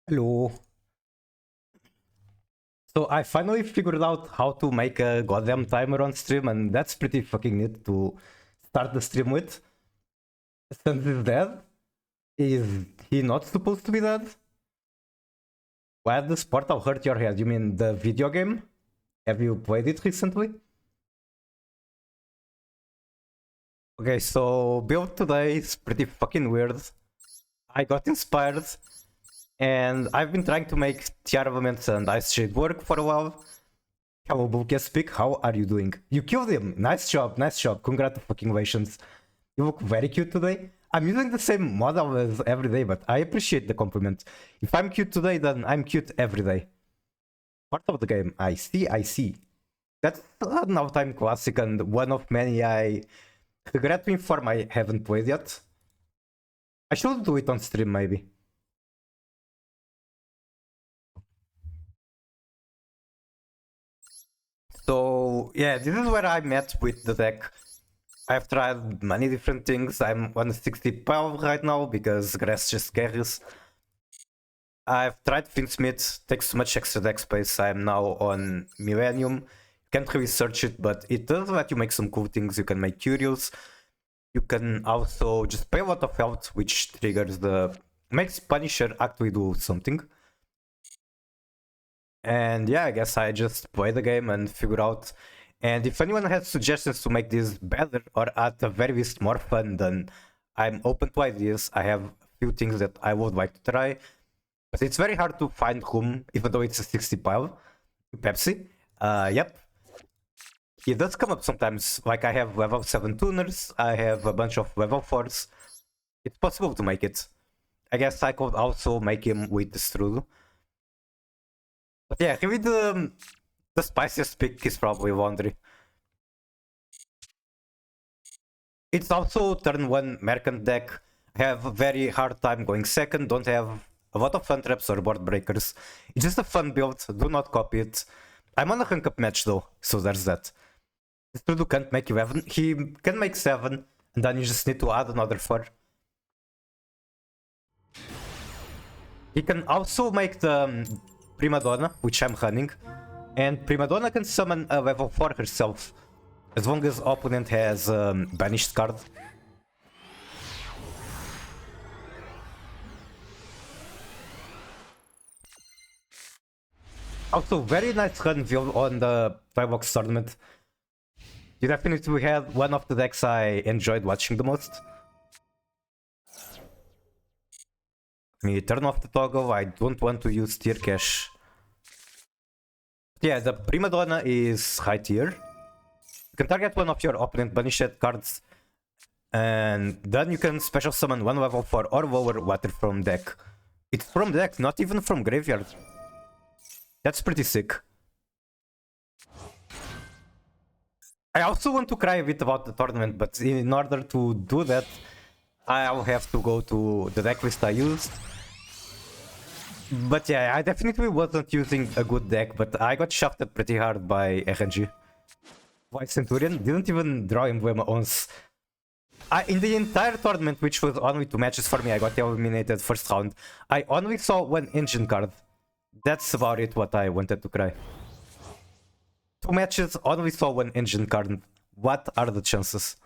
Hello. So I finally figured out how to make a goddamn timer on stream, and that's pretty fucking neat to start the stream with. Since he's dead, is he not supposed to be dead? Why does Portal hurt your head? You mean the video game? Have you played it recently? Okay, so build today is pretty fucking weird. I got inspired, and I've been trying to make TearJades and Ice Shade work for a while. Hello, Bulky Speak. How are you doing? You killed him. Nice job, nice job. Congratulations. You look very cute today. I'm using the same model as every day, but I appreciate the compliment. If I'm cute today, then I'm cute every day. Part of the game. I see, I see. That's a now time classic and one of many I regret to inform I haven't played yet. I should do it on stream, maybe. So, yeah, this is where I met with the deck. I've tried many different things. I'm on 60 power right now because grass just carries. I've tried Finsmith, takes too much extra deck space. I'm now on Millennium. Can't really search it, but it does let you make some cool things. You can make Curious. You can also just pay a lot of health, which triggers makes Punisher actually do something. And yeah, I guess I just play the game and figure out. And if anyone has suggestions to make this better or at the very least more fun, then I'm open to ideas. I have a few things that I would like to try. But it's very hard to find whom, even though it's a 60 pile. Pepsi. Yep. He does come up sometimes. Like I have level 7 tuners, I have a bunch of level 4s. It's possible to make it. I guess I could also make him with the Strudel. But yeah, really the spiciest pick is probably Laundry. It's also turn 1 Merchant deck. I have a very hard time going second, don't have a lot of fun traps or board breakers. It's just a fun build, do not copy it. I'm on a rank up match though, so there's that. This dude can't make 11, he can make 7, and then you just need to add another 4. He can also make the Prima Donna, which I'm running, and Prima Donna can summon a level 4 herself, as long as opponent has banished card. Also, very nice run on the Toybox tournament. You definitely had one of the decks I enjoyed watching the most. Me turn off the toggle, I don't want to use tier cash. Yeah, the Prima Donna is high tier. You can target one of your opponent banished cards, and then you can special summon one level 4 or lower water from deck. It's from deck, not even from graveyard. That's pretty sick. I also want to cry a bit about the tournament, but in order to do that, I'll have to go to the deck list I used. But yeah, I definitely wasn't using a good deck, but I got shafted pretty hard by RNG. White Centurion didn't even draw Emblema once. In the entire tournament, which was only 2 matches for me, I got eliminated first round. I only saw 1 engine card. That's about it, what I wanted to cry. 2 matches, only saw 1 engine card. What are the chances?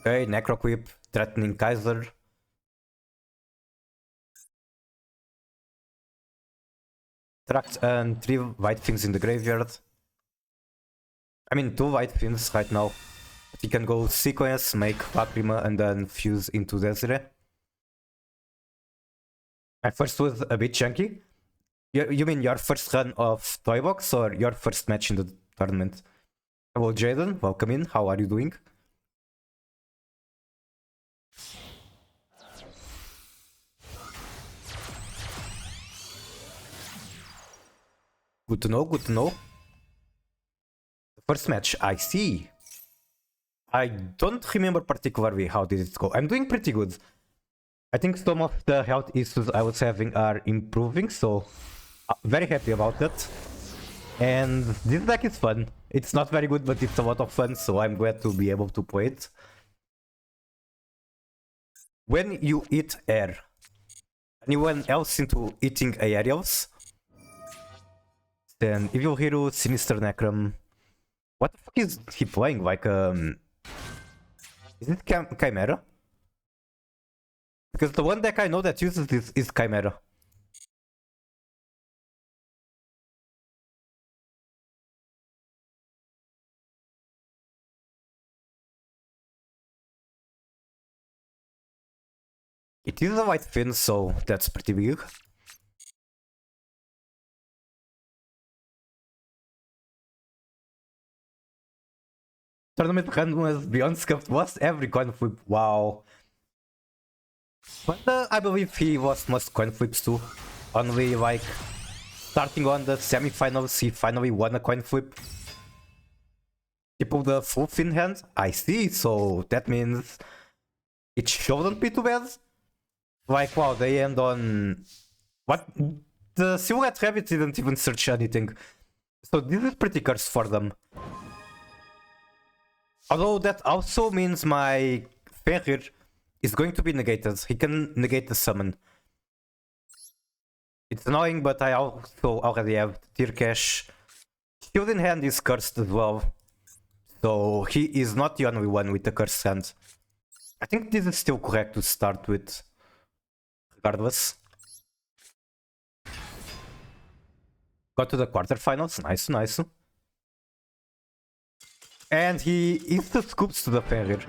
Okay, Necroquip, threatening Kaiser. Tracked and 3 white things in the graveyard. I mean, 2 white fins right now. But he can go sequence, make Lacrima, and then fuse into Desiree. My first was a bit chunky. You mean your first run of Toybox or your first match in the tournament? Hello Jaden, welcome in. How are you doing? Good to know, good to know. The first match, I see. I don't remember particularly how did it go. I'm doing pretty good. I think some of the health issues I was having are improving, so very happy about that. And this deck is fun. It's not very good, but it's a lot of fun, so I'm glad to be able to play it. when you eat air, anyone else into eating aerials? Then Evil Hero, Sinister Necrom. What the fuck is he playing? Like, is it Chimera? Because the one deck I know that uses this is Chimera. It is a white fin, so that's pretty big. Tournament run was beyond scuffed. Was every coin flip? Wow. But I believe he was most coin flips too. Only like starting on the semifinals, he finally won a coin flip. He pulled the full fin hand. I see, so that means it shouldn't be too bad. Like, wow, they end on... What? The Silhouette Rabbit didn't even search anything. So this is pretty cursed for them. Although that also means my Fenrir is going to be negated. He can negate the summon. It's annoying, but I also already have Tear Cash. Shield in hand is cursed as well. So he is not the only one with the cursed hand. I think this is still correct to start with. Regardless. Got to the quarterfinals. Nice, nice. And he is the scoops to the Fenrir.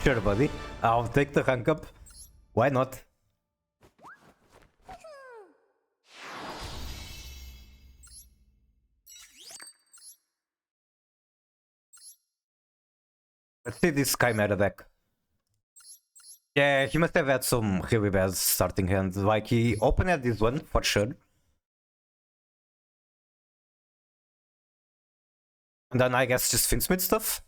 Sure, buddy. I'll take the rank up. Why not? Let's see this Chimera deck. Yeah, he must have had some really bad starting hands. Like, he opened at this one, for sure. And then I guess just Finsmith stuff.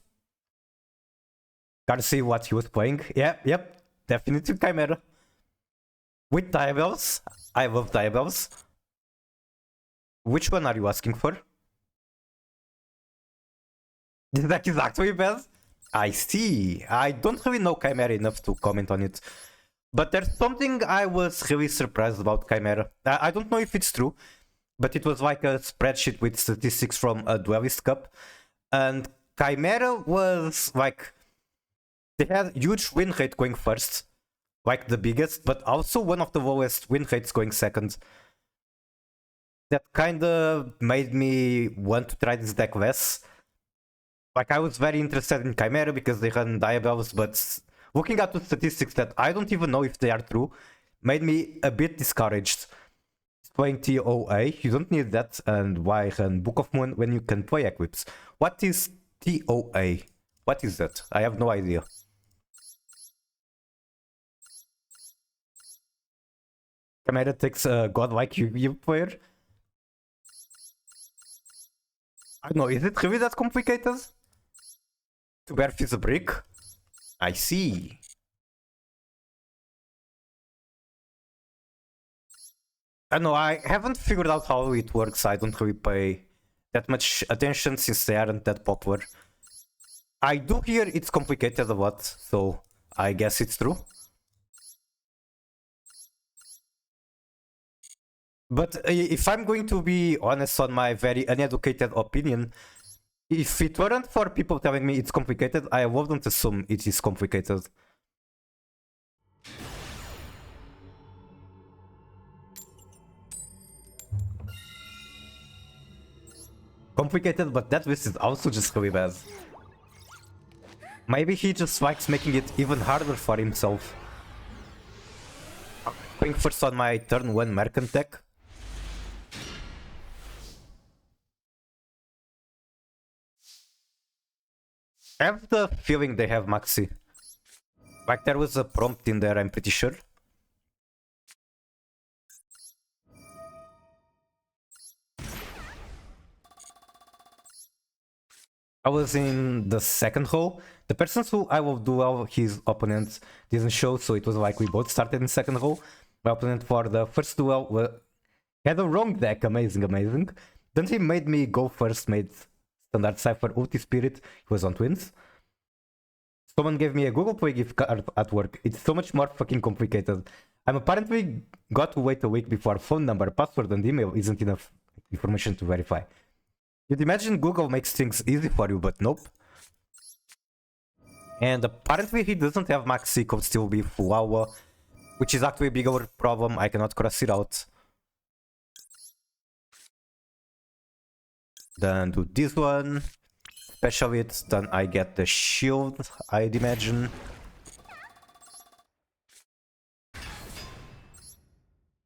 Gotta see what he was playing. Yeah, yep. Definitive Chimera. With Diabells. I love Diabells. Which one are you asking for? This deck is actually bad? I see. I don't really know Chimera enough to comment on it. But there's something I was really surprised about Chimera. I don't know if it's true, but it was like a spreadsheet with statistics from a Duelist Cup. And Chimera was like... They had huge win rate going first. Like the biggest, but also one of the lowest win rates going second. That kinda made me want to try this deck less. Like, I was very interested in Chimera because they run Diabells, but looking at the statistics that I don't even know if they are true made me a bit discouraged. Playing TOA, you don't need that, and why run Book of Moon when you can play Eclipse? What is TOA? What is that? I have no idea. Chimera takes a godlike Yu-Gi-Oh player. I don't know, is it really that complicated? To Berth is a brick? I see. I don't know, I haven't figured out how it works. I don't really pay that much attention since they aren't that popular. I do hear it's complicated a lot, so I guess it's true. But if I'm going to be honest on my very uneducated opinion, if it weren't for people telling me it's complicated, I wouldn't assume it is complicated. Complicated, but that list is also just really bad. Maybe he just likes making it even harder for himself. Going first on my turn 1 Merchant deck. I have the feeling they have Maxi. Like, there was a prompt in there, I'm pretty sure. I was in the second hole. The person who I will duel, his opponent didn't show, so it was like we both started in second hole. My opponent for the first duel had a wrong deck, amazing, amazing. Then he made me go first, made Standard Cypher Ulti Spirit, he was on Twins. Someone gave me a Google Play gift card at work. It's so much more fucking complicated. I'm apparently got to wait a week before phone number, password, and email isn't enough information to verify. You'd imagine Google makes things easy for you, but nope. And apparently he doesn't have max C code still with Wawa, which is actually a bigger problem. I cannot cross it out. Then do this one. Special it, then I get the shield, I'd imagine.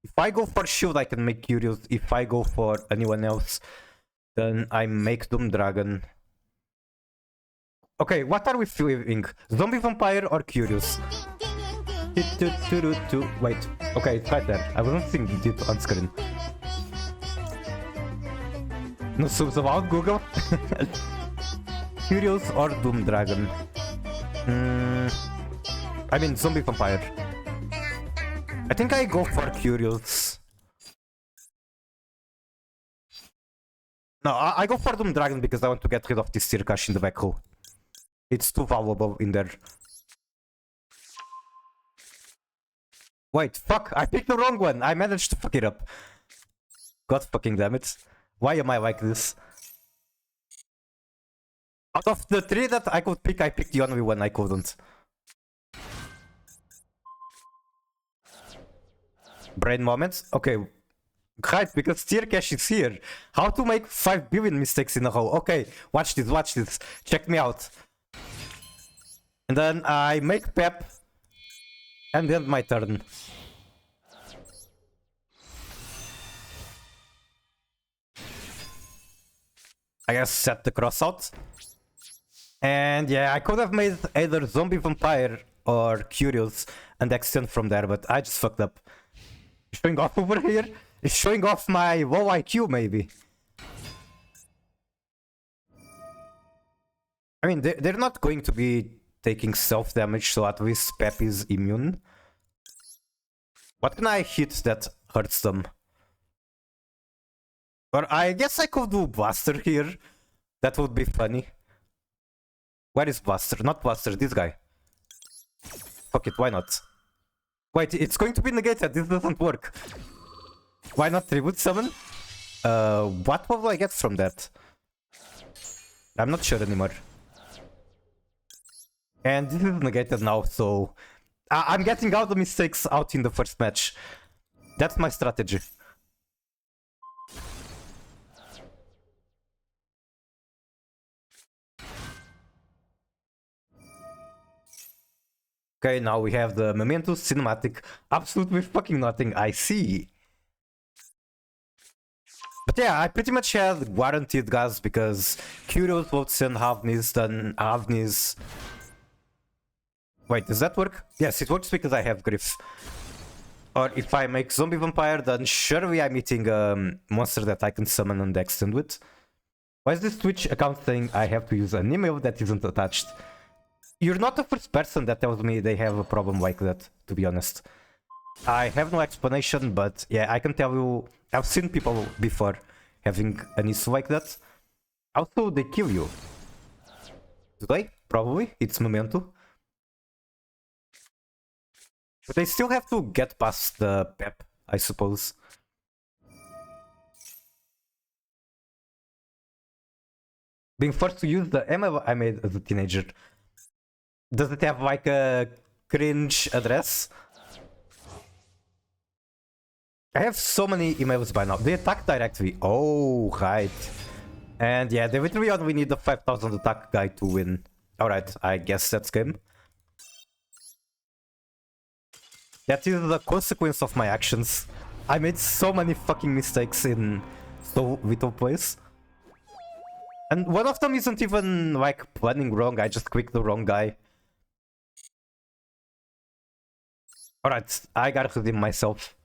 If I go for shield, I can make Curious. If I go for anyone else, then I make Doom Dragon. Okay, what are we feeling? Zombie Vampire or Curious? Wait, okay, it's right there. I wasn't seeing it on screen. No subs about Google? Curious or Doom Dragon? I mean, Zombie Vampire. I think I go for Curious. No, I go for Doom Dragon because I want to get rid of this tier cache in the back row. It's too valuable in there. Wait, fuck, I picked the wrong one. I managed to fuck it up. God fucking damn it. Why am I like this? Out of the three that I could pick, I picked the only one I couldn't. Brain moments? Okay. Right, because tier cache is here. How to make 5 billion mistakes in a row. Okay, watch this, watch this. Check me out. And then I make Pep. And then my turn. I guess set the cross out. And yeah, I could have made either Zombie Vampire or Curious and extend from there, but I just fucked up. Showing off over here? It's showing off my low IQ, maybe. I mean, they're not going to be taking self-damage, so at least Pep is immune. What can I hit that hurts them? Or I guess I could do Blaster here. That would be funny. Where is Blaster? Not Blaster, this guy. Fuck it, why not? Wait, it's going to be negated, this doesn't work. Why not Tribute Summon? What will I get from that? I'm not sure anymore. And this is negated now, so... I'm getting all the mistakes out in the first match. That's my strategy. Okay, now we have the Memento cinematic. Absolutely fucking nothing, I see. But yeah, I pretty much had guaranteed gas because Curious would send Havnis, then Havnis... Wait, does that work? Yes, it works because I have Griff. Or if I make Zombie Vampire, then surely I'm eating a monster that I can summon and extend with. Why is this Twitch account saying I have to use an email that isn't attached? You're not the first person that tells me they have a problem like that, to be honest. I have no explanation, but yeah, I can tell you, I've seen people before having an issue like that. Also, they kill you. Do they? Probably. It's Memento. But they still have to get past the Pep, I suppose. Being forced to use the email I made as a teenager. Does it have like a cringe address? I have so many emails by now. They attack directly. Oh, right. And yeah, they literally only need the 5000 attack guy to win. Alright, I guess that's game. That is the consequence of my actions. I made so many fucking mistakes in so little plays. And one of them isn't even like planning wrong, I just clicked the wrong guy. Alright, I gotta redeem myself.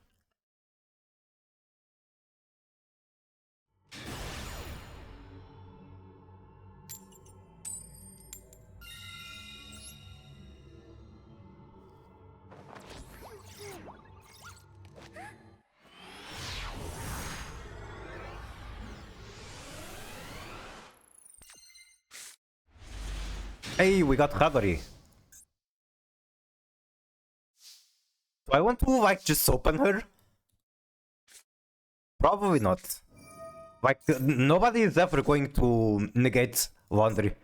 Hey, we got Hadori. Do I want to, like, just open her? Probably not. Like, nobody is ever going to negate laundry.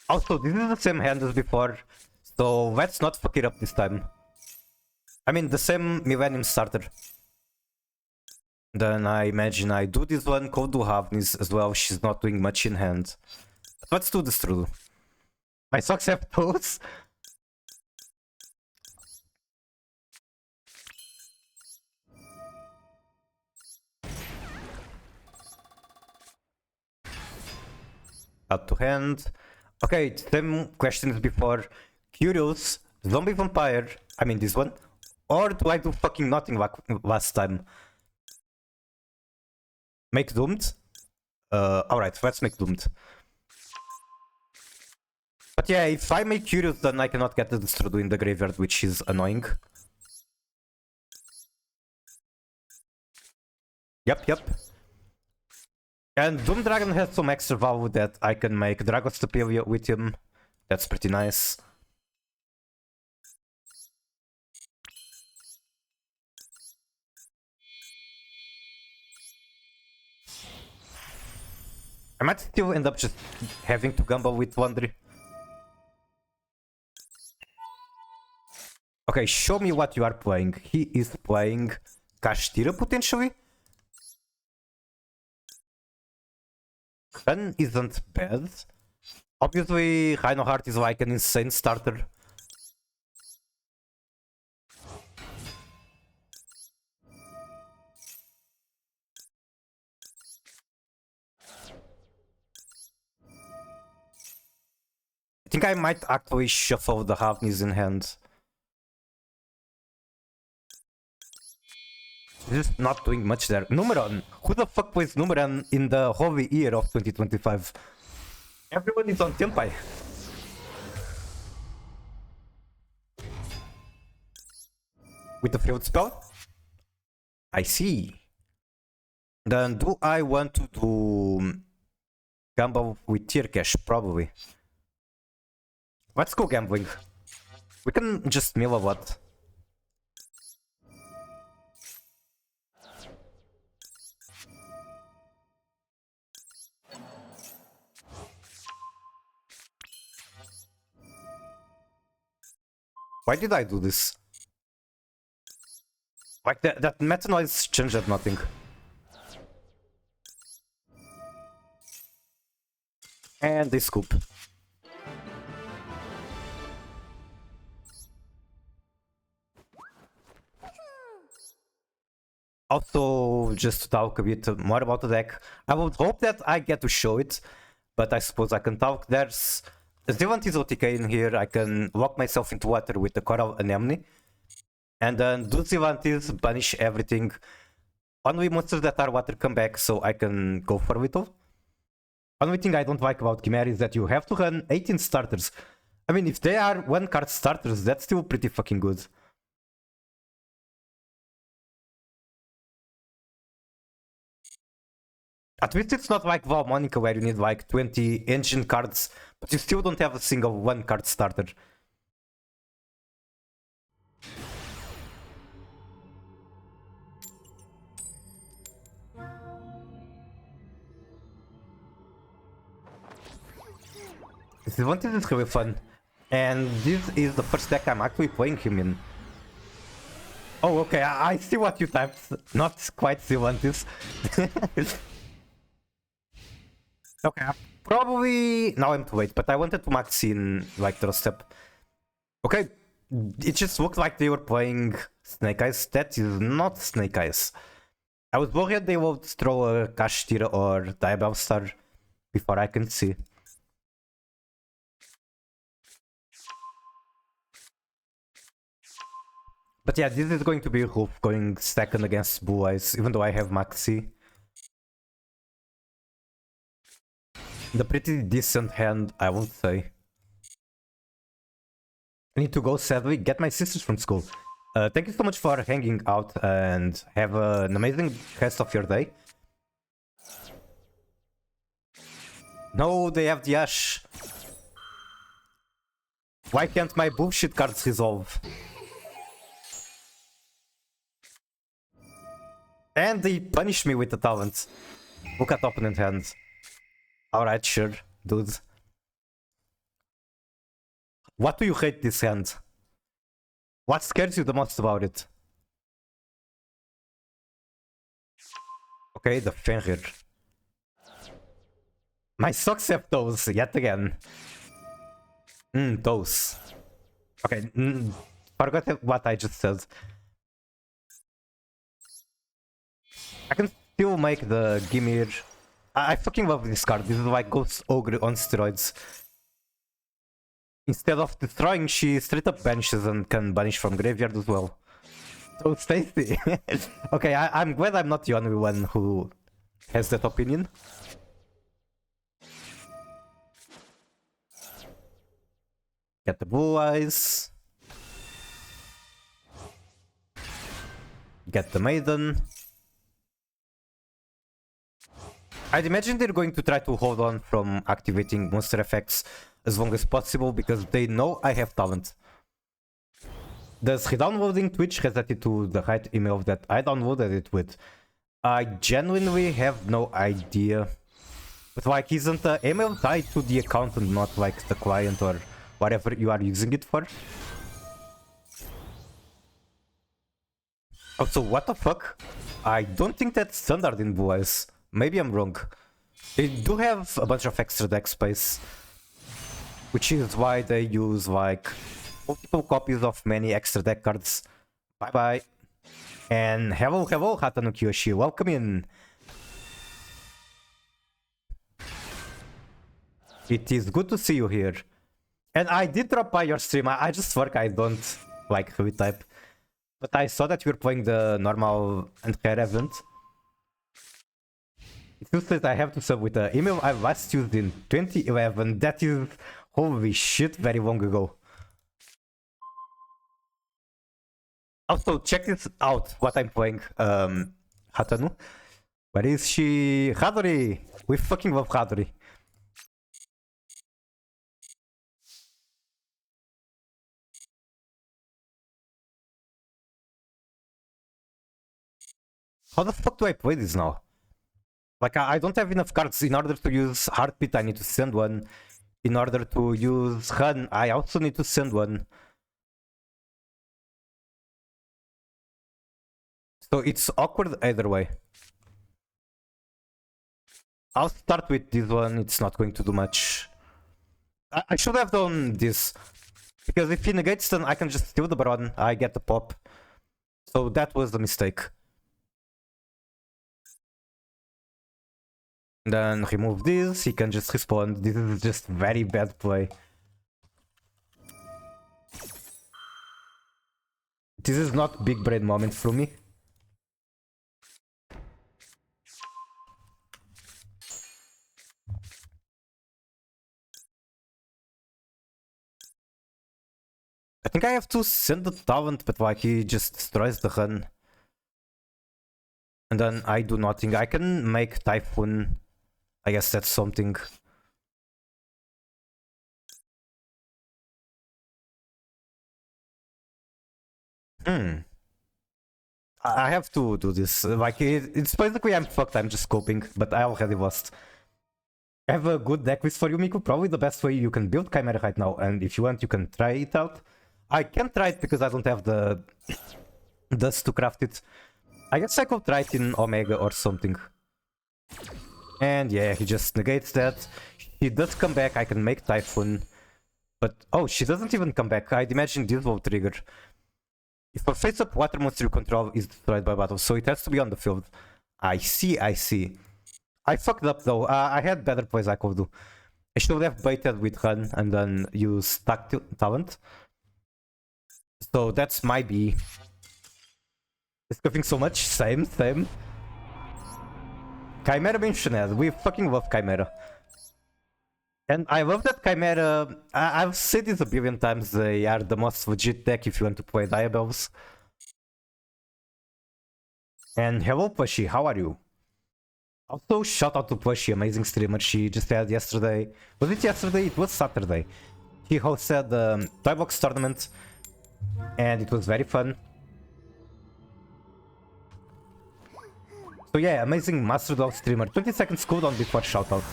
Also, this is the same hand as before, so let's not fuck it up this time. I mean, the same Millennium starter. Then I imagine I do this one, Code do Havnis as well, she's not doing much in hand. But let's do this through. My socks have toes. Out to hand. Okay, same questions before. Curious, zombie vampire, I mean this one. Or do I do fucking nothing like last time? Make doomed? Alright, let's make doomed. But yeah, if I make curious, then I cannot get the Destrudo in the graveyard, which is annoying. Yep. And Doom Dragon has some extra value that I can make Dragon Stapelia with him. That's pretty nice. I might still end up just having to gamble with Laundry. Okay, show me what you are playing. He is playing Kashtira potentially? Gun isn't bad. Obviously, Rhinoheart is like an insane starter. I think I might actually shuffle the Havnis in hand. Just not doing much there. Numeron! Who the fuck plays Numeron in the holy year of 2025? Everyone is on Tempai. With the field spell? I see. Then do I want to do gamble with tier cash? Probably. Let's go gambling. We can just mill a lot. Why did I do this? Like that meta noise changed at nothing. And they scoop. Also, just to talk a bit more about the deck, I would hope that I get to show it, but I suppose I can talk. There's Zilanti's OTK in here. I can lock myself into water with the Coral Anemone. And then do Zilanti's, banish everything. Only monsters that are water come back, so I can go for Whittle. Only thing I don't like about Chimera is that you have to run 18 starters. I mean, if they are one card starters, that's still pretty fucking good. At least it's not like WoW Monica where you need like 20 engine cards, but you still don't have a single one card starter. This one is really fun. And this is the first deck I'm actually playing him in. Oh, okay, I see what you typed. Not quite Zilantis. Okay, probably... Now I'm too late, but I wanted to max in, like, the step. Okay, it just looked like they were playing Snake Eyes. That is not Snake Eyes. I was worried they would throw a Kashtira or Diabell Star before I can see. But yeah, this is going to be Hoof going second against Blue Eyes, even though I have Maxi. The pretty decent hand, I won't say. I need to go, sadly, get my sisters from school. Thank you so much for hanging out and have an amazing rest of your day. No, they have the Ash. Why can't my bullshit cards resolve? And they punish me with the talent. Look at opponent hand. Alright, sure, dude. What do you hate this hand? What scares you the most about it? Okay, the Fenrir. My socks have toes, yet again. Toes. Okay, forgot what I just said. I can still make the Gimir. I fucking love this card. This is like Ghost Ogre on steroids. Instead of destroying, she straight up banishes and can banish from graveyard as well. So tasty. Okay, I'm glad I'm not the only one who has that opinion. Get the blue eyes. Get the maiden. I'd imagine they're going to try to hold on from activating monster effects as long as possible because they know I have talent. Does he downloading Twitch reset it to the right email that I downloaded it with? I genuinely have no idea. But like, isn't the email tied to the account and not like the client or whatever you are using it for? Also, what the fuck? I don't think that's standard in Blue Eyes. Maybe I'm wrong. They do have a bunch of extra deck space, which is why they use like multiple copies of many extra deck cards. Bye bye. And hello, Hatano Kiyoshi, welcome in. It is good to see you here. And I did drop by your stream. I just work, I don't like heavy type. But I saw that you were playing the normal and rare event. It feels that I have to sub with the email I last used in 2011. That is, holy shit, very long ago. Also, check this out, what I'm playing, Hatanu. Where is she? Hadori! We fucking love Hadori. How the fuck do I play this now? Like, I don't have enough cards. In order to use Heartbeat, I need to send one. In order to use Hun, I also need to send one. So it's awkward either way. I'll start with this one, it's not going to do much. I should have done this. Because if he negates, then I can just steal the Baron, I get the pop. So that was the mistake. Then remove this, he can just respond. This is just very bad play. This is not big brain moment for me. I think I have to send the talent, but like he just destroys the run. And then I do nothing. I can make Typhoon. I guess that's something. I have to do this. Like, it's basically I'm fucked, I'm just coping, but I already lost. I have a good deck list for you, Miku. Probably the best way you can build Chimera right now, and if you want, you can try it out. I can't try it because I don't have the dust to craft it. I guess I could try it in Omega or something. And yeah, he just negates that. He does come back, I can make Typhoon. But, oh, she doesn't even come back. I'd imagine this will trigger. If a face-up water monster you control is destroyed by battle, so it has to be on the field. I see, I see. I fucked up though, I had better plays I could do. I should have baited with Run and then use stack talent. So that's my B. Scuffing so much, same. Chimera mentioned, we fucking love Chimera. And I love that Chimera, I've said this a billion times, they are the most legit deck if you want to play Diabells. And hello Pashi, how are you? Also, shout out to Plushy, amazing streamer. She just had yesterday. Was it yesterday? It was Saturday. He hosted the Toy Box tournament, and it was very fun. So yeah, amazing Master Dog streamer. 20 seconds cooldown before shoutout.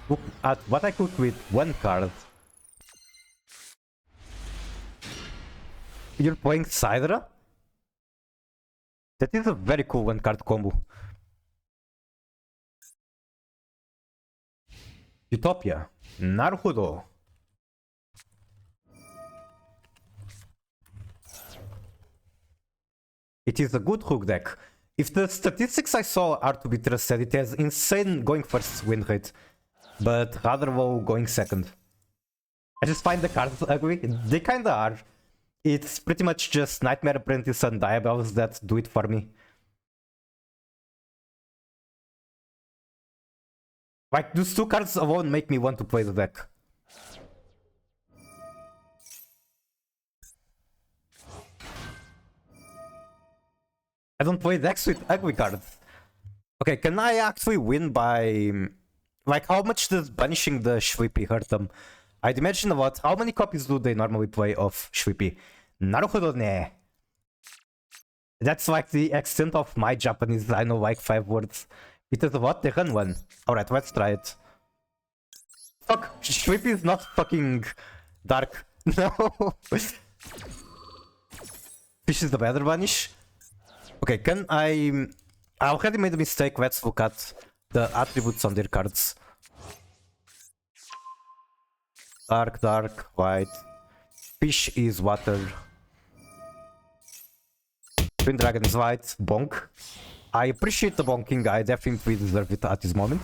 Look at what I could with one card. You're playing Sidra? That is a very cool one card combo. Utopia. Naruhodo. It is a good hook deck. If the statistics I saw are to be trusted, it has insane going first win rate, but rather low going second. I just find the cards ugly. They kinda are. It's pretty much just Nightmare Apprentice and Diabells that do it for me. Like, those two cards alone make me want to play the deck. I don't play decks with ugly cards. Okay, can I actually win by... Like, how much does banishing the Shwippy hurt them? I'd imagine a lot. How many copies do they normally play of Shwippy? Naruhodo ne. That's like the extent of my Japanese. I know like 5 words. It is a what? They run one. Alright, let's try it. Fuck, Shwippy is not fucking dark. No. Fish is the better banish. Okay, can I already made a mistake. Let's look at the attributes on their cards. Dark, dark, white. Fish is water. Twin Dragon is white. Bonk. I appreciate the bonking. I definitely deserve it at this moment.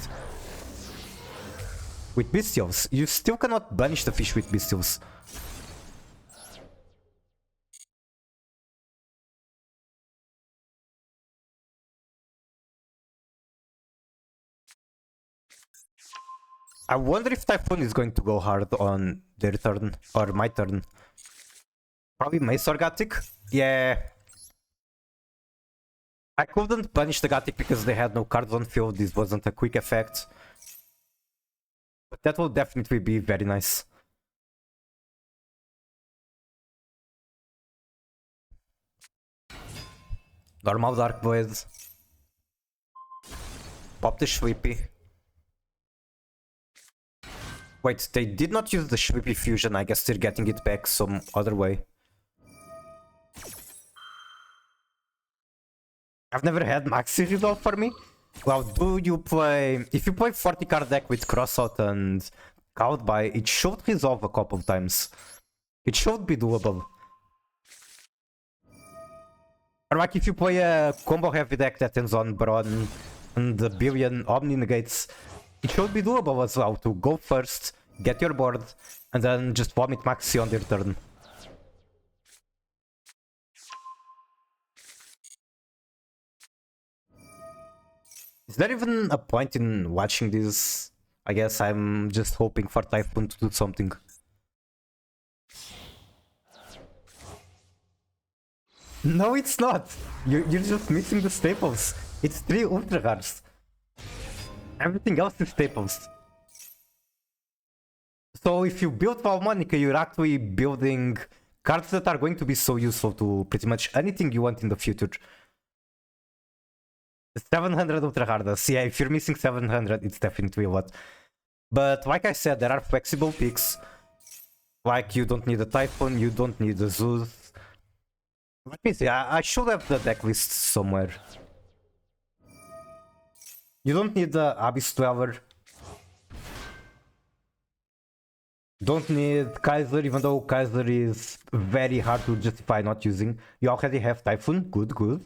With Bestials, you still cannot banish the fish with Bestials. I wonder if Typhoon is going to go hard on their turn, or my turn. Probably Mace or Gatic? Yeah. I couldn't punish the Gatic because they had no cards on field. This wasn't a quick effect. But that will definitely be very nice. Normal Dark Blade. Pop the Shwippy. Wait, they did not use the Shwippy fusion. I guess they're getting it back some other way. I've never had Maxi resolve for me. Well, do you play... If you play 40 card deck with Crossout and Cowed by, it should resolve a couple of times. It should be doable. Or like if you play a combo heavy deck that ends on Baron and the billion Omni negates, it should be doable as well to go first, get your board, and then just vomit Maxi on their turn. Is there even a point in watching this? I guess I'm just hoping for Typhoon to do something. No, it's not! You're just missing the staples. It's 3 Ultra Rares. Everything else is staples. So if you build Valmonica, you're actually building cards that are going to be so useful to pretty much anything you want in the future. 700 Ultra Rares. Yeah, if you're missing 700, it's definitely a lot. But like I said, there are flexible picks. Like, you don't need a Typhoon, you don't need a Zeus. Let me see, I should have the deck list somewhere. You don't need the Abyss Dweller. Don't need Kaiser, even though Kaiser is very hard to justify not using. You already have Typhoon, good, good.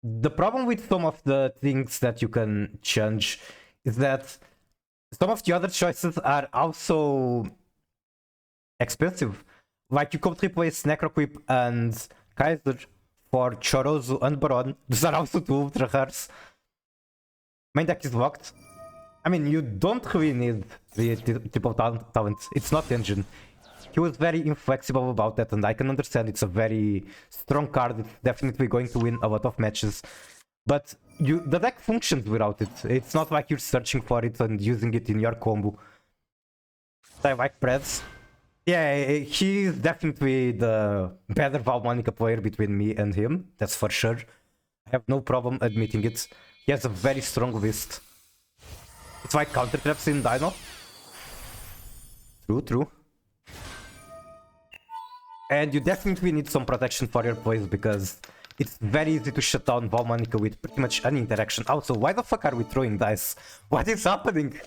The problem with some of the things that you can change is that some of the other choices are also expensive. Like, you could replace Necroquip and Kaiser for Chorozu and Baron. Those are also 2 Ultra Rares. Main deck is locked. I mean, you don't really need the triple talent. It's not engine. he was very inflexible about that, and I can understand it's a very strong card. It's definitely going to win a lot of matches. But the deck functions without it. It's not like you're searching for it and using it in your combo. I like Preds. Yeah, he's definitely the better Valmonica player between me and him. That's for sure. I have no problem admitting it. He has a very strong list. It's like counter traps in Dino. True. And you definitely need some protection for your plays because it's very easy to shut down Valmonica with pretty much any interaction. Also, why the fuck are we throwing dice? What is happening?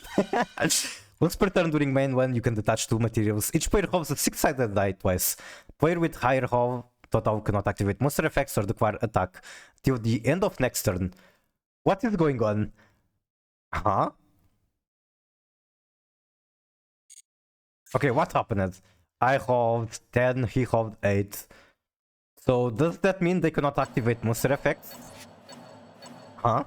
Once per turn during main one, you can detach 2 materials. Each player holds a 6-sided die twice. Player with higher haul total cannot activate monster effects or declare attack till the end of next turn. What is going on? Huh? Okay, what happened? I hold 10, he hold 8. So does that mean they cannot activate monster effects? Huh?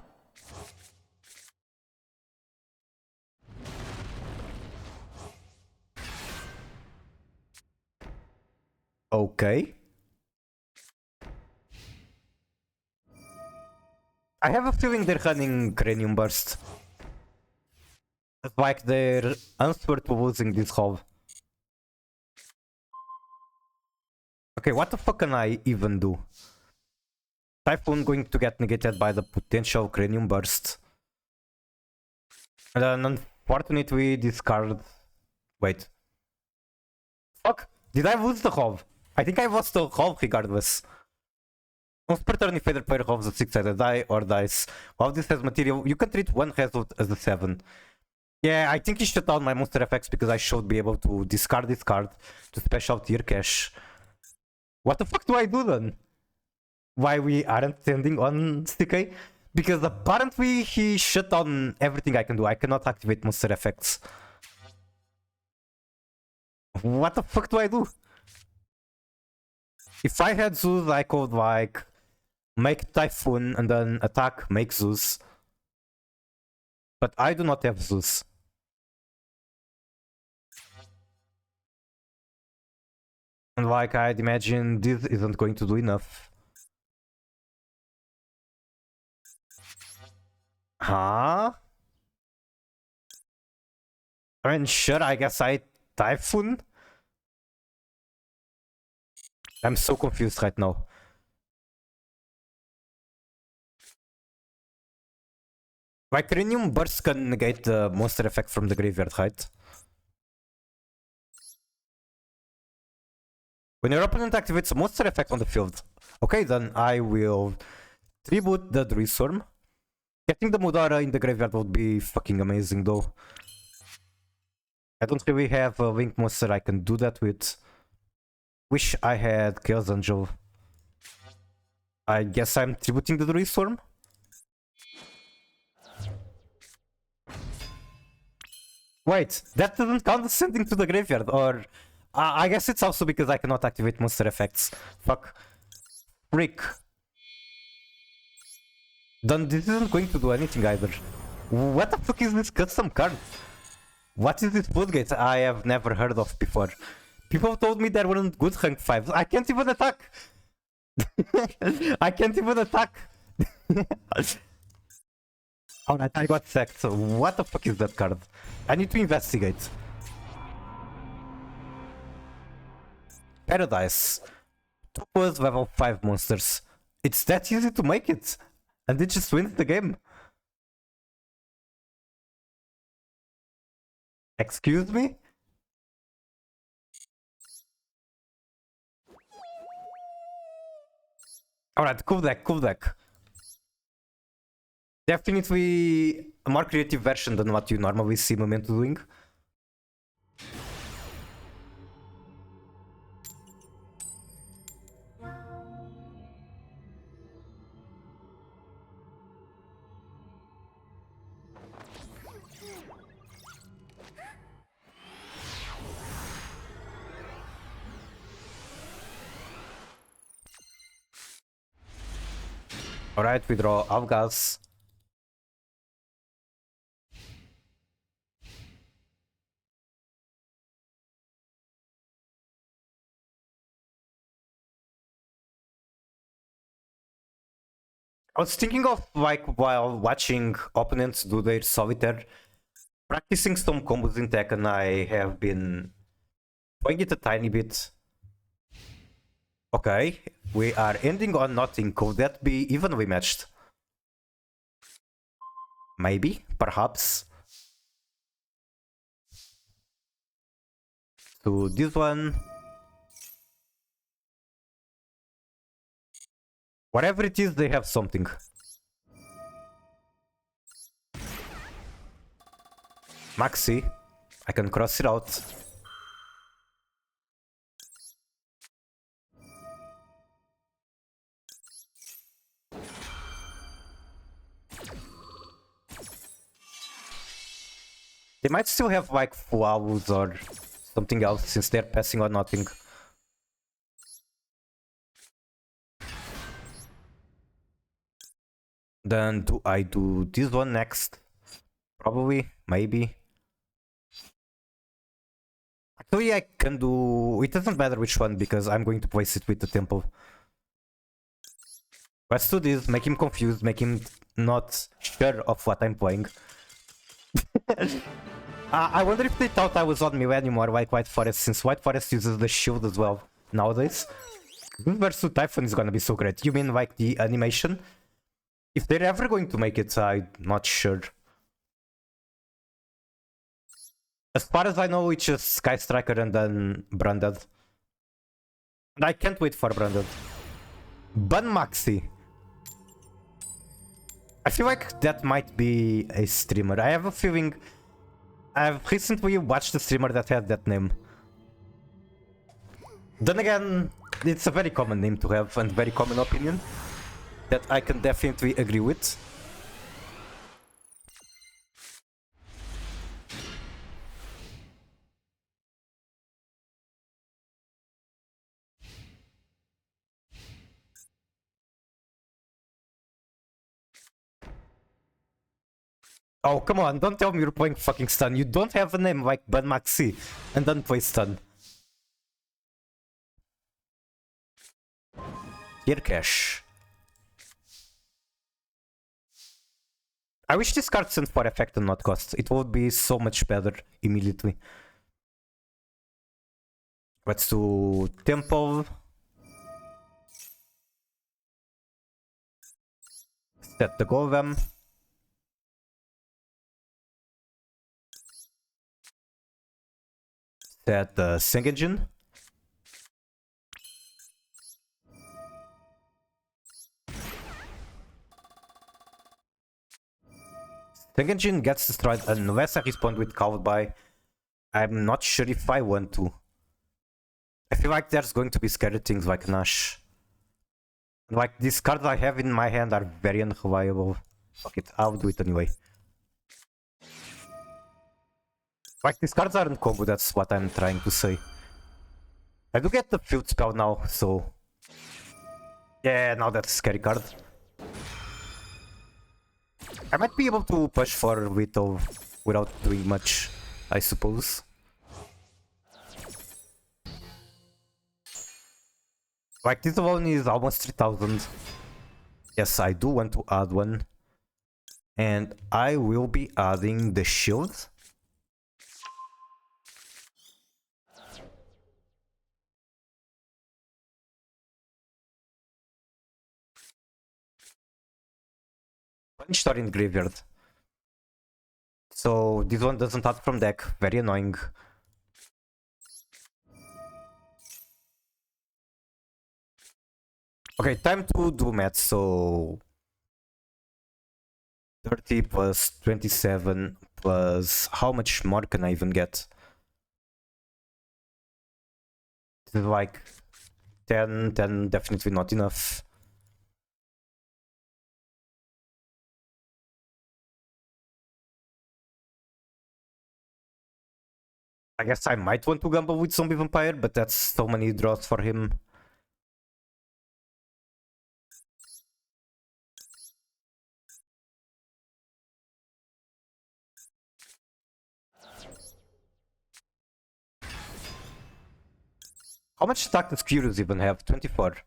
Okay. I have a feeling they're running Cranium Burst. It's like their answer to losing this hole. Okay, what the fuck can I even do? Typhoon going to get negated by the potential Cranium Burst. And then unfortunately discard... Wait. Fuck! Did I lose the hole? I think I lost the hole regardless. Once per turn, if either player holds a 6-sided die or dice, while this has material, you can treat one result as a 7. Yeah, I think he shut down my monster effects because I should be able to discard this card to special tier cash. What the fuck do I do then? Why we aren't standing on CK? Because apparently he shut down everything I can do. I cannot activate monster effects. What the fuck do I do? If I had Zeus, I could like make Typhoon and then attack, make Zeus. But I do not have Zeus. And like I'd imagine this isn't going to do enough. Huh? I mean, sure, I guess I Typhoon? I'm so confused right now. Like, Cranium Burst can negate the monster effect from the graveyard, right? When your opponent activates a monster effect on the field, okay, then I will tribute the Druisworm. Getting the Mudara in the graveyard would be fucking amazing, though. I don't really have a Link monster I can do that with. Wish I had Chaos Angel. I guess I'm tributing the Druisworm. Wait, that doesn't count as sending to the graveyard, or... I guess it's also because I cannot activate monster effects. Fuck. Frick. Then this isn't going to do anything either. What the fuck is this custom card? What is this Bloodgate I have never heard of before? People told me there weren't good rank 5s. I can't even attack! I can't even attack! Alright, I got sacked. So what the fuck is that card? I need to investigate. Paradise. 2 plus level 5 monsters. It's that easy to make it. And it just wins the game. Excuse me? Alright, cool deck, cool deck. Definitely a more creative version than what you normally see Memento doing. Alright, we draw Avgas. I was thinking of, like, while watching opponents do their solitaire, practicing some combos in Tekken. I have been playing it a tiny bit. Okay, we are ending on nothing. Could that be evenly matched? Maybe, perhaps. To this one. Whatever it is, they have something. Maxi. I can cross it out. They might still have like flowers or something else since they're passing on nothing. Then do I do this one next? Probably, maybe. Actually, I can do... It doesn't matter which one because I'm going to place it with the temple. Let's do this, make him confused, make him not sure of what I'm playing. I wonder if they thought I was on Millennium or like White Forest, since White Forest uses the shield as well nowadays. This versus Typhon is gonna be so great. You mean like the animation? If they're ever going to make it, I'm not sure. As far as I know, it's just Sky Striker and then Branded. And I can't wait for Branded. Bun Maxi. I feel like that might be a streamer. I have a feeling I've recently watched a streamer that had that name. Then again, it's a very common name to have and very common opinion that I can definitely agree with. Oh, come on, don't tell me you're playing fucking stun. You don't have a name like Bun Maxi and then play stun. Here, Cash. I wish this card sent for effect and not cost. It would be so much better immediately. Let's do Temple. Set the Golem. Set the Sing Engine. Sing Engine gets destroyed unless I respond with Cowed By. I'm not sure if I want to. I feel like there's going to be scary things like Nash. Like, these cards I have in my hand are very unreliable. Fuck it, I'll do it anyway. Like, these cards aren't combo, that's what I'm trying to say. I do get the field spell now, so... Yeah, now that's a scary card. I might be able to push for Vito without doing much, I suppose. Like, this one is almost 3000. Yes, I do want to add one. And I will be adding the shield. Punch Star in Graveyard. So this one doesn't add from deck. Very annoying. Okay, time to do math. So 30 plus 27 plus how much more can I even get? This is like 10, definitely not enough. I guess I might want to gamble with Zombie Vampire, but that's so many draws for him. How much attack does Curious even have? 24.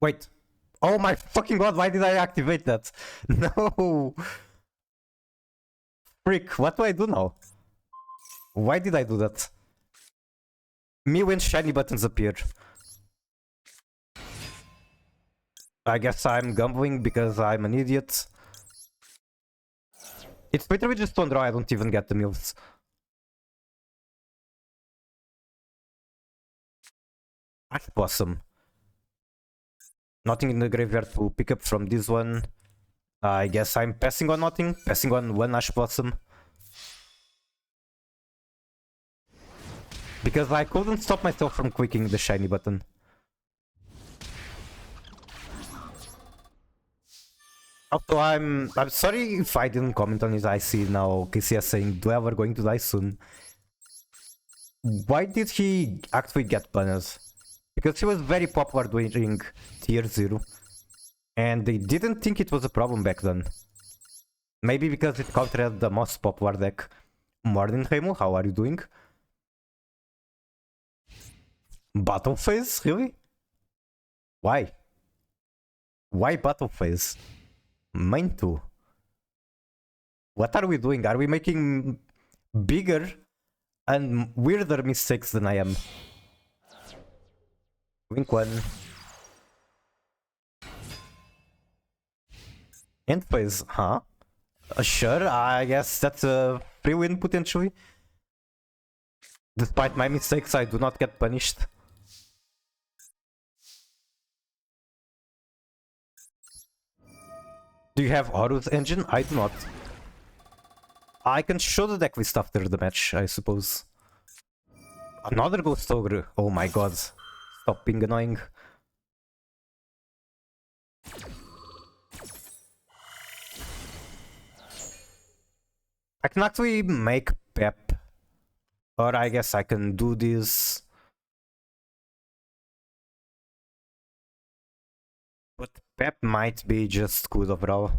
Wait. Oh my fucking god, why did I activate that? No! Freak, what do I do now? Why did I do that? Me when shiny buttons appear. I guess I'm gambling because I'm an idiot. It's literally just on draw, I don't even get the moves. That's awesome. Nothing in the graveyard to pick up from this one. I guess I'm passing on nothing. Passing on one Ash Blossom. Because I couldn't stop myself from clicking the shiny button. Also, I'm sorry if I didn't comment on his IC now. KCS saying, do I ever going to die soon? Why did he actually get banned? Because he was very popular during tier 0. And they didn't think it was a problem back then. Maybe because it countered the most popular deck. Morning Hamo, how are you doing? Battle phase? Really? Why? Why battle phase? Main 2. What are we doing? Are we making bigger and weirder mistakes than I am? Wink 1. End phase, huh? Sure, I guess that's a free win potentially. Despite my mistakes, I do not get punished. Do you have Horus engine? I do not. I can show the deck list after the match, I suppose. Another Ghost Ogre. Oh my god. Stop being annoying. I can actually make Pep. Or I guess I can do this. But Pep might be just good overall.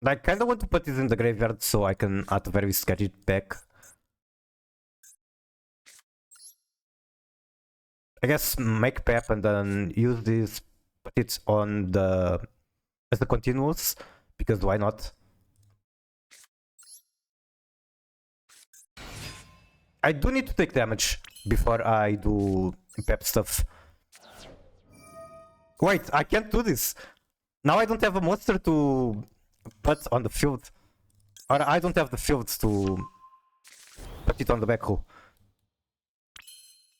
I kinda want to put this in the graveyard so I can at the very least get it back. I guess make Pep and then use this, put it on the as the continuous, because why not? I do need to take damage before I do Pep stuff. Wait, I can't do this. Now I don't have a monster to put on the field. Or I don't have the field to put it on the back row.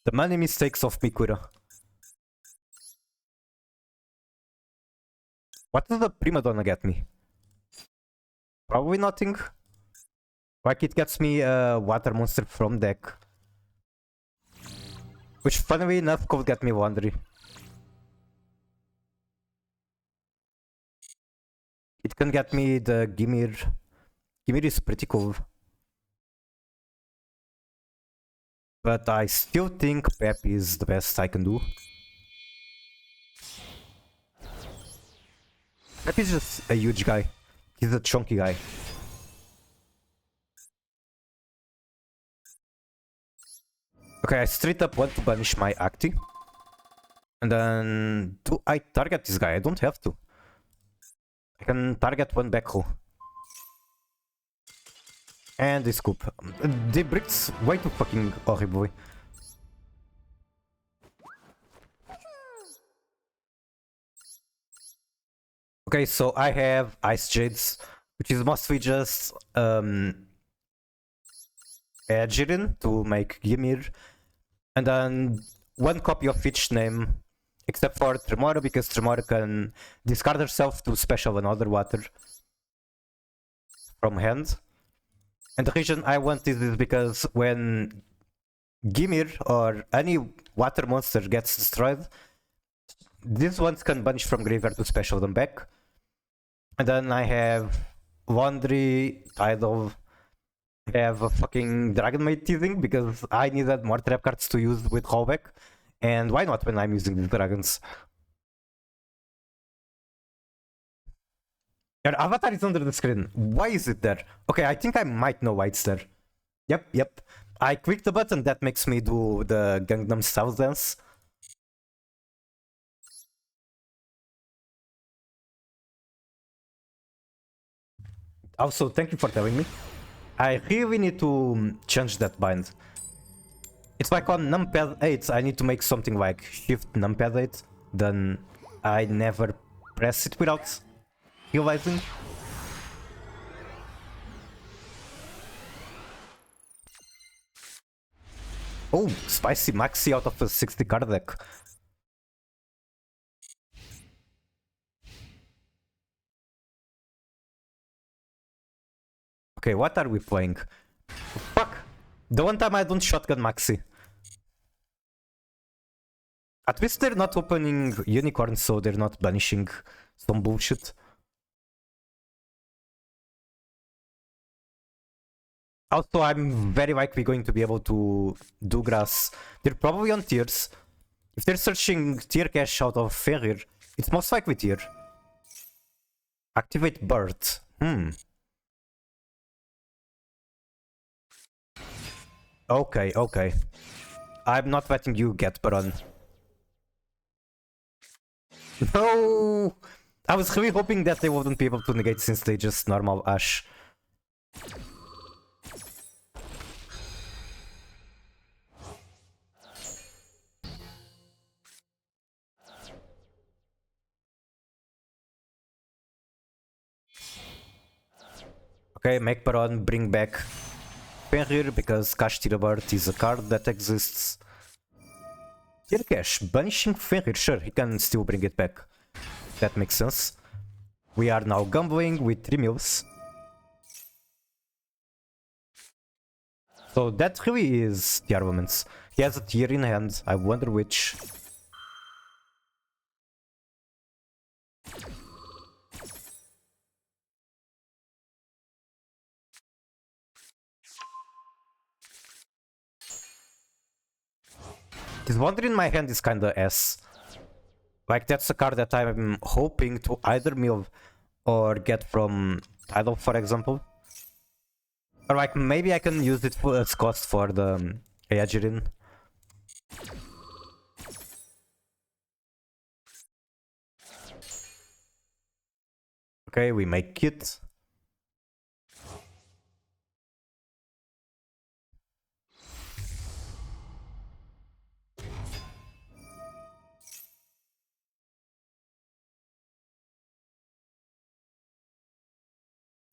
The many mistakes of Mikura. What does the Prima Donna get me? Probably nothing. Like it gets me a water monster from deck. Which funnily enough could get me Laundry. It can get me the Gimir. Gimir is pretty cool. But I still think Pep is the best I can do. Pep is just a huge guy. He's a chunky guy. Okay, I straight up want to banish my Acti. And then do I target this guy? I don't have to. I can target one back row. And this scoop. The bricks way too fucking horrible. Okay, so I have Ice Jades, which is mostly just Aegirin to make Ymir, and then one copy of each name, except for Tremora, because Tremora can discard herself to special another water from hand. And the reason I want this is because when Gimir or any water monster gets destroyed, these ones can banish from graveyard to special them back. And then I have Laundry, Tidal, I have a fucking Dragon Maid teasing because I needed more trap cards to use with callback. And why not when I'm using these dragons? Your avatar is under the screen. Why is it there? Okay, I think I might know why it's there. Yep. I click the button that makes me do the Gangnam Style dance. Also, thank you for telling me. I really need to change that bind. It's like on numpad 8, I need to make something like shift numpad 8, then I never press it without realizing. Oh, spicy maxi out of a 60 card deck. Okay, what are we playing? Fuck! The one time I don't shotgun maxi. At least they're not opening unicorns, so they're not banishing some bullshit. Also, I'm very likely going to be able to do grass. They're probably on tiers. If they're searching tier cache out of Ferrir, it's most likely tier. Activate bird. Okay, okay. I'm not letting you get Baron. No! I was really hoping that they wouldn't be able to negate since they just normal Ash. Okay, make Baron, bring back Fenrir, because Cash Tirabart is a card that exists. Tirkesh, banishing Fenrir, sure, he can still bring it back. That makes sense. We are now gambling with 3 mills. So that really is the armaments. He has a tier in hand, I wonder which. This wonder in my hand is kinda S. Like, that's a card that I'm hoping to either mill or get from Tidal, for example. Or like, maybe I can use it as cost for the Aegirin. Okay, we make it.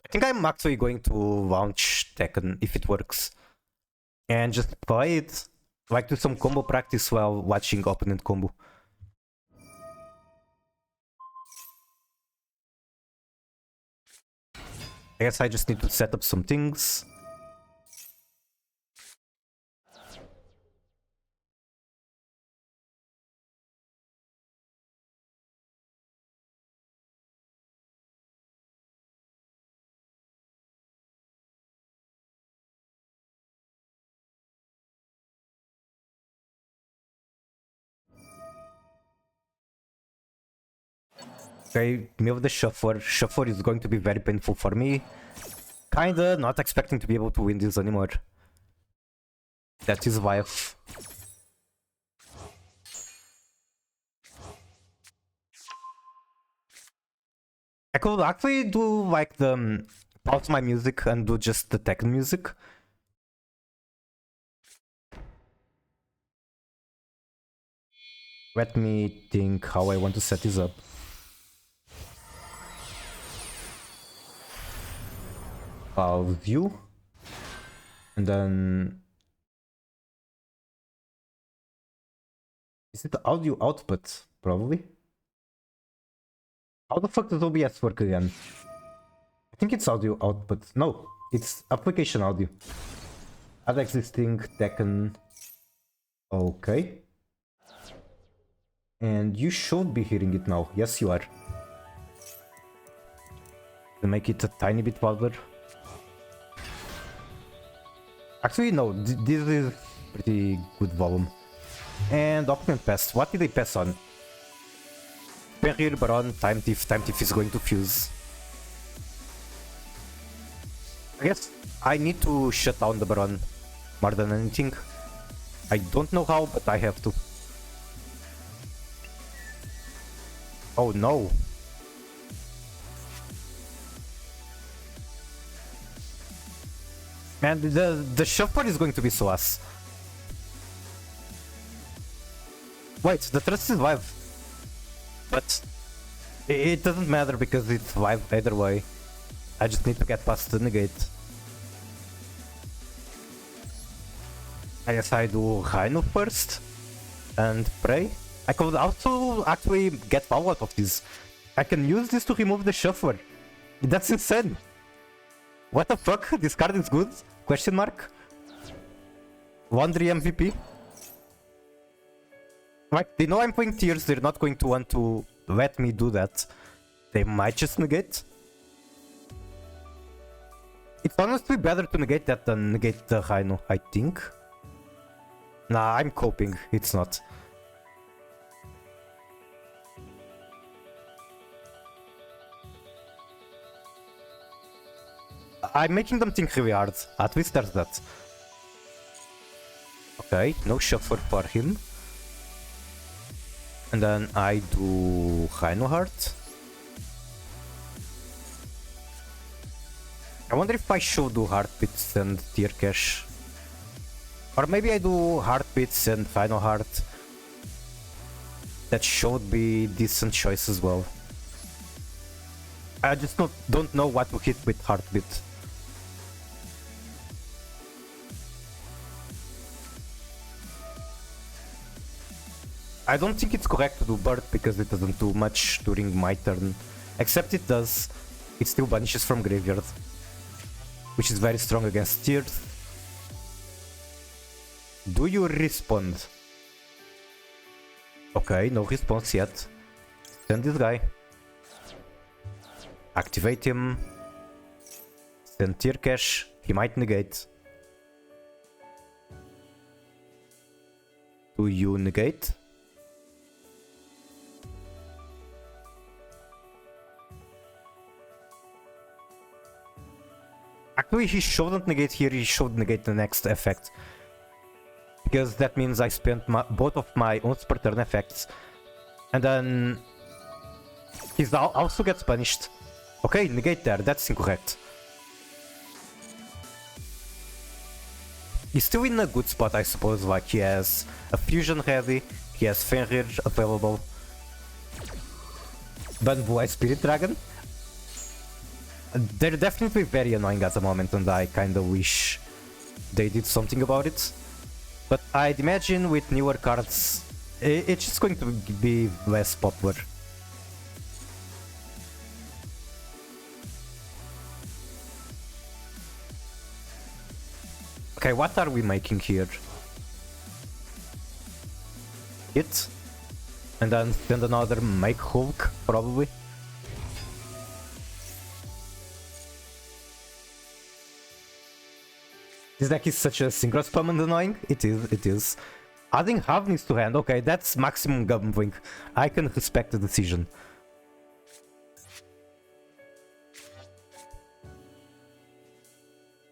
I think I'm actually going to launch Tekken if it works. And just play it. Like, do some combo practice while watching opponent combo. I guess I just need to set up some things. Okay, mill the shuffler. Shuffler is going to be very painful for me. Kinda not expecting to be able to win this anymore. That is life. I could actually do like the pause my music and do just the Tekken music. Let me think how I want to set this up. View. And then... Is it audio output? Probably. How the fuck does OBS work again? I think it's audio output. No, it's application audio. Add existing Tekken. Okay. And you should be hearing it now. Yes, you are. To make it a tiny bit louder. Actually, no, this is pretty good volume. And opponent passed. What did they pass on? Fenrir, Baron, Time Thief. Time Thief is going to fuse. I guess I need to shut down the Baron more than anything. I don't know how, but I have to. Oh no. Man, the shuffler is going to be so ass. Wait, the trust is live. But it doesn't matter because it's live either way. I just need to get past the negate. I guess I do Rhino first and pray. I could also actually get power out of this. I can use this to remove the shuffler. That's insane. What the fuck? This card is good? Question mark? Laundry MVP? Like, they know I'm playing Tears, they're not going to want to let me do that. They might just negate. It's honestly better to negate that than negate the Rhino, I think. Nah, I'm coping. It's not. I'm making them think really hard. At least there's that. Okay, no shuffle for him. And then I do Rhino Heart. I wonder if I should do Heartbeats and Tear Cash. Or maybe I do Heartbeats and Rhino Heart. That should be decent choice as well. I just don't know what to hit with Heartbeat. I don't think it's correct to do Bird because it doesn't do much during my turn. Except it does. It still banishes from graveyard. Which is very strong against Tears. Do you respond? Okay, no response yet. Send this guy. Activate him. Send Tear Cash. He might negate. Do you negate? Actually, he shouldn't negate here, he should negate the next effect. Because that means I spent both of my once per turn effects. And then... he also gets punished. Okay, negate there, that's incorrect. He's still in a good spot, I suppose, like he has a fusion ready, he has Fenrir available. But Blue Spirit Dragon? They're definitely very annoying at the moment and I kinda wish they did something about it. But I'd imagine with newer cards, it's just going to be less popular. Okay, what are we making here? Hit? And then send another Make Hulk, probably. This deck is such a synchro spam and annoying. It is. Adding Havnis to hand, okay, that's maximum gambling. I can respect the decision.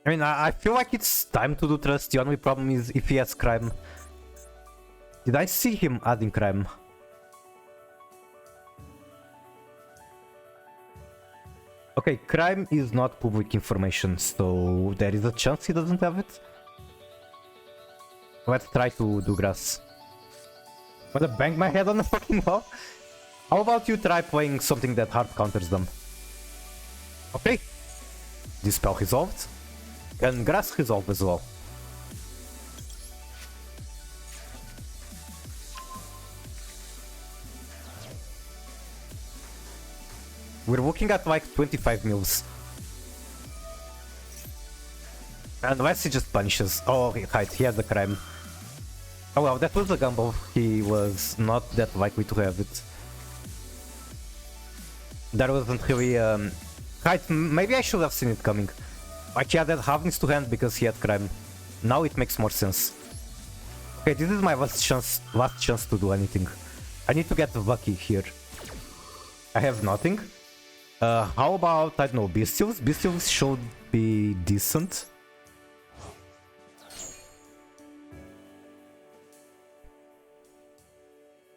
I mean, I feel like it's time to do Trust. The only problem is if he has Crime. Did I see him adding Crime? Okay, Crime is not public information, so there is a chance he doesn't have it. Let's try to do Grass. I'm gonna bang my head on the fucking wall. How about you try playing something that hard counters them? Okay. This spell resolved. Can Grass resolve as well? We're looking at like 25 mils. Unless he just punishes. Oh, right, he has the Crime. Oh well, that was a gamble. He was not that likely to have it. That wasn't really... Right, maybe I should have seen it coming. Like he had that Havnis to hand because he had Crime. Now it makes more sense. Okay, this is my last chance to do anything. I need to get lucky here. I have nothing. How about, I don't know, Bestials? Bestials should be decent.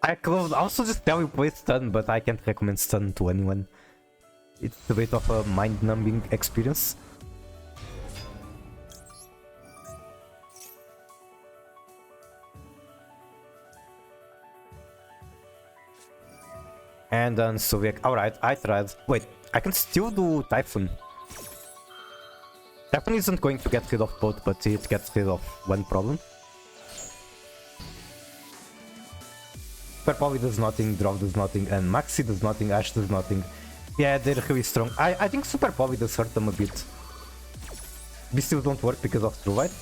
I could also just tell you play stun, but I can't recommend stun to anyone. It's a bit of a mind-numbing experience. And then Soviet. Alright, I tried. Wait, I can still do Typhoon. Typhoon isn't going to get rid of both, but it gets rid of one problem. Super Poly does nothing, Drop does nothing, and Maxi does nothing, Ash does nothing. Yeah, they're really strong. I think Super Poly does hurt them a bit. These still don't work because of True Light.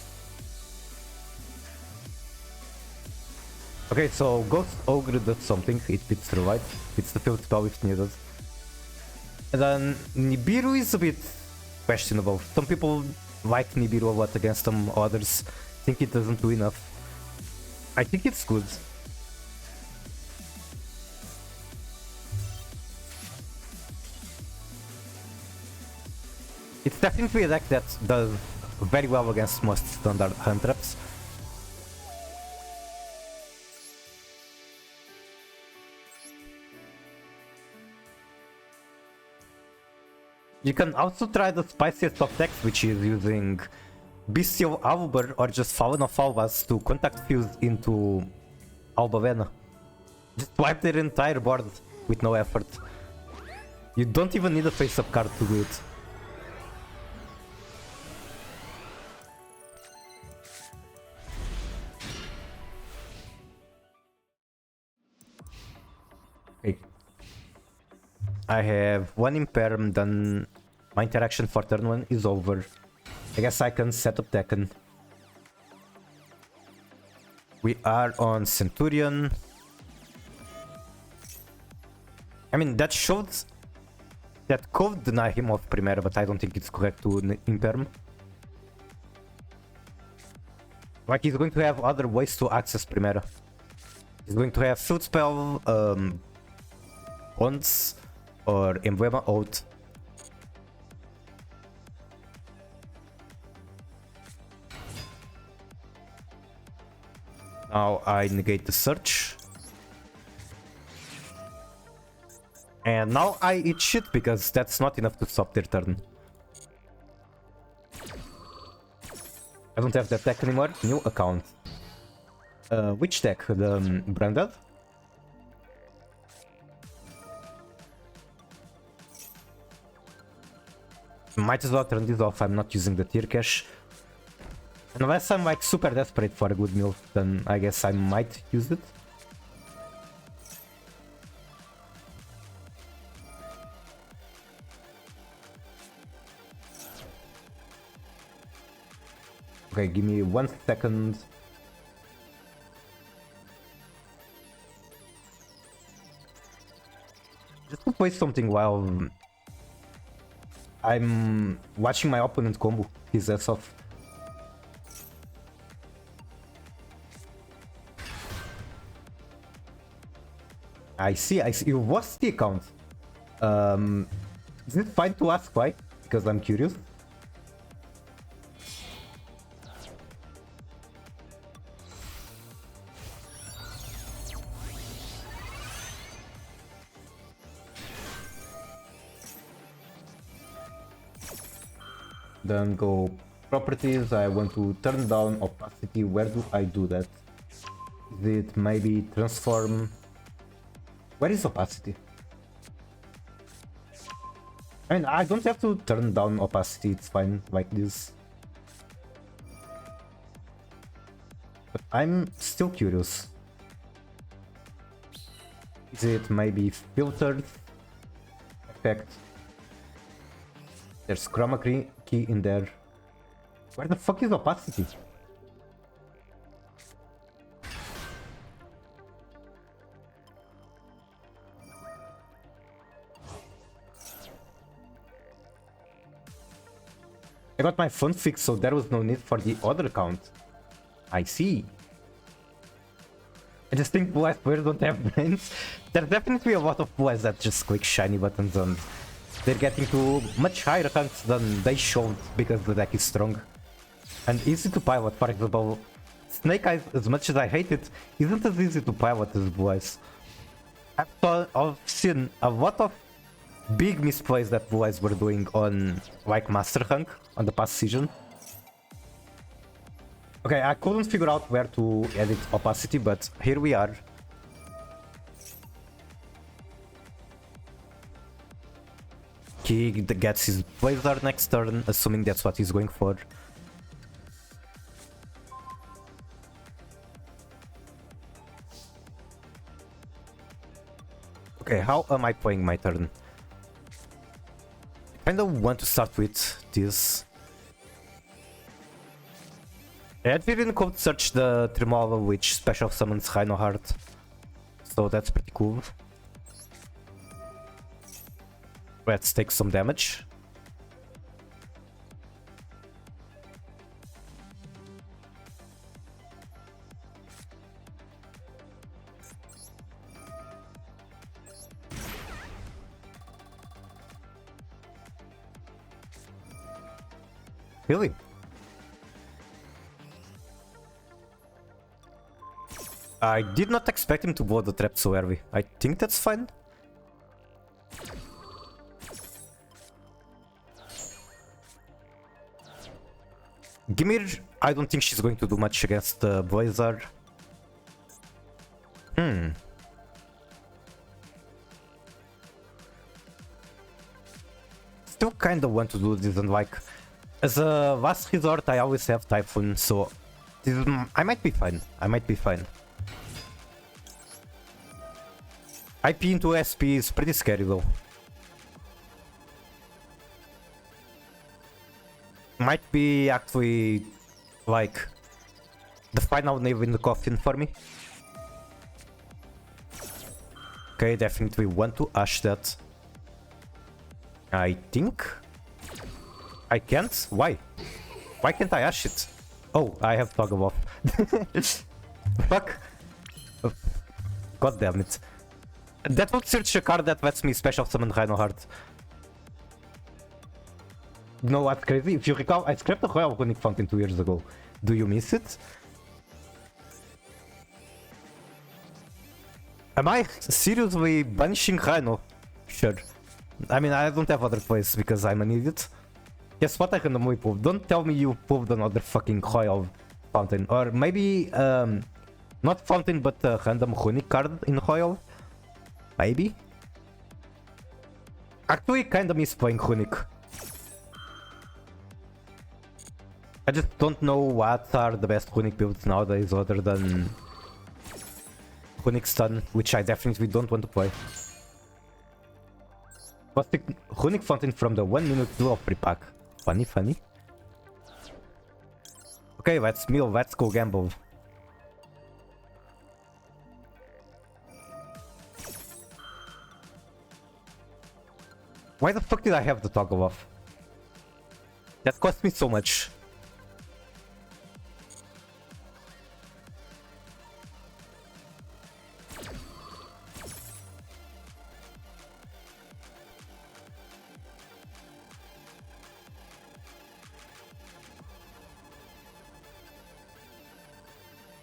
Okay, so Ghost Ogre does something, it beats True Light. It's the field spell if needed. And then Nibiru is a bit questionable. Some people like Nibiru a lot against them, others think it doesn't do enough. I think it's good. It's definitely a deck that does very well against most standard hand traps. You can also try the spiciest of decks, which is using Bestial Albur or just Fallen of Albas to contact fuse into Albavena. Just wipe their entire board with no effort. You don't even need a face-up card to do it. Okay. I have one Imperm, then my interaction for turn 1 is over. I guess I can set up Tekken. We are on Centurion. I mean, that showed that could deny him of Primera, but I don't think it's correct to Imperm. Like, he's going to have other ways to access Primera. He's going to have Field Spell, Bonds, or Emblema Oath. Now I negate the search. And now I eat shit because that's not enough to stop their turn. I don't have that deck anymore. New account. Which deck? The Branded? Might as well turn this off. I'm not using the tier cache. Unless I'm like super desperate for a good meal, then I guess I might use it. Okay, give me 1 second. Just to play something while I'm watching my opponent combo his ass off. I see. You lost the account. Is it fine to ask why? Because I'm curious. Then go properties. I want to turn down opacity. Where do I do that? Is it maybe transform? Where is opacity? I mean, I don't have to turn down opacity, it's fine like this. But I'm still curious. Is it maybe filtered effect? There's chroma key in there. Where the fuck is opacity? I got my phone fixed, so there was no need for the other account. I see. I just think blue eyes players don't have brains. There's definitely a lot of blue eyes that just click shiny buttons and they're getting to much higher ranks than they showed because the deck is strong and easy to pilot. For example, Snake Eyes, as much as I hate it, isn't as easy to pilot as Blue Eyes. I've seen a lot of big misplays that Blue Eyes were doing on like Master Rank on the past season. Okay, I couldn't figure out where to edit opacity, but here we are. He gets his Blazer next turn, assuming that's what he's going for. Okay, how am I playing my turn? I kinda want to start with this. I didn't code search the Tremolo, which special summons Rhino Heart, so that's pretty cool. Let's take some damage. Really? I did not expect him to blow the trap so early. I think that's fine. Gimir, I don't think she's going to do much against the Blazer. Still kinda want to do this, and like, as a last resort I always have Typhoon, so I might be fine. I might be fine. IP into SP is pretty scary though. Might be actually like the final nail in the coffin for me. Okay, definitely want to ash that. I think I can't? Why? Why can't I ash it? Oh, I have toggle off. Fuck. God damn it. That would search a card that lets me special summon Rhino Heart. You know what's crazy? If you recall, I scrapped the Royal Runic Fountain 2 years ago. Do you miss it? Am I seriously banishing Rhino? Sure. I mean, I don't have other plays because I'm an idiot. Guess what I randomly pulled? Don't tell me you pulled another fucking Royal Fountain. Or maybe, not Fountain, but a random Runic card in Royal. Maybe? Actually, kinda miss playing Runic. I just don't know what are the best Runic builds nowadays other than Runic Stun, which I definitely don't want to play. But the Runic Fountain from the 1 minute duel free pack. Funny, funny. Okay, let's mill, let's go gamble. Why the fuck did I have the toggle off? That cost me so much.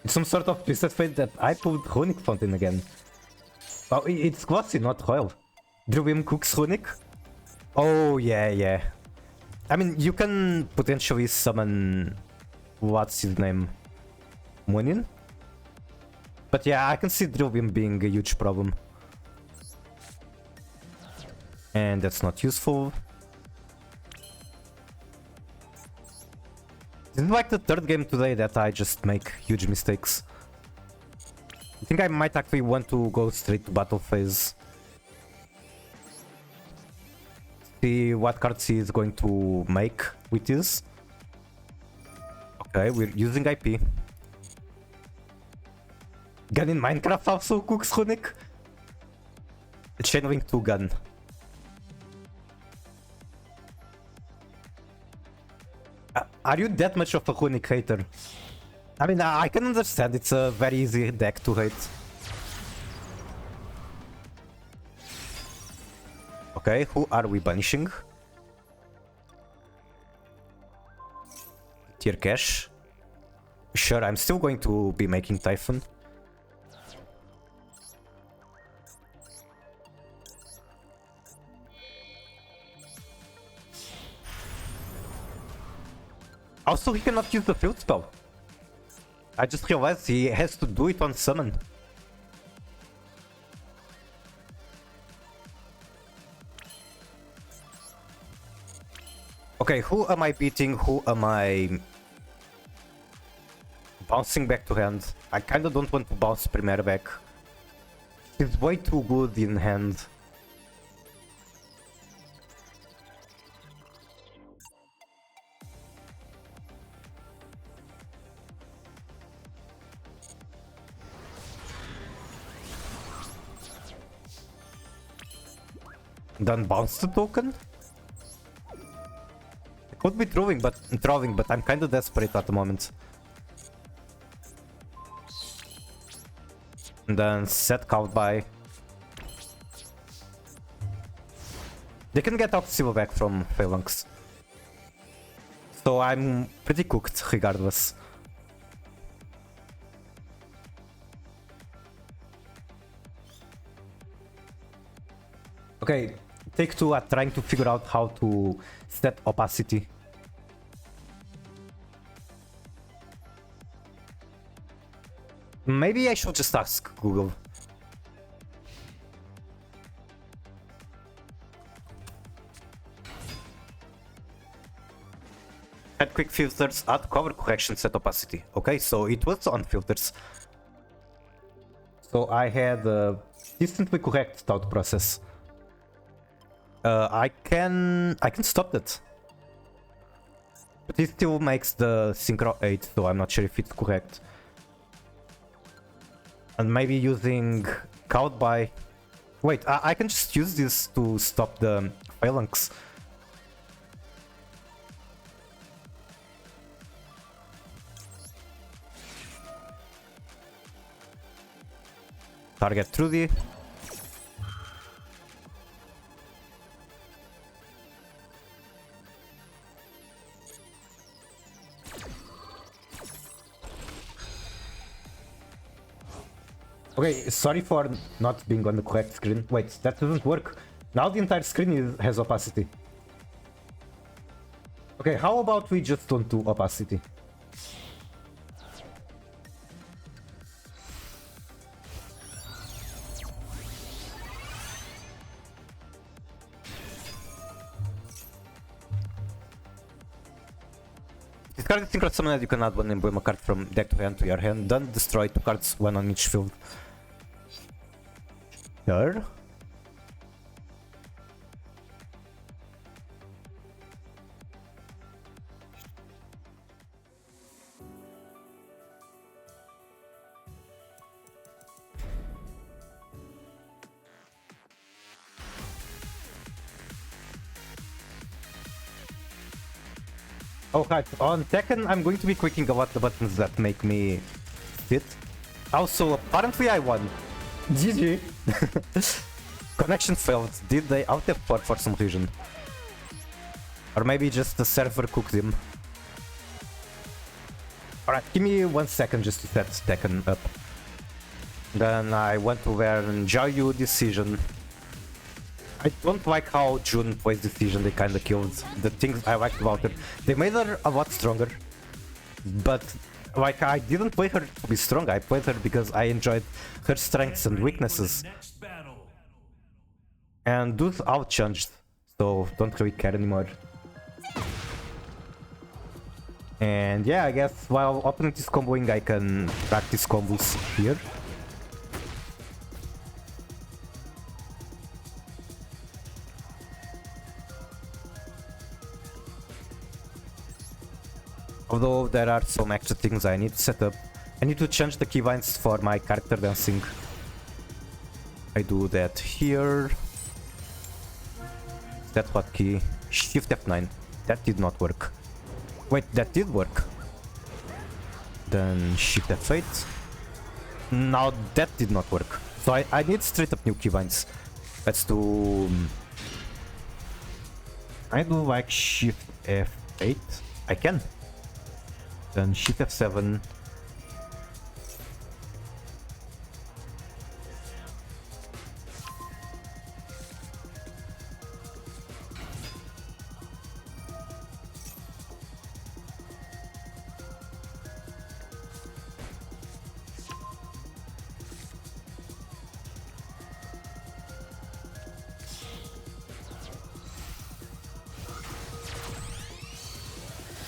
It's some sort of twisted fate that I pulled Runic Fountain again. Oh, it's glossy, not royal. Druim cooks Runic? Oh, yeah, yeah. I mean, you can potentially summon... What's his name? Munin? But yeah, I can see Druim being a huge problem. And that's not useful. This is like the third game today that I just make huge mistakes. I think I might actually want to go straight to battle phase. See what cards he is going to make with this. Okay, we're using IP. Gun in Minecraft also cooks Runic. Chainlink 2 gun. Are you that much of a Runic hater? I mean, I can understand, it's a very easy deck to hate. Okay, who are we banishing? Tier Cash. Sure, I'm still going to be making Typhoon. Also, he cannot use the field spell. I just realized he has to do it on summon. Okay, who am I beating? Who am I bouncing back to hand? I kinda don't want to bounce Premier back. He's way too good in hand. Then bounce the token? I could be throwing, but I'm kinda desperate at the moment. And then set count by. They can get off Silverback from Phalanx. So I'm pretty cooked regardless. Okay, take two at trying to figure out how to set opacity. Maybe I should just ask Google. Add quick filters, add cover correction, set opacity. Okay, so it was on filters. So I had a decently correct thought process. I can stop that. But it still makes the synchro 8, so I'm not sure if it's correct. And maybe using count by. Wait, I can just use this to stop the phalanx. Target Trudy. Okay, sorry for not being on the correct screen. Wait, that doesn't work. Now the entire screen has opacity. Okay, how about we just don't do opacity? Discard the synchro summon and you can add one emblem card from deck to hand to your hand. Then destroy 2 cards, 1 on each field. Sure. Oh, right. On Tekken, I'm going to be clicking a lot the buttons that make me sit. Also, apparently I won. GG. Connection failed. Did they out F4 for some reason? Or maybe just the server cooked him. Alright, give me 1 second just to set Tekken up. Then I went to learn Jiaoyu Decision. I don't like how June plays Decision, they kinda killed the things I liked about her. They made her a lot stronger. But, like, I didn't play her to be strong, I played her because I enjoyed her strengths and weaknesses. And those all changed, so don't really care anymore. And yeah, I guess while opponent is comboing, I can practice combos here. Although there are some extra things I need to set up. I need to change the keybinds for my character dancing. I do that here. That what key? Shift F9. That did not work. Wait, that did work. Then Shift F8. Now that did not work. So I need straight up new keybinds. Let's do... I do like Shift F8. I can. Then Shift F7,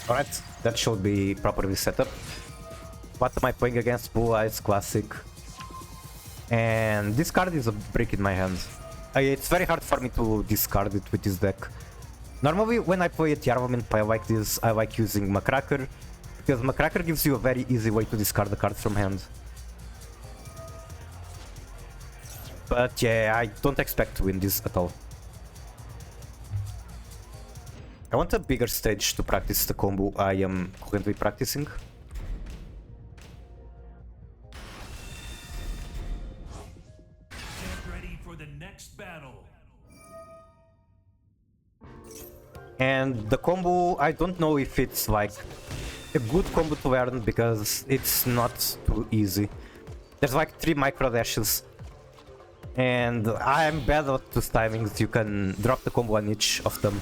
Alright, that should be properly set up. What am I playing against? Blue Eyes Classic. And this card is a brick in my hand. It's very hard for me to discard it with this deck. Normally, when I play a Tiarvament play like this, I like using Macracker, because Macracker gives you a very easy way to discard the cards from hand. But yeah, I don't expect to win this at all. I want a bigger stage to practice the combo I am currently practicing. And the combo, I don't know if it's like a good combo to learn because it's not too easy. There's like 3 micro dashes. And I'm bad at those timings. You can drop the combo on each of them.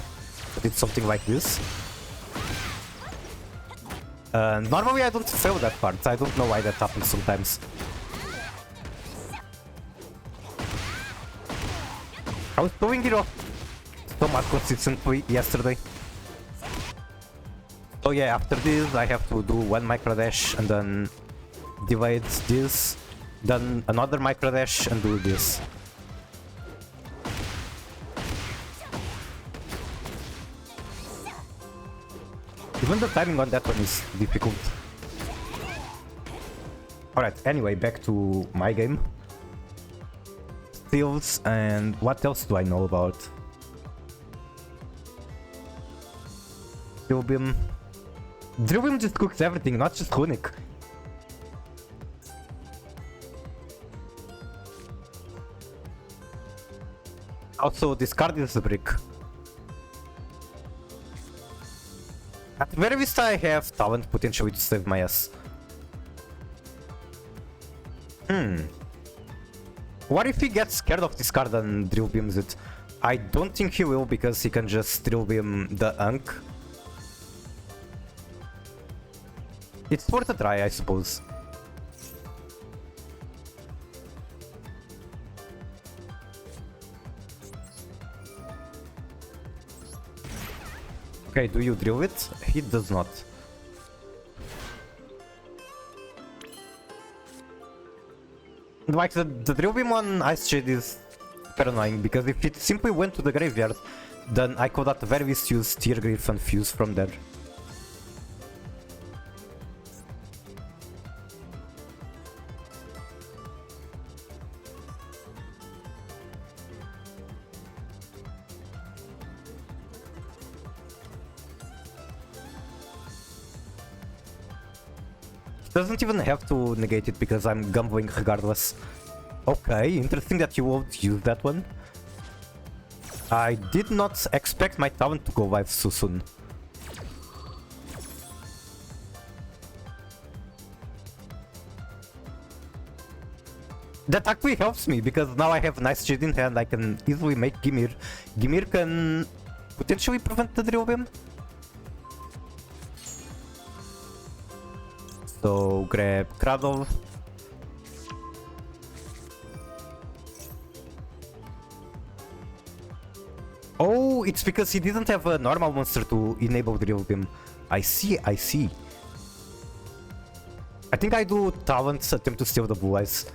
But it's something like this. Normally I don't fail that part. I don't know why that happens sometimes. I was throwing it off so much consistently yesterday. So yeah, after this I have to do 1 micro dash and then divide this, then another micro dash and do this. Even the timing on that one is difficult. Alright, anyway, back to my game. Steals, and what else do I know about? Drill Beam. Drill Beam just cooks everything, not just Runic. Also, this card is a brick. At the very least, I have talent potentially to save my ass. What if he gets scared of this card and drill beams it? I don't think he will because he can just drill beam the Unk. It's worth a try, I suppose. Okay, do you drill it? He does not. Like, the drill beam on Ice Shade is super annoying, because if it simply went to the graveyard, then I could at the very least use Teargrave and Fuse from there. Doesn't even have to negate it because I'm gambling regardless. Okay, interesting that you won't use that one. I did not expect my talent to go live so soon. That actually helps me because now I have nice shit in hand. I can easily make Gimir. Gimir can potentially prevent the drill beam. So grab Cradle. Oh, it's because he didn't have a normal monster to enable drill beam. I see, I see. I think I do talents attempt to steal the blue eyes.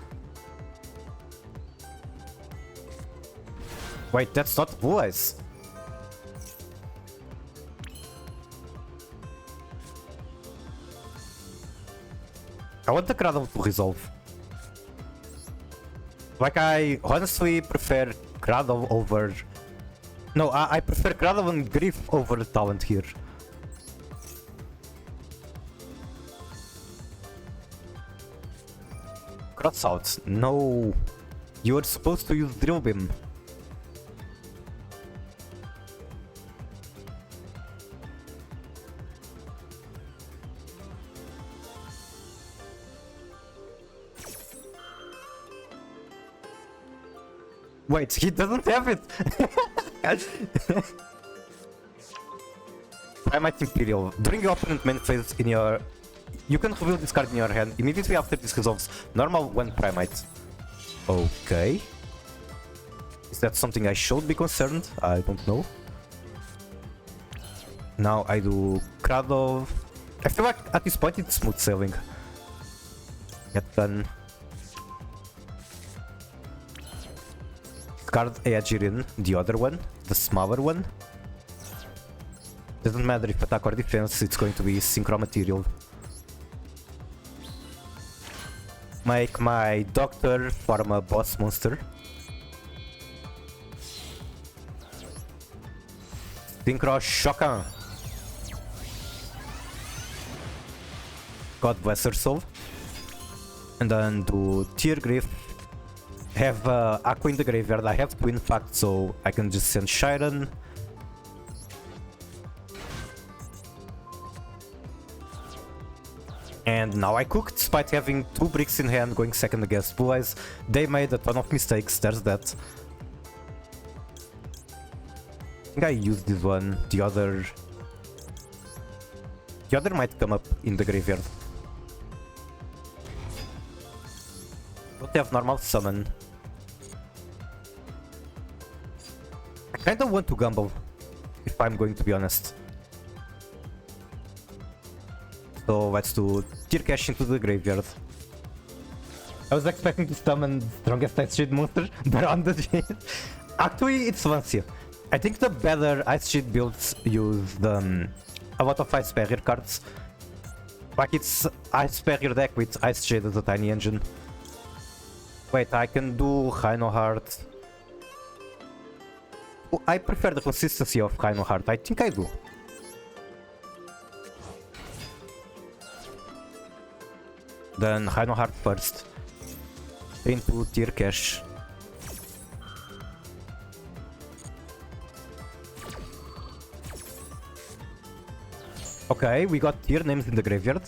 Wait, that's not blue eyes. I want the Cradle to resolve. Like, I honestly prefer Cradle over... No, I prefer Cradle and Grief over Talent here. Cross out. No. You are supposed to use Drill Beam. Wait, he doesn't have it! Primate Imperial. During your opponent main phase in your... You can reveal this card in your hand. Immediately after this resolves, normal 1 Primate. Okay. Is that something I should be concerned? I don't know. Now I do crowd of... I feel like at this point it's smooth sailing. Get done. Card Aegirin, the other one, the smaller one. Doesn't matter if attack or defense, it's going to be synchro material. Make my doctor form a boss monster. Synchro Shokan. God bless her soul. And then do Teargrave. Have Aqua in the graveyard. I have two in fact, so I can just send Shiren. And now I cooked, despite having 2 bricks in hand going second against Blue Eyes. They made a ton of mistakes, there's that. I think I used this one. The other might come up in the graveyard. Don't have normal summon. I kinda want to gamble, if I'm going to be honest. So let's do Tear Cash into the graveyard. I was expecting to summon the strongest Ice Shade monster, but on the Jade. Actually, it's Lancia. I think the better Ice Shade builds use a lot of Ice Barrier cards. Like it's Ice Barrier deck with Ice Shade as a tiny engine. Wait, I can do Rhino Heart. Oh, I prefer the consistency of Rhino Heart. I think I do. Then Rhino Heart first. Into Tear Cash. Okay, we got tier names in the graveyard.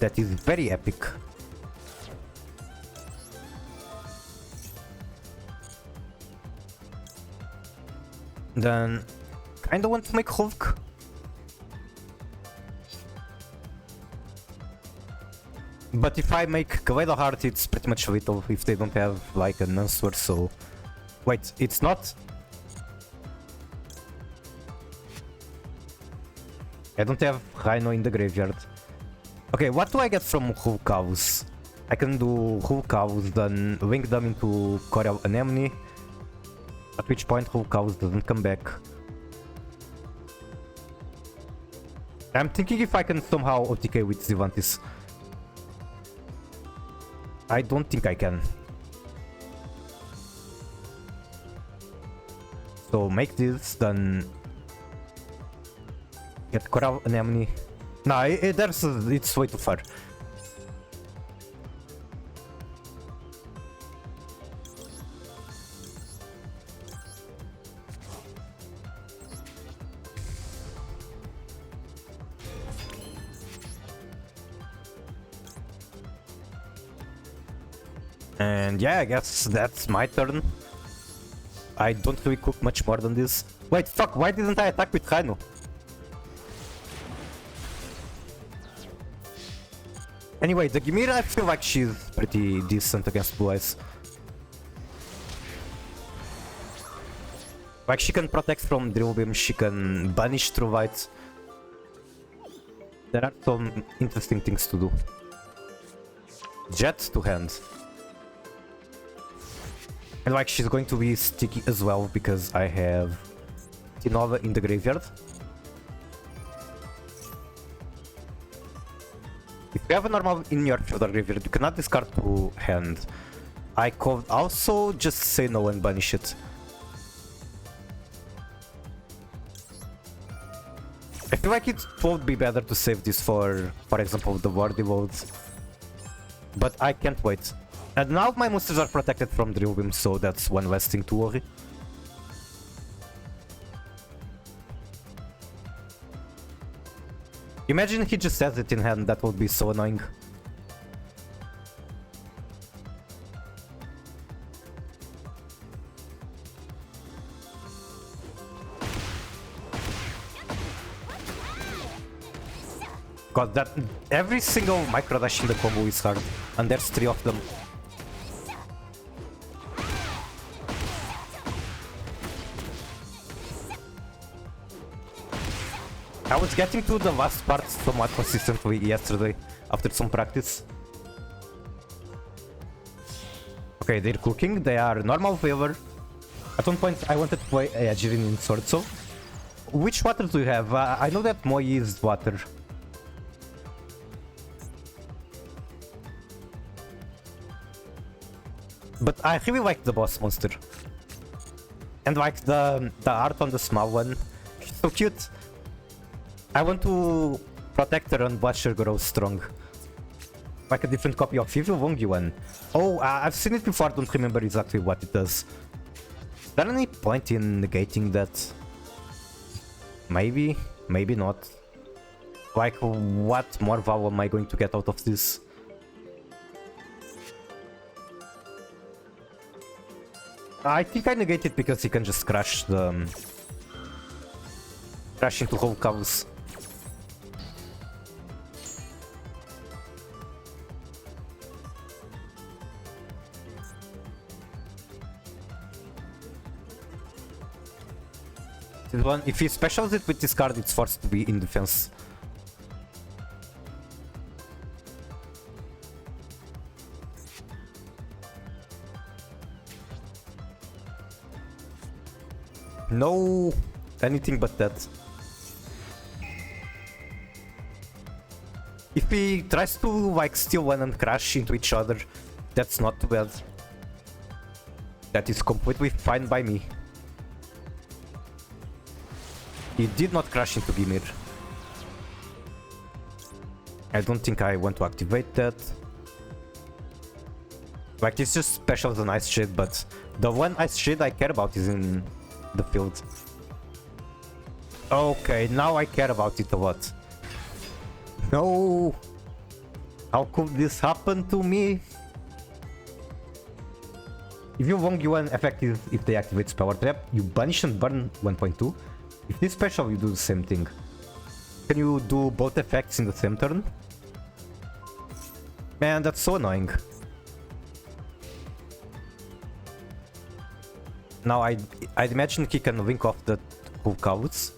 That is very epic. Then kinda want to make Hulk. But if I make Kaleido Heart, it's pretty much little if they don't have like an answer, so... Wait, it's not? I don't have Rhino in the graveyard. Okay, what do I get from Hulk Cows? I can do Hulk Cows, then link them into Coral Anemone. At which point Hulk Cows doesn't come back. I'm thinking if I can somehow OTK with Zivantis. I don't think I can. So make this, then get Coral Anemone. Nah, it's way too far. And yeah, I guess that's my turn. I don't really cook much more than this. Wait, fuck, why didn't I attack with Rhino? Anyway, the Gimira, I feel like she's pretty decent against Blue Eyes. Like, she can protect from Drill Beam, she can banish through Light. There are some interesting things to do. Jet to hand. And like, she's going to be sticky as well because I have Tinova in the graveyard. If you have a normal in your field or graveyard, you cannot discard to hand. I could also just say no and banish it. I feel like it would be better to save this for example, the Wardy loads. But I can't wait. And now my monsters are protected from Drill Beam, so that's one less thing to worry. Imagine he just has it in hand, that would be so annoying. God, that every single micro dash in the combo is hard, and there's 3 of them. I was getting to the last part somewhat consistently yesterday after some practice. Okay, they're cooking. They are normal flavor. At one point, I wanted to play Jirin in Sword Soul. Which water do you have? I know that Moi is water. But I really like the boss monster. And like the art on the small one. She's so cute. I want to protect her and watch her grow strong. Like a different copy of Evil Wongyuan. Oh, I've seen it before, don't remember exactly what it does. Is there any point in negating that? Maybe, maybe not. Like, what more value am I going to get out of this? I think I negate it because he can just crash the... crash into whole cows. This one, if he specials it with this card, it's forced to be in defense. No, anything but that. If he tries to like steal one and crash into each other, that's not too bad. That is completely fine by me. He did not crash into Gimir. I don't think I want to activate that. Like, it's just special as an Ice Shade, but the one Ice Shade I care about is in the field. Okay, now I care about it a lot. No! How could this happen to me? If you Wongyuan effect is if they activate Power Trap, you banish and burn 1.2. If this special, you do the same thing. Can you do both effects in the same turn? Man, that's so annoying. Now I'd imagine he can link off the whole cows.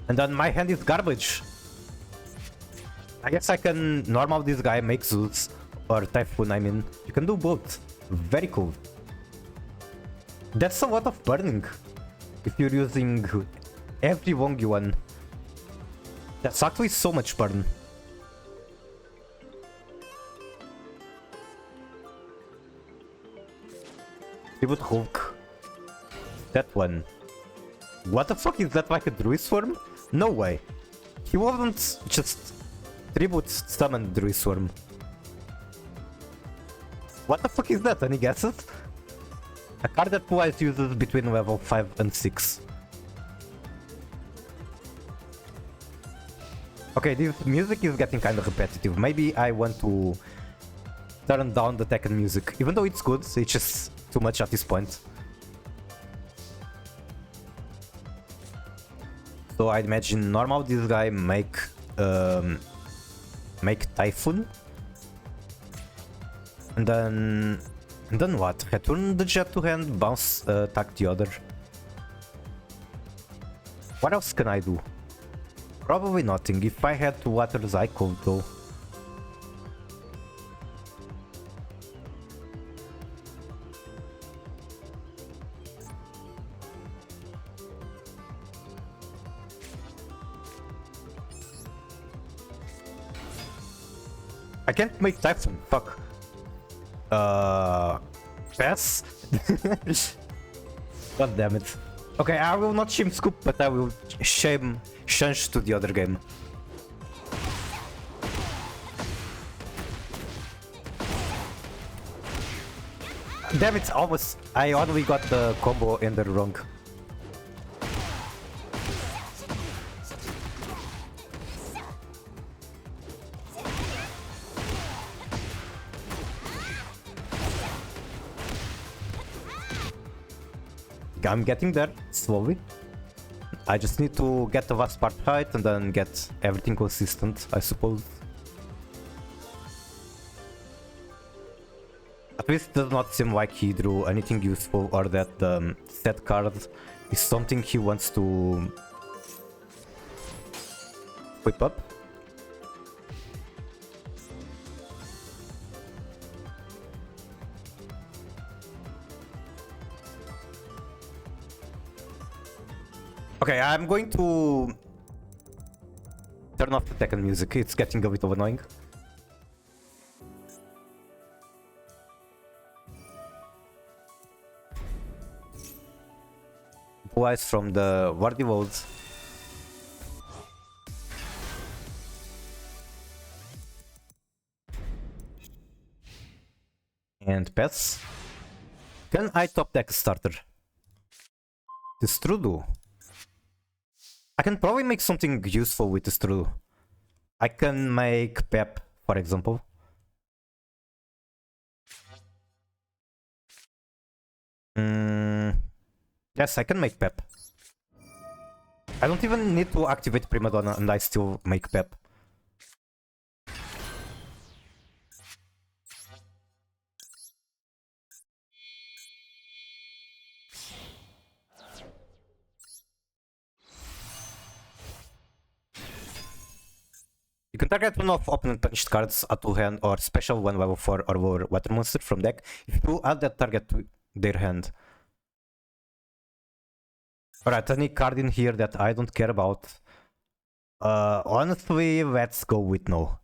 And then my hand is garbage. I guess I can normal this guy, make Zeus, or Typhoon, I mean. You can do both. Very cool. That's a lot of burning. If you're using every Wongyuan. That's actually so much burn. Tribute Hulk. That one. What the fuck, is that like a Druid Swarm? No way. He wouldn't just tribute summon Druid Swarm. What the fuck is that? Any guesses? A card that Twice uses between level 5 and 6. Okay, this music is getting kind of repetitive. Maybe I want to turn down the Tekken music. Even though it's good, it's just too much at this point. So I'd imagine normal this guy make Typhoon. And then what? Return the jet to hand, bounce, attack the other. What else can I do? Probably nothing. If I had to water Cycle though. I can't make Typhoon, fuck. Pass? God damn it. Okay, I will not shame Scoop, but I will shame Shansh to the other game. Damn it, almost. I only got the combo ender wrong. I'm getting there, slowly. I just need to get the last part right and then get everything consistent, I suppose. At least it does not seem like he drew anything useful or that the set card is something he wants to Whip up. Okay, I'm going to turn off the Tekken music. It's getting a bit of annoying. Boys from the Wardy Worlds. And pets. Can I top deck a starter? This Trudu. I can probably make something useful with this Trudu. I can make Pep, for example. Yes, I can make Pep. I don't even need to activate Prima Donna and I still make Pep. You can target one of opponent punished cards at two hand or special one level 4 or lower water monster from deck if you add that target to their hand. Alright, any card in here that I don't care about? Honestly, let's go with no.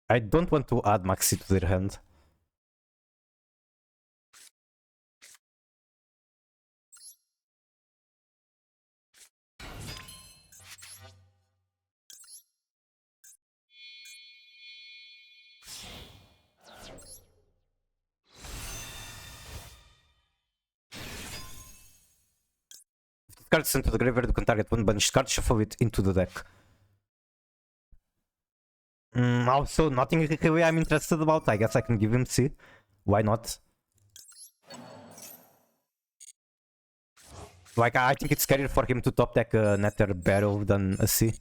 I don't want to add Maxi to their hand. Card sent to the graveyard, you can target one banished card, shuffle it into the deck. Also, nothing really I'm interested about. I guess I can give him C. Why not? Like, I think it's scarier for him to top deck a Nether Barrel than a C.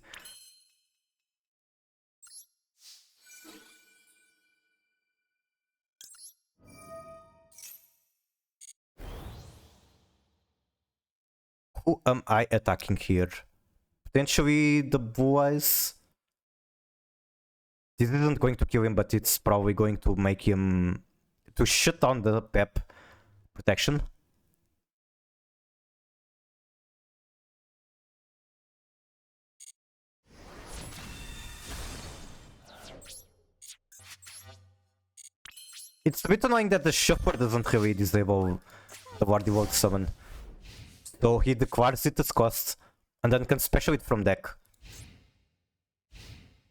Who am I attacking here? Potentially the boys. This isn't going to kill him, but it's probably going to make him to shut down the Pep protection. It's a bit annoying that the shuffler doesn't really disable the Wardy World summon. So he declares it as cost, and then can special it from deck.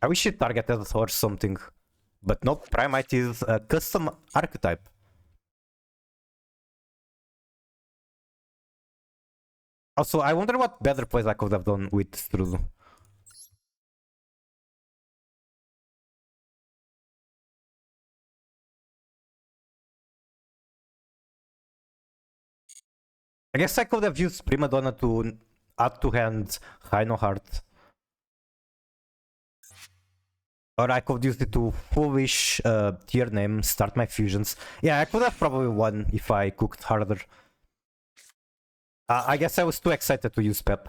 I wish he targeted or something. But no, Primite is a custom archetype. Also, I wonder what better plays I could have done with Strudu. I guess I could have used Prima Donna to add to hand Rhino Heart. Or I could use it to foolish tier name, start my fusions. Yeah, I could have probably won if I cooked harder. I guess I was too excited to use Pep.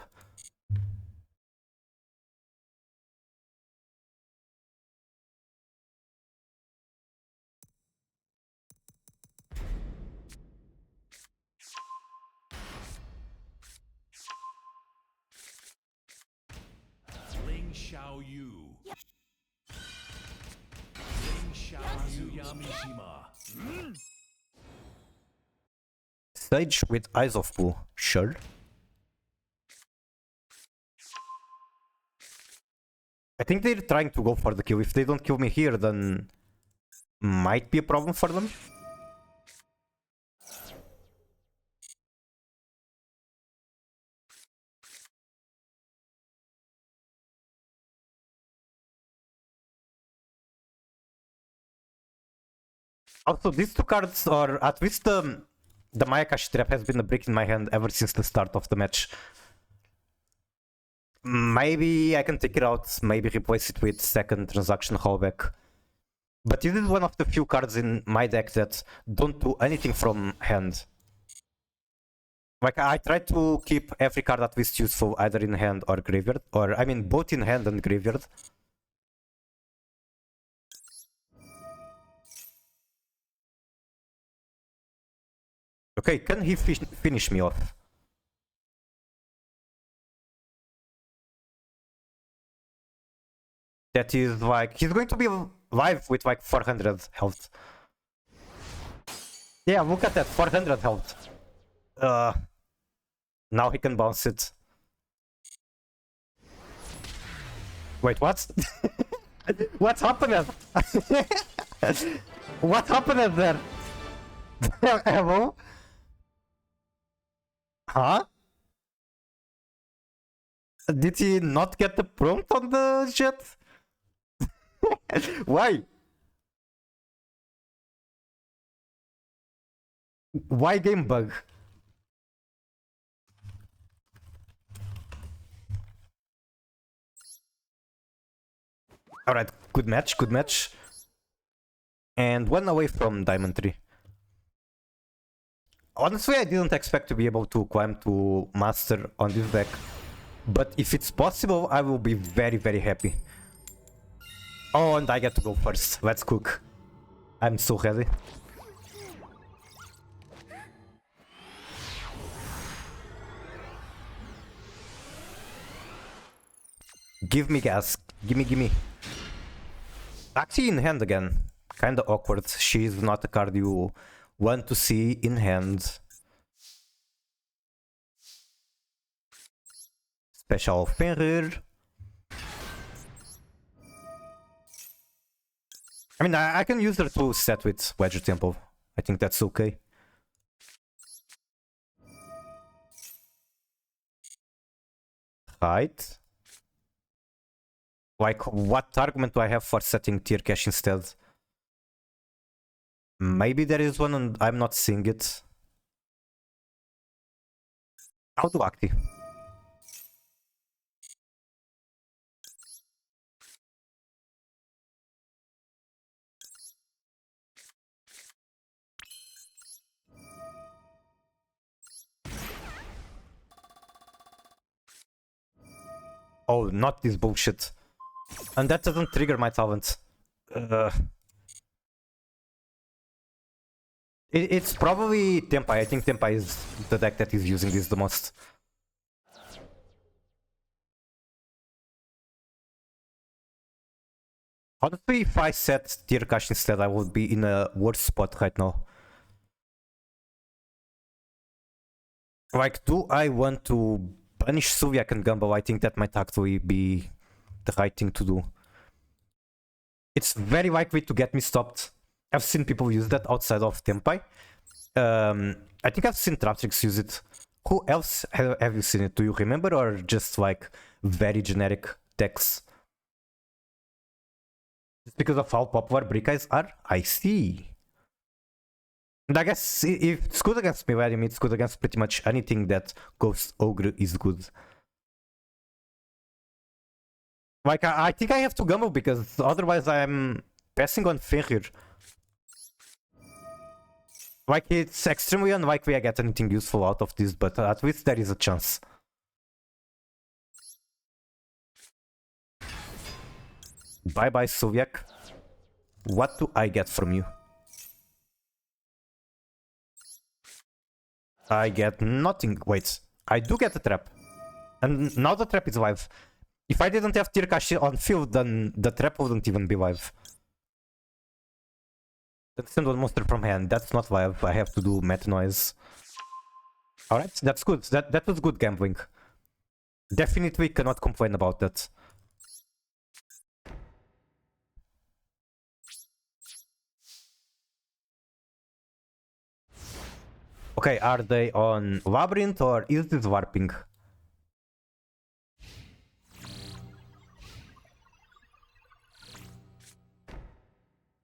Sage with Eyes of Pooh, sure. I think they're trying to go for the kill. If they don't kill me here, then might be a problem for them. Also, these two cards, or at least the Mayakashi trap has been a brick in my hand ever since the start of the match. Maybe I can take it out, maybe replace it with second transaction hallback. But this is one of the few cards in my deck that don't do anything from hand. Like, I try to keep every card at least useful either in hand or graveyard. Or, I mean, both in hand and graveyard. Okay, can he finish me off? That is like, he's going to be live with like 400 health. Yeah, look at that, 400 health. Now he can bounce it. Wait, what? What happened? What happened there? Hello? Huh? Did he not get the prompt on the jet? Why? Why game bug? Alright, good match, good match. And one away from Diamond 3. Honestly, I didn't expect to be able to climb to Master on this deck. But if it's possible, I will be very, very happy. Oh, and I get to go first. Let's cook. I'm so ready. Give me gas. Gimme, gimme. Actually in hand again. Kinda awkward. She's not a card you want to see in hand. Special Fenrir. I mean, I can use her to set with Wedge Temple. I think that's okay. Right. Like, what argument do I have for setting tier cash instead? Maybe there is one and I'm not seeing it. I'll do Acti. Oh, not this bullshit. And that doesn't trigger my talent. It's probably Tempai. I think Tempai is the deck that is using this the most. Honestly, if I set tier cash instead, I would be in a worse spot right now. Like, do I want to punish Suviak and Gumball? I think that might actually be the right thing to do. It's very likely to get me stopped. I've seen people use that outside of Tempai. I think I've seen Traptrix use it. Who else have you seen it? Do you remember, or just like very generic decks? Just because of how popular Brick Eyes are? I see. And I guess if it's good against Millennium, it's good against pretty much anything that Ghost Ogre is good. Like, I think I have to gamble because otherwise I'm passing on Fenrir. Like, it's extremely unlikely I get anything useful out of this, but at least there is a chance. Bye bye, Soviak. What do I get from you? I get nothing. Wait, I do get a trap. And now the trap is live. If I didn't have Tirkashi on field, then the trap wouldn't even be live. Then send one monster from hand. That's not live. I have to do Met Noise. Alright, that's good. That was good gambling. Definitely cannot complain about that. Okay, are they on Labyrinth or is this warping?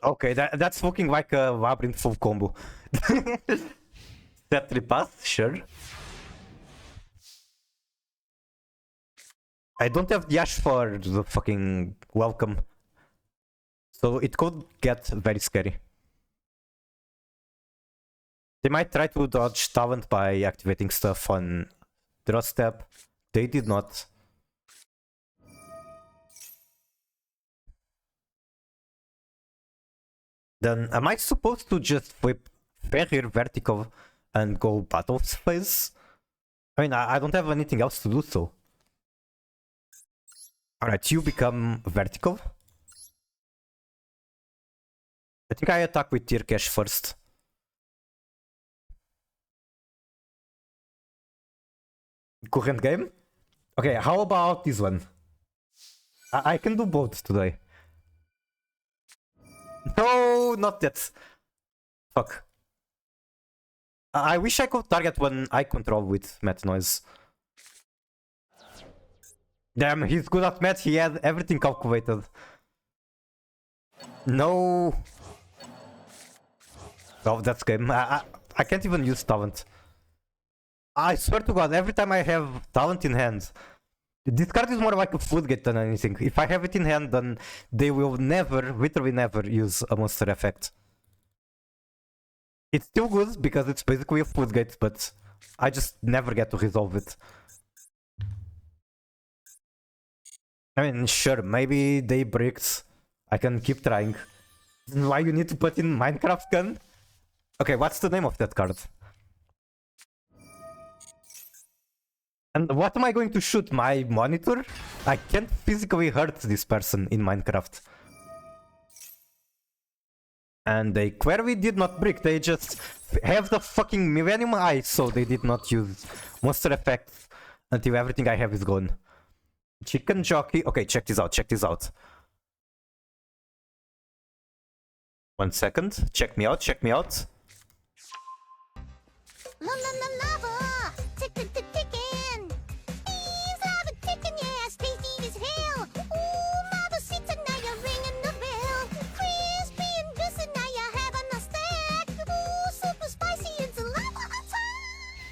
Okay, that's looking like a Labyrinth full combo. Set 3 pass, sure. I don't have Yash for the fucking welcome. So it could get very scary. They might try to dodge talent by activating stuff on draw step. They did not. Then am I supposed to just flip Ferrir vertical and go battle phase? I mean, I don't have anything else to do so. Alright, you become vertical. I think I attack with Tear Cash first. Current game? Okay, how about this one? I can do both today. No, not that. Fuck. I wish I could target when I control with Met Noise. Damn, he's good at Met, he had everything calculated. No. Oh, that's game. I can't even use talent. I swear to god, every time I have talent in hand, this card is more like a floodgate than anything. If I have it in hand, then they will never, literally never, use a monster effect. It's still good because it's basically a floodgate, but I just never get to resolve it. I mean, sure, maybe they bricked. I can keep trying. Why you need to put in Minecraft gun? Okay, what's the name of that card? And what am I going to shoot? My monitor? I can't physically hurt this person in Minecraft. And they clearly did not brick, they just have the fucking Millennium Eye, so they did not use monster effects until everything I have is gone. Chicken jockey. Okay, check this out, check this out. 1 second, check me out, check me out. Lava! Tickin'! Bees lava tickin', yeah, tasty as hell! Ooh, lava seats and now you're ringing the bell! Crispy and juicy, now you're having a snack! Ooh, super spicy, it's a lava attack!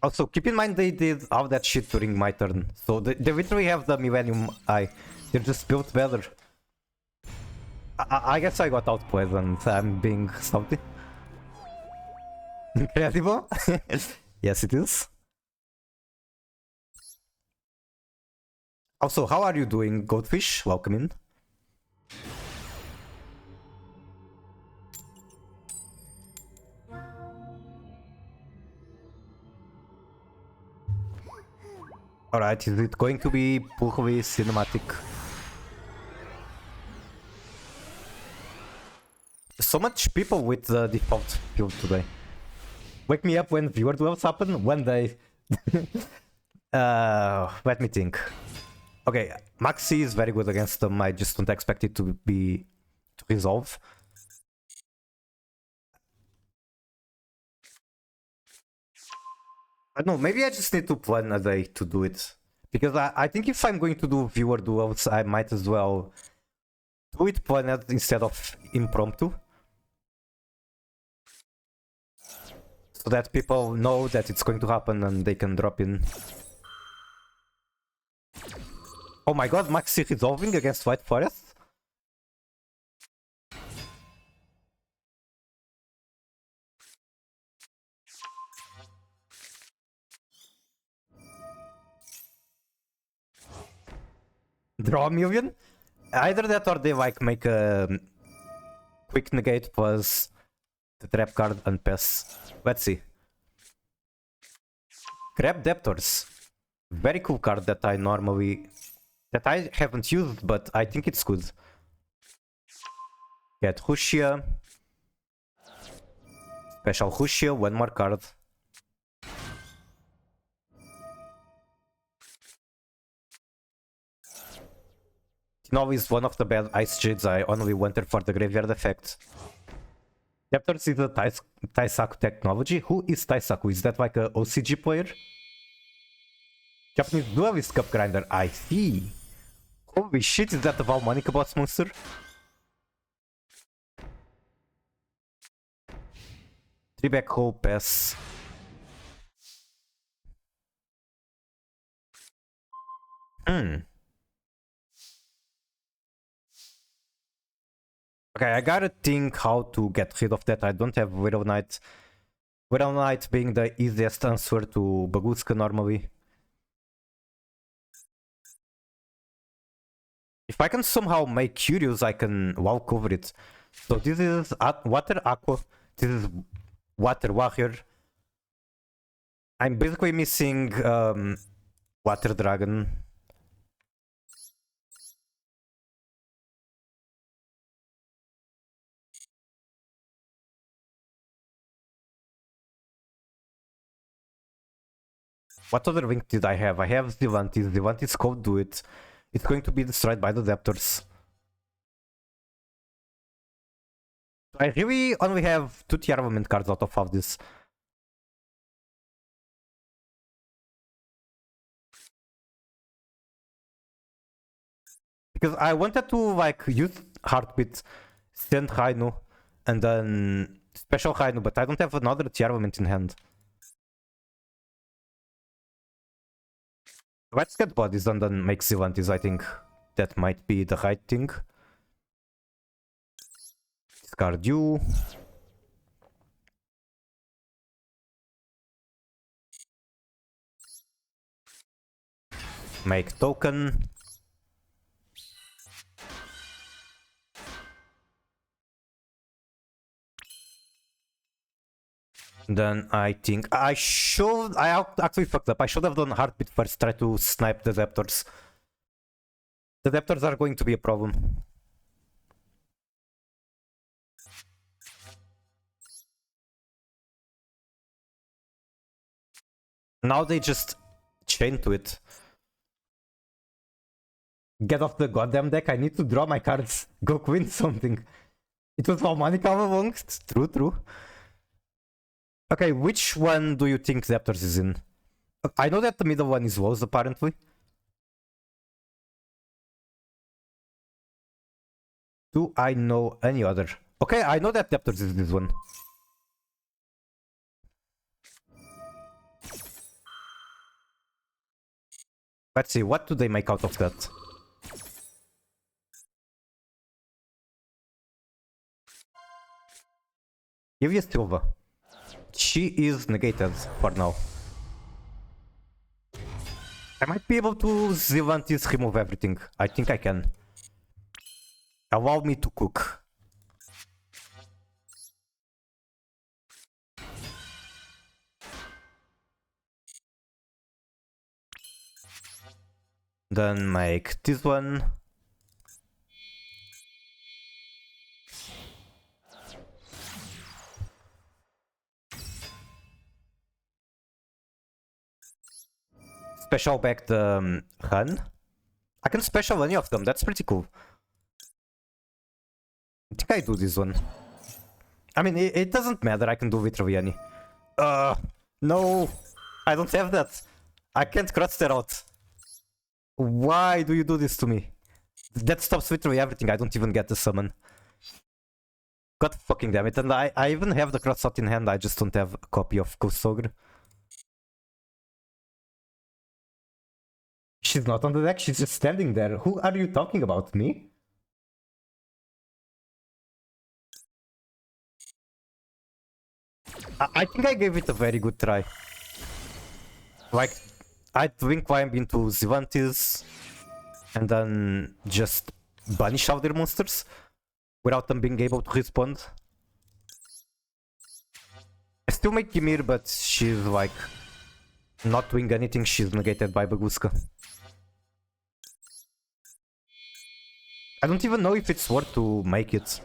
Also, keep in mind they did all that shit during my turn. So they literally have the Millennium Eye. They're just built better. I guess I got outplayed and I'm being salty. Incredible? Yes, it is. Also, how are you doing, Goldfish? Welcome in. Alright, is it going to be purely cinematic? So much people with the default build today. Wake me up when viewer duels happen? One day. Let me think. Okay, Maxi is very good against them. I just don't expect it to resolve. I don't know, maybe I just need to plan a day to do it. Because I think if I'm going to do viewer duels, I might as well do it planned instead of impromptu. So that people know that it's going to happen and they can drop in. Oh my god, Maxi resolving against White Forest? Draw a million? Either that or they like make a quick negate plus the trap card and pass. Let's see. Grab Debtors. Very cool card that I haven't used, but I think it's good. Get Hushia. Special Hushia, one more card. Tino is one of the bad Ice Jades I only wanted for the graveyard effect. Debtors is a Taisaku technology. Who is Taisaku? Is that like a OCG player? Japanese Duelist Cup Grinder. I see. Holy shit, is that the Valmonica boss monster? Three back hole pass. Okay, I gotta think how to get rid of that. I don't have Widow Knight. Widow Knight being the easiest answer to Baguska normally. If I can somehow make Curious, I can walk over it. So this is Water Aqua. This is Water Warrior. I'm basically missing Water Dragon. What other link did I have? I have Zivantis. Zivantis can't do it. It's going to be destroyed by the Deptors. I really only have 2 tier armament cards out of this. Because I wanted to like use Heartbeat, send Rainu, and then special Rainu, but I don't have another tier armament in hand. Let's get bodies and then make Zivantis. I think that might be the right thing. Discard you. Make token. Then I think I actually fucked up. I should have done Heartbeat first, try to snipe the Deptors. The Deptors are going to be a problem. Now they just chain to it. Get off the goddamn deck, I need to draw my cards. Go win something. It was all money all along. True. Okay, which one do you think Deptors is in? I know that the middle one is Woes, apparently. Do I know any other? Okay, I know that Deptors is this one. Let's see, what do they make out of that? Yevia Silva. She is negated for now. I might be able to Zivantis remove everything. I think I can. Allow me to cook. Then make this one. Special back the Han. I can special any of them, that's pretty cool. I think I do this one. I mean, it doesn't matter, I can do Vitroviani. No! I don't have that! I can't cross that out. Why do you do this to me? That stops literally everything, I don't even get the summon. God fucking damn it, and I even have the cross out in hand, I just don't have a copy of Ghost Ogre. She's not on the deck, she's just standing there. Who are you talking about, me? I think I gave it a very good try. Like, I'd Wing Climb into Zivantis and then just banish out their monsters without them being able to respond. I still make Ymir, but she's like not doing anything, she's negated by Baguska. I don't even know if it's worth to make it.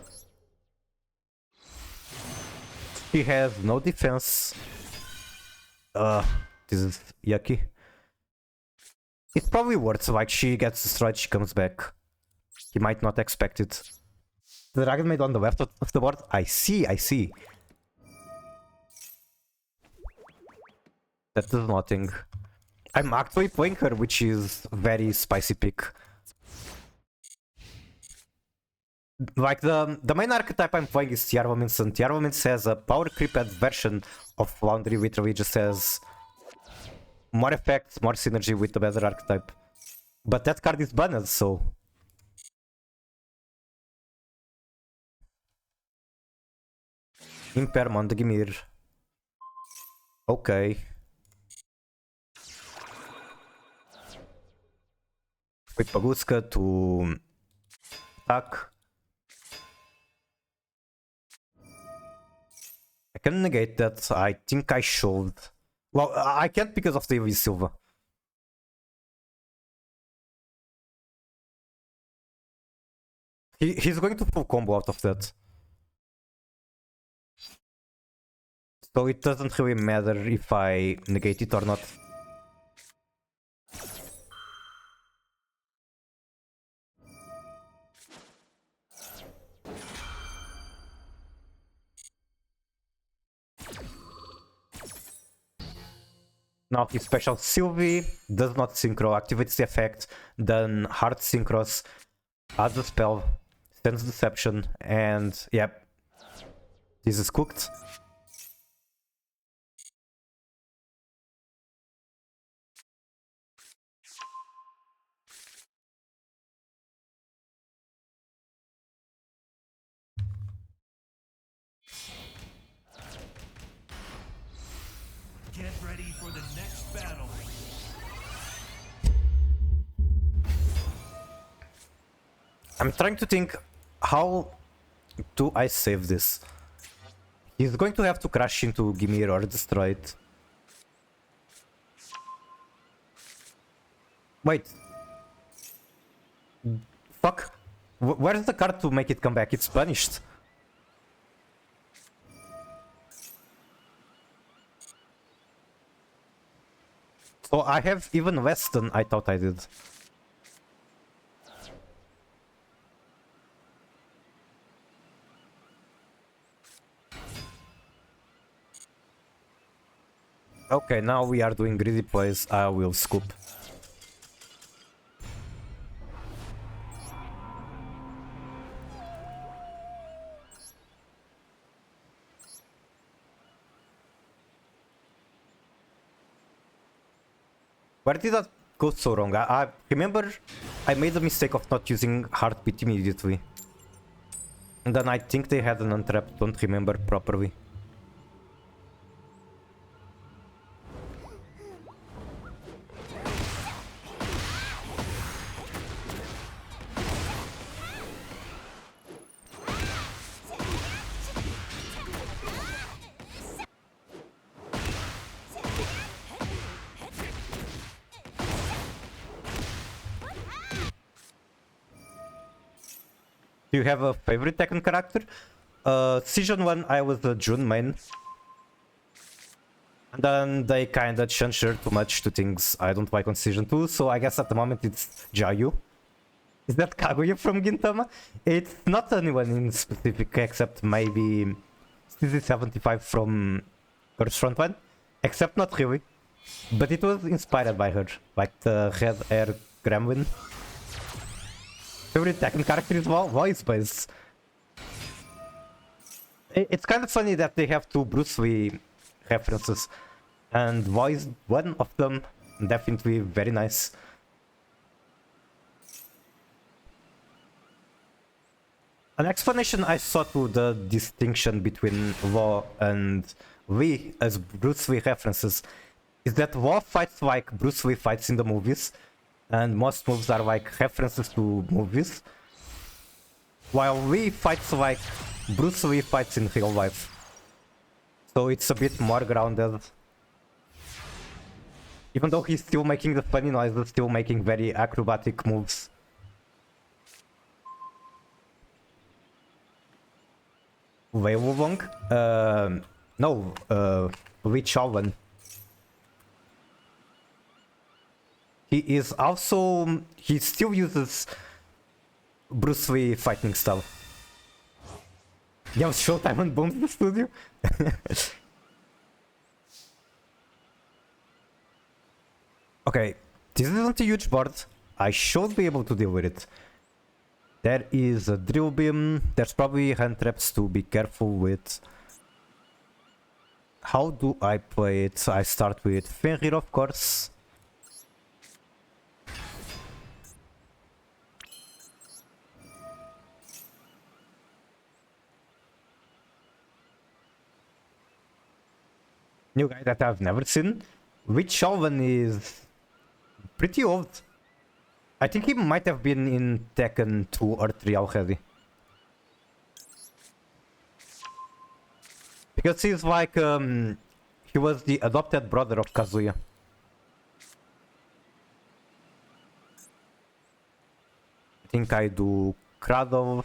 She has no defense. This is yucky. It's probably worth, like, she gets destroyed, she comes back. He might not expect it. The Dragon Maid on the left of the board? I see. That does nothing. I'm actually playing her, which is very spicy pick. Like, the main archetype I'm playing is Tiarvomins, and Tiarvomins has a power creeped version of Laundry, literally just has more effects, more synergy with the better archetype. But that card is banned, so... Impairment, Gimir. Okay. With Paguska to attack. I can negate that. I think I should. Well, I can't because of the UV Silva. He's going to full combo out of that. So it doesn't really matter if I negate it or not. Now his special Sylvie does not synchro, activates the effect, then hard synchros, adds the spell, sends deception, and yep, this is cooked. Get ready for the next battle. I'm trying to think, how do I save this? He's going to have to crash into Gimir or destroy it. Wait. Fuck. Where's the card to make it come back? It's punished. So I have even less than I thought I did. Okay, now we are doing greedy plays. I will scoop. Where did that go so wrong? I remember I made the mistake of not using Heartbeat immediately. And then I think they had an untrap, don't remember properly. Do you have a favorite Tekken character? Season 1 I was the Jun main. And then they kinda censored too much to things I don't like on Season 2, so I guess at the moment it's Jayu. Is that Kaguya from Gintama? It's not anyone in specific except maybe CZ75 from Earth Front 1. Except not really. But it was inspired by her, like the red hair gremlin. Favorite Tekken character is voice based. It's kind of funny that they have two Bruce Lee references, and voice one of them definitely very nice. An explanation I saw to the distinction between Law and Lee as Bruce Lee references is that Law fights like Bruce Lee fights in the movies, and most moves are like references to movies, while Lee fights like Bruce Lee fights in real life. So it's a bit more grounded. Even though he's still making the funny noises, still making very acrobatic moves. Wei Wulong? No, Lee Chaowen. He is also... he still uses Bruce Lee fighting style. Yeah, Showtime and bombs the studio. Okay, this isn't a huge board. I should be able to deal with it. There is a drill beam. There's probably hand traps to be careful with. How do I play it? I start with Fenrir, of course. new guy that I've never seen. Which Alvin is pretty old. I think he might have been in Tekken 2 or 3 already. Because he's like, he was the adopted brother of Kazuya. I think I do Kradov.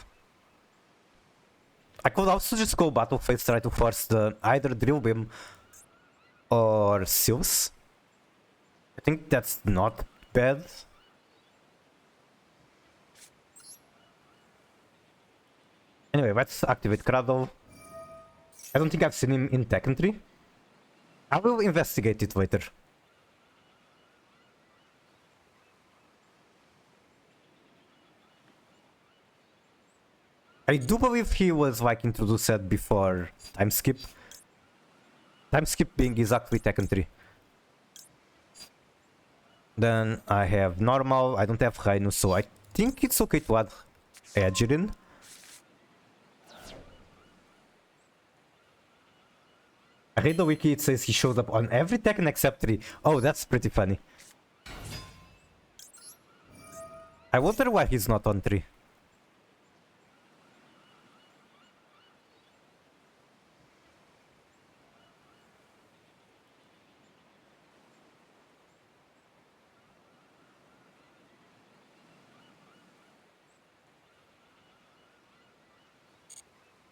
I could also just go battle phase, try to force the either Drill Beam or Sylphs. I think that's not bad. Anyway, let's activate Kradov. I don't think I've seen him in Tekken 3. I will investigate it later. I do believe he was like introduced before time skip. Time skip being exactly Tekken 3. Then I have normal. I don't have Rainu, so I think it's okay to add Edgerin. I read the wiki, it says he shows up on every Tekken except 3. Oh, that's pretty funny. I wonder why he's not on 3.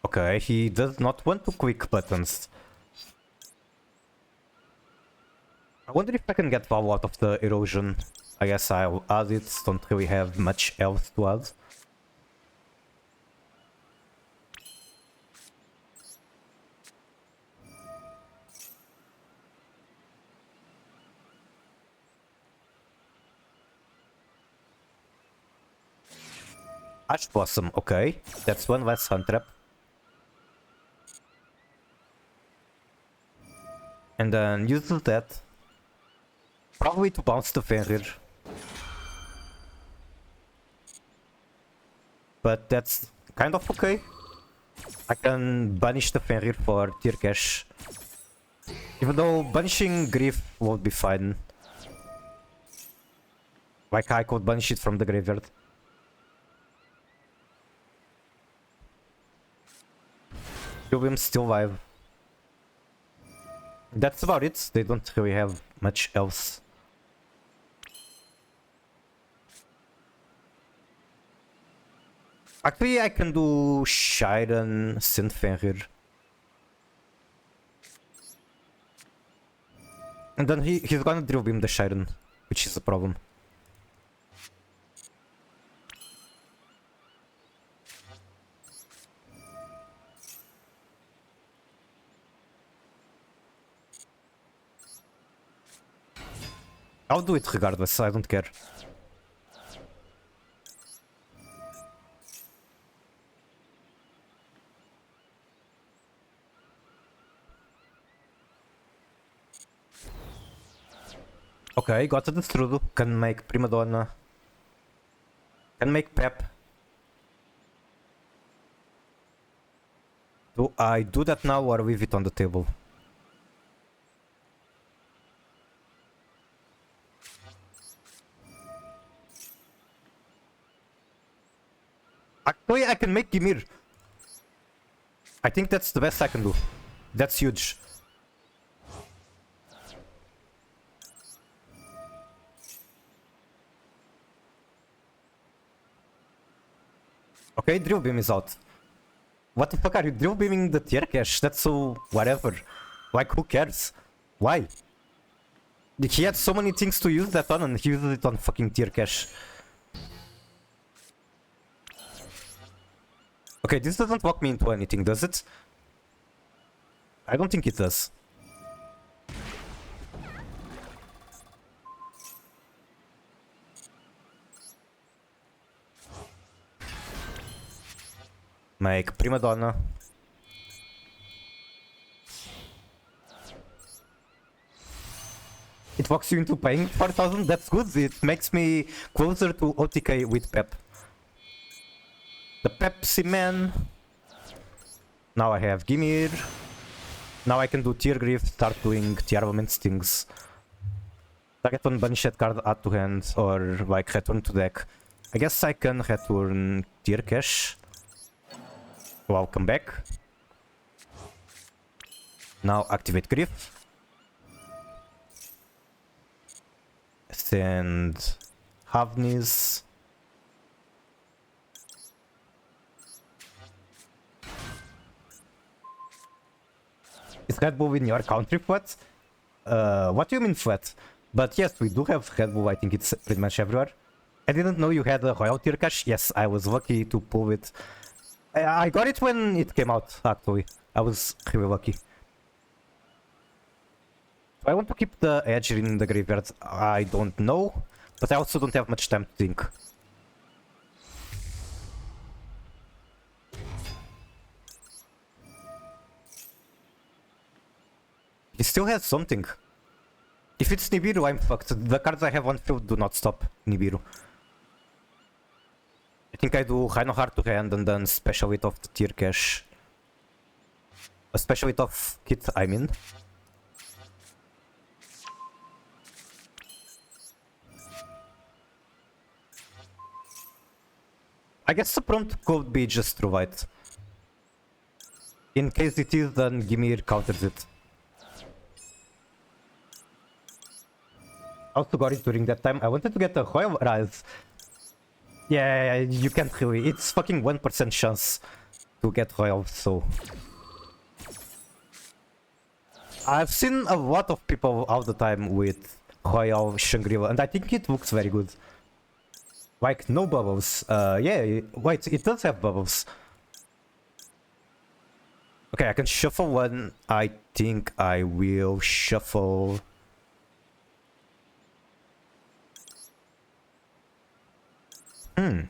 Okay, he does not want to quick buttons. I wonder if I can get Valve out of the erosion. I guess I'll add it, don't really have much else to add. Ash Blossom, okay. That's one less Hunt Trap. And then use that. Probably to bounce the Fenrir. But that's kind of okay. I can banish the Fenrir for tier cash. Even though banishing Grief won't be fine. Like I could banish it from the graveyard. William's still alive. That's about it. They don't really have much else. Actually, I can do Shiren, Synthfenrir. And then he's gonna drill beam the Shiren, which is a problem. I'll do it regardless, I don't care. Okay, got the Strudu. Can make Prima Donna. Can make Pep. Do I do that now or leave it on the table? Actually, I can make Gimir. I think that's the best I can do. That's huge. Okay, drill beam is out. What the fuck are you drill beaming the tier cache? That's so whatever. Like who cares? Why? He had so many things to use that on and he used it on fucking tier cache. Okay, this doesn't walk me into anything, does it? I don't think it does. Make Prima Donna. It walks you into paying 4,000, that's good. It makes me closer to OTK with Pep. The Pepsi Man. Now I have Gimir. Now I can do Tear Grief, start doing Tear Armament things. Target one Banished card, add to hand, or like return to deck. I guess I can return Tear Cash. So I'll come back. Now activate Grief. Send Havnis. Is Red Bull in your country flat? What do you mean flat? But yes, we do have Red Bull, I think it's pretty much everywhere. I didn't know you had a Royal Tier Cash. Yes, I was lucky to pull it. I got it when it came out, actually. I was really lucky. Do I want to keep the Edge in the graveyard? I don't know, but I also don't have much time to think. He still has something. If it's Nibiru, I'm fucked. The cards I have on field do not stop Nibiru. I think I do Rhino Heart to hand and then special it off the Tier Cash. A special it off Kit, I mean. I guess the prompt could be just true white. In case it is, then Gimir counters it. I also got it during that time. I wanted to get a Royal Rise. Yeah, you can't really. It's fucking 1% chance to get Royal, so... I've seen a lot of people all the time with Royal Shangri-La, and I think it looks very good. Like, no bubbles. Yeah, wait, it does have bubbles. Okay, I can shuffle one. I think I will shuffle... I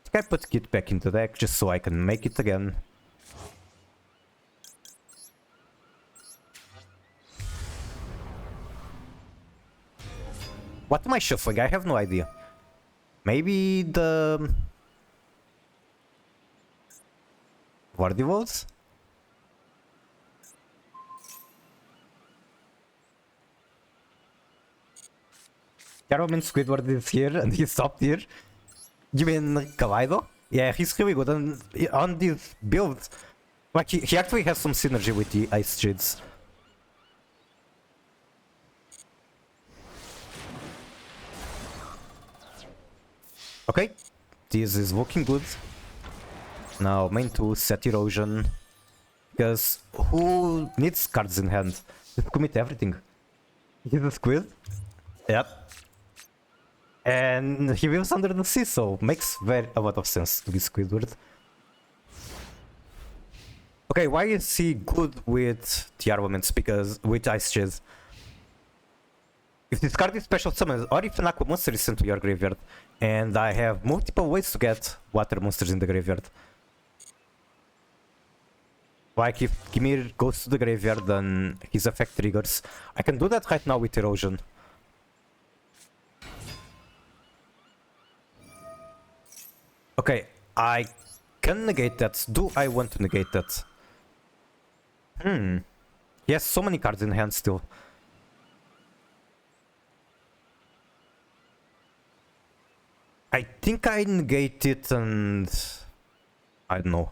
think I put Kit back into the deck just so I can make it again. What am I shuffling? I have no idea. Maybe the... Vardivols? Caroman Squidward is here and he stopped here. You mean Kaleido? Yeah, he's really good and on this build. Like, he actually has some synergy with the Ice Jades. Okay, this is looking good. Now, main 2, set erosion. Because who needs cards in hand? Just commit everything. He's a squid? Yep. And he lives under the sea, so makes a lot of sense to be Squidward. Okay, why is he good with the armaments? Because with Ice Chase. If this card is special summoned, or if an aqua monster is sent to your graveyard, and I have multiple ways to get water monsters in the graveyard. Like if Gimir goes to the graveyard, then his effect triggers. I can do that right now with erosion. Okay, I can negate that. Do I want to negate that? He has so many cards in hand still. I think I negate it and... I don't know.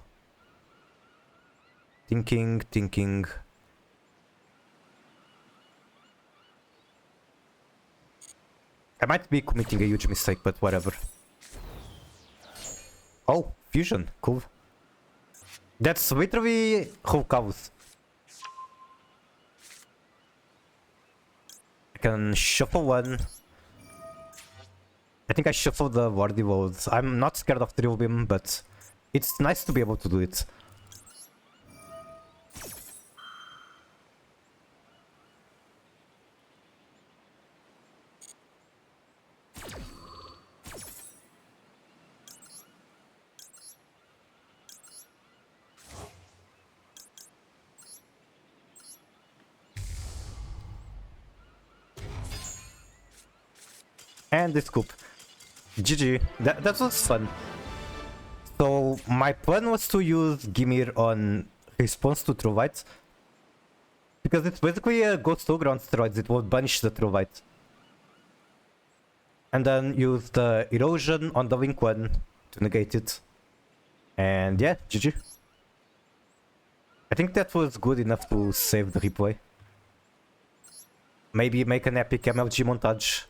Thinking... I might be committing a huge mistake, but whatever. Oh, fusion, cool. That's literally whole cows. I can shuffle one. I think I shuffle the Wardy Worlds. I'm not scared of Drill Beam, but it's nice to be able to do it. And the scoop. GG. That was fun. So my plan was to use Gimir on response to True White. Because it's basically a Ghost Ogre on steroids, it will banish the True White. And then use the Erosion on the Wink one to negate it. And yeah, GG. I think that was good enough to save the replay. Maybe make an epic MLG montage.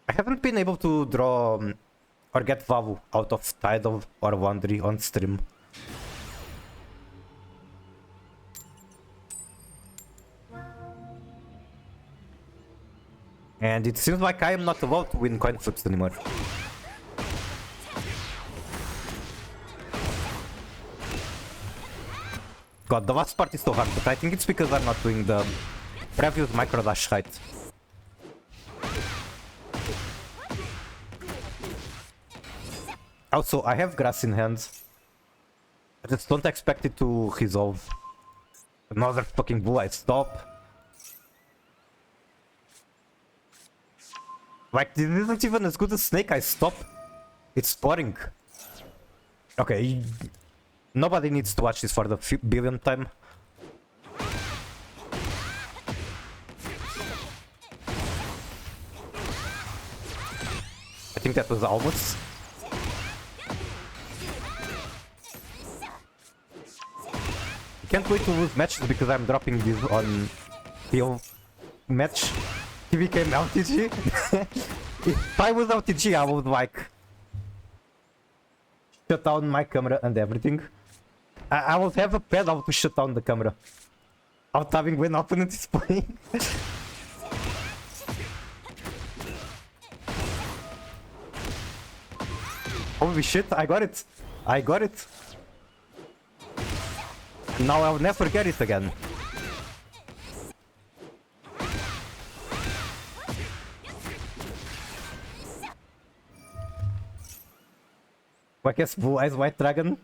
I haven't been able to draw or get Vavu out of Tidal or Wandry on stream. And it seems like I am not allowed to win coin flips anymore. God, the last part is so hard, but I think it's because I'm not doing the previous micro dash right. Also, I have grass in hand. I just don't expect it to resolve. Another fucking blue eye, stop. Like, this isn't even as good as Snake Eyes, stop. It's boring. Okay, nobody needs to watch this for the billionth time. I think that was almost. I can't wait to lose matches because I'm dropping this on heal match. He became LTG. If I was LTG, I would like shut down my camera and everything. I would have a pedal to shut down the camera. Out having when opponent is playing. Holy shit, I got it. I got it. Now I'll never get it again. I guess Blue Eyes White Dragon.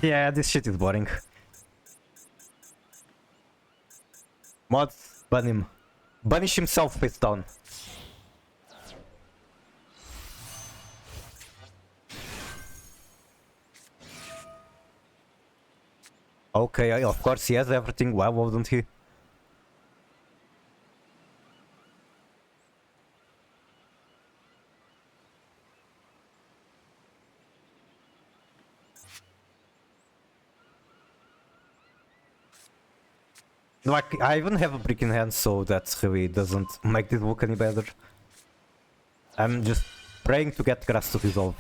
Yeah, this shit is boring. Mods, ban him. Banish himself face down. Okay, of course he has everything, why wouldn't he? Like, I even have a brick in hand, so that really doesn't make this look any better. I'm just praying to get grass to resolve.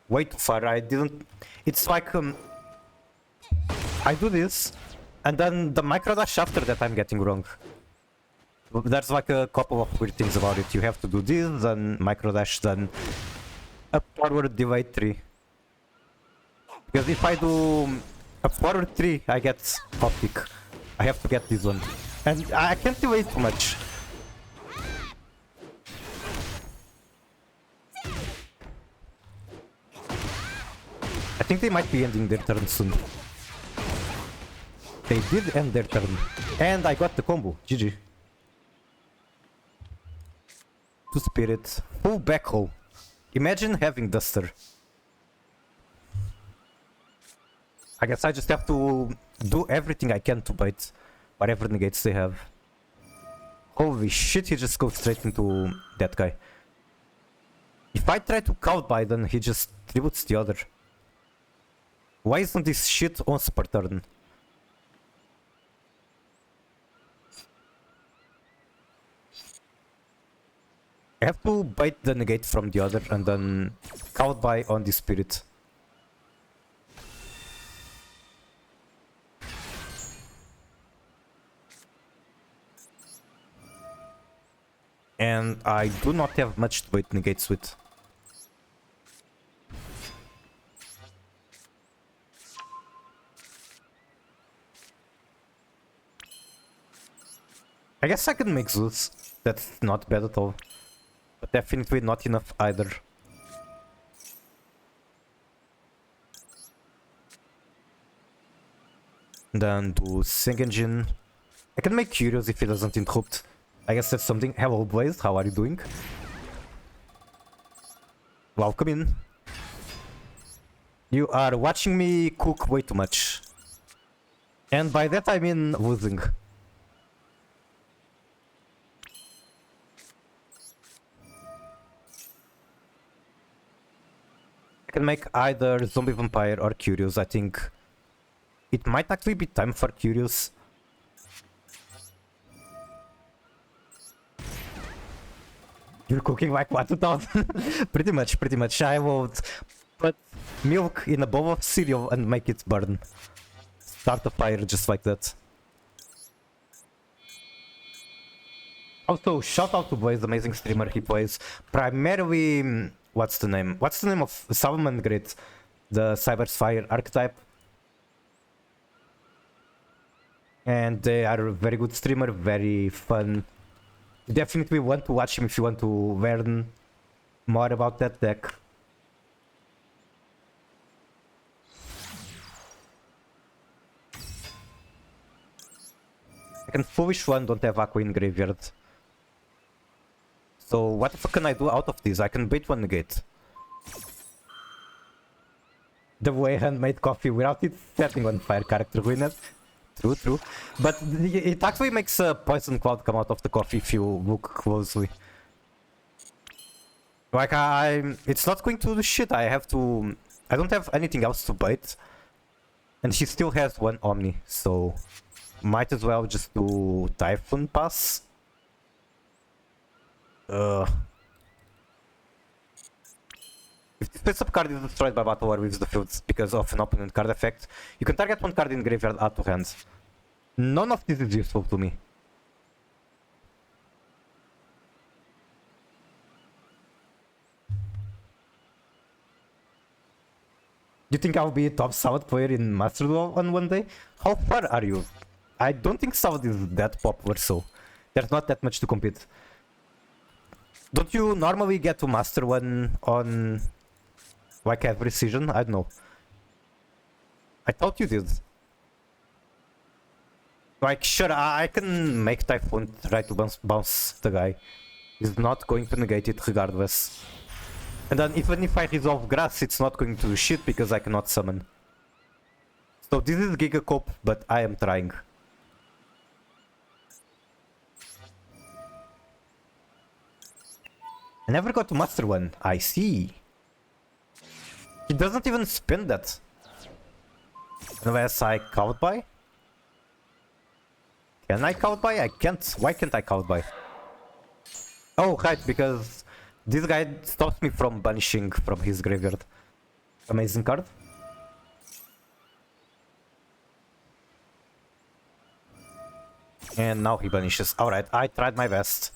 Way too far, I didn't... It's like, I do this, and then the micro dash after that I'm getting wrong. There's like a couple of weird things about it. You have to do this, then micro dash, then up forward delay 3. Because if I do up forward 3, I get optic. I have to get this one. And I can't delay too much. I think they might be ending their turn soon. They did end their turn. And I got the combo. GG. 2 spirit. Full backhoe. Imagine having Duster. I guess I just have to do everything I can to bait whatever negates they have. Holy shit, he just goes straight into that guy. If I try to counter, then he just tributes the other. Why isn't this shit on super turn? I have to bite the negate from the other and then count by on the spirit. And I do not have much to bait negates with. I guess I can make Zeus. That's not bad at all. But definitely not enough either. Then do Sing Engine. I can make Curious if it doesn't interrupt. I guess that's something. Hello Blaze, how are you doing? Welcome in. You are watching me cook way too much. And by that I mean losing. I can make either Zombie Vampire or Curious. I think it might actually be time for Curious. You're cooking like what, 2000? Pretty much. I will put milk in a bowl of cereal and make it burn. Start a fire just like that. Also, shout out to Blaze, amazing streamer. He plays primarily... What's the name? What's the name of Salmon Grid? The Cyber's Fire archetype. And they are a very good streamer, very fun. You definitely want to watch him if you want to learn more about that deck. I can foolish one, don't have Aqua in graveyard. So what the fuck can I do out of this? I can bait one negate. The way handmade coffee without it setting on fire character ruined. True. But it actually makes a poison cloud come out of the coffee if you look closely. Like it's not going to do shit. I don't have anything else to bait. And she still has one Omni, so might as well just do Typhoon Pass. If the face-up card is destroyed by battle or leaves the field because of an opponent card effect, you can target one card in graveyard add to hand. None of this is useful to me. You think I'll be a top Salad player in Master Duel on one day? How far are you? I don't think Salad is that popular, so there's not that much to compete. Don't you normally get to Master 1 on like every season? I don't know. I thought you did. Like, sure, I can make Typhoon try to bounce the guy. He's not going to negate it regardless. And then even if I resolve Grass, it's not going to do shit because I cannot summon. So this is Giga Cope, but I am trying. I never got to Master 1. I see. He doesn't even spin that. Unless I count by? Can I count by? I can't. Why can't I count by? Oh, right, because this guy stops me from banishing from his graveyard. Amazing card. And now he banishes. Alright, I tried my best.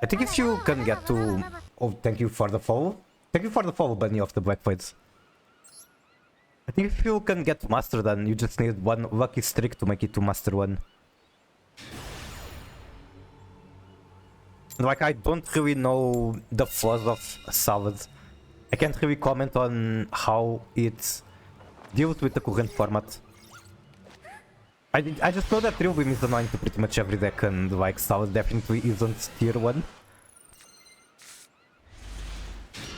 I think if you can get to... Oh, thank you for the follow. Thank you for the follow, Bunny of the Black Fights. I think if you can get to Master, then you just need one lucky streak to make it to Master 1. Like, I don't really know the flaws of Salad. I can't really comment on how it deals with the current format. I just know that Drill Beam is annoying to pretty much every deck, and like Salad definitely isn't tier 1.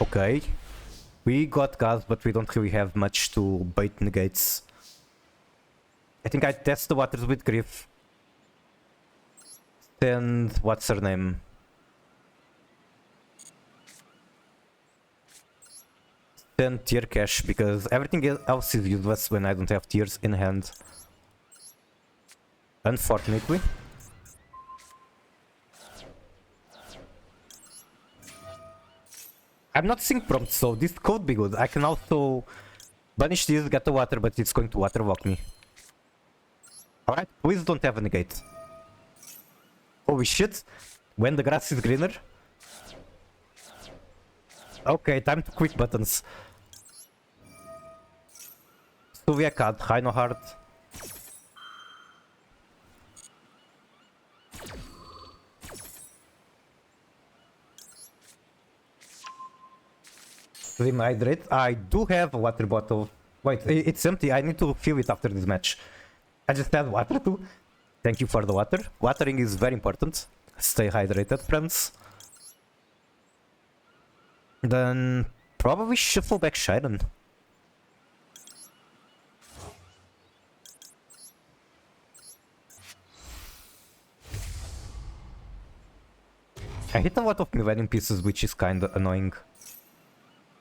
Okay. We got gas, but we don't really have much to bait negates. I think I test the waters with Griff. And what's her name? Send tier cash, because everything else is useless when I don't have tiers in hand. Unfortunately. I'm not seeing prompts, so this could be good. I can also banish this, get the water, but it's going to water walk me. Alright, please don't have a negate. Holy shit, when the grass is greener. Okay, time to quit buttons. 2v card, Rhino Heart. Swim hydrate. I do have a water bottle. Wait, it's empty. I need to fill it after this match. I just had water too. Thank you for the water. Watering is very important. Stay hydrated, friends. Then probably shuffle back Shiren. I hit a lot of Millennium pieces, which is kinda annoying.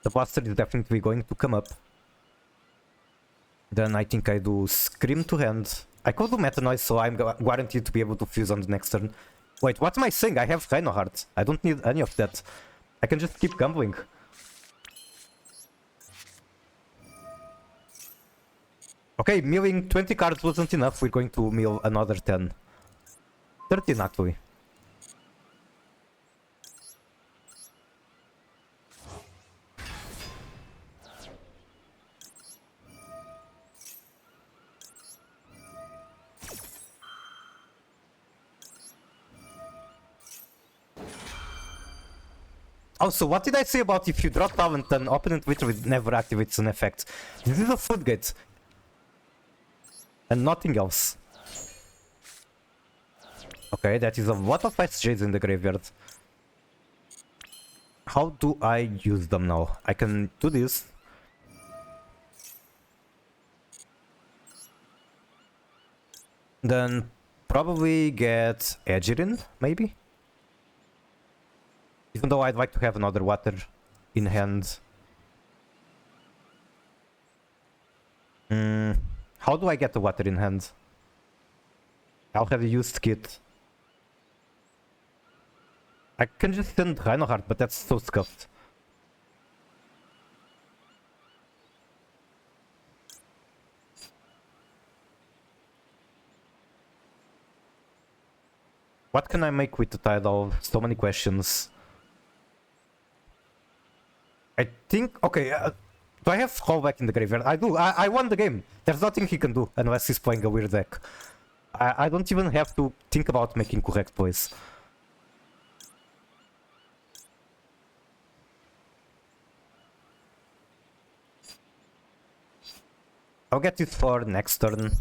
The blaster is definitely going to come up. Then I think I do Scream to hand. I could do Meta Noise, so I'm guaranteed to be able to fuse on the next turn. Wait, what am I saying? I have Rhino Heart. I don't need any of that. I can just keep gambling. Okay, milling 20 cards wasn't enough. We're going to mill another 10. 13 actually. Also, what did I say about if you drop talent, then opponent literally never activates an effect? This is a floodgate. And nothing else. Okay, that is a lot of TearJades in the graveyard. How do I use them now? I can do this. Then probably get Edgerin, maybe? Even though I'd like to have another water in hand. How do I get the water in hand? I already used Kit. I can just send Rhino Heart, but that's so scuffed. What can I make with the Tidal? So many questions. I think... Okay, do I have Callback in the graveyard? I do. I won the game. There's nothing he can do unless he's playing a weird deck. I don't even have to think about making correct plays. I'll get it for next turn.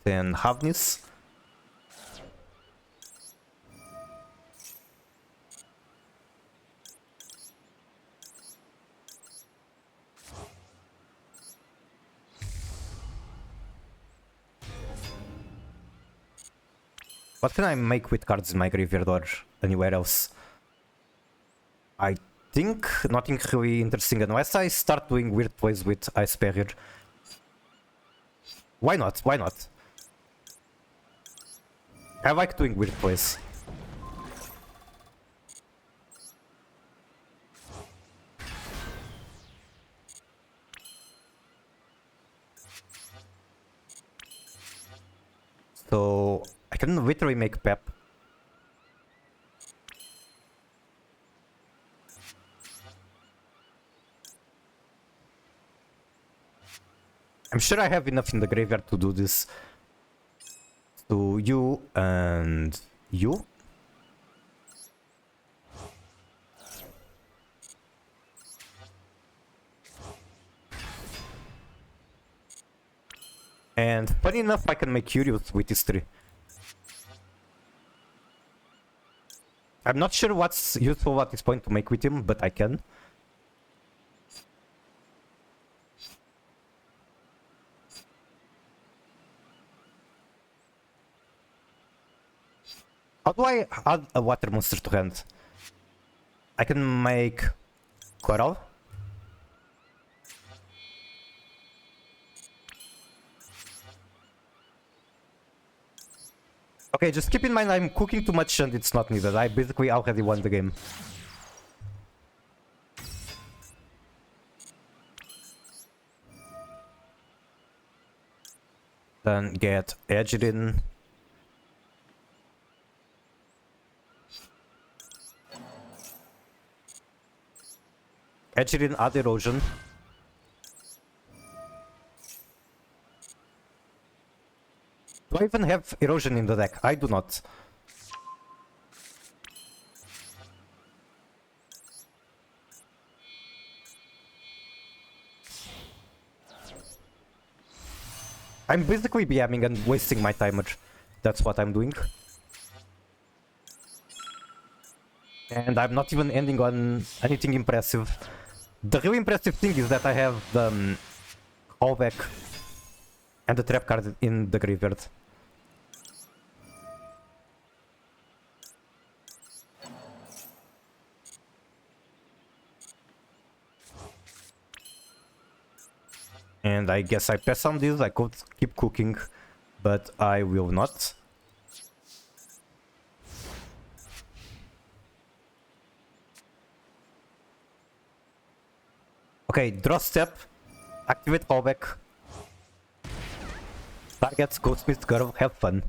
Then Havnis. What can I make with cards in my graveyard or anywhere else? I think nothing really interesting unless I start doing weird plays with Ice Barrier. Why not? Why not? I like doing weird plays. So I can literally make Pep. I'm sure I have enough in the graveyard to do this. To you and you. And funny enough, I can make Curious with this tree. I'm not sure what's useful at this point to make with him, but I can. How do I add a water monster to hand? I can make Coral. Okay, just keep in mind I'm cooking too much and it's not needed. I basically already won the game. Then get Edgerin. Edgerin, add erosion. Do I even have erosion in the deck? I do not. I'm basically BMing and wasting my timer. That's what I'm doing. And I'm not even ending on anything impressive. The really impressive thing is that I have the callback and the trap card in the graveyard. And I guess I pass on this. I could keep cooking, but I will not. Okay, draw step, activate callback. Targets Goldsmith Curve, have fun.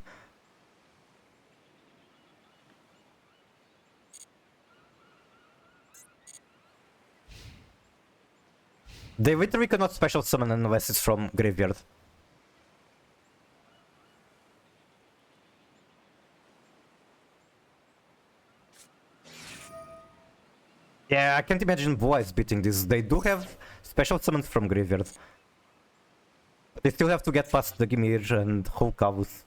They literally cannot special summon unless it's from graveyard. Yeah, I can't imagine boys beating this. They do have special summons from graveyard. But they still have to get past the Gimir and Hulkavus.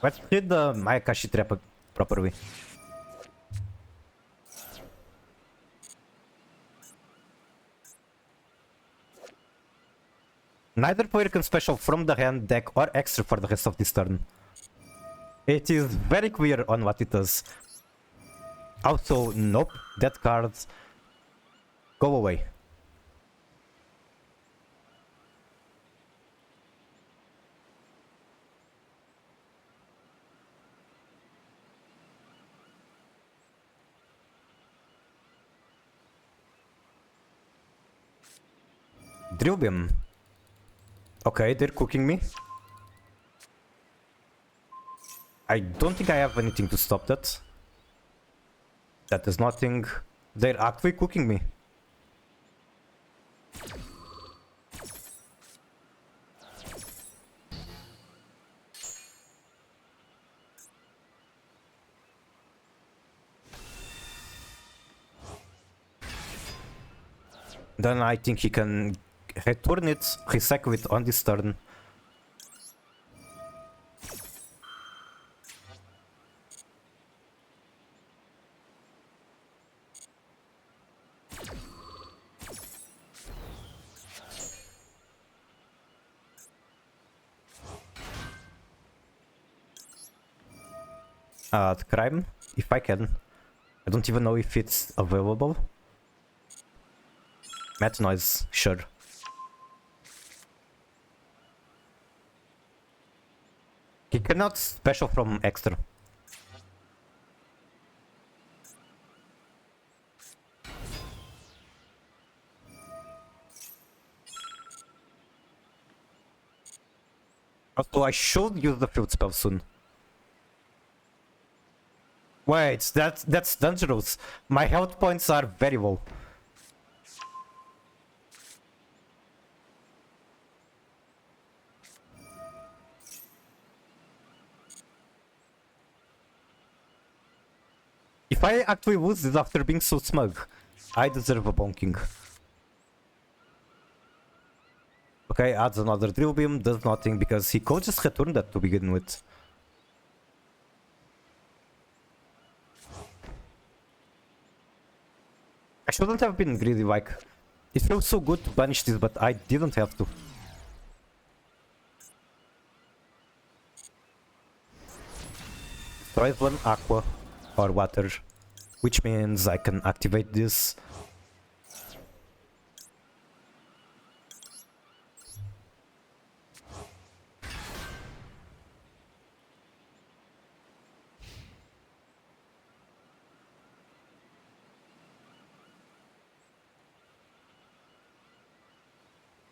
Let's hit the Mayakashi trap properly. Neither player can special from the hand, deck, or extra for the rest of this turn. It is very clear on what it does. Also, nope, that card. Go away. Drill Beam. Okay, they're cooking me. I don't think I have anything to stop that. That is nothing. They're actually cooking me. Then I think he can return it, recycle it on this turn. The crime, if I can. I don't even know if it's available. Matt noise, sure. He cannot special from extra. Also, I should use the field spell soon. Wait, that's dangerous. My health points are very low. If I actually lose this after being so smug, I deserve a bonking. Okay, adds another drill beam, does nothing because he could just return that to begin with. I shouldn't have been greedy, like, it feels so good to banish this, but I didn't have to. Try one aqua or water, which means I can activate this.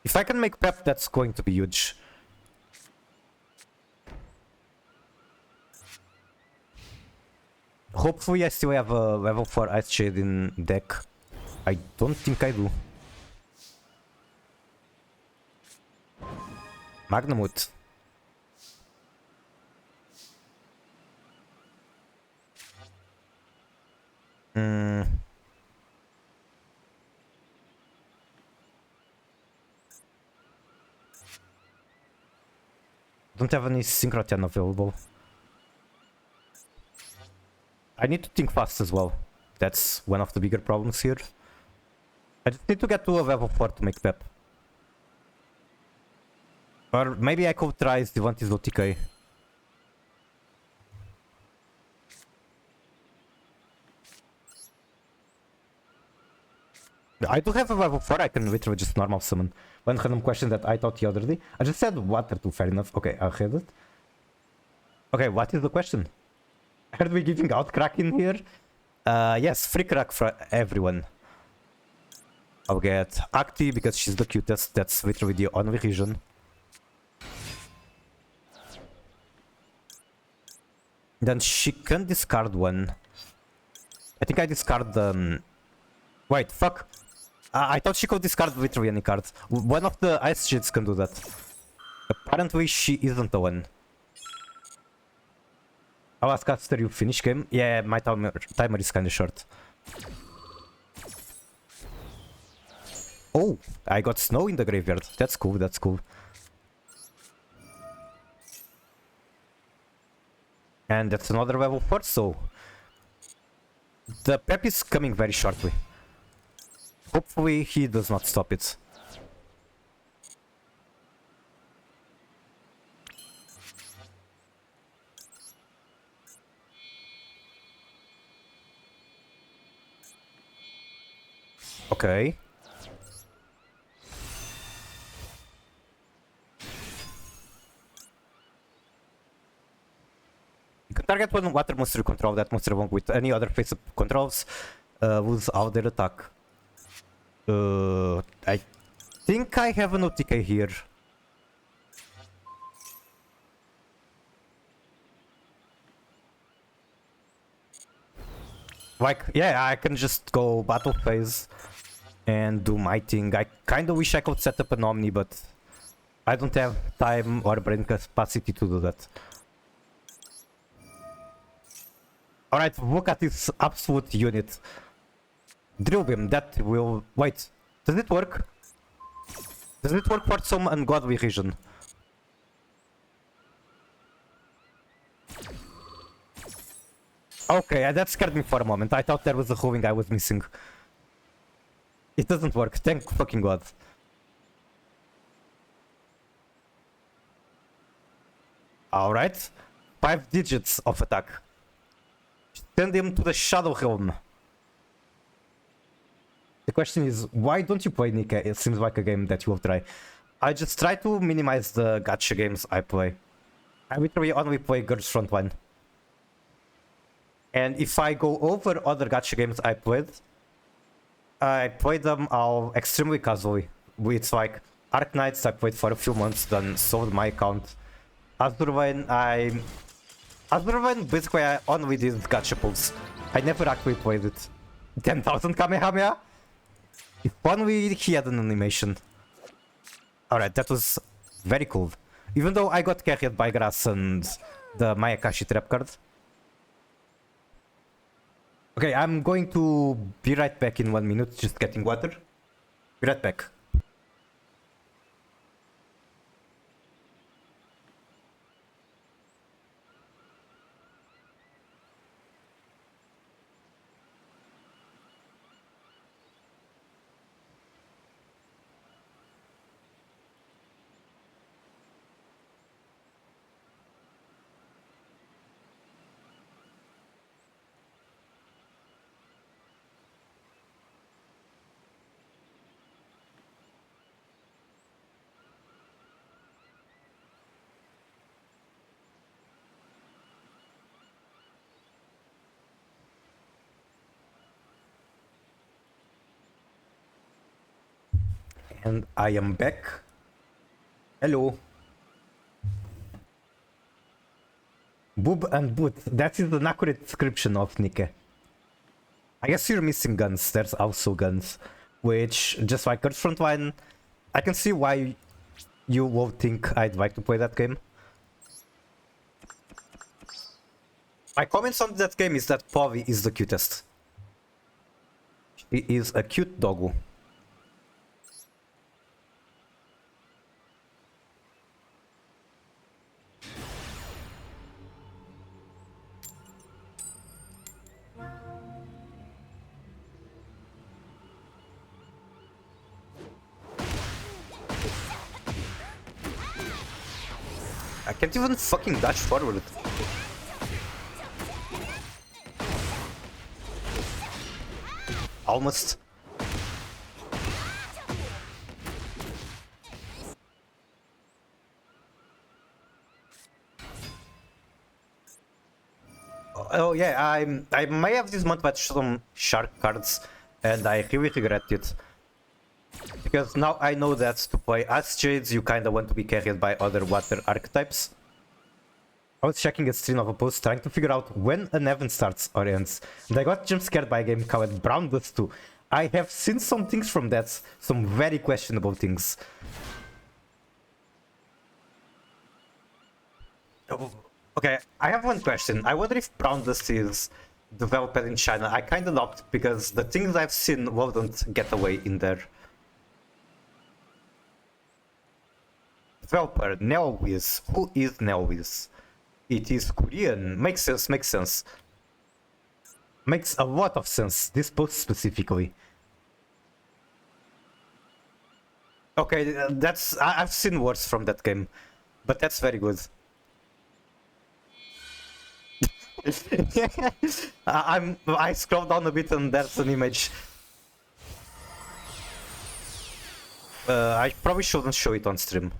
If I can make Pep, that's going to be huge. Hopefully I still have a level 4 Ice Shade in deck. I don't think I do. Magnamut. Don't have any Synchrotron available. I need to think fast as well. That's one of the bigger problems here. I just need to get to a level 4 to make Pep. Or maybe I could try Divantis OTK. I do have a level 4, I can literally just normal summon. One random question that I thought the other day. I just said water too, fair enough. Okay, I'll read it. Okay, what is the question? Are we giving out crack in here? Yes, free crack for everyone. I'll get Acti because she's the cutest. That's literally the only reason. Then she can discard one. I think I discard wait, fuck. I thought she could discard literally any card. One of the ice shits can do that. Apparently she isn't the one. I'll ask after you finish game. Yeah, my timer is kinda short. Oh, I got snow in the graveyard. That's cool, that's cool. And that's another level 4, so... The Pep is coming very shortly. Hopefully he does not stop it. Okay. You can target one water monster you control. That monster won't with any other face-up controls lose out their attack. I think I have an OTK here. Like, yeah, I can just go battle phase and do my thing. I kinda wish I could set up an Omni, but I don't have time or brain capacity to do that. Alright, look at this absolute unit. Drill Beam, that will... Wait, does it work? Does it work for some ungodly region? Okay, that scared me for a moment. I thought there was a ruling I was missing. It doesn't work, thank fucking god. Alright, 5 digits of attack. Send him to the Shadow Realm. The question is, why don't you play Nika? It seems like a game that you will try. I just try to minimize the gacha games I play. I literally only play Girls Frontline. And if I go over other gacha games I played them all extremely casually. It's like Arc Knights I played for a few months, then sold my account. Azurvine, basically I only did gacha pulls. I never actually played it. 10,000 Kamehameha? If only he had an animation. Alright, that was very cool. Even though I got carried by Grass and the Mayakashi trap card. Okay, I'm going to be right back in 1 minute, just getting water. Be right back. And I am back. Hello. Boob and boot. That is an accurate description of Nike. I guess you're missing guns. There's also guns. Which, just like Earth Frontline, I can see why you won't think I'd like to play that game. My comments on that game is that Povi is the cutest. She is a cute doggo. I can't even fucking dash forward. Almost. Oh yeah, I may have this month watched some shark cards, and I really regret it. Because now I know that to play as Jades, you kinda want to be carried by other water archetypes. I was checking a stream of a post trying to figure out when an event starts or ends, and I got jump scared by a game called Brown Dust 2. I have seen some things from that, some very questionable things. Oh, okay, I have one question. I wonder if Brown Dust is developed in China. I kinda doubt, because the things I've seen wouldn't get away in there. Developer, Neowiz. Who is Neowiz? It is Korean. Makes sense, makes sense. Makes a lot of sense, this post specifically. Okay, I've seen worse from that game, but that's very good. I scrolled down a bit and there's an image. I probably shouldn't show it on stream.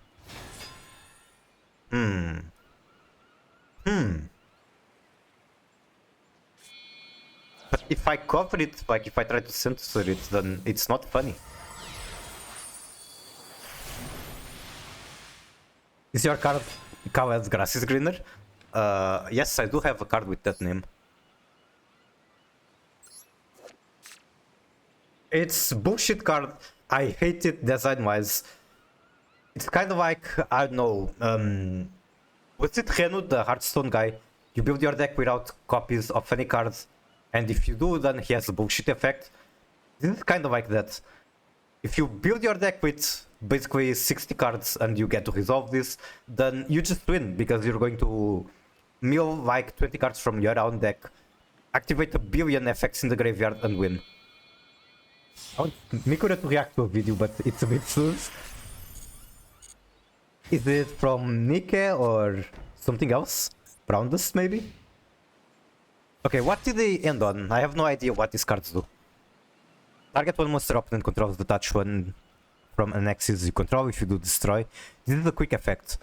But if I cover it, like if I try to censor it, then it's not funny. Is your card called Grass is Greener? Yes, I do have a card with that name. It's bullshit card. I hate it design-wise. It's kind of like, I don't know, was it Renu, the Hearthstone guy? You build your deck without copies of any cards, and if you do, then he has a bullshit effect. This is kind of like that. If you build your deck with basically 60 cards and you get to resolve this, then you just win, because you're going to mill like 20 cards from your own deck, activate a billion effects in the graveyard and win. I want Mikura to react to a video, but it's a bit soon. Is it from Nike or something else? Brown Dust, maybe? Okay, what did they end on? I have no idea what these cards do. Target one monster opponent controls the touch one from an axis you control. If you do destroy, this is a quick effect.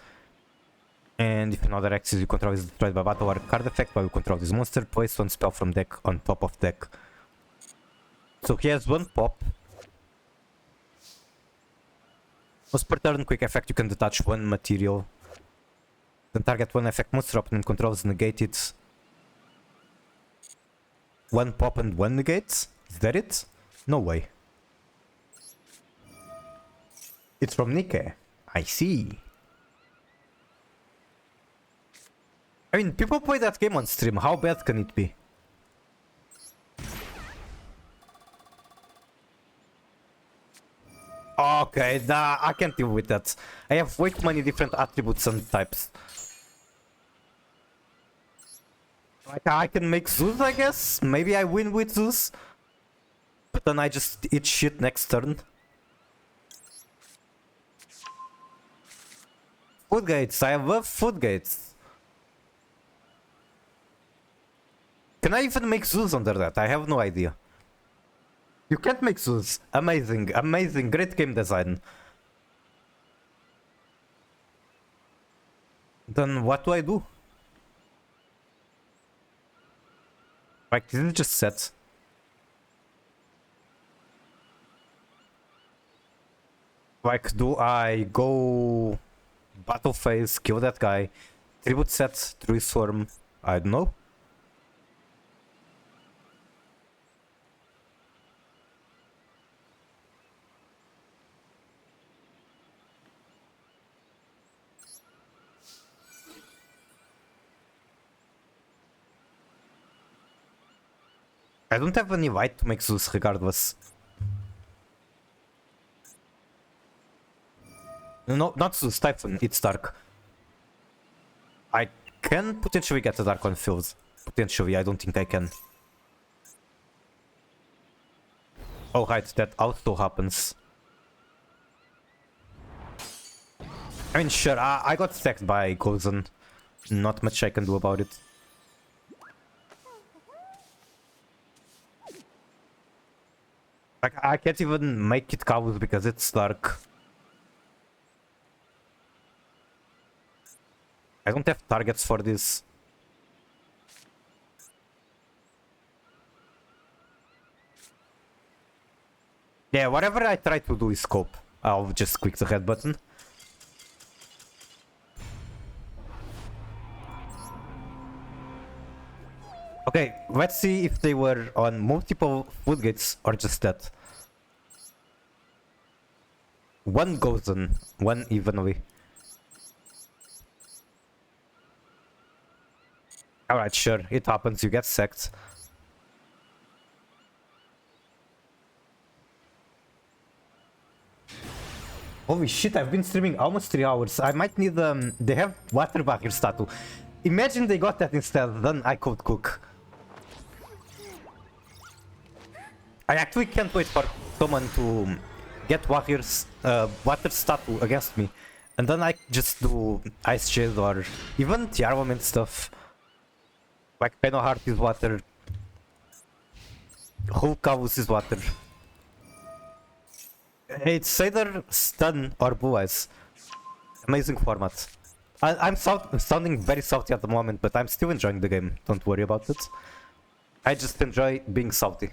And if another axis you control is destroyed by battle or card effect while you control this monster, place one spell from deck on top of deck. So he has one pop. Once per turn, quick effect, you can detach one material. Then target one effect monster opponent controls negated. One pop and one negate? Is that it? No way. It's from Nike. I see. I mean, people play that game on stream. How bad can it be? Okay, nah, I can't deal with that. I have way too many different attributes and types. Like, I can make Zeus, I guess? Maybe I win with Zeus? But then I just eat shit next turn. Food gates, I love food gates. Can I even make Zeus under that? I have no idea. You can't make Zeus. Amazing, amazing, great game design. Then what do I do? Like, this is just set. Like, do I go battle phase, kill that guy, tribute set, Druid Swarm? I don't know. I don't have any light to make Zeus regardless. No, not Zeus, Typhon, it's dark. I can potentially get a dark on field. Potentially, I don't think I can. Oh right, that also happens. I mean, sure, I got stacked by Gozen. Not much I can do about it. Like, I can't even make it cows because it's dark. I don't have targets for this. Yeah, whatever I try to do is scope. I'll just click the red button. Okay, let's see if they were on multiple floodgates or just that. One goes on, one evenly. Alright, sure, it happens, you get sacked. Holy shit, I've been streaming almost 3 hours. I might need they have water barrier statue. Imagine they got that instead, then I could cook. I actually can't wait for someone to get warriors water statue against me. And then I just do ice shade or even Tiarament stuff. Like Heart is water. Hulkavus is water. It's either stun or blue eyes. Amazing format. I'm sounding very salty at the moment, but I'm still enjoying the game. Don't worry about it. I just enjoy being salty.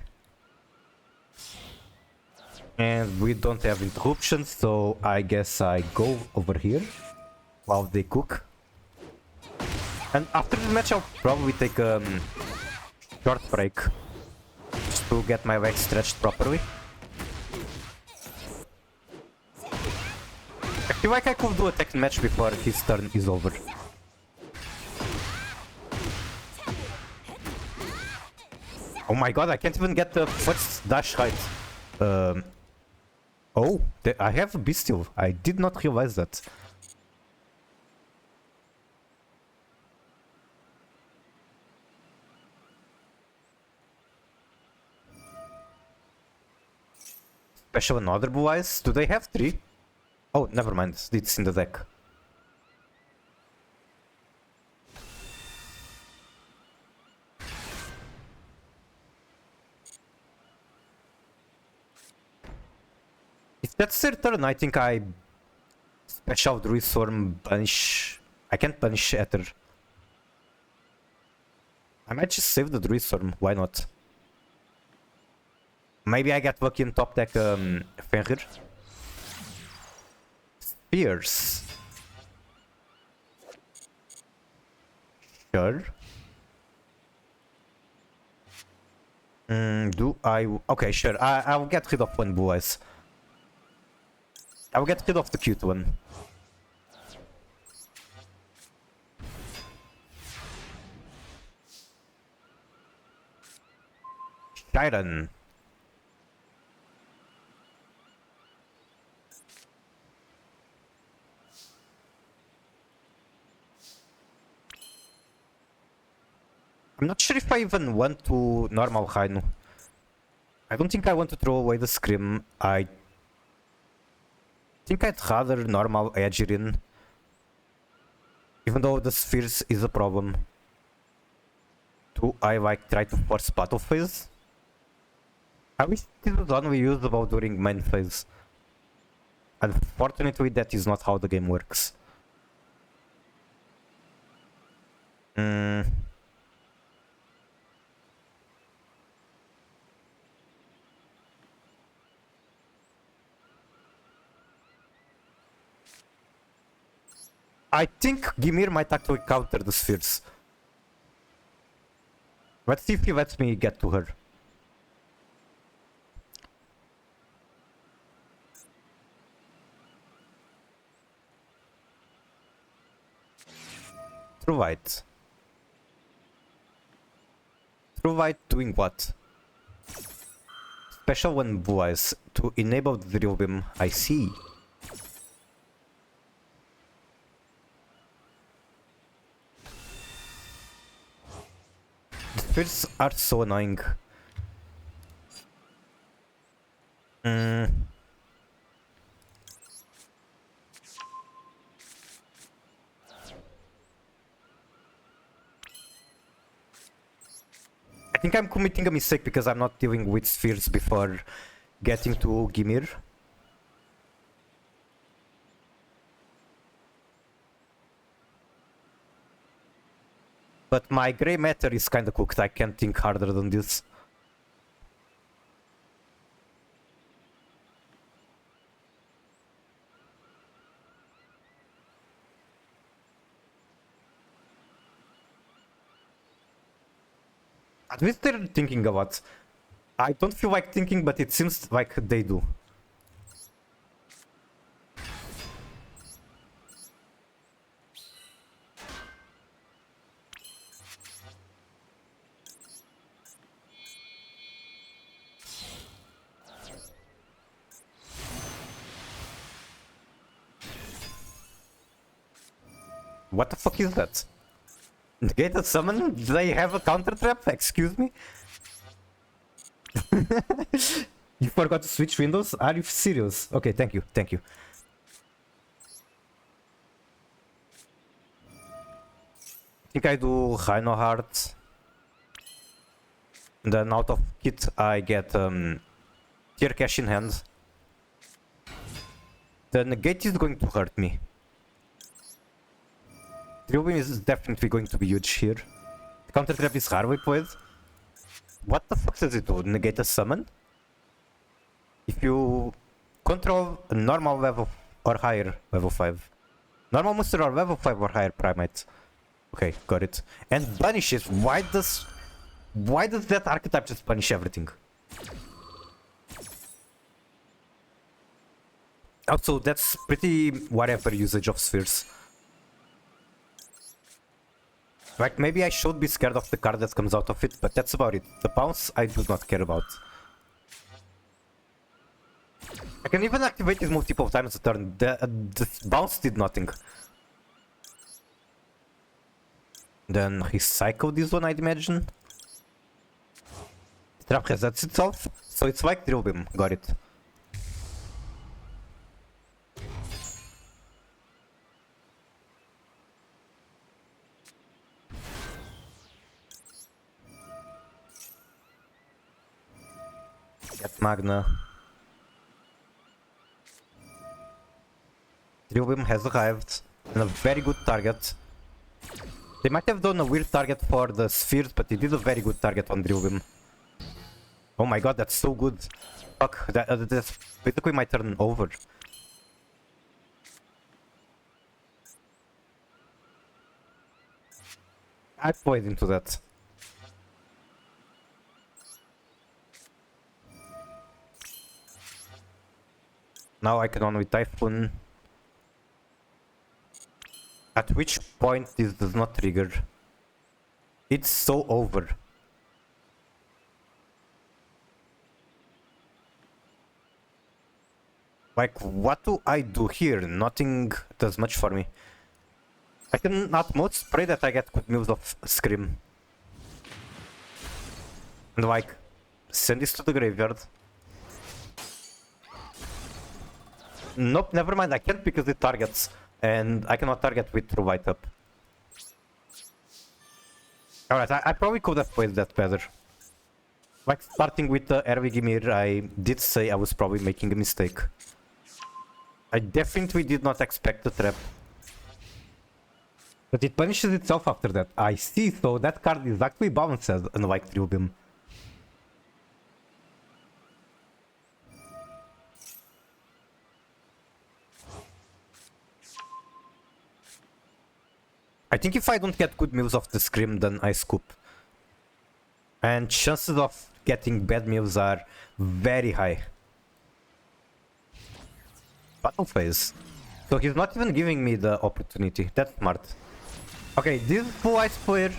And we don't have interruptions, so I guess I go over here while they cook. And after the match, I'll probably take a short break just to get my legs stretched properly. I feel like I could do a tech match before his turn is over. Oh my god, I can't even get the first dash right. Oh, I have a Bestial. I did not realize that. Special and other blue eyes? Do they have 3? Oh, never mind. It's in the deck. If that's their turn, I think I special Druid Swarm punish. I can't punish Ether. I might just save the Druid Swarm, why not? Maybe I get lucky and top deck Fenrir. Spears. Sure. Do I... Okay, sure. I'll get rid of one blue eyes. I'll get rid of the cute one. Chiron. I'm not sure if I even want to normal Hainu. I don't think I want to throw away the Scream. I think I'd rather normal Edgerin. Even though the Spheres is a problem. Do I like try to force battle phase? I wish this was only usable during main phase. Unfortunately, that is not how the game works. I think Gimir might actually counter the spheres. Let's see if he lets me get to her. True white. True white doing what? Special one blue eyes to enable the drill beam. I see. The spheres are so annoying. I think I'm committing a mistake because I'm not dealing with spheres before getting to Gimir. But my grey matter is kinda cooked, I can't think harder than this. At least they're thinking a lot. I don't feel like thinking, but it seems like they do. What the fuck is that? Negated summon? They have a counter trap? Excuse me? You forgot to switch windows? Are you serious? Okay, thank you, thank you. I think I do Rhino Heart. Then out of kit I get Tear Cash in hand. The negate is going to hurt me. Drill beam is definitely going to be huge here. The counter trap is hardly played. What the fuck does it do? Negate a summon? If you control a normal level or higher level 5. Normal monster or level 5 or higher primate. Okay, got it. And punishes. Why does that archetype just punish everything? Also, that's pretty whatever usage of spheres. Like, maybe I should be scared of the card that comes out of it, but that's about it. The bounce, I do not care about. I can even activate it multiple times a turn. The bounce did nothing. Then he cycled this one, I'd imagine. Trap resets itself, so it's like Drill Beam. Got it. Get Magna. Drill Beam has arrived, and a very good target. They might have done a weird target for the spheres, but they did a very good target on Drill Beam. Oh my god, that's so good. Fuck, that's basically my turn over. I played into that. Now I can only Typhoon. At which point this does not trigger. It's so over. Like, what do I do here? Nothing does much for me. I can at most pray that I get good moves of Scream. And like, send this to the graveyard. Nope, never mind, I can't because it targets. And I cannot target with True White up. Alright, I probably could have played that better. Like, starting with the Erwi Gimir, I did say I was probably making a mistake. I definitely did not expect the trap. But it punishes itself after that. I see, so that card is actually balanced, unlike Drill Beam. I think if I don't get good meals off the scrim, then I scoop. And chances of getting bad meals are very high. Battle phase. So he's not even giving me the opportunity. That's smart. Okay, this Blue Eyes player,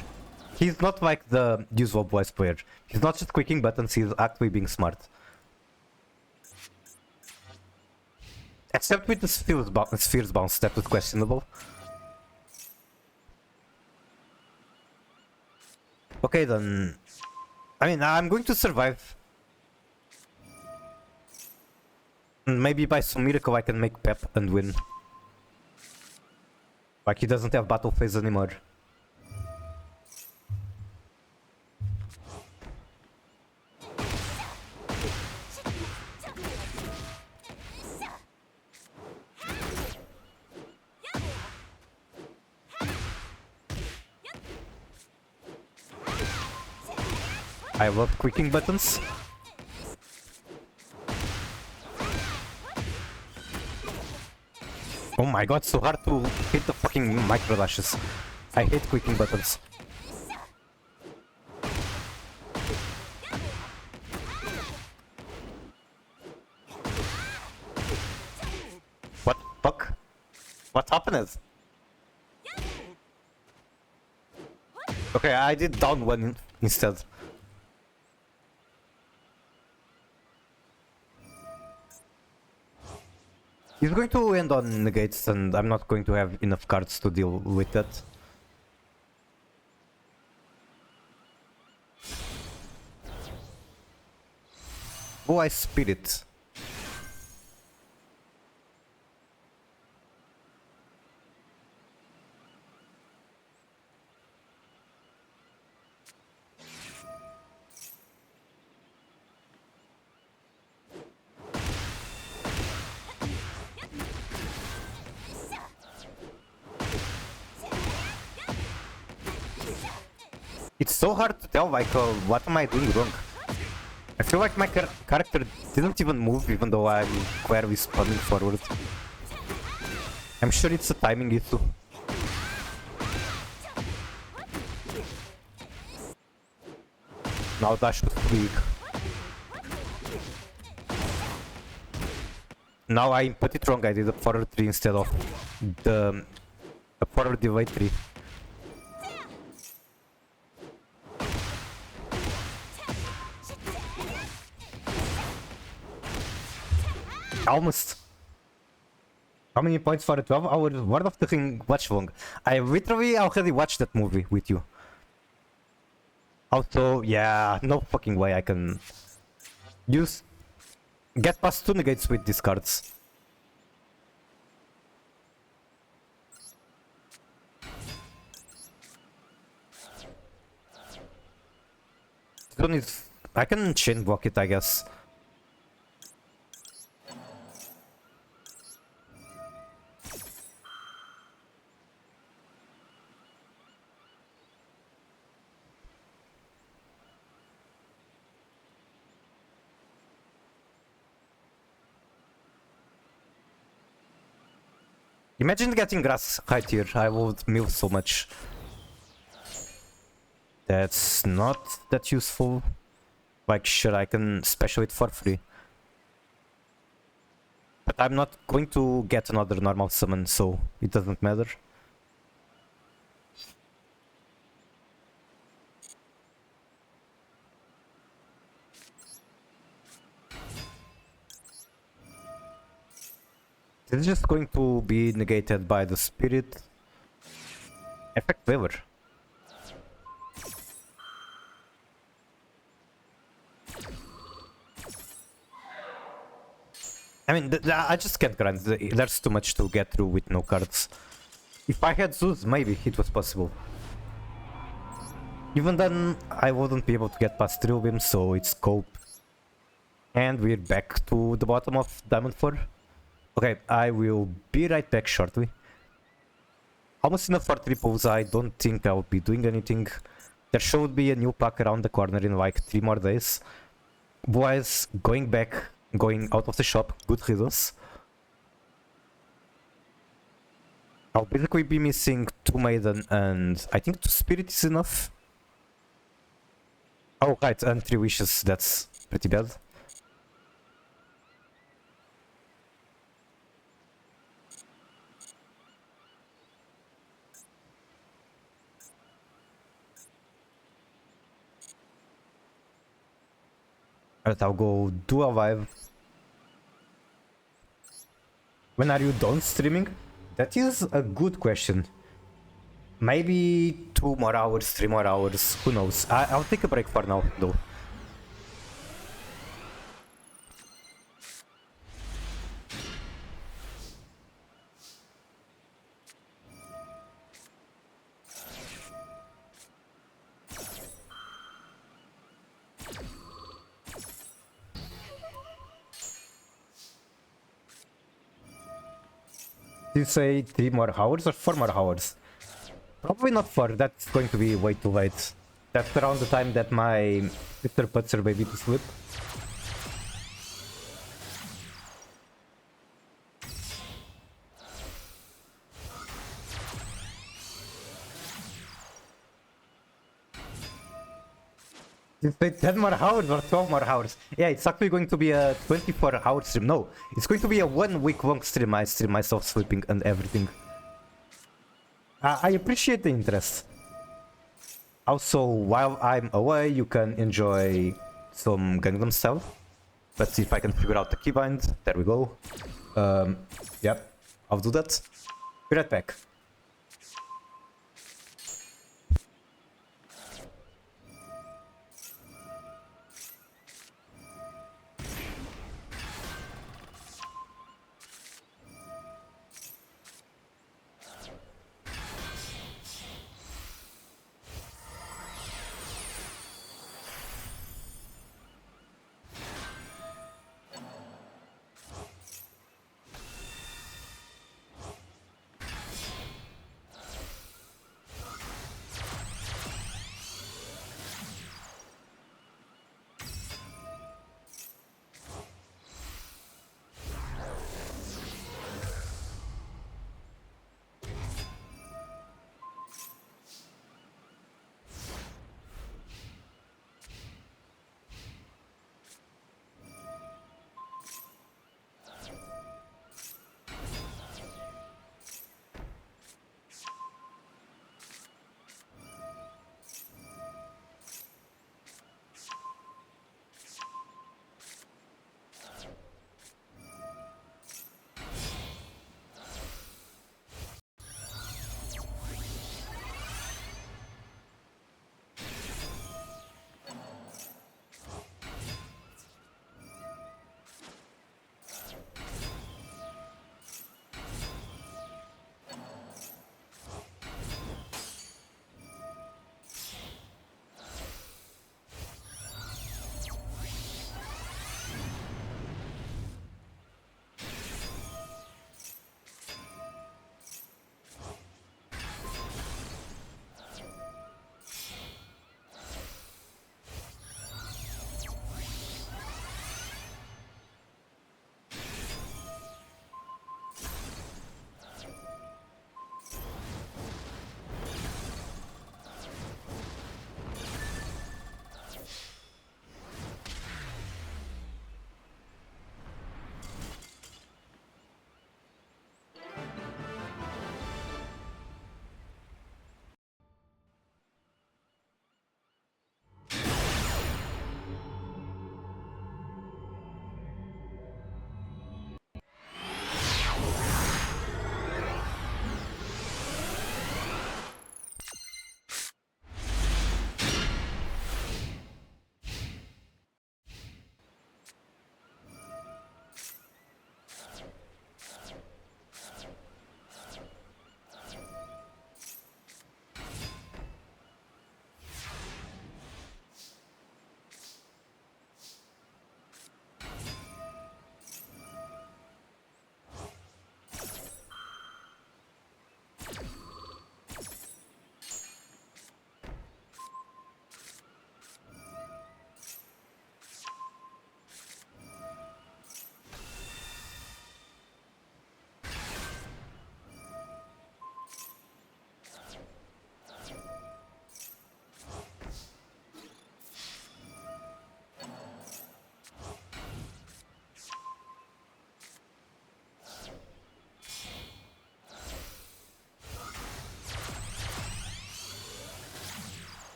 he's not like the usual Blue Eyes player. He's not just clicking buttons, he's actually being smart. Except with the spheres bounce, that was questionable. Okay then. I mean, I'm going to survive. Maybe by some miracle I can make Pep and win. Like he doesn't have battle phase anymore. I love clicking buttons. Oh my god, so hard to hit the fucking micro dashes. I hate clicking buttons. What the fuck? What happened? Okay, I did down one instead. He's going to end on negates and I'm not going to have enough cards to deal with that. Oh, I Spirit. It's so hard to tell, like, what am I doing wrong? I feel like my character didn't even move, even though I'm clearly spinning forward. I'm sure it's a timing issue. Now dash was weak. Now I put it wrong, I did a forward 3 instead of the a forward delay 3. Almost. How many points for a 12-hour World of the Ring watch long? I literally already watched that movie with you. Also, yeah, no fucking way I can get past 2 negates with these cards. This one is... I can chain block it, I guess. Imagine getting grass right here, I would mill so much. That's not that useful. Like, sure, I can special it for free. But I'm not going to get another normal summon, so it doesn't matter. It's just going to be negated by the spirit. Effect waiver. I mean, I just can't grant. There's too much to get through with no cards. If I had Zeus, maybe it was possible. Even then, I wouldn't be able to get past 3 of him, so it's scope. And we're back to the bottom of Diamond 4. Okay, I will be right back shortly. Almost enough for triples, I don't think I will be doing anything. There should be a new pack around the corner in like 3 more days. Boys, going out of the shop, good riddance. I'll basically be missing 2 Maiden and I think 2 Spirit is enough. Oh right, and 3 Wishes, that's pretty bad. Alright, I'll go do a live. When are you done streaming? That is a good question. Maybe 2 more hours, 3 more hours, who knows. I'll take a break for now, though. Did you say 3 more hours or 4 more hours? Probably not 4, that's going to be way too late. That's around the time that my sister puts her baby to sleep. You say 10 more hours or 12 more hours? Yeah, it's actually going to be a 24-hour stream. No, it's going to be a 1 week long stream. I stream myself sleeping and everything. I appreciate the interest. Also, while I'm away, you can enjoy some Gangnam Style. Let's see if I can figure out the keybind. There we go. Yep, I'll do that. Be right back.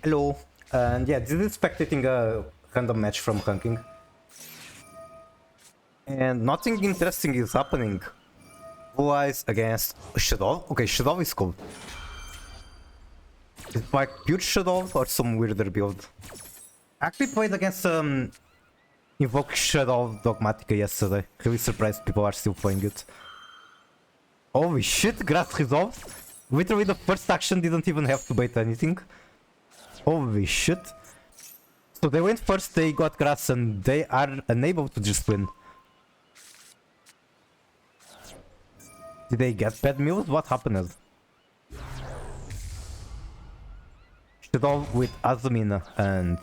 Hello. And yeah, this is spectating a random match from Ranking. And nothing interesting is happening. Otherwise against Shadow. Okay, Shadow is cool. Is it like pure Shadow or some weirder build? I actually played against Invoke Shadow Dogmatica yesterday. Really surprised people are still playing it. Holy shit, Grass resolved. Literally the first action didn't even have to bait anything. Holy shit. So they went first, they got Grass and they are unable to just win. Did they get bad mules? What happened? Shadow with Azumina and...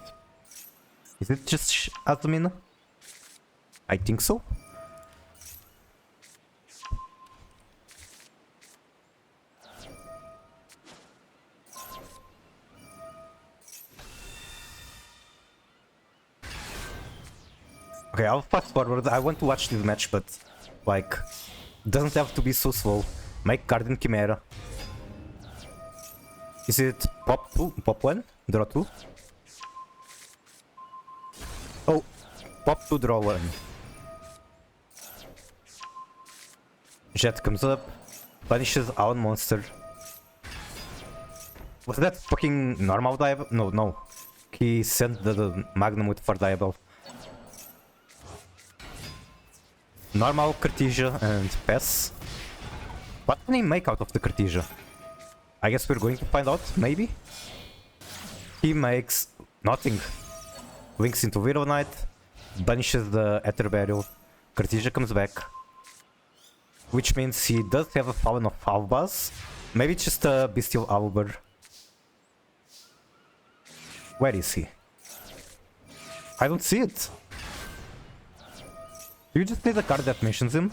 Is it just Azumina? I think so. Okay, I'll fast forward. I want to watch this match, but like, doesn't have to be so slow. Make Guardian Chimera. Is it pop 2? Pop 1? Draw 2? Oh, pop 2, draw 1. Jet comes up, punishes our monster. Was that fucking normal Diabell? No, no. He sent the Magnum with for Diabell. Normal Cartesia and pass. What can he make out of the Cartesia? I guess we're going to find out, maybe? He makes nothing. Links into Widow Knight, banishes the Ether Burial. Cartesia comes back. Which means he does have a Fallen of Albaz. Maybe it's just a Bestial Albur. Where is he? I don't see it. You just need a card that mentions him.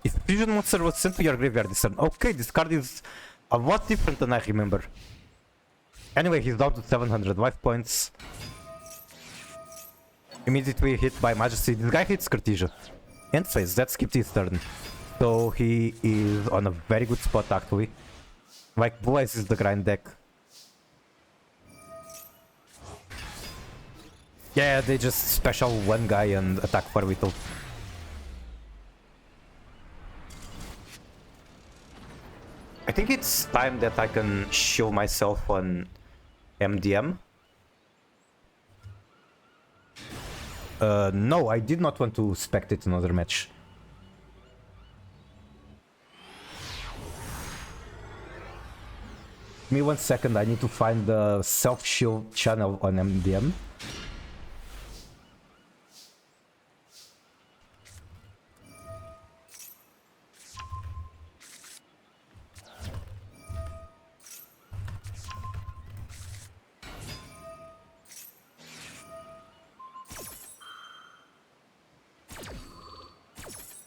If Fusion Monster was sent to your graveyard this turn. Okay, this card is a lot different than I remember. Anyway, he's down to 700 life points. Immediately hit by Majesty. This guy hits Cartesia. End phase, that skipped his turn. So he is on a very good spot actually. Like, Blue Eyes is the grind deck. Yeah, they just special one guy and attack for Whittle. I think it's time that I can show myself on MDM. No, I did not want to spectate another match. Give me 1 second, I need to find the self-shield channel on MDM.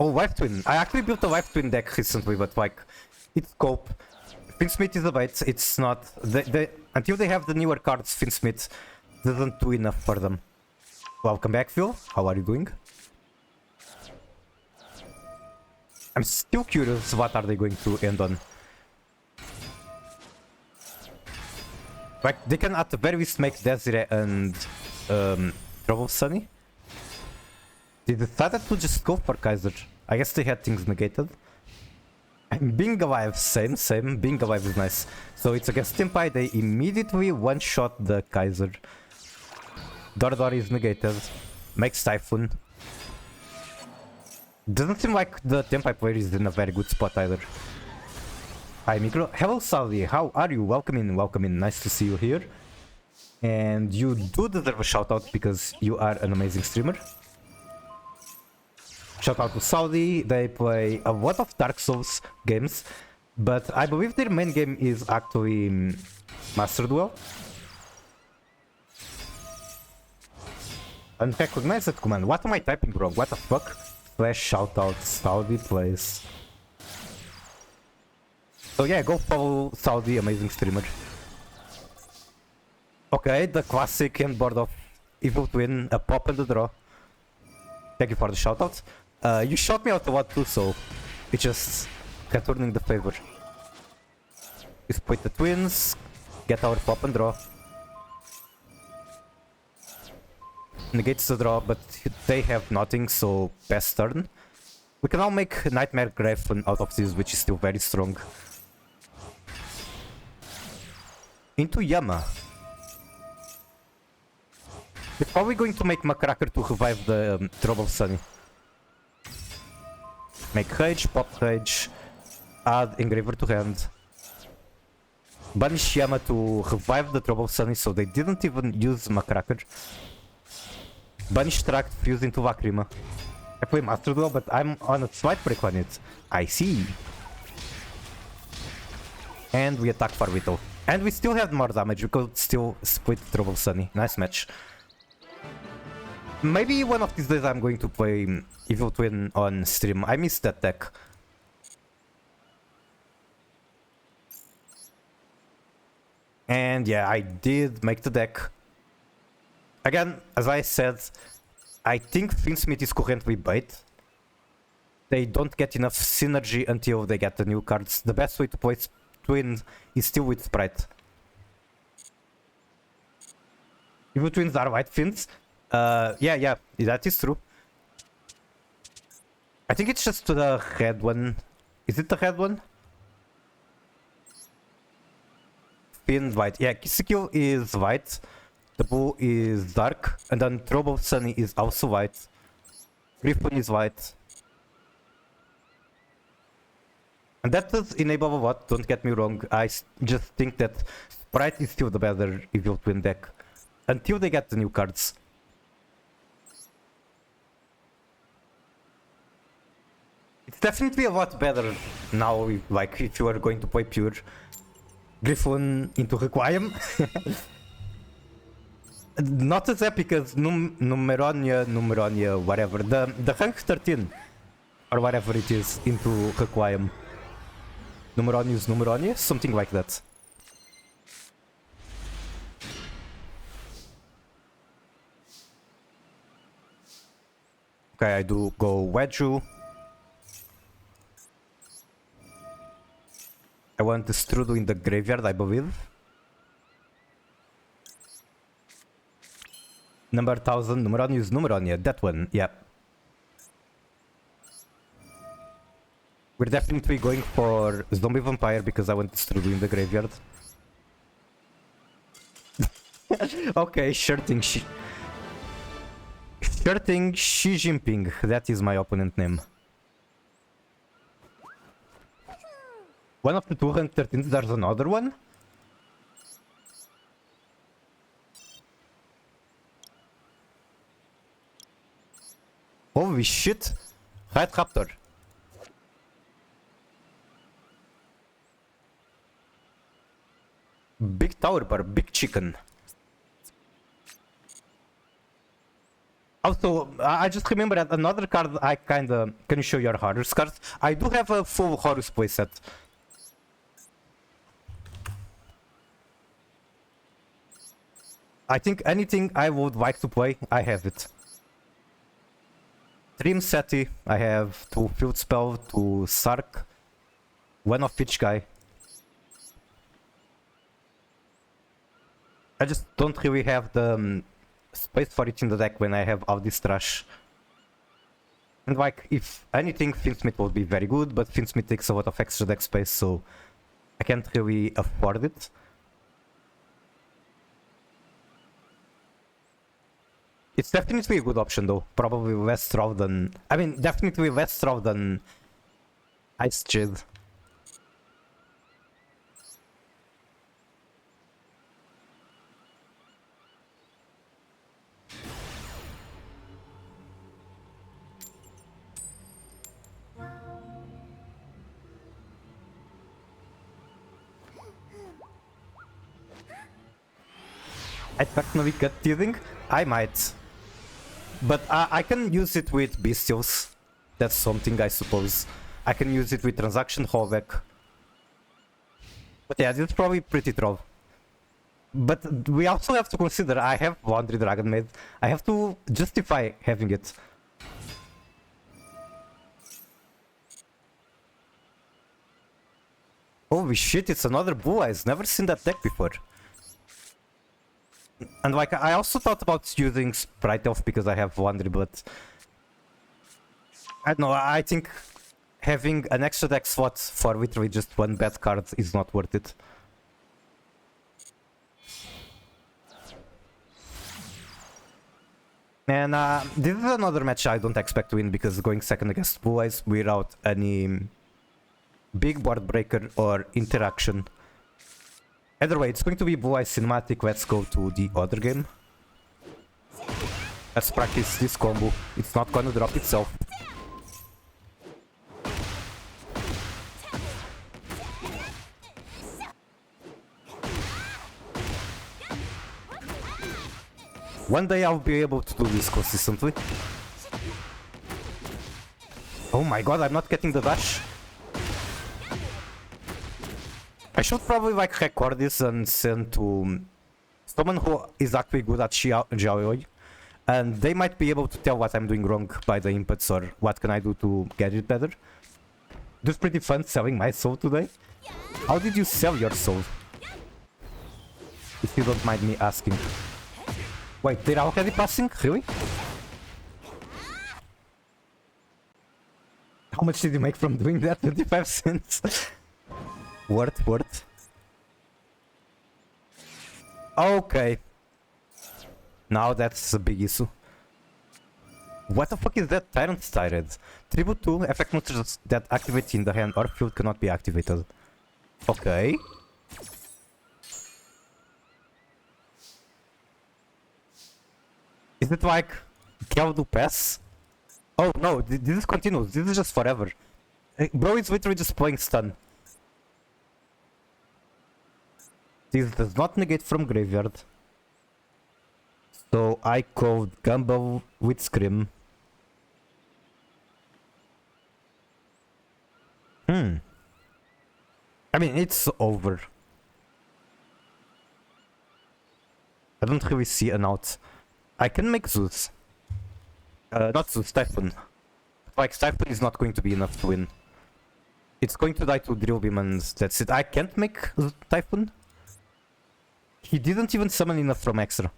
Oh, Life Twin. I actually built a Life Twin deck recently, but like, it's cope. Finsmith is a bait, it's not... until they have the newer cards, Finsmith doesn't do enough for them. Welcome back, Phil. How are you doing? I'm still curious what are they going to end on. Like, they can at the very least make Desiree and Trouble Sunny. They decided to just go for Kaiser. I guess they had things negated. Being alive, same. Being alive is nice. So it's against Tempai, they immediately one-shot the Kaiser. Dordor is negated. Makes Typhoon. Doesn't seem like the Tempai player is in a very good spot either. Hi Micro. Hello Saudi, how are you? Welcome in, nice to see you here. And you do deserve a shout out because you are an amazing streamer. Shout out to Saudi, they play a lot of Dark Souls games, but I believe their main game is actually Master Duel. Unrecognized command, what am I typing wrong? What the fuck? Slash shout out Saudi plays. So yeah, go follow Saudi, amazing streamer. Okay, the classic end board of Evil Twin, a pop and a draw. Thank you for the shout out. You shot me out a lot too, so it's just returning the favor. split the twins, get our pop and draw. Negates the draw, but they have nothing, so pass turn. We can now make Nightmare Griffin out of this, which is still very strong. Into Yama. We're probably going to make Macracker to revive the Trouble Sunny. Make Rage, pop Rage, add Engraver to hand. Banish Yama to revive the Trouble Sunny, so they didn't even use Macracker. Banish Tract fused into Lacrima. I play Master Duel, but I'm on a slight break on it. I see. And we attack Farvito. And we still have more damage, we could still split Trouble Sunny. Nice match. Maybe one of these days I'm going to play Evil Twin on stream. I missed that deck. And yeah, I did make the deck. Again, as I said, I think Finsmith is currently bait. They don't get enough synergy until they get the new cards. The best way to play Twin is still with Sprite. Evil Twins are white Fins. Yeah, that is true. I think it's just the red one. Is it the red one? Fin white. Yeah, Kissekil is white. The Bull is dark. And then Trouble Sunny is also white. Griffin is white. And that does enable a lot, don't get me wrong. I just think that Sprite is still the better Evil Twin deck. Until they get the new cards. It's definitely a lot better now, like if you are going to play pure Griffin into Requiem. Not as epic as Numeronia, whatever. The rank 13 or whatever it is into Requiem. Numeronia, something like that. Okay, I do go Wedju. I want the Strudel in the graveyard, I believe. Number 1000, Numeronia, that one, yeah. We're definitely going for Zombie Vampire because I want the Strudel in the graveyard. Okay, sure thing, Xi Jinping, that is my opponent name. One of the 213, there's another one? Holy shit! Right Raptor. Big Tower Bar, Big Chicken. Also, I just remembered another card I kinda... Can you show your Horus cards? I do have a full Horus playset. I think anything I would like to play, I have it. Dream Seti, I have 2 Field Spell, 2 Sark, 1 of each guy. I just don't really have the space for it in the deck when I have all this trash. And like, if anything, Finsmith would be very good, but Finsmith takes a lot of extra deck space, so I can't really afford it. It's definitely a good option though, probably less draw than... I mean, definitely less draw than Ice Jade. I personally get teasing? I might. But I can use it with Bestials. That's something, I suppose. I can use it with Transaction Hallback. But yeah, this is probably pretty troll. But we also have to consider I have Laundry Dragon Maid. I have to justify having it. Holy shit, it's another Blue Eyes. Never seen that deck before. And like, I also thought about using Sprite Elf because I have Laundry, but I don't know, I think having an extra deck slot for literally just one bad card is not worth it. And this is another match I don't expect to win because going second against Blue Eyes without any big board breaker or interaction. Either way, it's going to be Blue Eyes cinematic. Let's go to the other game. Let's practice this combo. It's not gonna drop itself. One day I'll be able to do this consistently. Oh my god, I'm not getting the dash. I should probably like record this and send to someone who is actually good at Xiaoyoi, and they might be able to tell what I'm doing wrong by the inputs or what can I do to get it better. It was pretty fun selling my soul today. How did you sell your soul? If you don't mind me asking. Wait, they're already passing? Really? How much did you make from doing that? 25 cents? Worth. Okay. Now that's a big issue. What the fuck is that? Tyrant's TearJades. Tribute 2, effect monsters that activate in the hand or field cannot be activated. Okay. Is it like Keldu Pass? Oh no, this is continuous. This is just forever. Bro is literally just playing stun. This does not negate from graveyard. So I called Gumball with Scream. I mean, it's over. I don't really see an out. I can make Zeus. Not Zeus, Typhoon. Like, Typhoon is not going to be enough to win. It's going to die to Drill Beam and that's it. I can't make Typhoon. He didn't even summon enough from extra.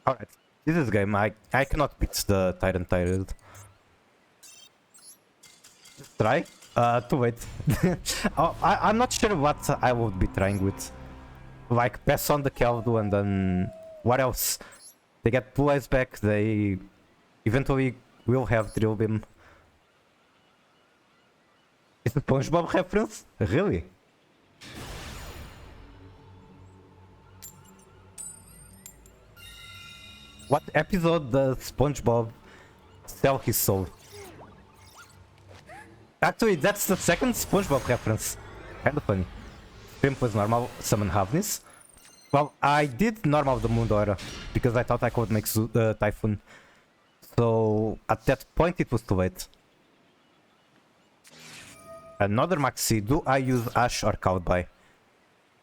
Alright, this is game. I cannot beat the Tyrant TearJades. Just try. Too late. I'm not sure what I would be trying with. Like, pass on the Keldu and then... What else? They get Blue Eyes back, they eventually will have Drill Beam. Is it SpongeBob reference? Really? What episode does SpongeBob sell his soul? Actually, that's the second SpongeBob reference. Kinda funny. Shrimp was normal, summon Havnis. Well, I did normal the Moondora because I thought I could make Typhoon. So at that point it was too late. Another Maxi. Do I use Ash or Cowdby?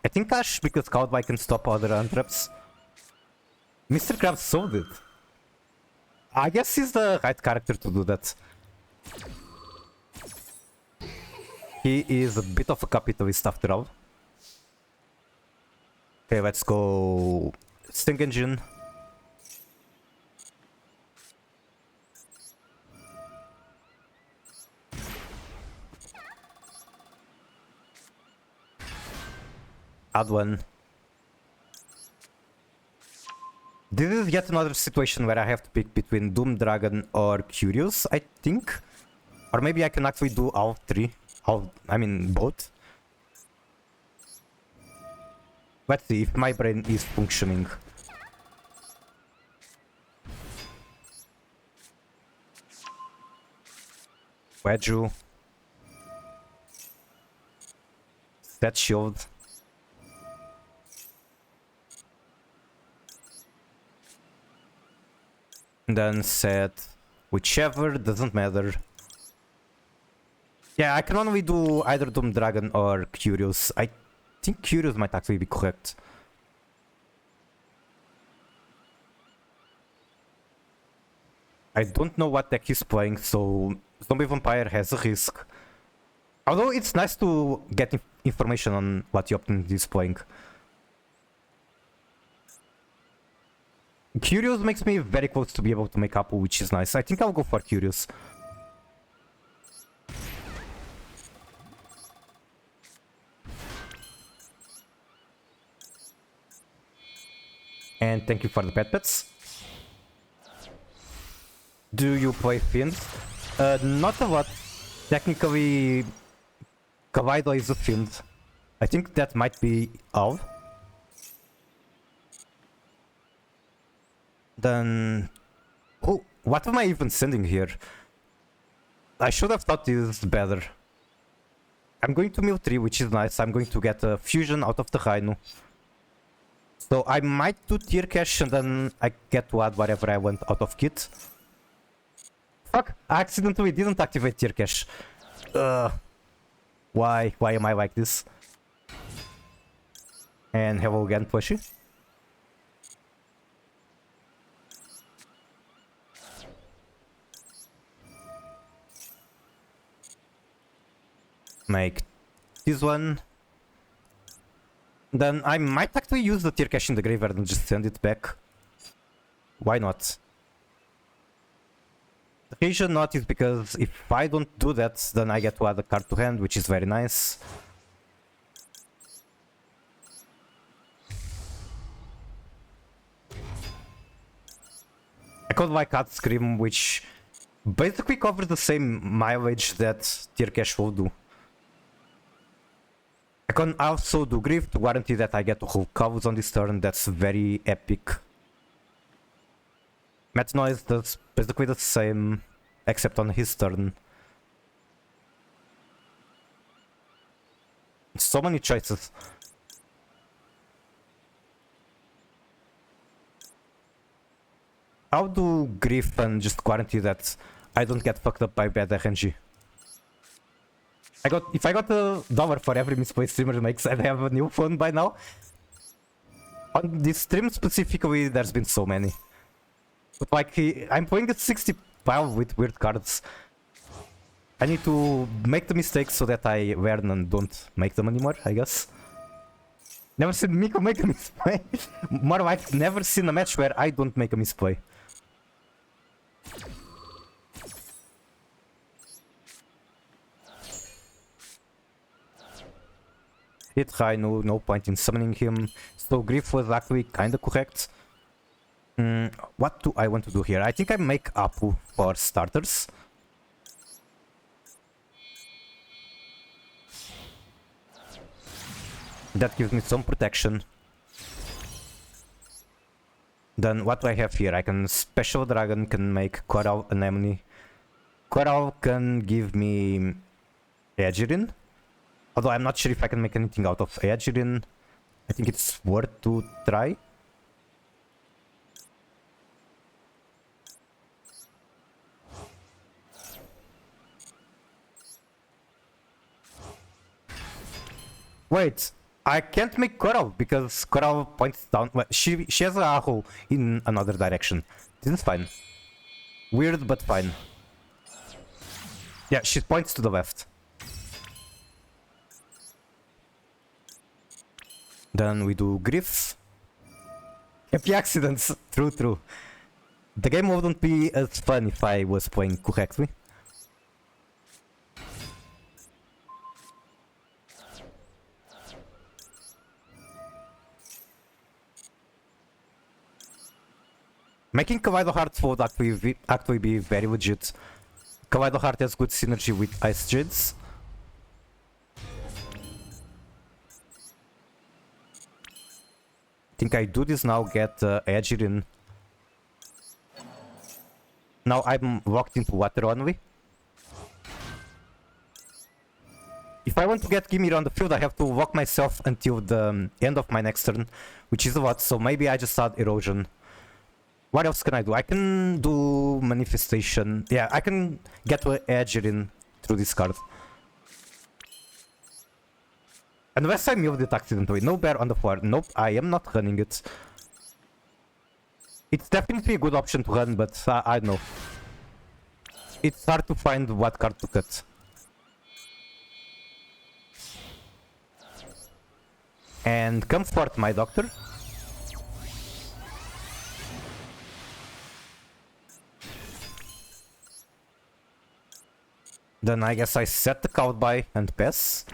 I think Ash because Cowdby can stop other untraps. Mr. Krabs sold it. I guess he's the right character to do that. He is a bit of a capitalist after all. Okay, let's go Sting Engine. Add one. This is yet another situation where I have to pick between Doom Dragon or Curious, I think. Or maybe I can actually do all three. I mean, both. Let's see if my brain is functioning. Wedju. Set shield. Then set whichever, doesn't matter. Yeah, I can only do either Doom Dragon or Curious. I think Curious might actually be correct. I don't know what deck he's playing, so Zombie Vampire has a risk. Although it's nice to get information on what your opponent is playing. Curious makes me very close to be able to make Apu, which is nice. I think I'll go for Curious. And thank you for the pets. Do you play Fiend? Not a lot. Technically, Kawaii is a Fiend. I think that might be all. Then... Oh, what am I even sending here? I should have thought this better. I'm going to mill 3, which is nice. I'm going to get a fusion out of the Rhino. So I might do tier cash and then I get to add whatever I want out of kit. Fuck, I accidentally didn't activate tier cash. Why am I like this? And hello again, Pushy. Make this one. Then I might actually use the tier cash in the graveyard and just send it back. Why not? The reason not is because if I don't do that, then I get to add a card to hand, which is very nice. I could like add Scream, which basically covers the same mileage that tier cash will do. I can also do Grief to guarantee that I get to hold cows on this turn. That's very epic. Met Noise does basically the same, except on his turn. So many choices. I'll do Grief and just guarantee that I don't get fucked up by bad RNG. If I got $1 for every misplaced streamer makes, I'd have a new phone by now. On this stream specifically, there's been so many. But like, I'm playing at 60 pile with weird cards. I need to make the mistakes so that I learn and don't make them anymore, I guess. Never seen Miko make a misplay. More like, never seen a match where I don't make a misplay. Hit Rhino, no point in summoning him. So Grief was actually kinda correct. What do I want to do here? I think I make Apu for starters. That gives me some protection. Then what do I have here? I can Special Dragon, can make Coral Anemone. Coral can give me Aegirin. Although I'm not sure if I can make anything out of Aegirin. I think it's worth to try. Wait, I can't make Coral because Coral points down. Well, she has a arrow in another direction. This is fine. Weird, but fine. Yeah, she points to the left. Then we do Griff. Happy accidents. True. The game wouldn't be as fun if I was playing correctly. Making Kawaii Heart would actually be very legit. Kawaii Heart has good synergy with Ice Jades. I think I do this now, get Aegirin. Now I'm locked into water only. If I want to get Gimir on the field, I have to walk myself until the end of my next turn, which is a lot, so maybe I just add Erosion. What else can I do? I can do Manifestation. Yeah, I can get to Aegirin through this card. Unless I moved it accidentally. No bear on the floor. Nope, I am not running it. It's definitely a good option to run, but I don't know. It's hard to find what card to cut. And come forth, my doctor. Then I guess I set the count by and pass.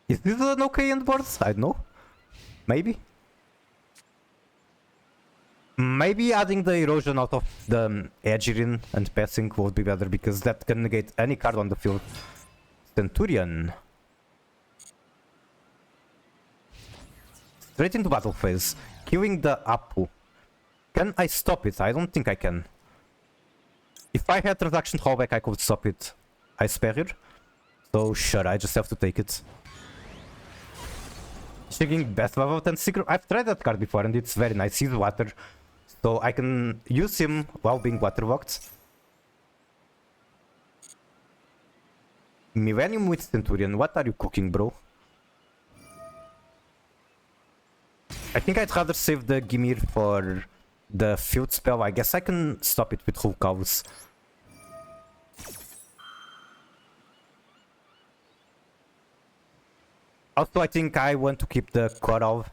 Is this an okay end board? I don't know. Maybe. Maybe adding the erosion out of the Edgerin and passing would be better because that can negate any card on the field. Centurion. Straight into battle phase. Killing the Apu. Can I stop it? I don't think I can. If I had transaction drawback, I could stop it. I spare here. So sure, I just have to take it. Checking best level 10 secret. I've tried that card before and it's very nice. He's water. So I can use him while being waterlogged. Millennium with Centurion. What are you cooking, bro? I think I'd rather save the Gimir for the field spell. I guess I can stop it with Hulkaus. Also, I think I want to keep the Coral.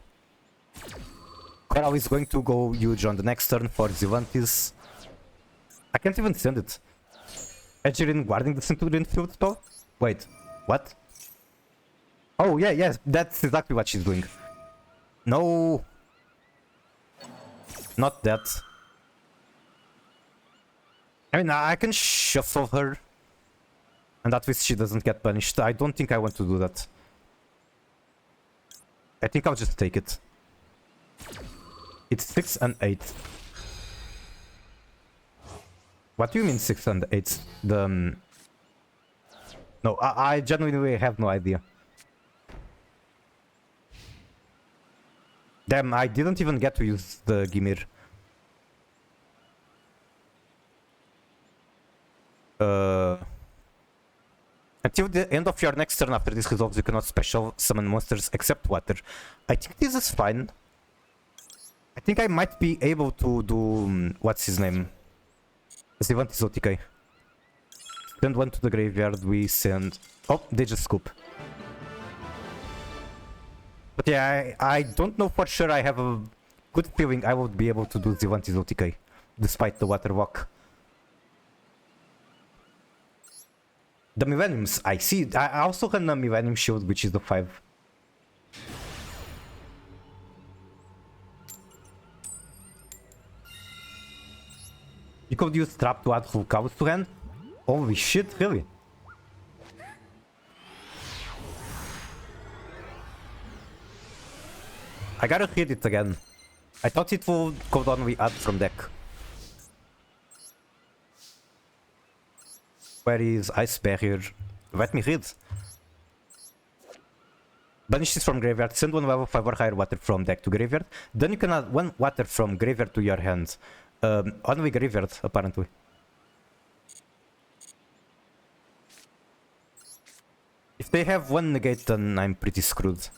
Coral is going to go huge on the next turn for Zilantis. I can't even send it. Edgerin guarding the Centurion field spell? Wait, what? Oh yeah, yes, that's exactly what she's doing. No. Not that. I mean, I can shuffle her. And that way she doesn't get punished. I don't think I want to do that. I think I'll just take it. It's 6 and 8. What do you mean 6 and 8? The... No, I genuinely have no idea. Damn, I didn't even get to use the Gimir. Until the end of your next turn after this resolves, you cannot special summon monsters except water. I think this is fine. I think I might be able to do... what's his name? Zilantis OTK. Send one to the graveyard, we send... Oh, they just scoop. But yeah, I don't know for sure. I have a good feeling I would be able to do Zilantis OTK, despite the water walk. The Millenniums, I see. I also run a Millennium Shield, which is the 5. You could use Trap to add Hulkaus to hand? Holy shit, really? I gotta hit it again. I thought it would go down with add from deck. Where is Ice Barrier? Let me read. Banish this from graveyard, send one level 5 or higher water from deck to graveyard. Then you can add one water from graveyard to your hand. Only graveyard, apparently. If they have one negate, then I'm pretty screwed.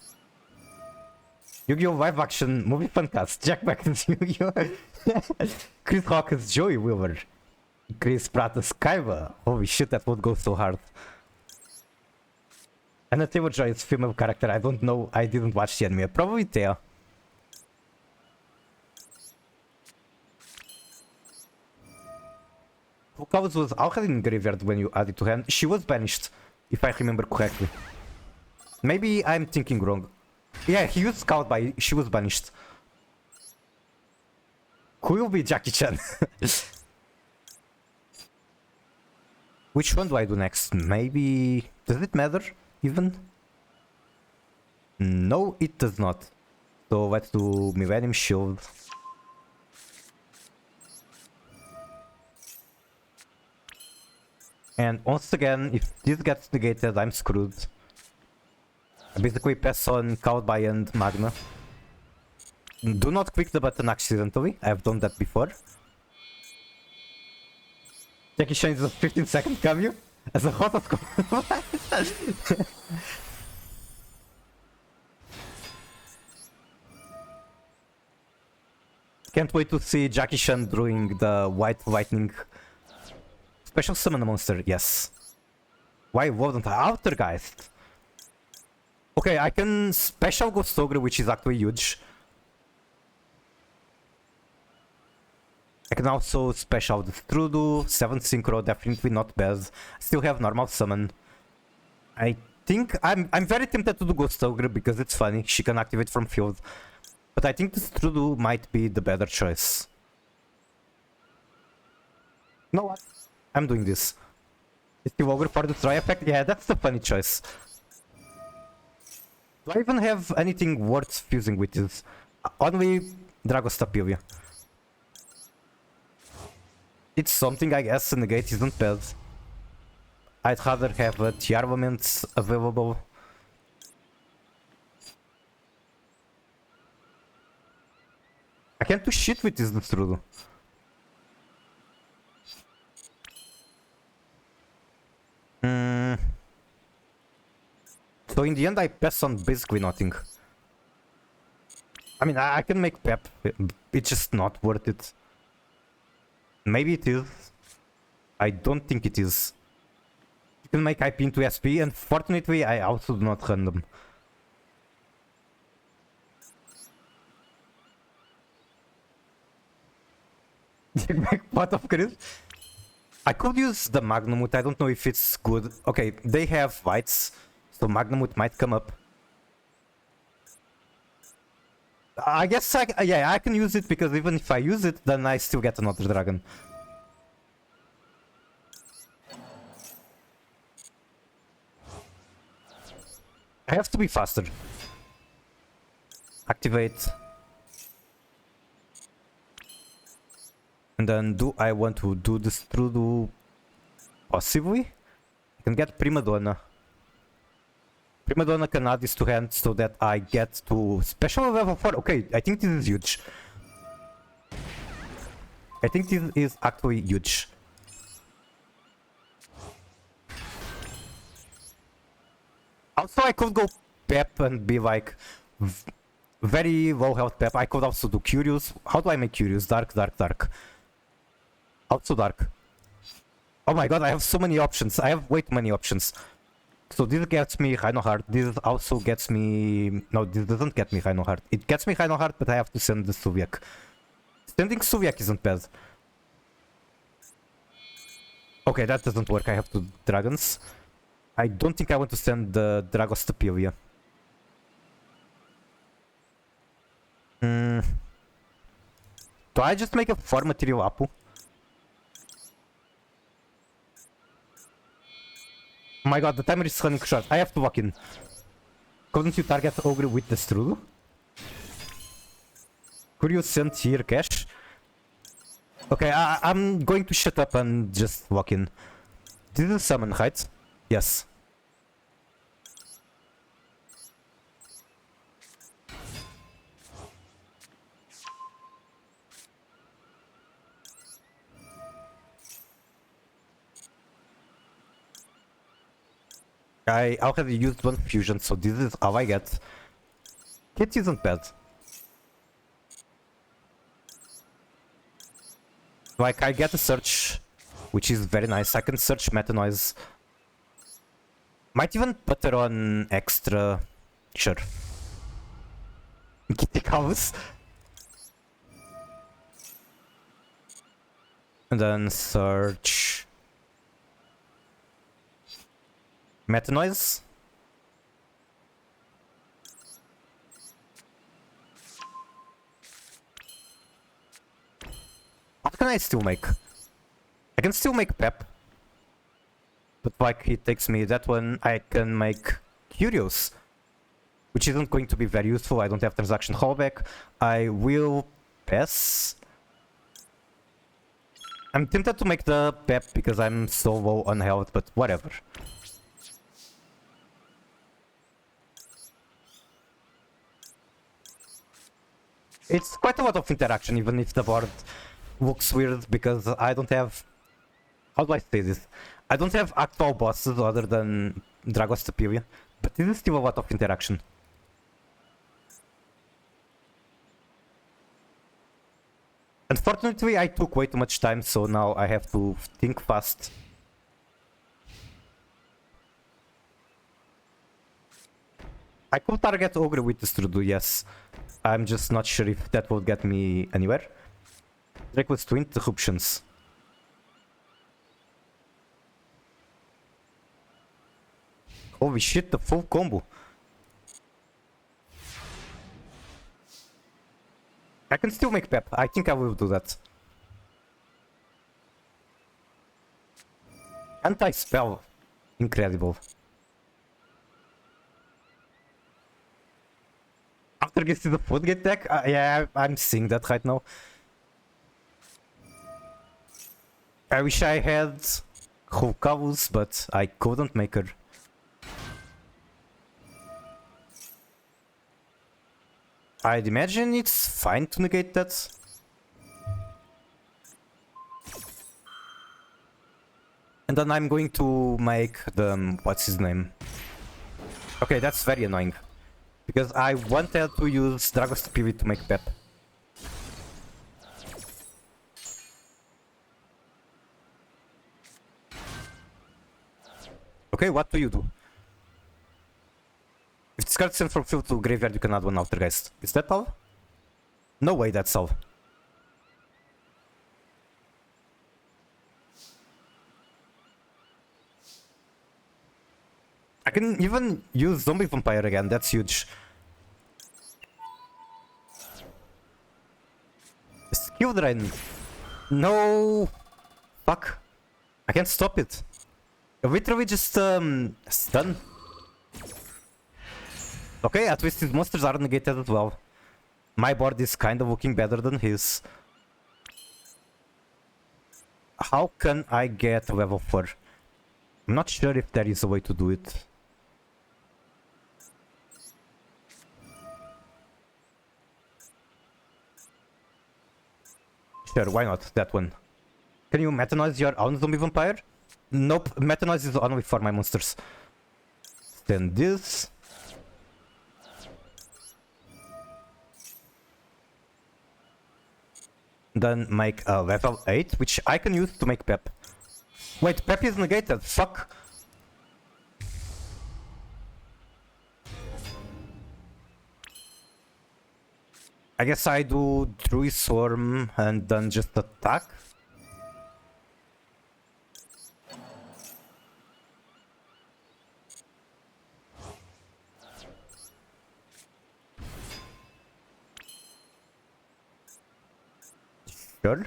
Yu-Gi-Oh! Live action movie fancast. Jack Backens Yu-Gi-Oh! Chris Hawkins, Joey Wheeler. Chris Pratt as Kaiba. Holy shit, that would go so hard. And a TearJades is female character. I don't know. I didn't watch the anime. Probably Thea. Hulkaus was already in graveyard when you added to hand. She was banished, if I remember correctly. Maybe I'm thinking wrong. Yeah, he used Scout by. She was banished. Who will be Jackie Chan? Which one do I do next? Maybe... Does it matter, even? No, it does not. So let's do Millennium Shield. And once again, if this gets negated, I'm screwed. I basically pass on Cowboy and Magna. Do not click the button accidentally. I've done that before. Jackie Chan is a 15-second cameo as a hot of Can't wait to see Jackie Chan doing the White Lightning special summon monster. Yes. Why wouldn't I? Outergeist. Okay, I can special Ghost Ogre, which is actually huge. I can also special the Strudu, 7 Synchro, definitely not bad. Still have normal summon. I think I'm very tempted to do Ghost Ogre because it's funny, she can activate from field. But I think the Strudu might be the better choice. You know what? I'm doing this. Is Steel Ogre for the Destroy effect? Yeah, that's the funny choice. Do I even have anything worth fusing with this? Only Dragostapilia. It's something, I guess, and the gate isn't bad. I'd rather have a TearJades available. I can't do shit with this Destrudo. So in the end I pass on basically nothing. I mean, I can make Pep, it's just not worth it. Maybe it is. I don't think it is. You can make IP into SP, and fortunately I also do not run them. Make pot of Chris? I could use the Magnumut, I don't know if it's good. Okay, they have whites, so Magnumut might come up. I guess yeah, I can use it because even if I use it, then I still get another dragon. I have to be faster. Activate. And then do I want to do this through possibly? I can get Prima Donna. Prima Donna can add this to hand so that I get to special level 4. Okay, I think this is huge. I think this is actually huge. Also, I could go Pep and be like very low health Pep. I could also do Curious. How do I make Curious? Dark, dark, dark. Also dark. Oh my god, I have so many options. I have way too many options. So this gets me Rhino Heart. This also gets me... No, this doesn't get me Rhino Heart. It gets me Rhino Heart, but I have to send the Suviak. Sending Suviak isn't bad. Okay, that doesn't work. I have two dragons. I don't think I want to send the Dragostapilia. Do I just make a 4 material Apu? Oh my god, the timer is running short. I have to walk in. Couldn't you target Ogre with the Strudel? Could you send here cash? Okay, I'm going to shut up and just walk in. This is summon, right? Yes. I already used one fusion, so this is all I get. It isn't bad. Like, I get a search, which is very nice. I can search Meta Noise. Might even put her on extra. Sure. Kitty cows. And then search. Meta Noise. What can I still make? I can still make Pep. But like it takes me that one, I can make Curious. Which isn't going to be very useful. I don't have transaction holdback. I will pass. I'm tempted to make the Pep because I'm so low on health, but whatever. It's quite a lot of interaction, even if the board looks weird, because I don't have... How do I say this? I don't have actual bosses other than Dragostapilia, but this is still a lot of interaction. Unfortunately, I took way too much time, so now I have to think fast. I could target Ogre with the Strudu, yes. I'm just not sure if that will get me anywhere. Drake with 2 interruptions. Holy shit, the full combo. I can still make Pep. I think I will do that. Anti-spell. Incredible. After getting the floodgate deck? Yeah, I'm seeing that right now. I wish I had Hulkavus, but I couldn't make her. I'd imagine it's fine to negate that. And then I'm going to make the... what's his name? Okay, that's very annoying. Because I wanted to use Dragon Spirit to make Pep. Okay, what do you do? If it's card sent from field to graveyard, you can add 1 Altergeist. Is that all? No way, that's all. I can even use Zombie Vampire again, that's huge. Skill Drain. No. Fuck. I can't stop it. Literally just stun. Okay, at least his monsters are negated as well. My board is kind of looking better than his. How can I get level 4? I'm not sure if there is a way to do it. Sure, why not? That one. Can you Meta Noise your own Zombie Vampire? Nope, Meta Noise is only for my monsters. Then this. Then make a level 8, which I can use to make Pep. Wait, Pep is negated, fuck! I guess I do Druid Swarm and then just attack. Sure.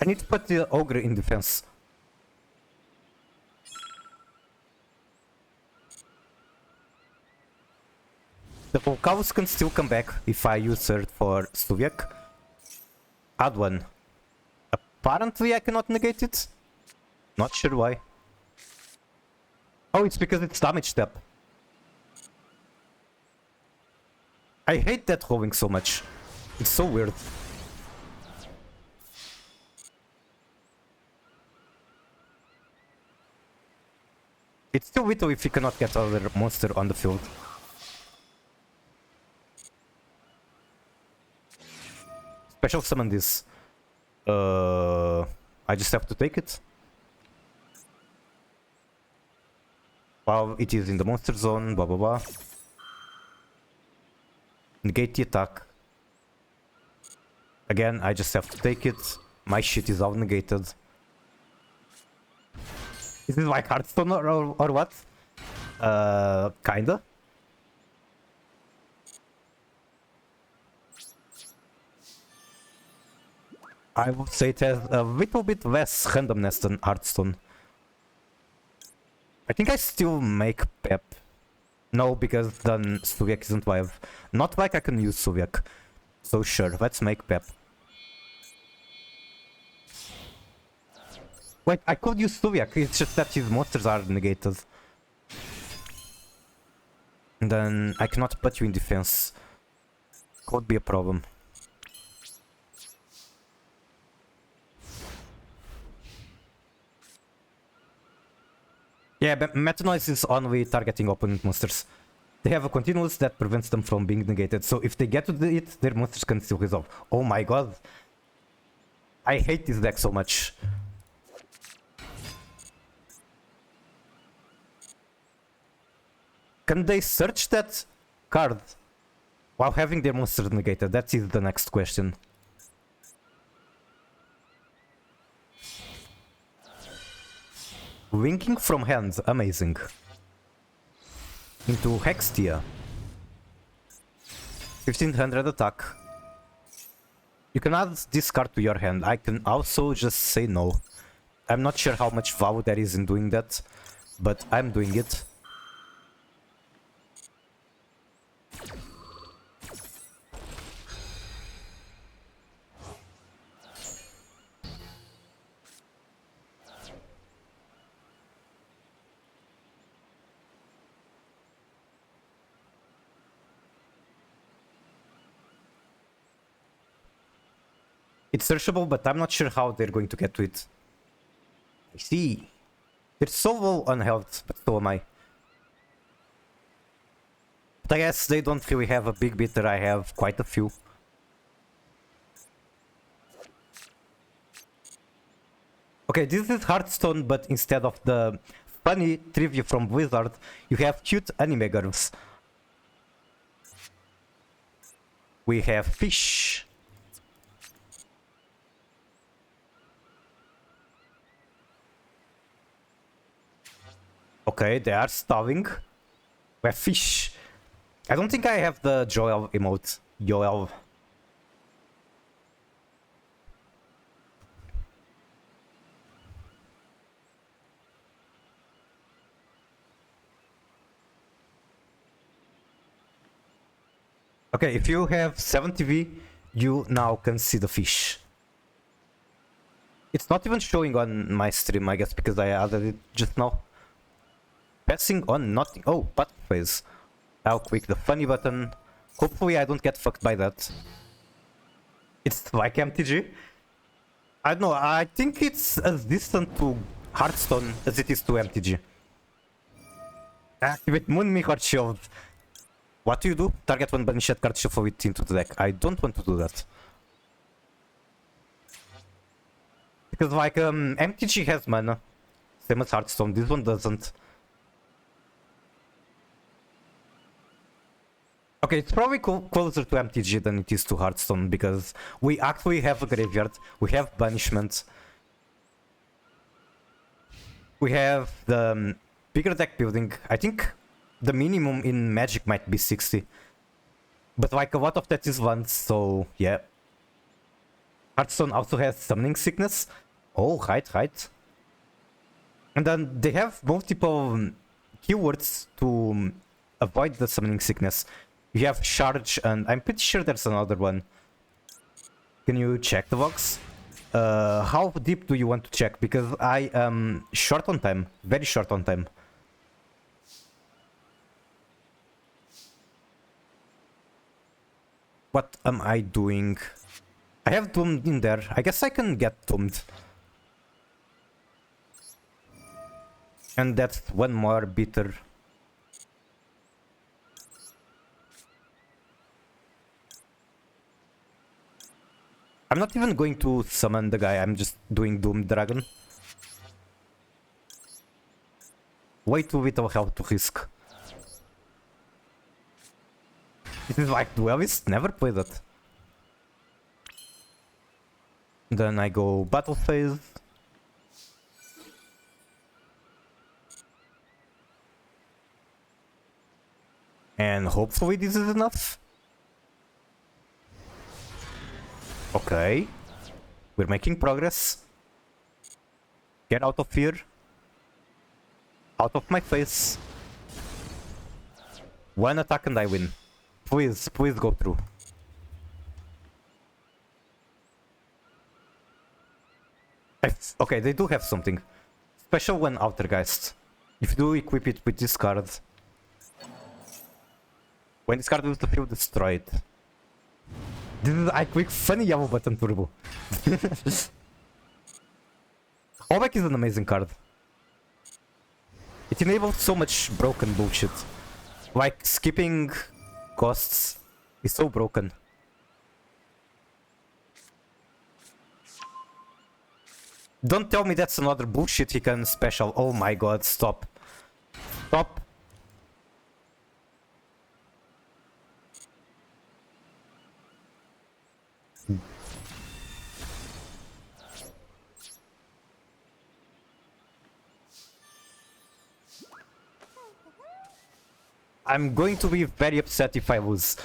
I need to put the Ogre in defense. The Volcavus can still come back if I use her for Suviak. Add 1. Apparently I cannot negate it. Not sure why. Oh, it's because it's damage step. I hate that rolling so much. It's so weird. It's still little if you cannot get other monster on the field. Special summon this. I just have to take it. While it is in the monster zone, blah blah blah. Negate the attack. Again, I just have to take it. My shit is all negated. Is this like Hearthstone or what? Kinda. I would say it has a little bit less randomness than Hearthstone. I think I still make Pep. No, because then Suviak isn't live. Not like I can use Suviak. So sure, let's make Pep. Wait, I could use Suviak, it's just that his monsters are negated. And then I cannot put you in defense. Could be a problem. Yeah, but Meta Noise is only targeting opponent monsters. They have a continuous that prevents them from being negated, so if they get to it, their monsters can still resolve. Oh my god. I hate this deck so much. can they search that card while having their monster negated? That is the next question. Winking from hand, amazing. Into Hextia. 1500 attack. You can add this card to your hand. I can also just say no. I'm not sure how much value there is in doing that, but I'm doing it. It's searchable, but I'm not sure how they're going to get to it. I see. They're so low on health, but so am I. But I guess they don't really have a big beater. I have quite a few. Okay, this is Hearthstone, but instead of the funny trivia from Blizzard, you have cute anime girls. We have fish. Okay, they are starving. We have fish. I don't think I have the Joel emote. Joel. Okay, if you have 7TV, you now can see the fish. It's not even showing on my stream, I guess, because I added it just now. Passing on nothing. Oh, button phase. I'll click the funny button. Hopefully I don't get fucked by that. It's like MTG. I don't know, I think it's as distant to Hearthstone as it is to MTG. Activate Moon Mirror Shield. What do you do? Target one banished card, shuffle it into the deck. I don't want to do that. Because like MTG has mana. Same as Hearthstone, this one doesn't. Okay, it's probably closer to MTG than it is to Hearthstone, because we actually have a graveyard, we have banishment, we have the bigger deck building. I think the minimum in Magic might be 60, but like a lot of that is once, so yeah. Hearthstone also has Summoning Sickness. Oh, right. And then they have multiple keywords to avoid the Summoning Sickness. You have Charge, and I'm pretty sure there's another one. Can you check the box? How deep do you want to check? Because I am short on time. Very short on time. What am I doing? I have Doomed in there. I guess I can get Doomed. And that's one more beater. I'm not even going to summon the guy, I'm just doing Doom Dragon. Way too little health to risk. This is like Duelist, never played it. Then I go battle phase. And hopefully this is enough. Okay. We're making progress. Get out of here. Out of my face. One attack and I win. Please go through. Okay, they do have something. Special when Outergeist. If you do equip it with this card. When this card is the field destroyed. This is I click funny yellow button turbo. Hallback is an amazing card. It enables so much broken bullshit. Like skipping costs is so broken. Don't tell me that's another bullshit he can special. Oh my god, stop. Stop. I'm going to be very upset if I lose.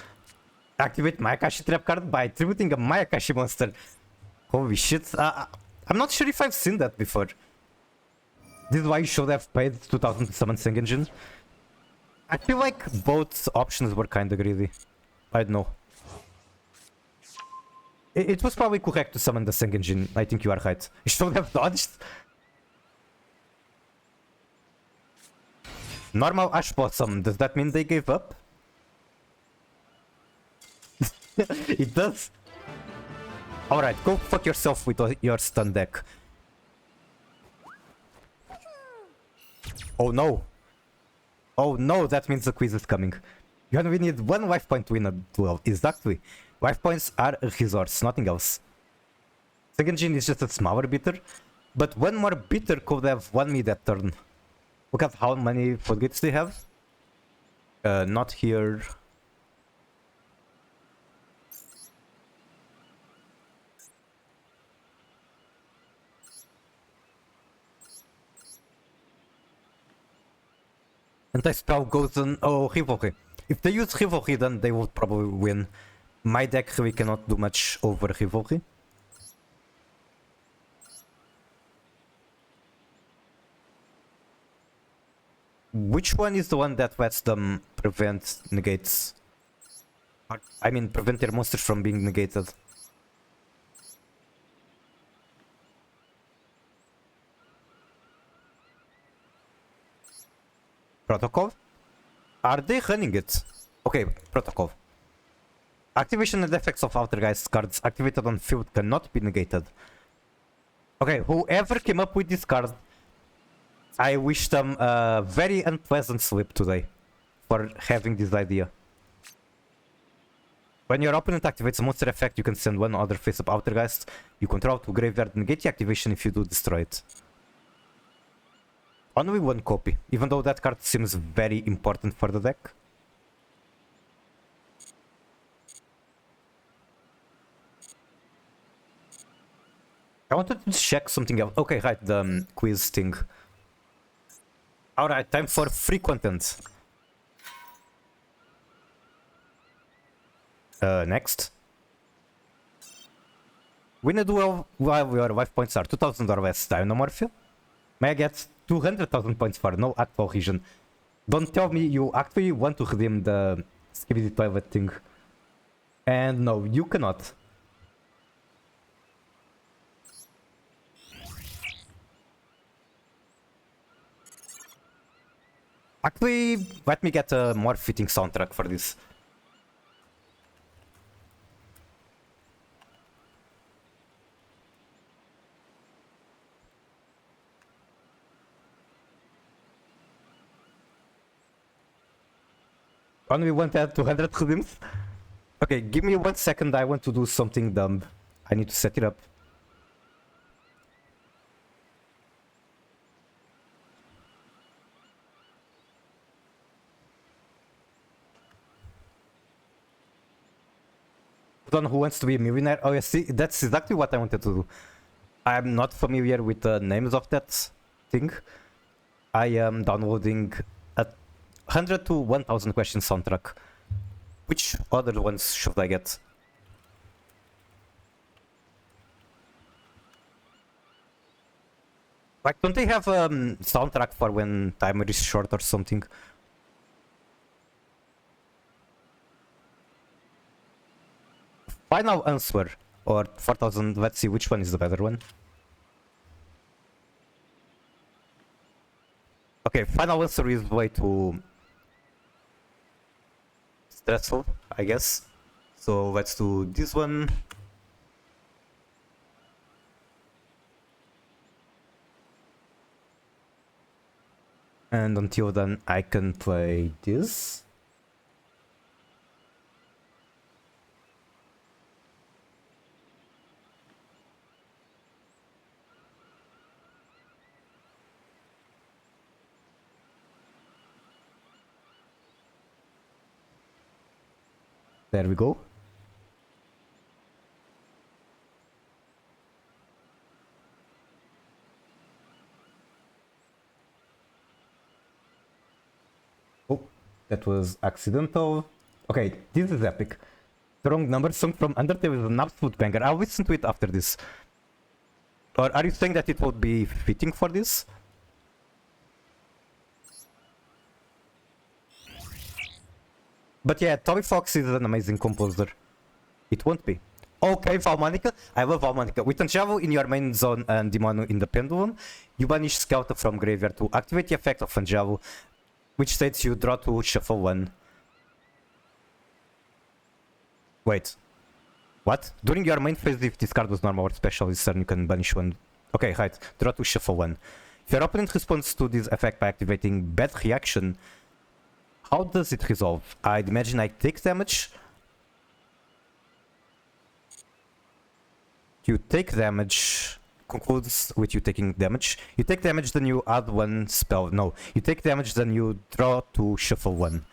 Activate my Akashi trap card by tributing a my Akashi monster. Holy shit. I'm not sure if I've seen that before. This is why you should have paid 2000 to summon Sing Engine. I feel like both options were kinda greedy. I don't know. It was probably correct to summon the Sing Engine. I think you are right. You should have dodged. Normal Ash Blossom. Does that mean they gave up? It does. Alright, go fuck yourself with your stun deck. Oh no. Oh no, that means the quiz is coming. You only need one life point to win a duel. Exactly. Life points are a resource, nothing else. Second Gene is just a smaller bitter, but one more bitter could have won me that turn. Look at how many floodgates they have. Not here. Anti-spell goes on... Oh, Rivalry. If they use Rivalry, then they will probably win. My deck really cannot do much over Rivalry. Which one is the one that lets them prevent negates? I mean, prevent their monsters from being negated. Protocol? Are they running it? Okay, protocol. Activation and effects of Outergeist cards activated on field cannot be negated. Okay, whoever came up with this card, I wish them a very unpleasant sleep today for having this idea. When your opponent activates a monster effect, you can send one other face-up Outergeist you control to graveyard, negate the activation if you do destroy it. Only one copy, even though that card seems very important for the deck. I wanted to check something else. Okay, right, the quiz thing. Alright, time for free content. Next. Win a duel while your life points are 2000 or less. Dynamorphia. May I get 200,000 points for no actual region? Don't tell me you actually want to redeem the Skibidi Toilet thing. And no, you cannot. Actually, let me get a more fitting soundtrack for this. Only want to add 200 redeems? Okay, give me 1 second, I want to do something dumb. I need to set it up. Who wants to be a millionaire? Oh, yeah, see, that's exactly what I wanted to do. I'm not familiar with the names of that thing. I am downloading a 100 to 1000 question soundtrack. Which other ones should I get? Like, don't they have a soundtrack for when timer is short or something? Final answer or 4000. Let's see which one is the better one. Okay, final answer is way too stressful, I guess. So let's do this one. And until then, I can play this. There we go. Oh, That was accidental. Okay, this is epic. The wrong number song from Undertale is an absolute banger. I'll listen to it after this. Or are you saying that it would be fitting for this? But yeah, Toby Fox is an amazing composer. It won't be. Okay, Valmanica. I love Valmanica. With Anjavo in your main zone and Dimanu in the Pendulum, you banish Skelter from graveyard to activate the effect of Anjavo, which states you draw 2, shuffle 1. Wait. What? During your main phase, if this card was normal or special this turn, you can banish 1. Okay, right. Draw 2, shuffle 1. If your opponent responds to this effect by activating Bad Reaction, how does it resolve? I'd imagine I take damage. You take damage. Concludes with you taking damage. You take damage, then you add 1 spell. No. You take damage, then you draw 2, shuffle 1.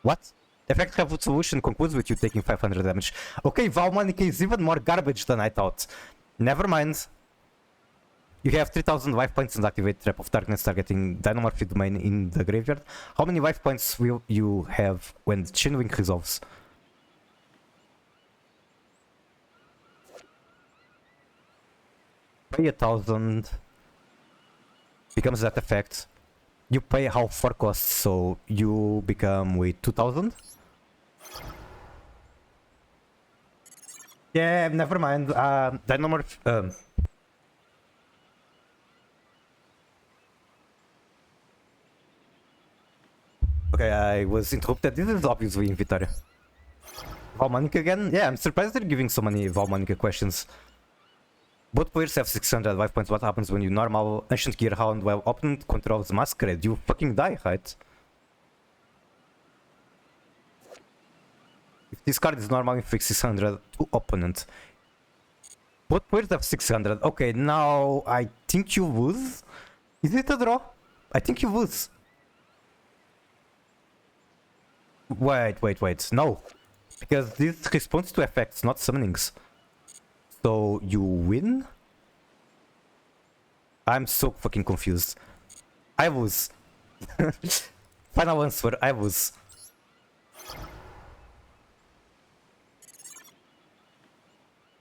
What? Effect have solution concludes with you taking 500 damage. Okay, Valmanica is even more garbage than I thought. Never mind. You have 3000 life points and activate Trap of Darkness targeting Dynamorphic Domain in the graveyard. How many life points will you have when Chainlink resolves? Pay 1000. Becomes that effect. You pay half for cost, so you become with 2000. Yeah, never mind. Dynamorph. Okay, I was interrupted. This is obviously in Vitaria. Valmanica again? Yeah, I'm surprised they're giving so many Valmanica questions. Both players have 600 life points. What happens when you normal Ancient Gear Hound while opponent controls Masquerade? You fucking die, right? If this card is normal, inflict 600 to opponent. Both players have 600. Okay, now I think you lose. Is it a draw? I think you lose. Wait. No. Because this responds to effects, not summonings. So you win? I'm so fucking confused. I lose. Final answer, I lose.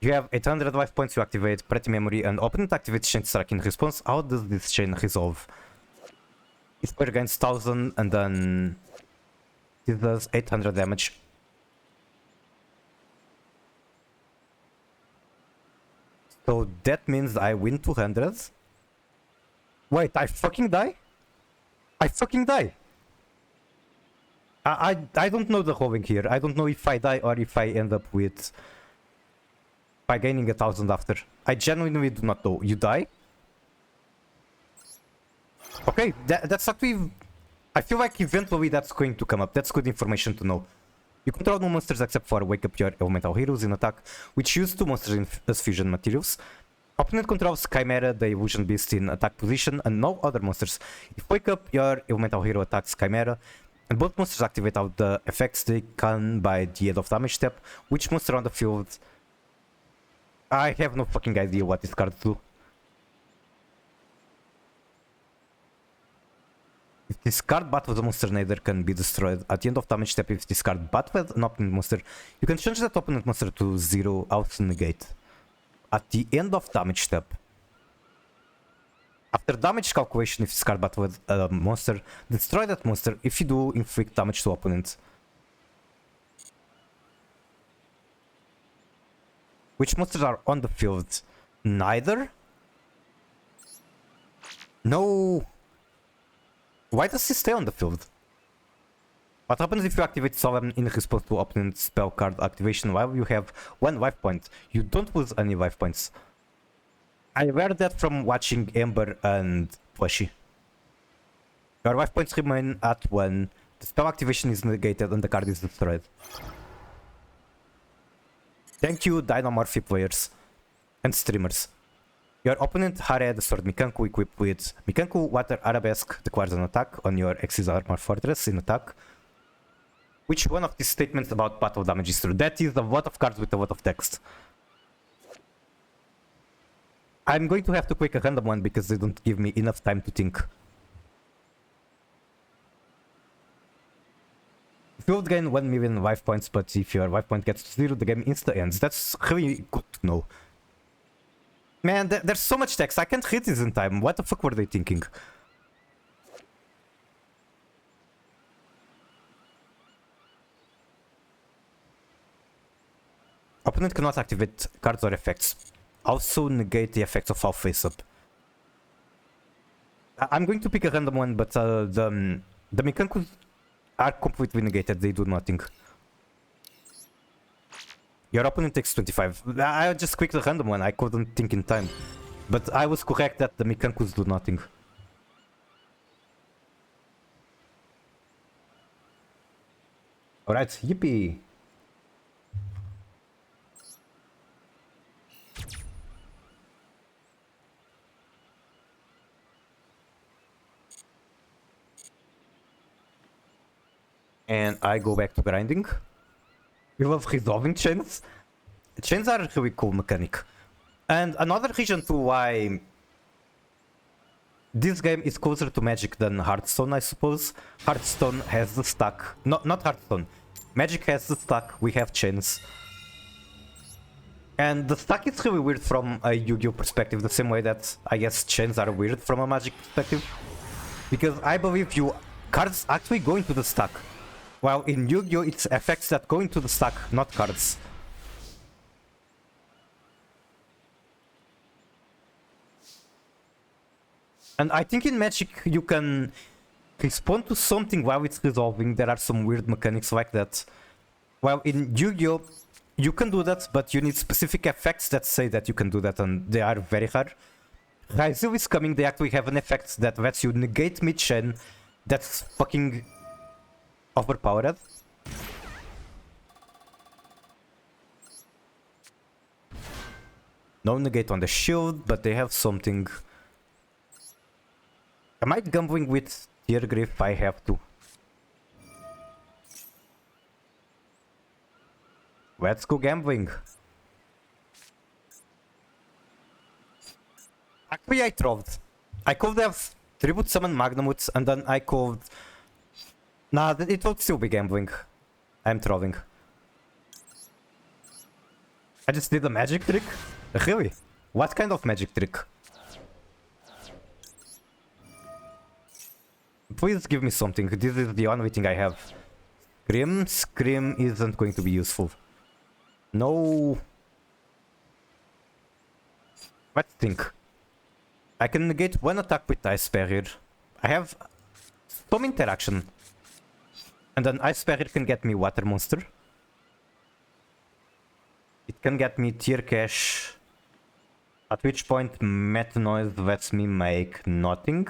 You have 800 life points to activate Pretty Memory and opponent activates Chain Strike in response. How does this chain resolve? Each player gains 1000 and then this does 800 damage. So that means I win 200. Wait, I fucking die? I fucking die. I don't know the rolling here. I don't know if I die or if I end up with by gaining 1000 after. I genuinely do not know. You die? Okay, that's actually... I feel like eventually that's going to come up. That's good information to know. You control no monsters except for Wake Up Your Elemental Heroes in attack, which use 2 monsters as fusion materials. Opponent controls Chimera, the Illusion Beast in attack position, and no other monsters. If Wake Up Your Elemental Hero attacks Chimera, and both monsters activate out the effects they can by the end of damage step, which monster on the field... I have no fucking idea what this card do. If this card battles a monster, neither can be destroyed. At the end of damage step, if this card battles an opponent monster, you can change that opponent monster to 0 out negate. At the end of damage step. After damage calculation, if this card battles a monster, destroy that monster. If you do, inflict damage to opponent. Which monsters are on the field? Neither? No! Why does he stay on the field? What happens if you activate Solemn in response to opponent spell card activation while you have 1 life point? You don't lose any life points. I learned that from watching Ember and Plushy. Your life points remain at 1, the spell activation is negated and the card is destroyed. Thank you, Dynamorphy players and streamers. Your opponent had the sword Mikanku equipped with Mikanku Water Arabesque declares an attack on your Xyz Armor Fortress in attack. Which one of these statements about battle damage is true? That is a lot of cards with a lot of text. I'm going to have to click a random one because they don't give me enough time to think. Shield gain 1 million life points, but if your life point gets to 0, the game insta ends. That's really good to know. Man, there's so much text, I can't read this in time. What the fuck were they thinking? Opponent cannot activate cards or effects. Also negate the effects of all face-up. I'm going to pick a random one, but the Mikankus are completely negated, they do nothing. Your opponent takes 25. I just clicked a random one, I couldn't think in time. But I was correct that the Mikankus do nothing. Alright, yippee! And I go back to grinding. We love resolving chains. Chains are a really cool mechanic. And another reason to why this game is closer to Magic than Hearthstone, I suppose. Hearthstone has the stack. Not Hearthstone. Magic has the stack, we have chains. And the stack is really weird from a Yu-Gi-Oh perspective, the same way that I guess chains are weird from a Magic perspective. Because I believe cards actually go into the stack. While in Yu-Gi-Oh it's effects that go into the stack, not cards. And I think in Magic you can respond to something while it's resolving. There are some weird mechanics like that. While in Yu-Gi-Oh you can do that, but you need specific effects that say that you can do that, and they are very hard. Raizu is coming, they actually have an effect that lets you negate mid-chain. That's fucking overpowered. No negate on the shield, but they have something. I might gambling with TearJades if I have to. Let's go gambling. Actually, I troved. I could have tribute summon Magnamut and then I could... Nah, it would still be gambling. I'm trolling. I just did a magic trick? Really? What kind of magic trick? Please give me something. This is the only thing I have. Scream isn't going to be useful. No. Let's think. I can negate one attack with Ice Barrier. I have some interaction. And then Ice Barrier can get me Water Monster. It can get me Tear Cash. At which point Met Noise lets me make nothing.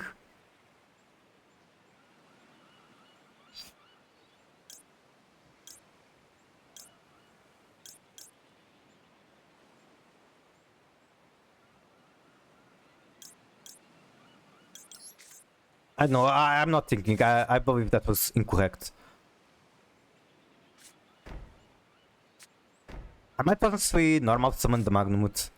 I know, I'm not thinking. I believe that was incorrect. I might possibly normal summon the Magnamut.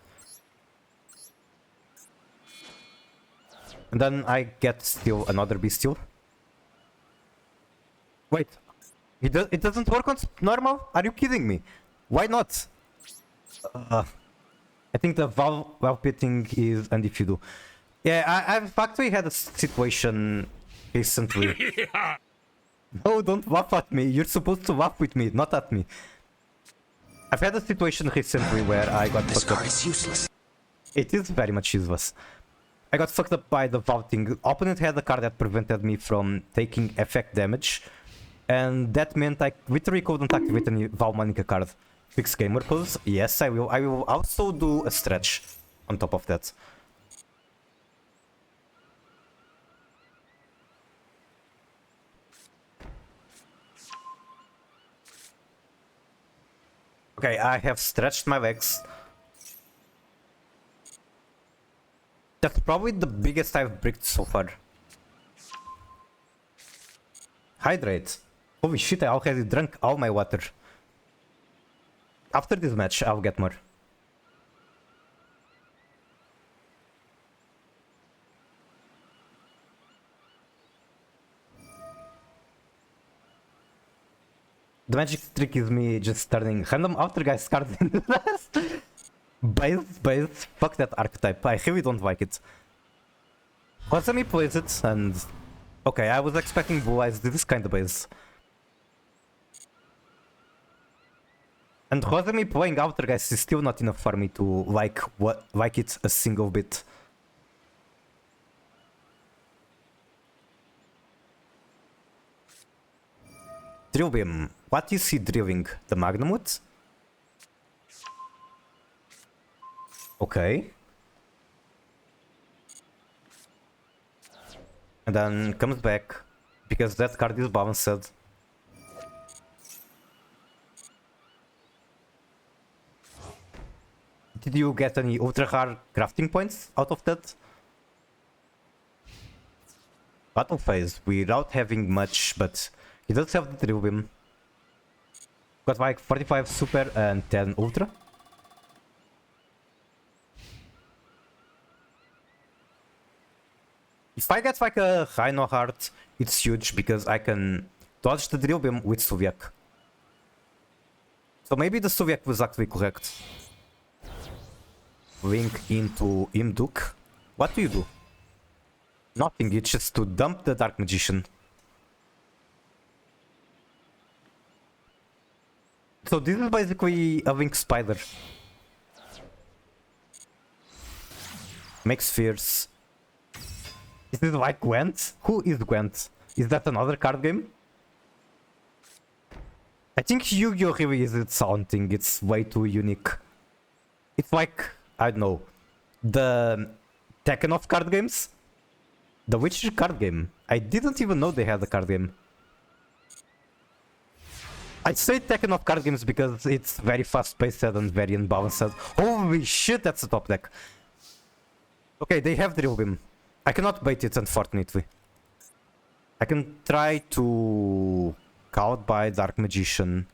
And then I get still another Bestial. Wait, it doesn't work on normal? Are you kidding me? Why not? I think the valve pitting is and if you do. Yeah, I've actually had a situation recently. No, don't laugh at me. You're supposed to laugh with me, not at me. I've had a situation recently where I got fucked up. This card is useless. It is very much useless. I got fucked up by the vaulting. Opponent had a card that prevented me from taking effect damage. And that meant I literally couldn't activate any Val Manica card. Fix gamer pose? Yes, I will. I will also do a stretch on top of that. Okay, I have stretched my legs. That's probably the biggest I've bricked so far. Hydrate. Holy shit, I already drank all my water. After this match, I'll get more. The magic trick is me just turning random outer guys cards into dust. Base, fuck that archetype. I really don't like it. Hosami plays it, and okay, I was expecting Blue Eyes this kind of base. And Hosami playing outer guys is still not enough for me to like it a single bit. Drill Beam. What is he drilling? The Magnumwood? Okay. And then comes back because that card is balanced. Did you get any ultra rare crafting points out of that? Battle phase without having much, but he does have the drill beam. Got like 45 super and 10 ultra. If I get like a Rhino Heart, it's huge because I can dodge the drill beam with Suviak. So maybe the Suviak was actually correct. Link into Imduk. What do you do? Nothing, it's just to dump the Dark Magician. So this is basically a Link Spider. Makes fears. Is this like Gwent? Who is Gwent? Is that another card game? I think Yu-Gi-Oh! Really is its own thing. It's way too unique. It's like, I don't know, the Tekken of card games? The Witcher card game. I didn't even know they had a card game. I say Tekken of card games because it's very fast-paced and very unbalanced. Holy shit, that's a top deck. Okay, they have Drill Beam. I cannot bait it, unfortunately. I can try to count by Dark Magician.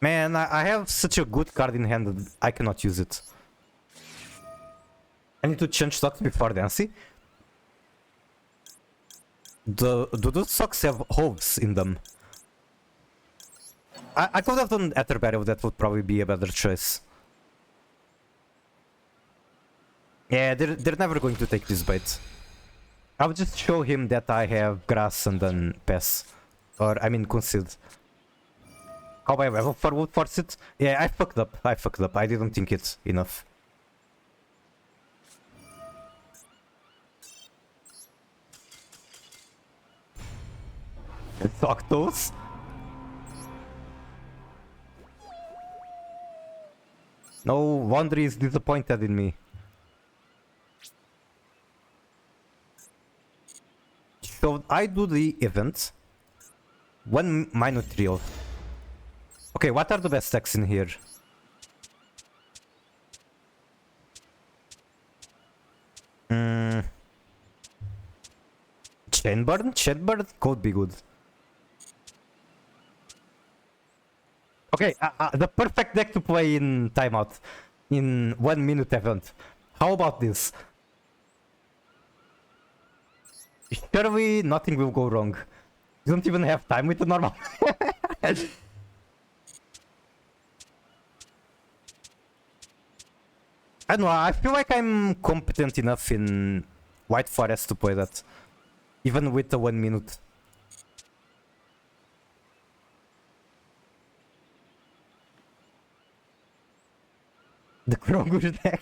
Man, I have such a good card in hand that I cannot use it. I need to change socks before dancing. Do those socks have holes in them? I could have done Ether Barrel, that would probably be a better choice. Yeah, they're never going to take this bait. I'll just show him that I have grass and then pass. Or, I mean, concede. How I level for Wood Force it? Yeah, I fucked up. I didn't think it enough. Sock those? No, Wandry is disappointed in me. So I do the event. One minute trio. Okay, what are the best decks in here? Chainburn? Chainburn could be good. Okay, the perfect deck to play in timeout. In 1 minute event. How about this? Surely nothing will go wrong. You don't even have time with the normal. I don't know, I feel like I'm competent enough in White Forest to play that. Even with the 1 minute. The Krogus deck.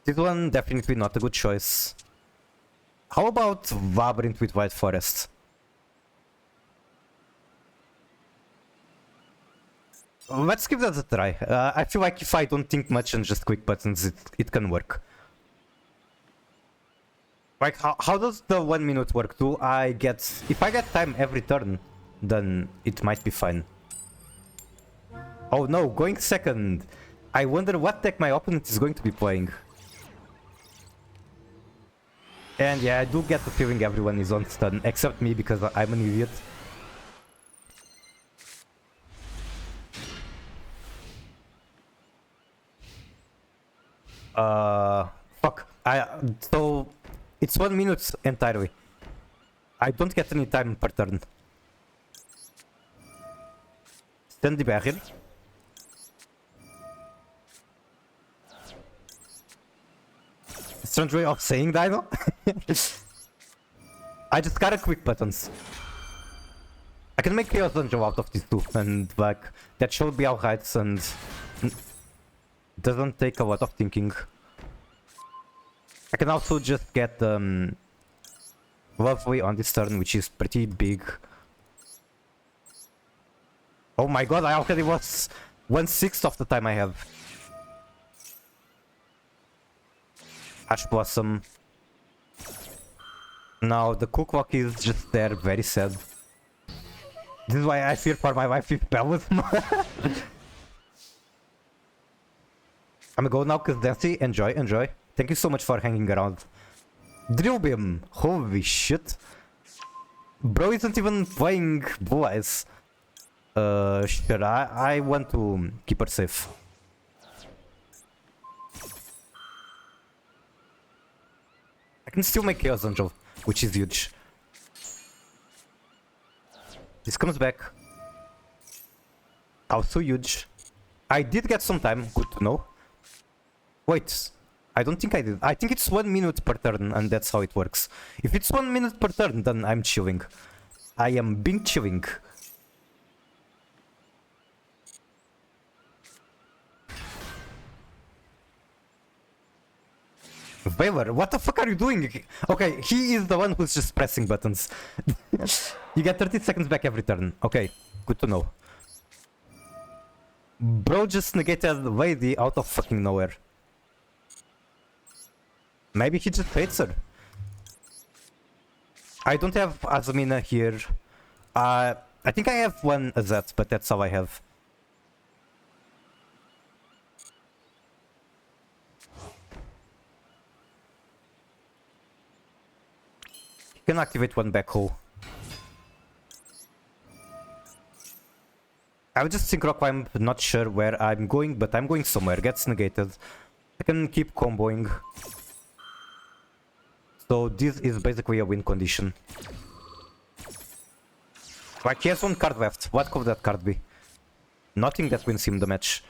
This one definitely not a good choice. How about Labyrinth with White Forest? Let's give that a try. I feel like if I don't think much and just quick buttons, it can work. Like, how does the 1 minute work? Do I get... If I get time every turn, then it might be fine. Oh no, going second. I wonder what deck my opponent is going to be playing. And yeah, I do get the feeling everyone is on stun, except me because I'm an idiot. Fuck. So It's 1 minute entirely. I don't get any time per turn. Stand the barrier. Strange way of saying that, I know. I just got a quick buttons. I can make Chaos Dungeon out of these two, and like that should be alright, and doesn't take a lot of thinking. I can also just get Lovely on this turn, which is pretty big. Oh my god, I already was 1/6 of the time I have. Ash Blossom. Now the Cooklock is just there, very sad. This is why I fear for my life with Pellet. I'm gonna go now, cause Dancy, enjoy, enjoy. Thank you so much for hanging around. Drill Beam, holy shit. Bro isn't even playing Blue Eyes. Sure, I want to keep her safe. I can still make Chaos Angel, which is huge. This comes back. Also huge. I did get some time, good to know. Wait, I don't think I did. I think it's 1 minute per turn, and that's how it works. If it's 1 minute per turn, then I'm chilling. I am being chilling. Valor, what the fuck are you doing? Okay, he is the one who's just pressing buttons. You get 30 seconds back every turn. Okay, good to know. Bro just negated Lady out of fucking nowhere. Maybe he just hates her. I don't have Azamina here. I think I have one Azet, but that's all I have. You can activate one back hole. I would just synchro climb, not sure where I'm going, but I'm going somewhere. Gets negated. I can keep comboing. So this is basically a win condition. Like he has one card left. What could that card be? Nothing that wins him the match.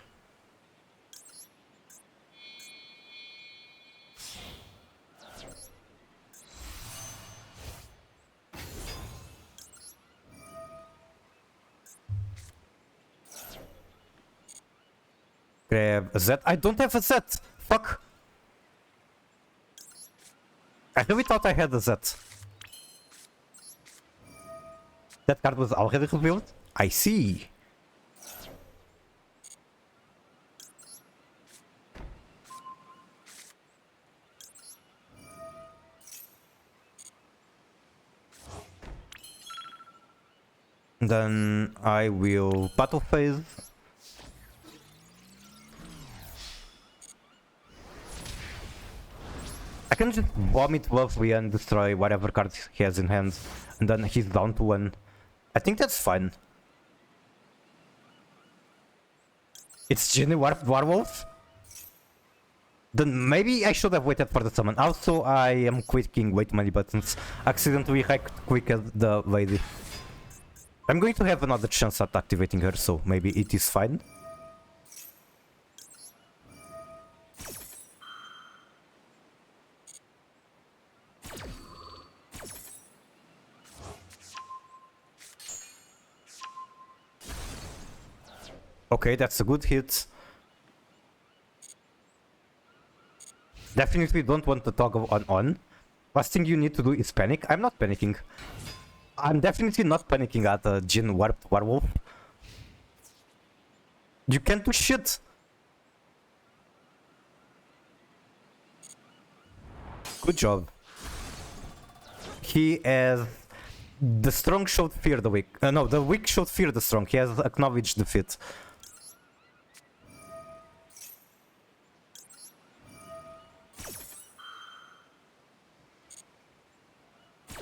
Grab a Z. I don't have a Z! Fuck! I really thought I had a Z. That card was already revealed? I see. Then I will battle phase. I can just vomit Lovely and destroy whatever card he has in hand, and then he's down to 1. I think that's fine. It's Genie Warped Werewolf? Then maybe I should have waited for the summon. Also, I am clicking way too many buttons. Accidentally quicked the lady. I'm going to have another chance at activating her, so maybe it is fine. Okay, that's a good hit. Definitely don't want to toggle on. Last thing you need to do is panic. I'm not panicking. I'm definitely not panicking at a Jin Warped Werewolf. You can't do shit. Good job. He has... The strong showed fear the weak. No, the weak showed fear the strong. He has acknowledged defeat.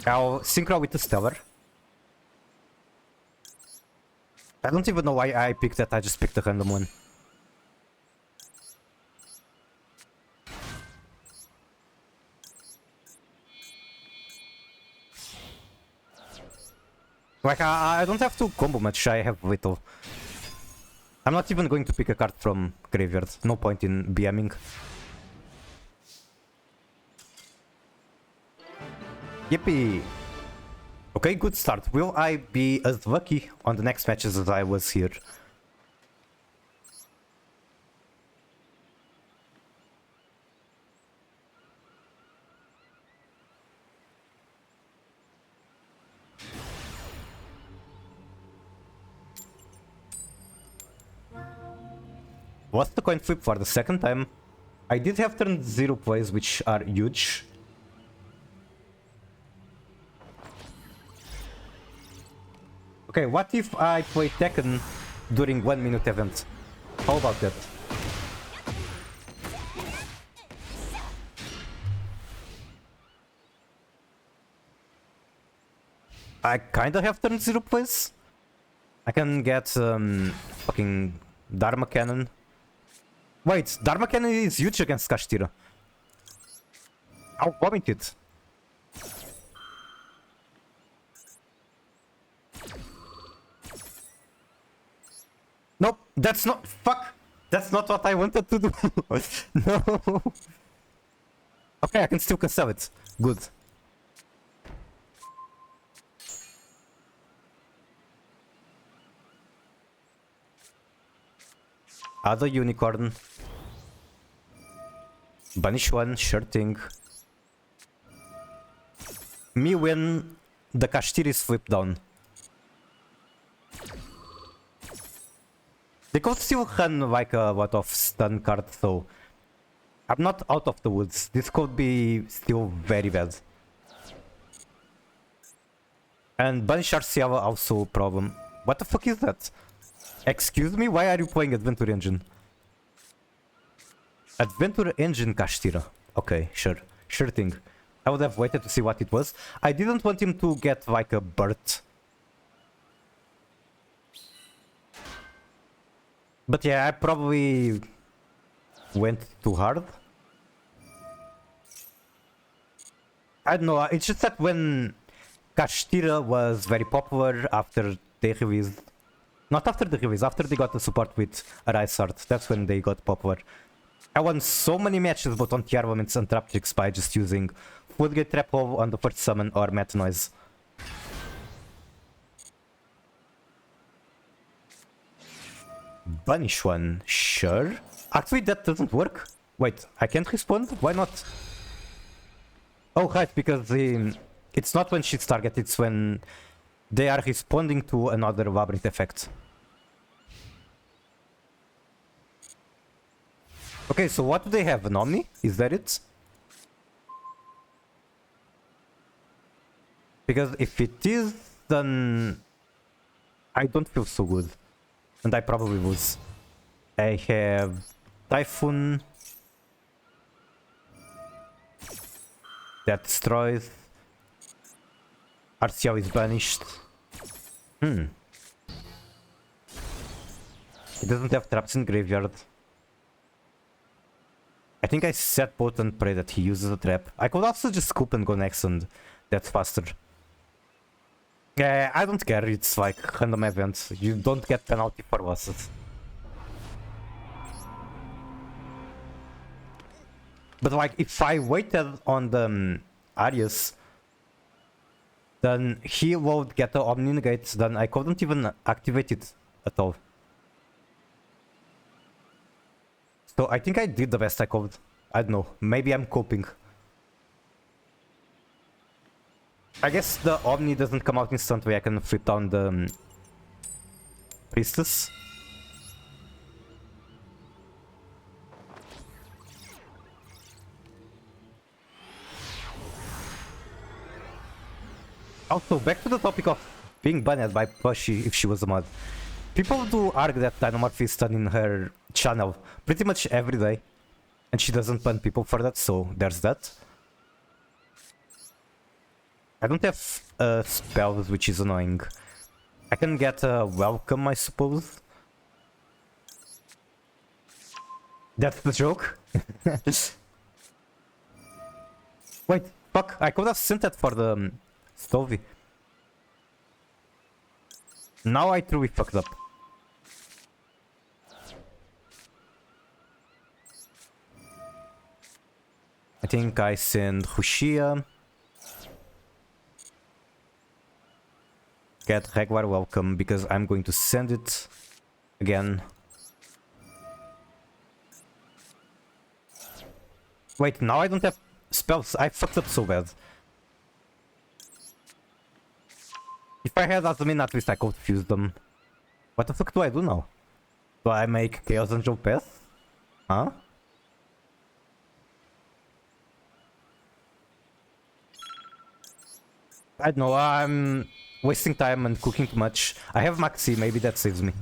I'll synchro with the Stellar. I don't even know why I picked that, I just picked a random one. Like, I don't have to combo match, I have little. I'm not even going to pick a card from graveyard. No point in BMing. Yippee! Okay, good start. Will I be as lucky on the next matches as I was here? What's the coin flip for the second time? I did have turn 0 plays, which are huge. Okay, what if I play Tekken during 1 minute event? How about that? I kinda have turn 0 plays. I can get fucking Dharma Cannon. Wait, Dharma Cannon is huge against Kashtira. I'll vomit it. Nope, that's not. Fuck! That's not what I wanted to do. No. Okay, I can still cancel it. Good. Other unicorn. Banish one, sure thing. Me when the Kashtira is flipped down. They could still run like a lot of stun cards, so I'm not out of the woods. This could be still very bad. And Banish Arciava also a problem. What the fuck is that? Excuse me, why are you playing Adventure Engine? Adventure Engine Kashtira. Okay, sure. Sure thing. I would have waited to see what it was. I didn't want him to get like a bird. But yeah, I probably went too hard. I don't know, it's just that when Kashtira was very popular after they released... Not after the release, after they got the support with Arise Art, that's when they got popular. I won so many matches both on T-Armaments and Trap Tricks by just using Floodgate Trap Hole on the first summon or Meta Noise. Banish one, sure. Actually, that doesn't work. Wait, I can't respond? Why not? Oh, right, because it's not when she's target, it's when they are responding to another Labyrinth effect. Okay, so what do they have? An Omni? Is that it? Because if it is, then I don't feel so good. And I probably lose. I have Typhoon. That destroys. Arciao is banished. It doesn't have traps in graveyard. I think I set both and pray that he uses a trap. I could also just scoop and go next and that's faster. I don't care, it's like random events. You don't get penalty for losses. But like, if I waited on the Arius, then he would get the Omni Negate, then I couldn't even activate it at all. So I think I did the best I could. I don't know, maybe I'm coping. I guess the Omni doesn't come out instantly, I can flip down the Priestess. Also, back to the topic of being banned by Pushy if she was a mod. People do argue that Dynamorph is done in her channel pretty much every day. And she doesn't ban people for that, so there's that. I don't have spells, which is annoying. I can get a welcome, I suppose. That's the joke? Wait, fuck, I could have sent that for the Stovey. Now I truly fucked up. I think I send Hushia. Get Jaguar welcome because I'm going to send it again. Wait, now I don't have spells. I fucked up so bad. If I had Azumin, at least I could fuse them. What the fuck do I do now? Do I make Chaos Angel Pass? Huh? I don't know, I'm wasting time and cooking too much. I have Maxi, maybe that saves me.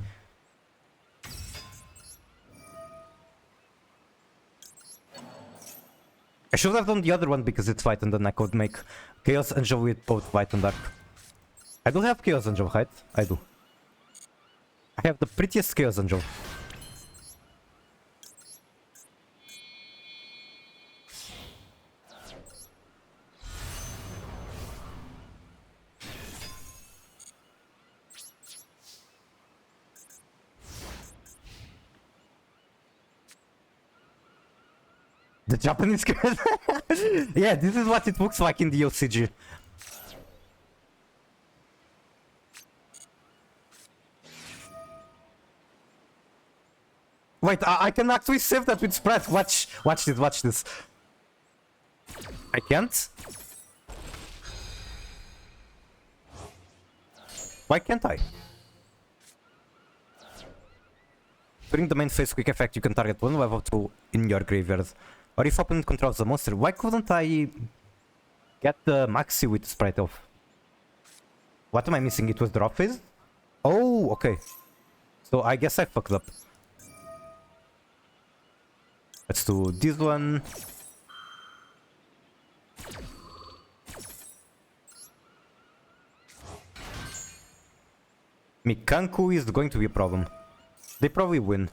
I should have done the other one because it's white and then I could make Chaos Angel with both white and dark. I do have Chaos Angel, right? I do. I have the prettiest Chaos Angel. The Japanese card? Yeah, this is what it looks like in the OCG. Wait, I can actually save that with spread. Watch this. I can't? Why can't I? During the main phase quick effect, you can target one level 2 in your graveyard. Or if opponent controls the monster, why couldn't I get the Maxi with sprite off? What am I missing? It was drop phase? Oh, okay. So I guess I fucked up. Let's do this one. Mikanku is going to be a problem. They probably win.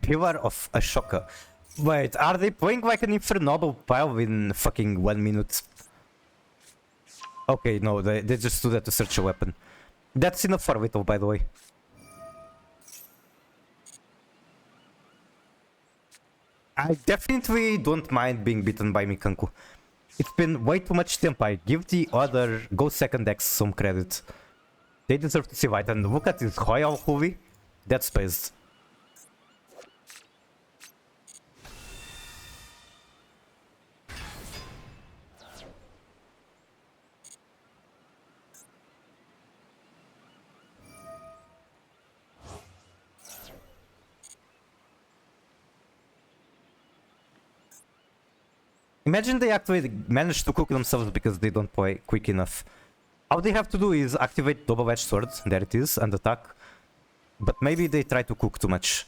Pillar of Ashoka. Wait, are they playing like an Infernoble pile in fucking 1 minute? Okay, no, they just do that to search a weapon. That's enough for Whittle, by the way. I definitely don't mind being beaten by Mikanku. It's been way too much tempo. I give the other Go Second decks some credit. They deserve to see white. And look at this Royal Hoovy. That's spaced. Imagine they actually manage to cook themselves because they don't play quick enough. All they have to do is activate double-edged sword, there it is, and attack. But maybe they try to cook too much.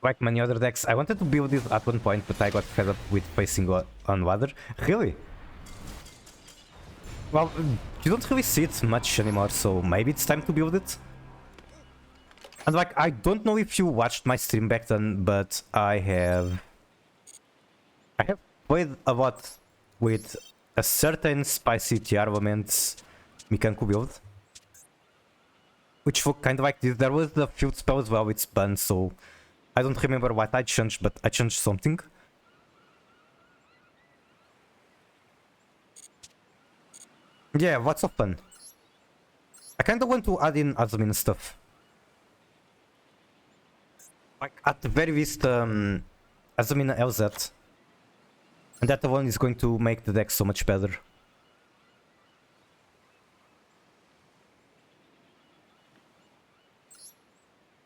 Like many other decks, I wanted to build this at one point, but I got fed up with facing on water. Really? Well, you don't really see it much anymore, so maybe it's time to build it. And like, I don't know if you watched my stream back then, but I have played a lot with a certain spicy TR elements Mikanku build. Which look kind of like this. There was the field spell as well, it's banned, so I don't remember what I changed, but I changed something. Yeah, what's up, fun? I kinda want to add in admin stuff. Like, at the very least, Azumina LZ. And that one is going to make the deck so much better.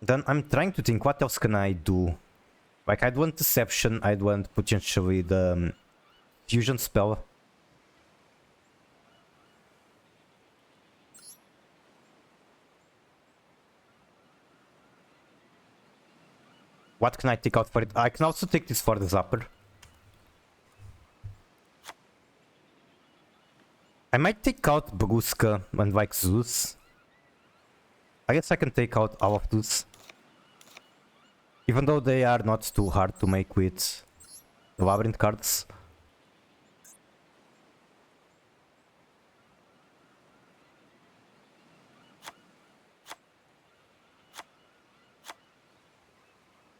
Then I'm trying to think, what else can I do? Like, I'd want Deception, I'd want potentially the Fusion spell. What can I take out for it? I can also take this for the Zapper. I might take out Baguska and like Zeus. I guess I can take out all of those. Even though they are not too hard to make with the Labyrinth cards.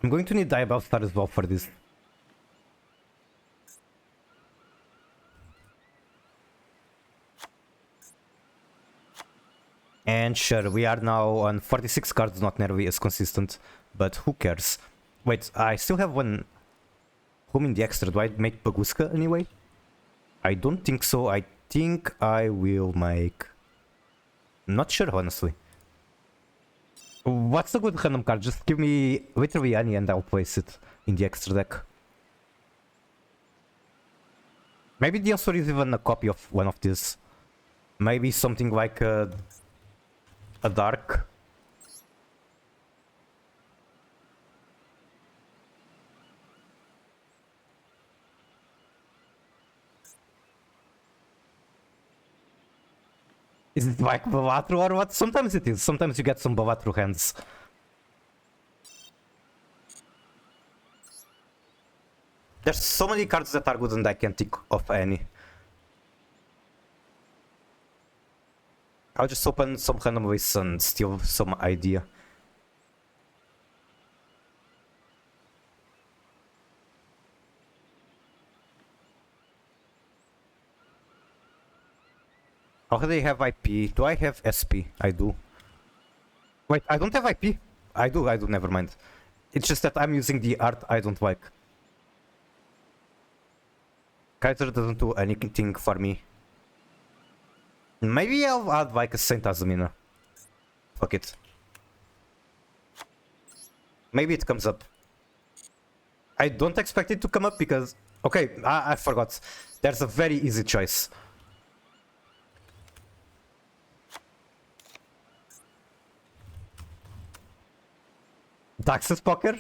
I'm going to need Diabell Star as well for this. And sure, we are now on 46 cards, not nearly as consistent, but who cares? Wait, I still have one home in the extra. Do I make Baguska anyway? I don't think so. I think I will make... Not sure, honestly. What's a good random card? Just give me literally any and I'll place it in the extra deck. Maybe the answer is even a copy of one of these. Maybe something like a dark. Is it like Bavatru or what? Sometimes it is. Sometimes you get some Bavatru hands. There's so many cards that are good and I can't think of any. I'll just open some random ways and steal some idea. I already have IP. Do I have SP? I do. Wait, I don't have IP. I do, never mind. It's just that I'm using the art I don't like. Kaiser doesn't do anything for me. Maybe I'll add like a Saint Azumina. Fuck it. Maybe it comes up. I don't expect it to come up because... Okay, I forgot. There's a very easy choice. Dax's Poker?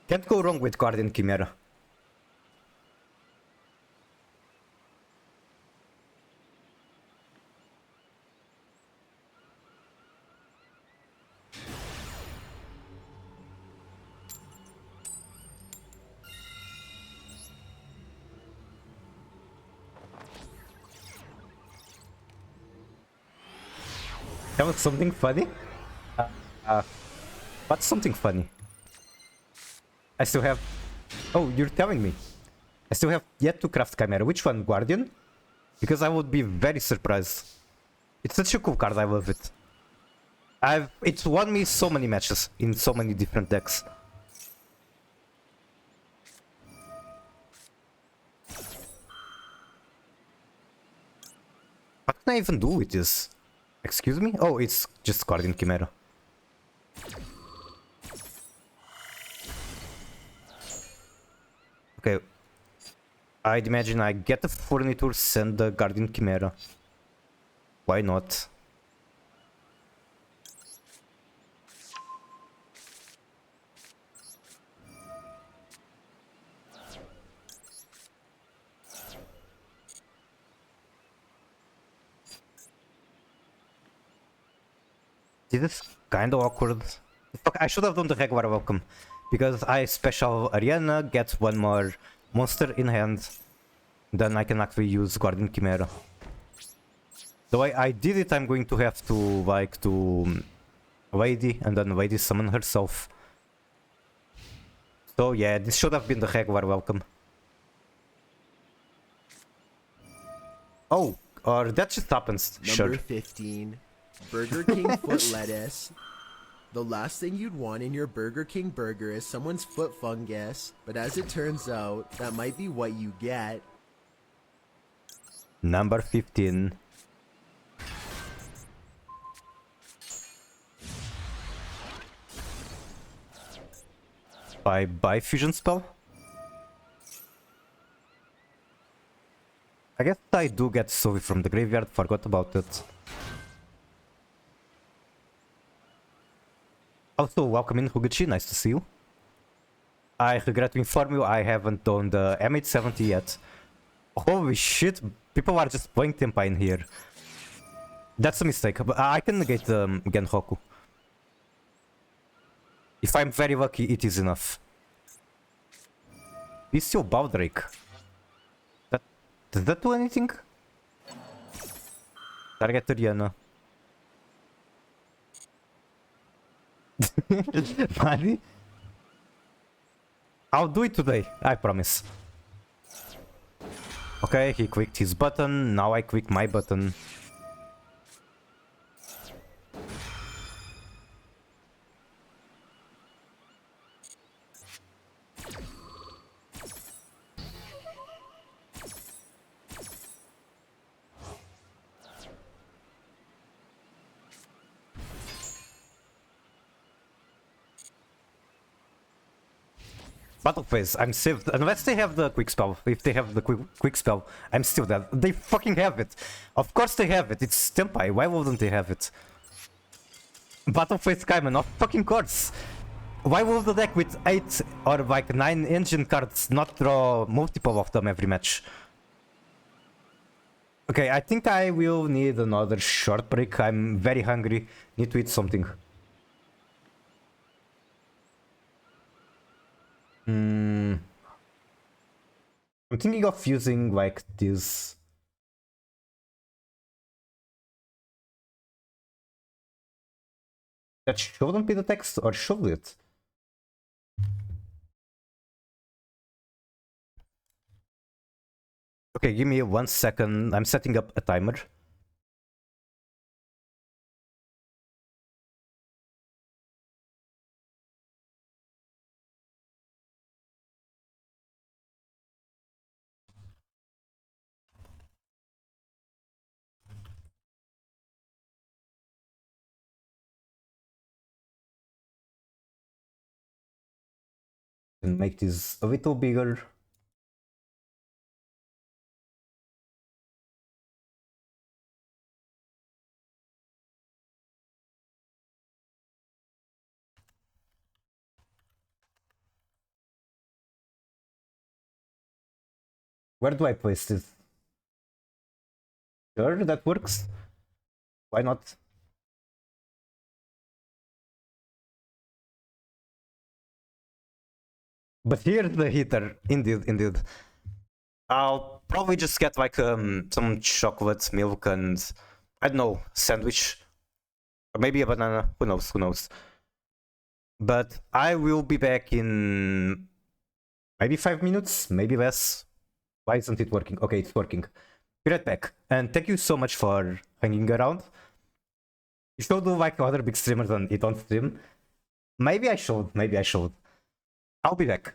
Can't go wrong with Guardian Chimera. That was something funny? What's something funny? I still have... Oh, you're telling me. I still have yet to craft Chimera. Which one? Guardian? Because I would be very surprised. It's such a cool card, I love it. It's won me so many matches in so many different decks. What can I even do with this? Excuse me? Oh, it's just Guardian Chimera. Okay. I'd imagine I get the Furnitures and the Guardian Chimera. Why not? This is kinda awkward. Fuck, I should have done the regular welcome. Because I special Ariana, get one more monster in hand. Then I can actually use Guardian Chimera. The way I did it, I'm going to have to, like, to Lady, and then Lady summon herself. So yeah, this should have been the regular welcome. Oh, or that just happens, sure. Number 15, Burger King foot lettuce. The last thing you'd want in your Burger King burger is someone's foot fungus, but as it turns out, that might be what you get. Number 15. Buy fusion spell? I guess I do get Sovi from the graveyard, forgot about it. Also, welcome in, Huguchi. Nice to see you. I regret to inform you, I haven't done the M870 yet. Holy shit, people are just playing Tempa in here. That's a mistake, but I can negate Genhoku. If I'm very lucky, it is enough. Bestial Baldrake. Does that do anything? Target Ariana. Buddy? I'll do it today, I promise. Okay, he clicked his button, now I click my button. Battle phase, I'm saved. Unless they have the quick spell. If they have the quick spell, I'm still dead. They fucking have it. Of course they have it. It's Tempai. Why wouldn't they have it? Battle phase Kaiman, of fucking course. Why would the deck with 8 or like 9 engine cards not draw multiple of them every match? Okay, I think I will need another short break. I'm very hungry. Need to eat something. I'm thinking of using like this. That shouldn't be the text, or should it? Okay, give me 1 second. I'm setting up a timer. And make this a little bigger. Where do I place this? Sure, that works. Why not? But here's the heater. Indeed, indeed. I'll probably just get like some chocolate milk and I don't know, sandwich. Or maybe a banana. Who knows? Who knows? But I will be back in maybe 5 minutes, maybe less. Why isn't it working? Okay, it's working. Be right back. And thank you so much for hanging around. You should do like other big streamers on it on stream. Maybe I should. Maybe I should. I'll be back.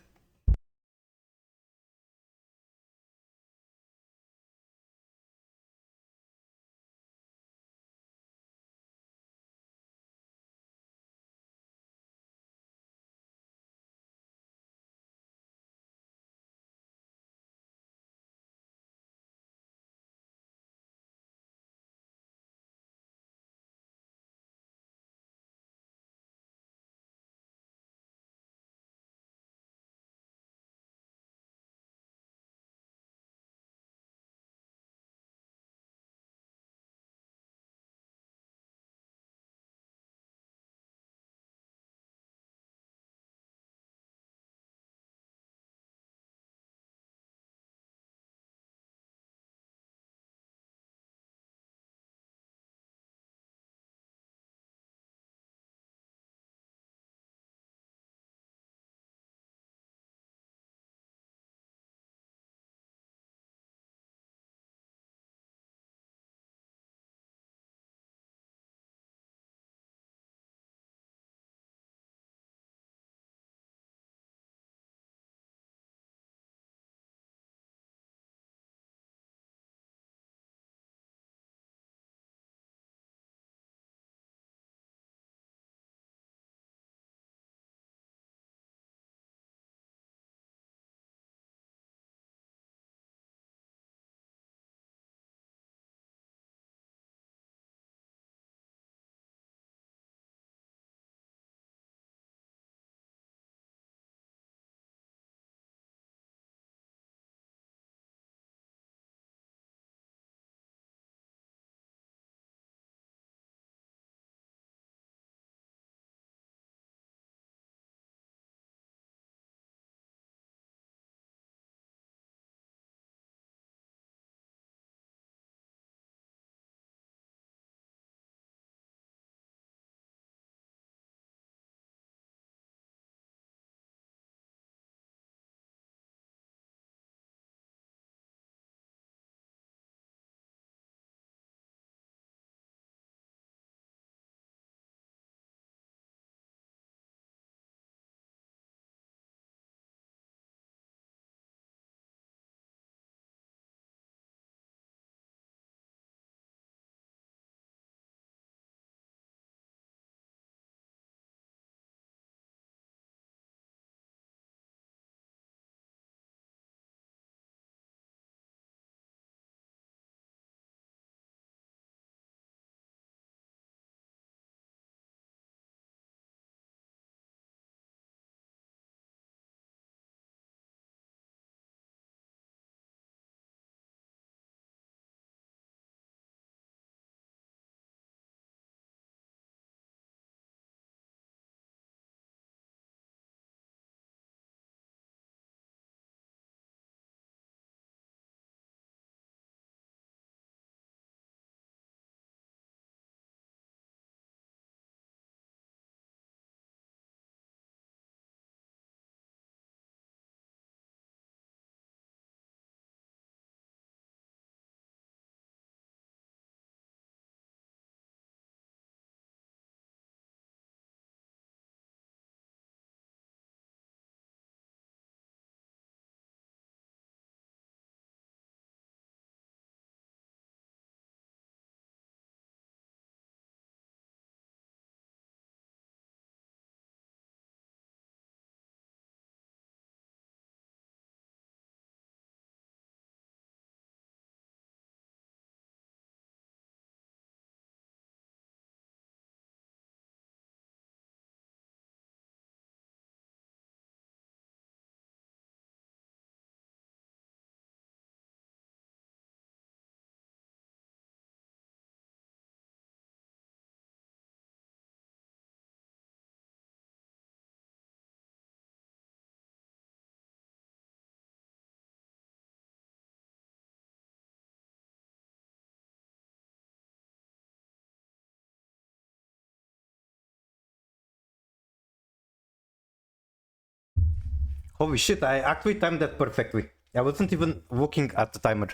Holy shit, I actually timed that perfectly. I wasn't even looking at the timer.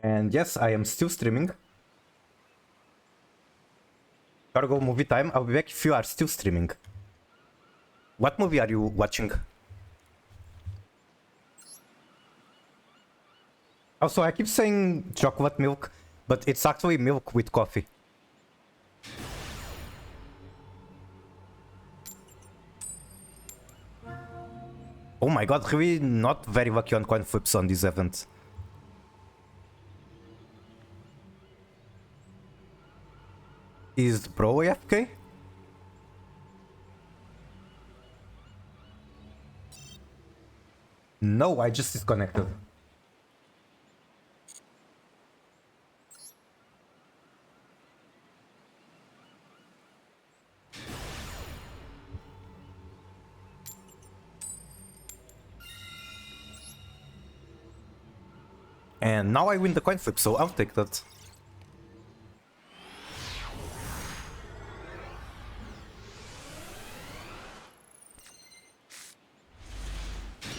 And yes, I am still streaming. Gotta go movie time. I'll be back if you are still streaming. What movie are you watching? Also, I keep saying chocolate milk, but it's actually milk with coffee. Oh my god, really not very lucky on coin flips on this event. Is Bro AFK? No, I just disconnected. And now I win the coin flip, so I'll take that.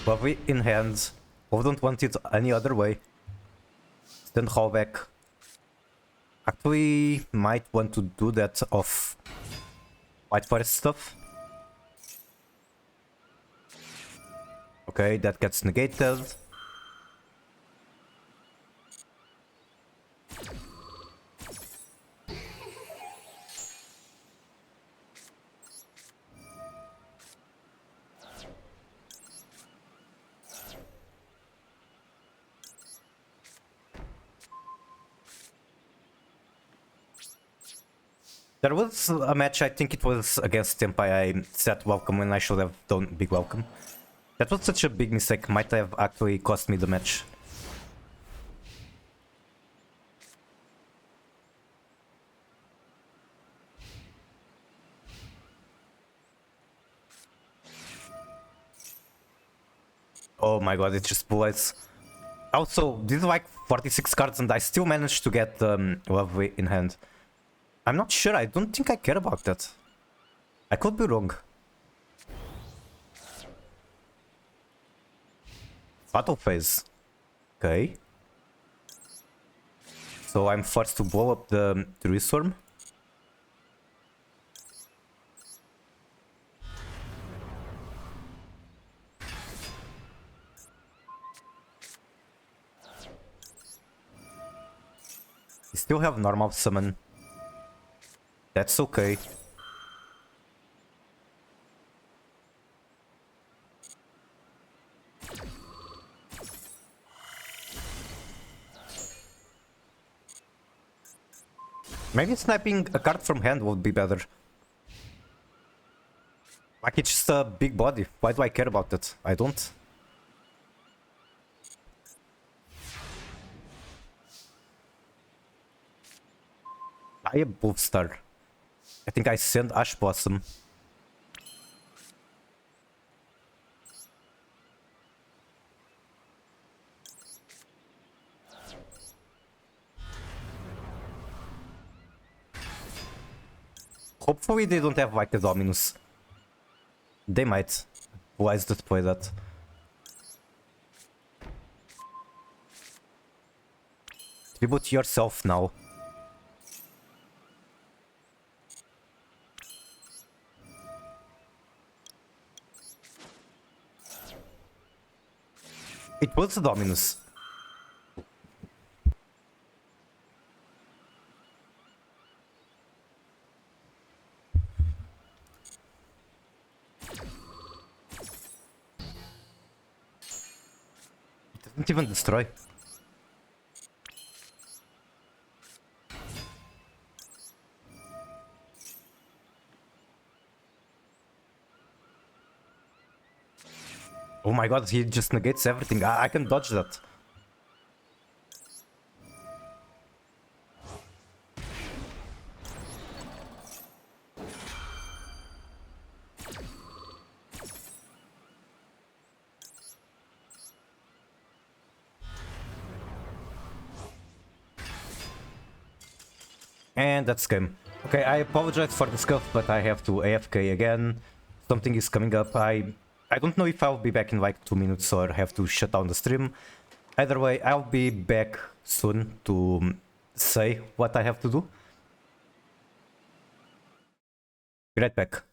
Lovely in hands. Wouldn't want it any other way. Then haul back. Actually, might want to do that off White Forest stuff. Okay, that gets negated. There was a match, I think it was against Tempai, I said welcome when I should have done big welcome. That was such a big mistake, might have actually cost me the match. Oh my god, it just bullets. Also, these are like 46 cards and I still managed to get Lovely in hand. I'm not sure, I don't think I care about that. I could be wrong. Battle phase. Okay. So I'm forced to blow up the Storm. We still have normal summon. That's okay. Maybe sniping a card from hand would be better. Like it's just a big body. Why do I care about that? I don't. I am Wolf Star. I think I send Ash Blossom. Hopefully they don't have like a Dominus. They might. Wise to play that. Tribute yourself now. It was a Dominus. It doesn't even destroy. Oh my god, he just negates everything. I can dodge that. And that's game. Okay, I apologize for the scuff, but I have to AFK again. Something is coming up. I don't know if I'll be back in like 2 minutes or have to shut down the stream. Either way, I'll be back soon to say what I have to do. Be right back.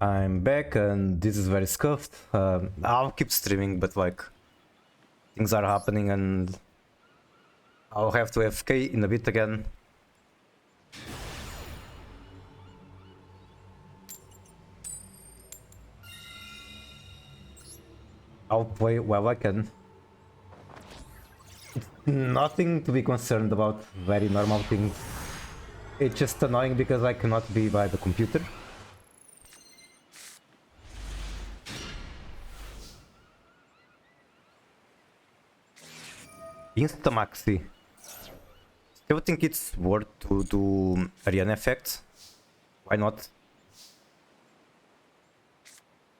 I'm back and this is very scuffed. I'll keep streaming, but like things are happening and I'll have to AFK in a bit again. I'll play while I can. It's nothing to be concerned about, very normal things. It's just annoying because I cannot be by the computer. Instamaxi. Still think it's worth to do arena effects. Why not?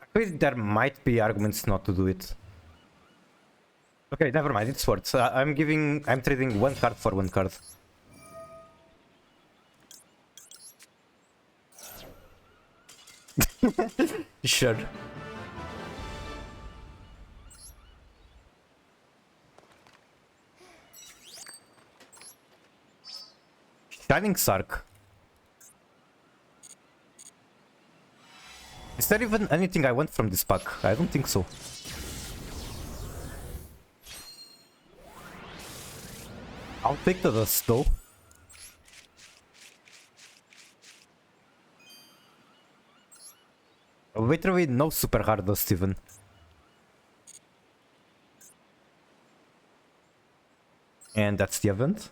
Actually, there might be arguments not to do it. Okay, never mind, it's worth. I'm trading one card for one card. Sure. Shining Sark. Is there even anything I want from this pack? I don't think so. I'll take the dust though. Literally no super hard dust even. And that's the event.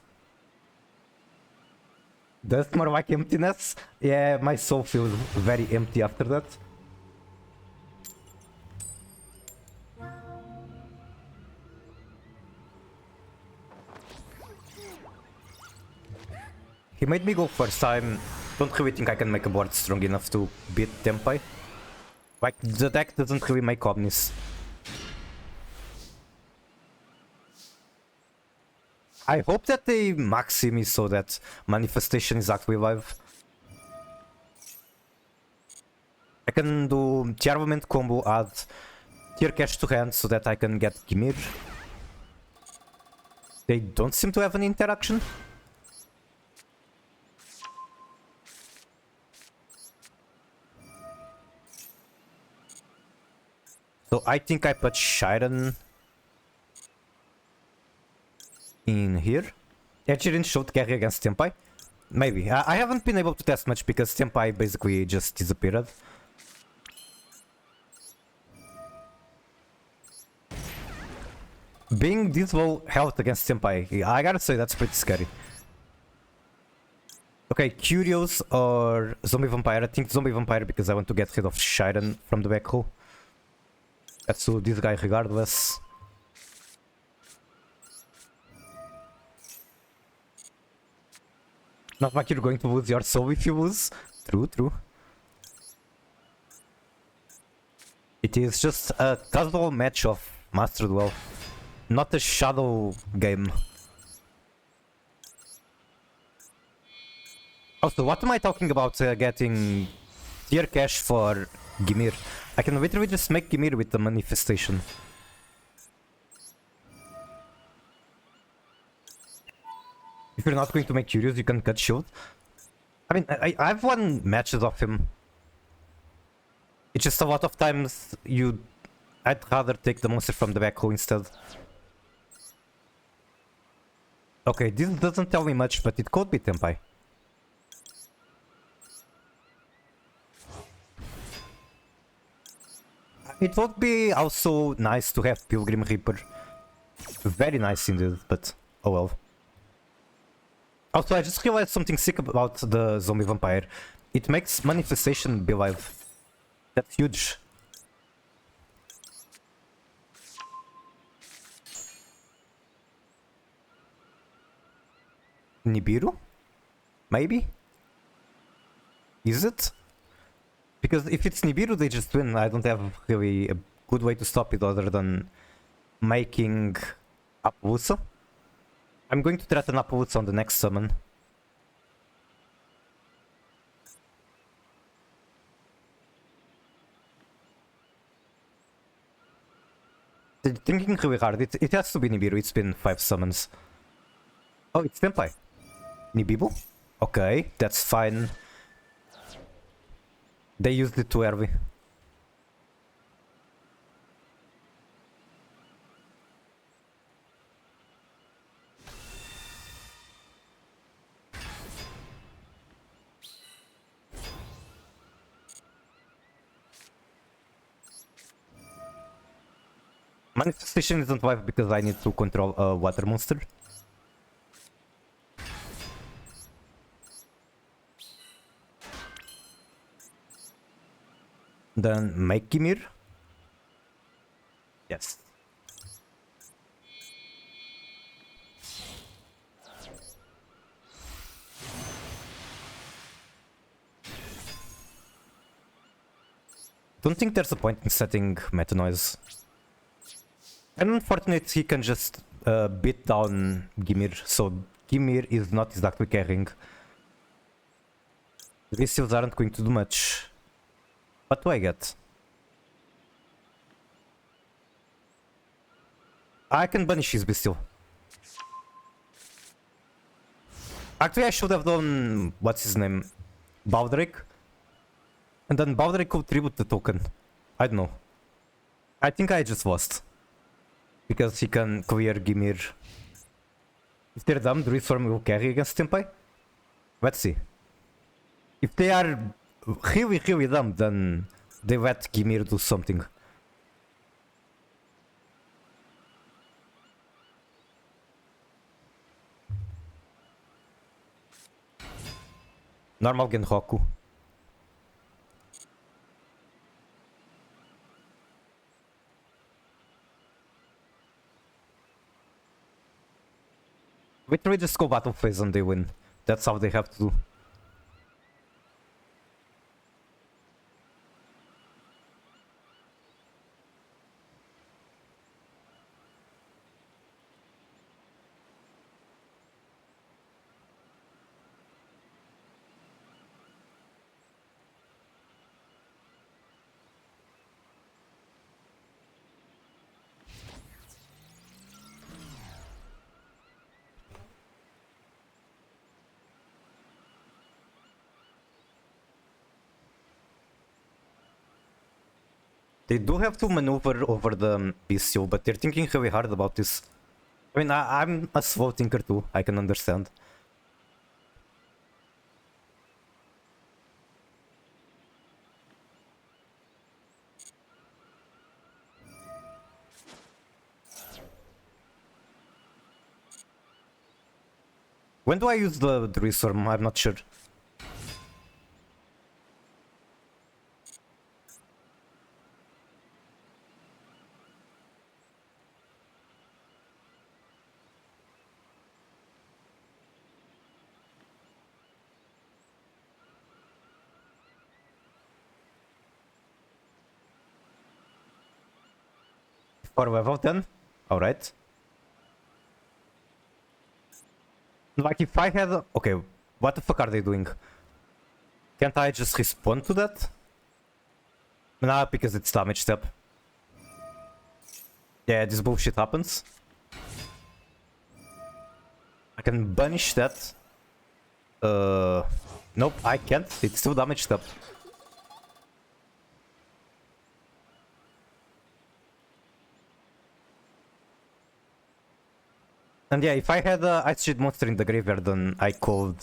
That's more like emptiness. Yeah, my soul feels very empty after that. He made me go first. I don't really think I can make a board strong enough to beat Tempai. Like, the deck doesn't really make omnis. I hope that they maxi me so that manifestation is actually live. I can do Tiarvament combo, add Tear Cash to hand so that I can get Gimir. They don't seem to have any interaction. So I think I put Shiren in here. Echirin should carry against Tempai. Maybe. I haven't been able to test much because Tempai basically just disappeared. Being this low health against Tempai, I gotta say that's pretty scary. Okay, Curios or Zombie Vampire. I think Zombie Vampire because I want to get rid of Shiren from the back row. Let's do this guy regardless. Not like you're going to lose your soul if you lose. True, true. It is just a casual match of Master Duel, not a shadow game. Also, what am I talking about getting Tear Cash for Gimir? I can literally just make Gimir with the manifestation. If you're not going to make Curious, you can cut Shield. I mean, I've won matches of him. It's just a lot of times I'd rather take the monster from the back row instead. Okay, this doesn't tell me much, but it could be Tempai. It would be also nice to have Pilgrim Reaper. Very nice indeed, but oh well. Also, I just realized something sick about the Zombie Vampire. It makes manifestation be live. That's huge. Nibiru? Maybe? Is it? Because if it's Nibiru, they just win. I don't have really a good way to stop it other than making Appaloosa. I'm going to threaten Appaloosa on the next summon. Thinking really hard. It has to be Nibiru. It's been 5 summons. Oh, it's Tempai. Nibibu? Okay, that's fine. They used it too early. Manifestation isn't live because I need to control a water monster. Then make Gimir. Yes. Don't think there's a point in setting meta noise. And unfortunately, he can just beat down Gimir, so Gimir is not exactly carrying. These seals aren't going to do much. What do I get? I can banish his Bestial. Actually, I should have done... what's his name? Baldric. And then Baldric could tribute the token. I don't know. I think I just lost. Because he can clear Gimir. If they're dumb, the Reform will carry against Tempai. Let's see. If they are really, really dumb, then they let Gimir do something. Normal Genroku. Literally just go battle phase and they win. That's how they have to do. They do have to maneuver over the Bestial, but they're thinking really hard about this. I mean, I'm a slow thinker too, I can understand. When do I use the Reform? I'm not sure. For level 10? Alright. Like if I had... okay, what the fuck are they doing? Can't I just respond to that? Nah, because it's damage step. Yeah, this bullshit happens. I can banish that. Nope, I can't. It's still damage step. And yeah, if I had a Ice Shade monster in the graveyard, then I could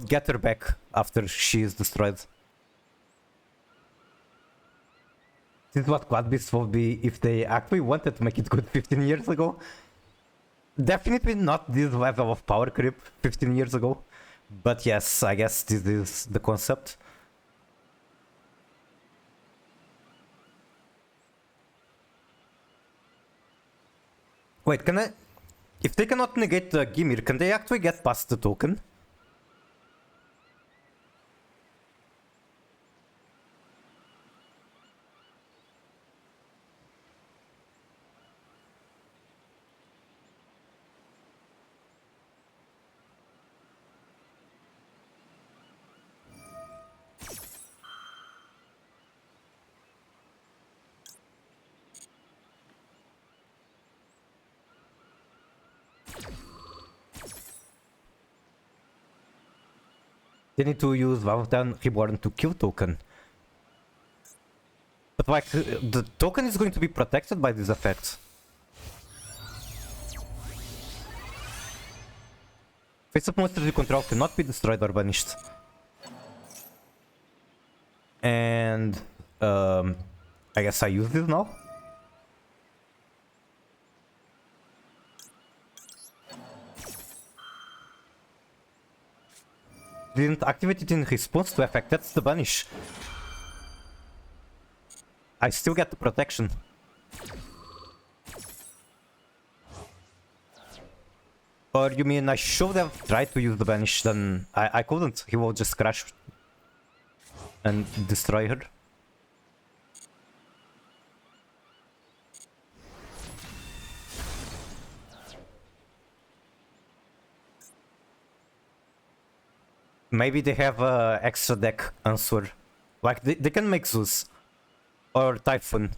get her back after she is destroyed. This is what Quad Beasts would be if they actually wanted to make it good 15 years ago. Definitely not this level of power creep 15 years ago. But yes, I guess this is the concept. Wait, can I... if they cannot negate the Gimir, can they actually get past the token? They need to use Valve Reborn to kill token. But like, the token is going to be protected by these effects. Face-up monsters you control cannot be destroyed or banished. And I guess I use this now. Didn't activate it in response to effect, that's the banish. I still get the protection. Or you mean I should have tried to use the banish, then I couldn't. He will just crash and destroy her. Maybe they have a extra deck answer. Like they can make Zeus or Typhoon.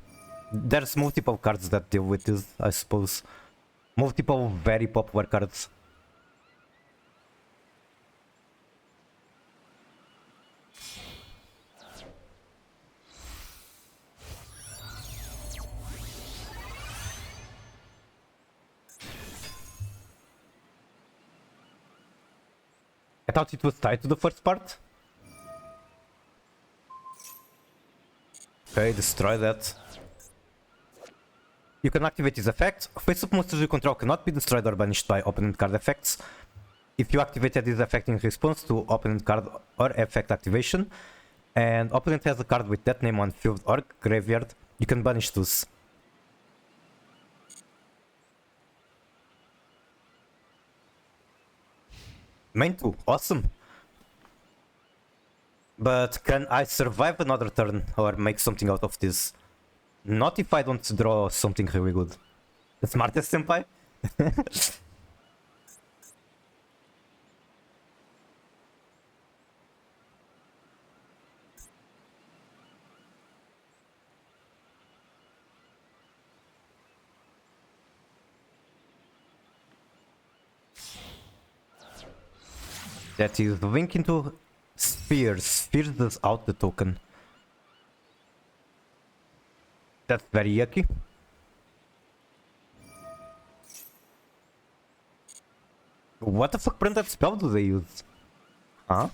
There's multiple cards that deal with this, I suppose. Multiple very popular cards. I thought it was tied to the first part. Okay, destroy that. You can activate his effect. Face-up monsters you control cannot be destroyed or banished by opponent card effects. If you activated this effect in response to opponent card or effect activation, and opponent has a card with that name on field or graveyard, you can banish those. Main 2, awesome. But can I survive another turn or make something out of this? Not if I don't draw something really good. The smartest senpai? That is link into spheres. Spheres does out the token. That's very yucky. What the fuck printed spell do they use? Huh?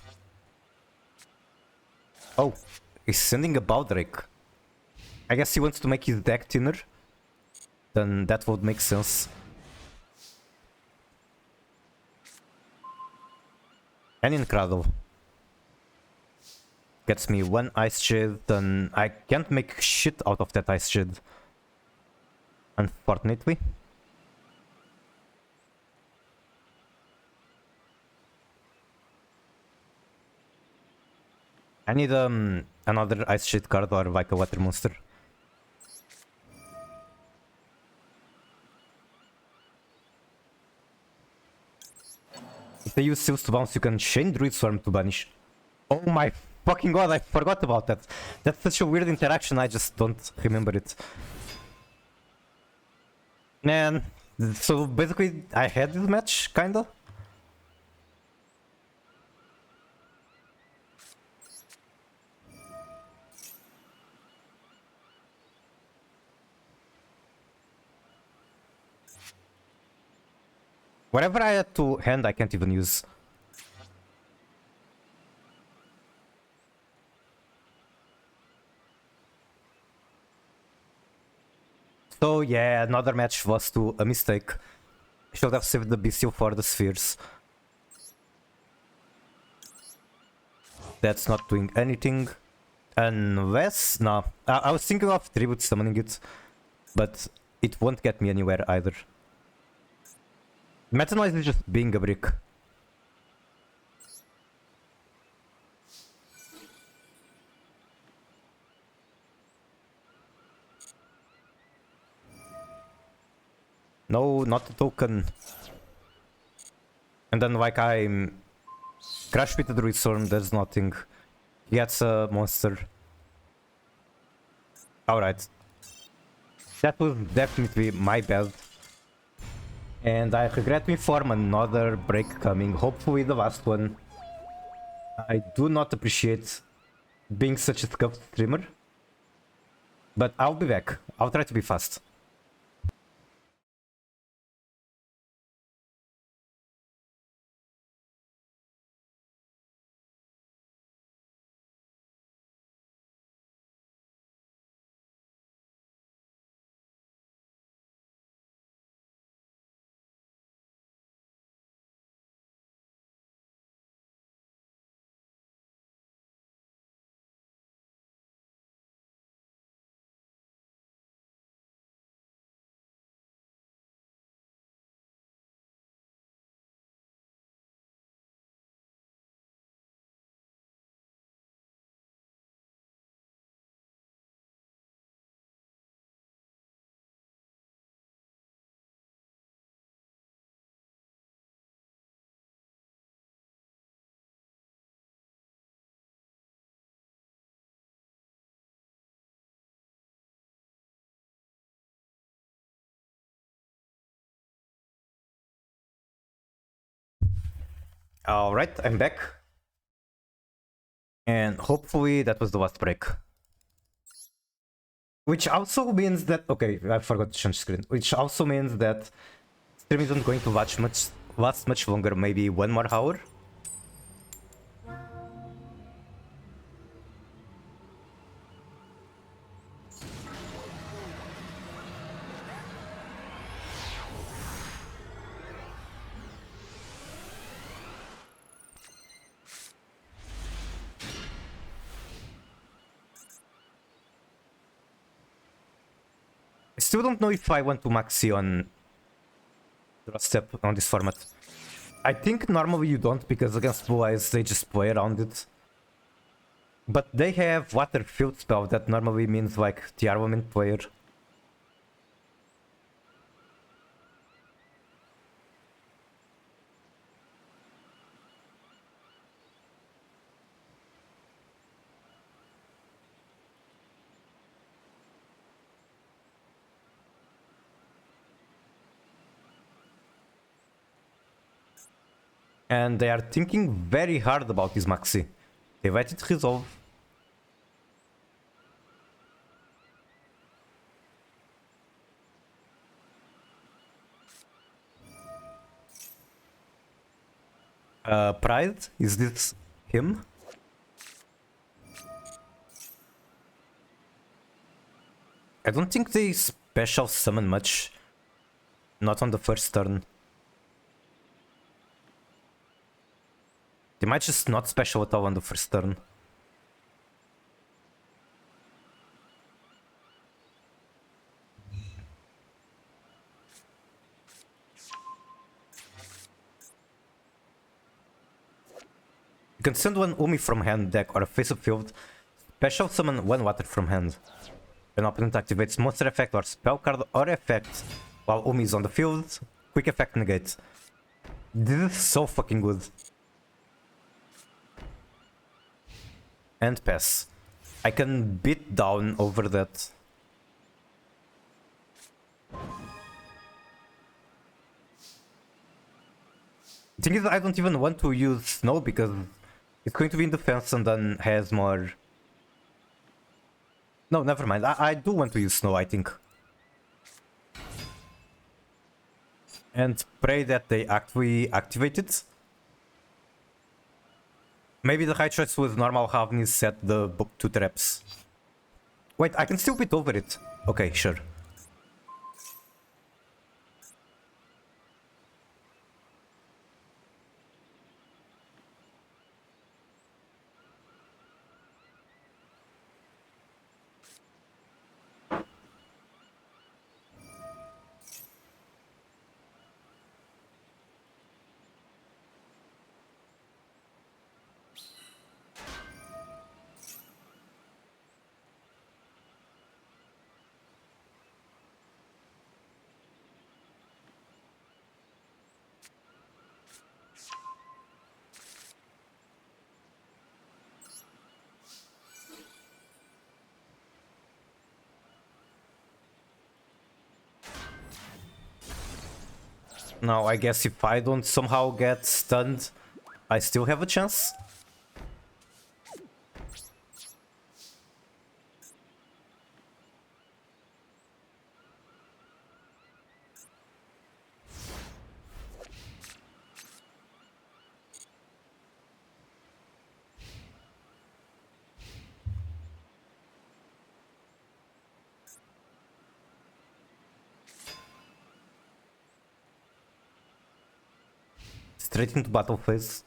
Oh, he's sending a Baldrake. I guess he wants to make his deck thinner. Then that would make sense. And Incredible. Gets me one Ice Shade, then I can't make shit out of that Ice Shade. Unfortunately. I need another Ice Shade card or like a Water Monster. If they use Seals to bounce, you can Chain Druid Swarm to banish. Oh my fucking god, I forgot about that. That's such a weird interaction, I just don't remember it. Man, so basically I had this match, kinda. Whatever I had to hand, I can't even use. So yeah, another match was to a mistake. I should have saved the BCU for the spheres. That's not doing anything. Unless... no. I was thinking of tribute summoning it. But it won't get me anywhere either. Meta Noise is just being a brick. No, not the token. And then like I crash with the Druid Storm, there's nothing. He gets a monster. Alright. That was definitely my bad. And I regret me for another break coming, hopefully the last one. I do not appreciate being such a scuffed streamer. But I'll be back. I'll try to be fast. Alright, I'm back. And hopefully that was the last break. Which also means that... Okay, I forgot to change screen. Which also means that stream isn't going to last much longer, maybe 1 more hour. I still don't know if I want to maxi on draw step on this format. I think normally you don't, because against blue eyes they just play around it. But they have water field spell that normally means like the armament player. And they are thinking very hard about this maxi. They let it resolve. Pride? Is this him? I don't think they special summon much. Not on the first turn. They might just not special at all on the first turn. You can send one Umi from hand deck or a face of field. Special summon one water from hand. An opponent activates monster effect or spell card or effect while Umi is on the field. Quick effect negate. This is so fucking good. And pass. I can beat down over that. The thing is, I don't even want to use snow because it's going to be in defense and then has more... No, never mind. I do want to use snow, I think. And pray that they actually activate it. Maybe the high choice with normal Havnis set the book 2 traps. Wait, I can still beat over it. Okay, sure. Now, I guess if I don't somehow get stunned, I still have a chance. straight into battle phase.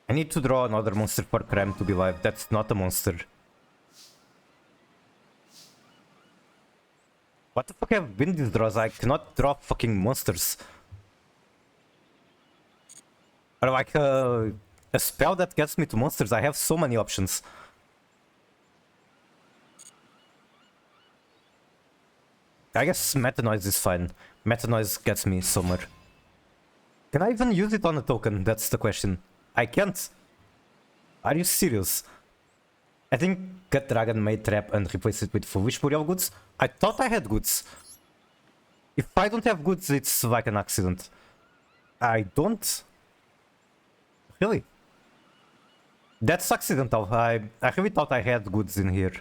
I need to draw another monster for Krem to be live. That's not a monster. What the fuck have been these draws? I cannot draw fucking monsters. Or like a spell that gets me to monsters. I have so many options. I guess Meta Noise is fine. Meta Noise gets me somewhere. Can I even use it on a token? That's the question. I can't. Are you serious? I think Gut Dragon may trap and replace it with Foolish Burial Goods. I thought I had goods. If I don't have goods, it's like an accident. I don't. Really? That's accidental. I really thought I had goods in here.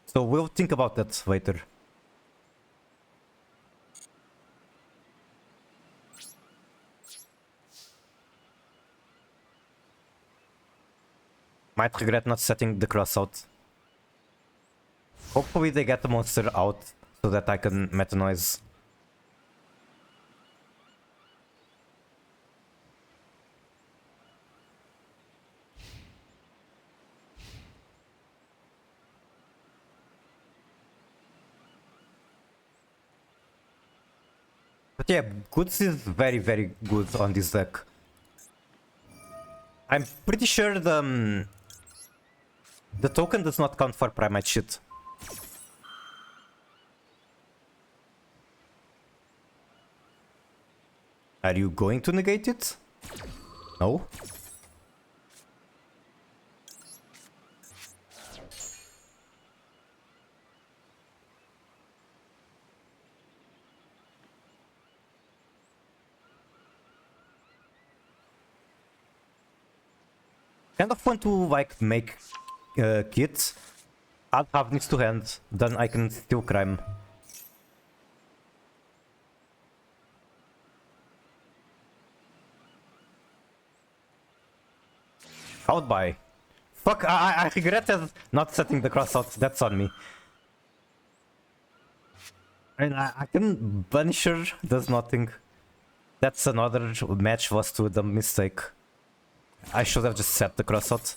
So we'll think about that later. Might regret not setting the cross out. Hopefully they get the monster out so that I can Meta Noise. But yeah, goods is very, very good on this deck. I'm pretty sure the token does not count for Primate shit. Are you going to negate it? No? Kind of want to like make kits, add Havnis to hand, then I can steal crime. Out by. Fuck, I regretted not setting the cross out, that's on me. And I can Punisher does nothing. That's another match was to the mistake. I should have just set the cross out.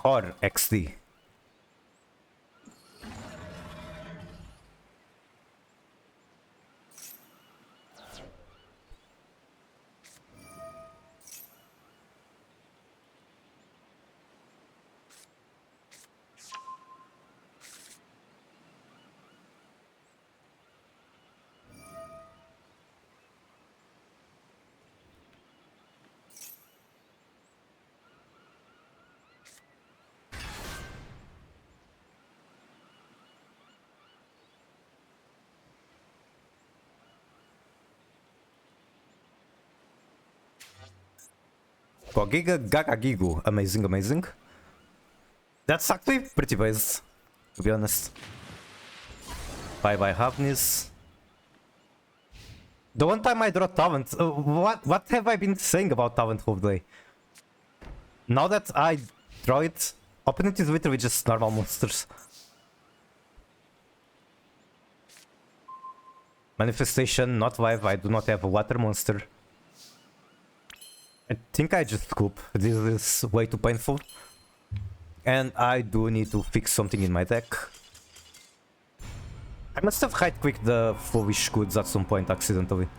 Or XD. Gogiga Gagagigu. Amazing, amazing. That's actually pretty base, to be honest. Bye bye Havnis. The one time I draw Talent, what have I been saying about Talent whole day? Now that I draw it, opponent is literally just normal monsters. Manifestation, not live, I do not have a water monster. I think I just scoop. This is way too painful. And I do need to fix something in my deck. I must have right-clicked the Foolish Goods at some point accidentally.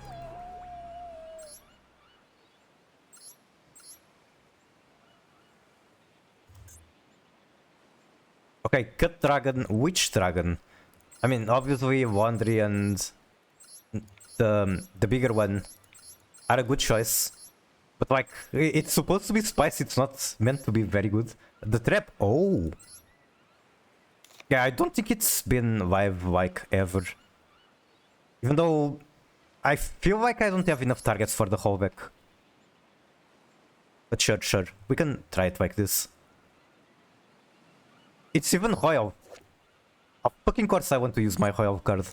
Okay, cut dragon, which dragon? I mean, obviously Wandry and the bigger one are a good choice. But like, it's supposed to be spicy, it's not meant to be very good. The trap, oh. Yeah, I don't think it's been live like ever. Even though I feel like I don't have enough targets for the holdback. But sure, we can try it like this. It's even royal. Of fucking course I want to use my royal card.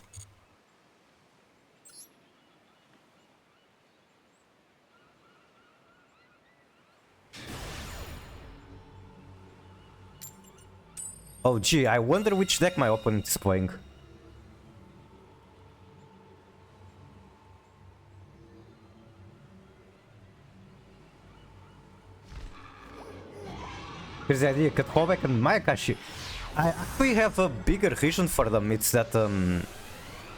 Oh gee, I wonder which deck my opponent is playing. Here's the idea, cut Hobek and Mayakashi. I actually have a bigger reason for them. It's that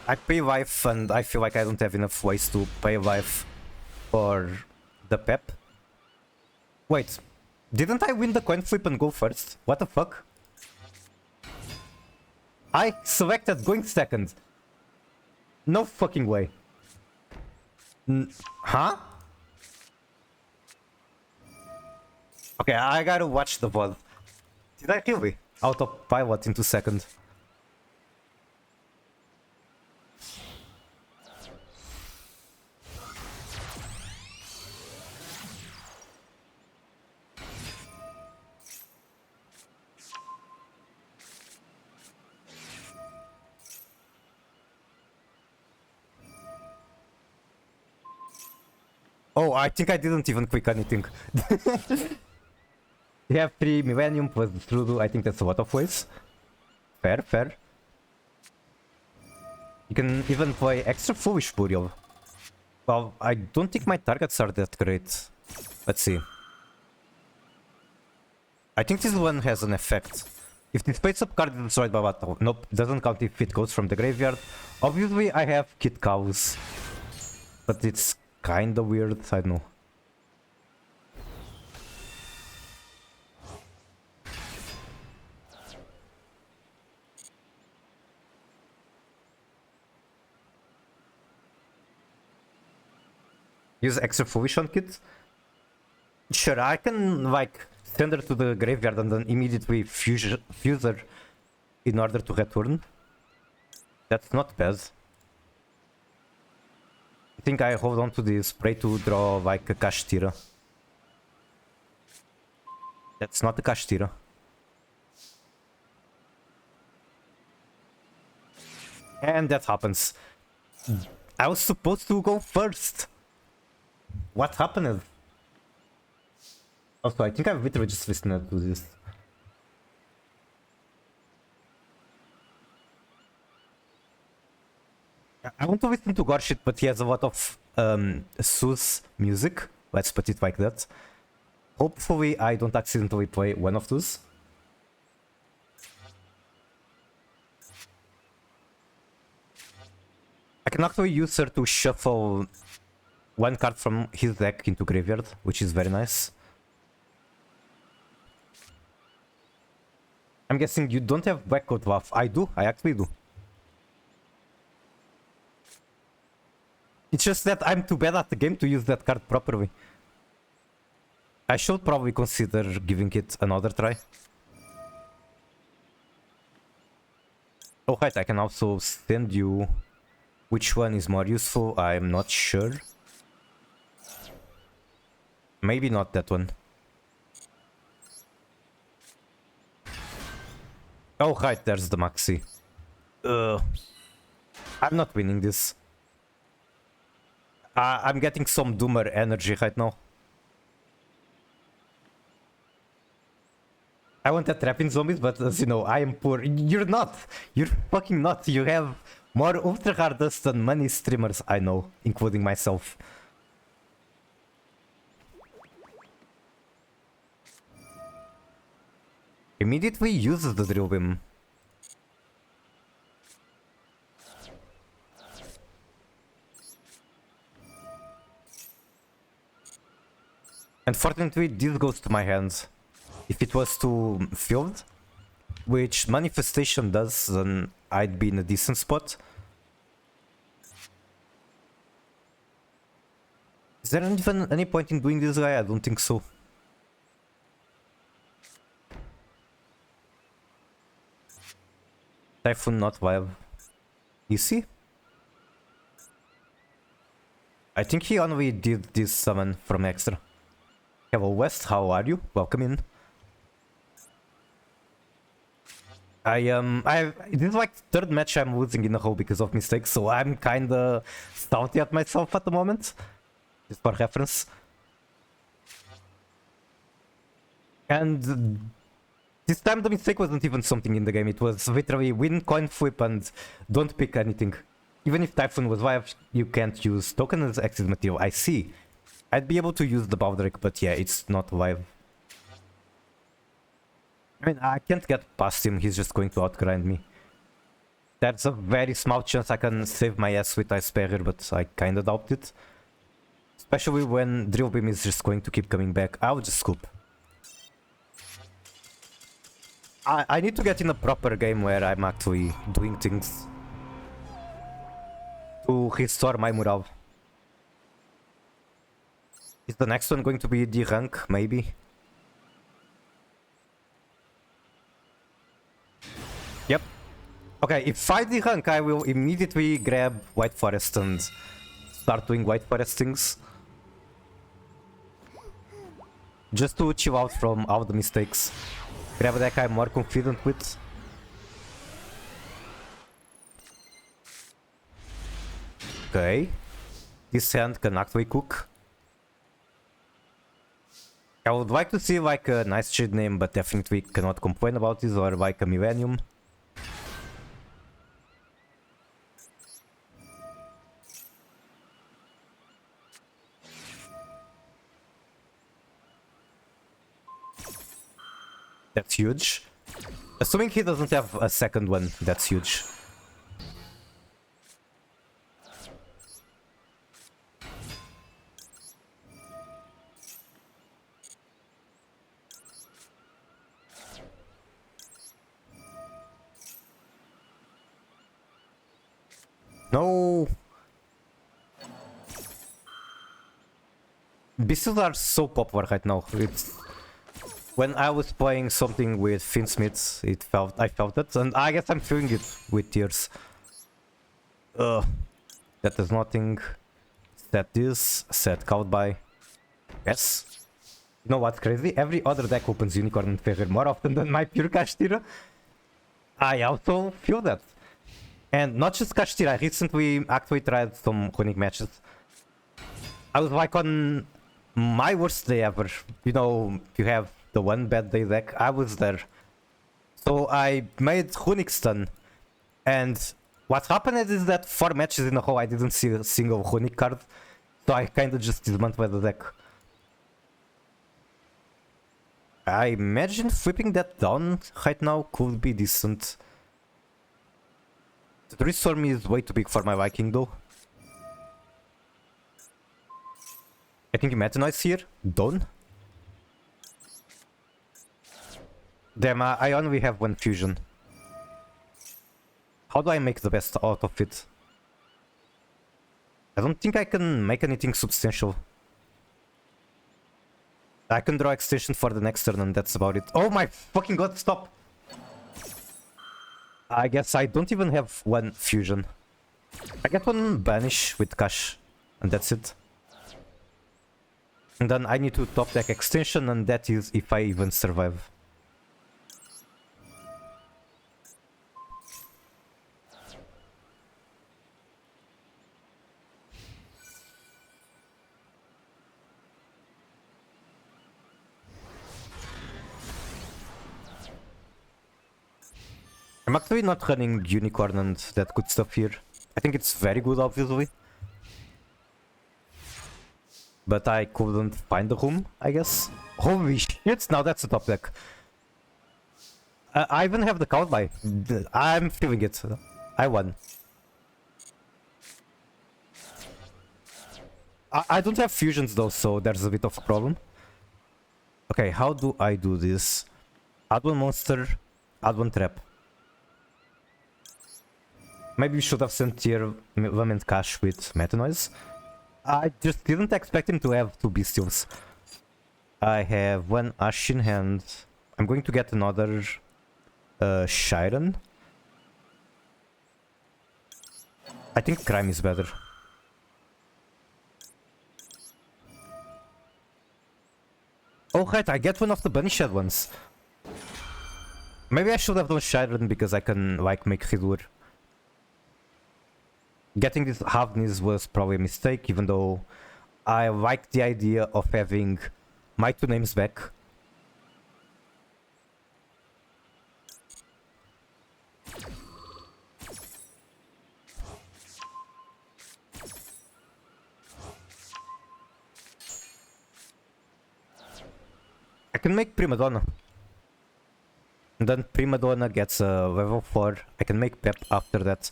I pay life and I feel like I don't have enough ways to pay life for the pep. Wait, didn't I win the coin flip and go first? What the fuck? I selected going second. No fucking way. Huh? Okay, I gotta watch the VOD. Did I really? Autopilot into second. Oh, I think I didn't even click anything. You have 3 Millennium plus Trudu. I think that's a lot of ways. Fair. You can even play extra Foolish Burial. Well, I don't think my targets are that great. Let's see. I think this one has an effect. If this face-up card is destroyed by battle, nope, doesn't count if it goes from the graveyard. Obviously, I have Kid Cows. But it's kinda weird, I don't know. Use extra foolish on kit? Sure, I can like send her to the graveyard and then immediately fuse her in order to return. That's not bad. I think I hold on to this, pray to draw like a Kashtira. That's not a Kashtira. And that happens. I was supposed to go first. What happened? Also, I think I've literally just listened to this. I want to listen to Gorshit, but he has a lot of Sus music. Let's put it like that. Hopefully, I don't accidentally play one of those. I can actually use her to shuffle one card from his deck into graveyard, which is very nice. I'm guessing you don't have Black Coat Buff. I do, I actually do. It's just that I'm too bad at the game to use that card properly. I should probably consider giving it another try. Oh right, I can also send you which one is more useful, I'm not sure. Maybe not that one. Oh right, there's the Maxi. I'm not winning this. I'm getting some Doomer energy right now. I want a trap in zombies, but as you know, I am poor. You're not. You're fucking not. You have more Ultra Hardest than many streamers I know, including myself. Immediately uses the Drill Beam. Unfortunately, this goes to my hands. If it was to field, which Manifestation does, then I'd be in a decent spot. Is there even any point in doing this guy? I don't think so. Typhoon not vibe. You see? I think he only did this summon from extra. Hello West, how are you? Welcome in. This is like third match I'm losing in a row because of mistakes, so I'm kinda salty at myself at the moment. Just for reference. And this time the mistake wasn't even something in the game, it was literally win, coin flip, and don't pick anything. Even if Typhoon was live, you can't use token as exit material. I see. I'd be able to use the Baldric, but yeah, it's not live. I mean, I can't get past him, he's just going to outgrind me. There's a very small chance I can save my ass with Ice Barrier, but I kinda doubt it. Especially when Drill Beam is just going to keep coming back. I'll just scoop. I need to get in a proper game where I'm actually doing things to restore my morale. Is the next one going to be the rank? Maybe. Yep. Okay, if I de-rank, I will immediately grab White Forest and start doing White Forest things. Just to chill out from all the mistakes. Grab a deck I'm more confident with. Okay. This hand can actually cook. I would like to see like a nice shade name, but definitely cannot complain about this, or like a Millennium. That's huge. Assuming he doesn't have a second one, that's huge. No! Beasts are so popular right now. It's... When I was playing something with Finsmiths, I felt it, and I guess I'm feeling it with Tears. That is nothing. Set this, set Cowed. Yes. You know what's crazy? Every other deck opens Unicorn and Fairy more often than my pure Kashtira. I also feel that. And not just Kashtira, I recently actually tried some runic matches. I was like on my worst day ever. You know, you have the one bad day deck, I was there. So I made Runic Stun. And what happened is that 4 matches in a row I didn't see a single Runic card. So I kinda just dismantled the deck. I imagine flipping that down right now could be decent. The Restore is way too big for my Viking though. I think Meta Noise here. Done. Damn, I only have one fusion. How do I make the best out of it? I don't think I can make anything substantial. I can draw extension for the next turn and that's about it. Oh my fucking god, stop! I guess I don't even have one fusion. I get one banish with Cash and that's it. And then I need to top deck extension, and that is if I even survive. I'm actually not running Unicorn and that good stuff here. I think it's very good, obviously. But I couldn't find the room, I guess. Holy shit, now that's the top deck. I even have the count by. I'm feeling it. I won. I don't have fusions though, so there's a bit of a problem. Okay, how do I do this? Add one monster, add one trap. Maybe we should have sent Tier Vament Cash with Meta Noise. I just didn't expect him to have two Bestials. I have one Ash in hand. I'm going to get another Shiren. I think Crime is better. Oh right, I get one of the bunny shed ones. Maybe I should have done Shiren because I can like make Hidur. Getting this Havnis was probably a mistake, even though I like the idea of having my two names back. I can make Prima Donna. And then Prima Donna gets a level 4. I can make Pep after that.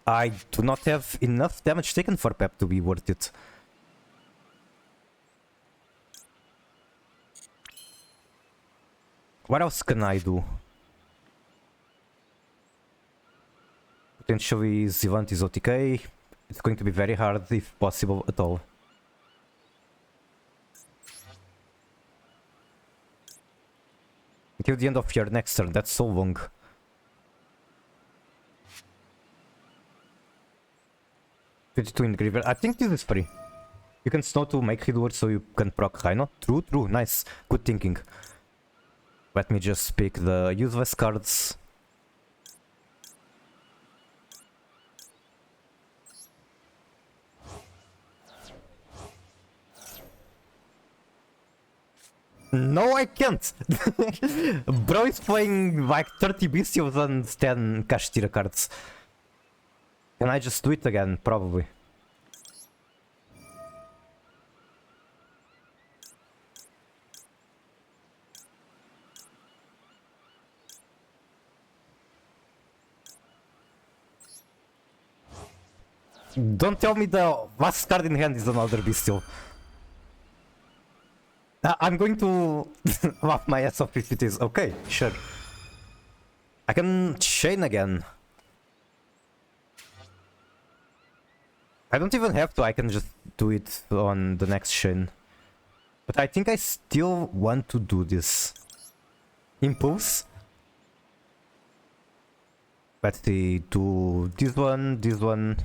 I do not have enough damage taken for Pep to be worth it. What else can I do? Potentially Zivant is OTK. It's going to be very hard if possible at all. Until the end of your next turn, that's so long. $22 in the graveyard. I think this is free. You can snow to make it work so you can proc Rhino. True, true, nice. Good thinking. Let me just pick the useless cards. No, I can't! Bro is playing like 30 Bestials and 10 Kashtira cards. Can I just do it again? Probably. Don't tell me the last card in hand is another Bestial. I'm going to laugh my ass off if it is. Okay, sure. I can chain again. I don't even have to, I can just do it on the next chain. But I think I still want to do this. Impulse. Let's see, do this one, this one.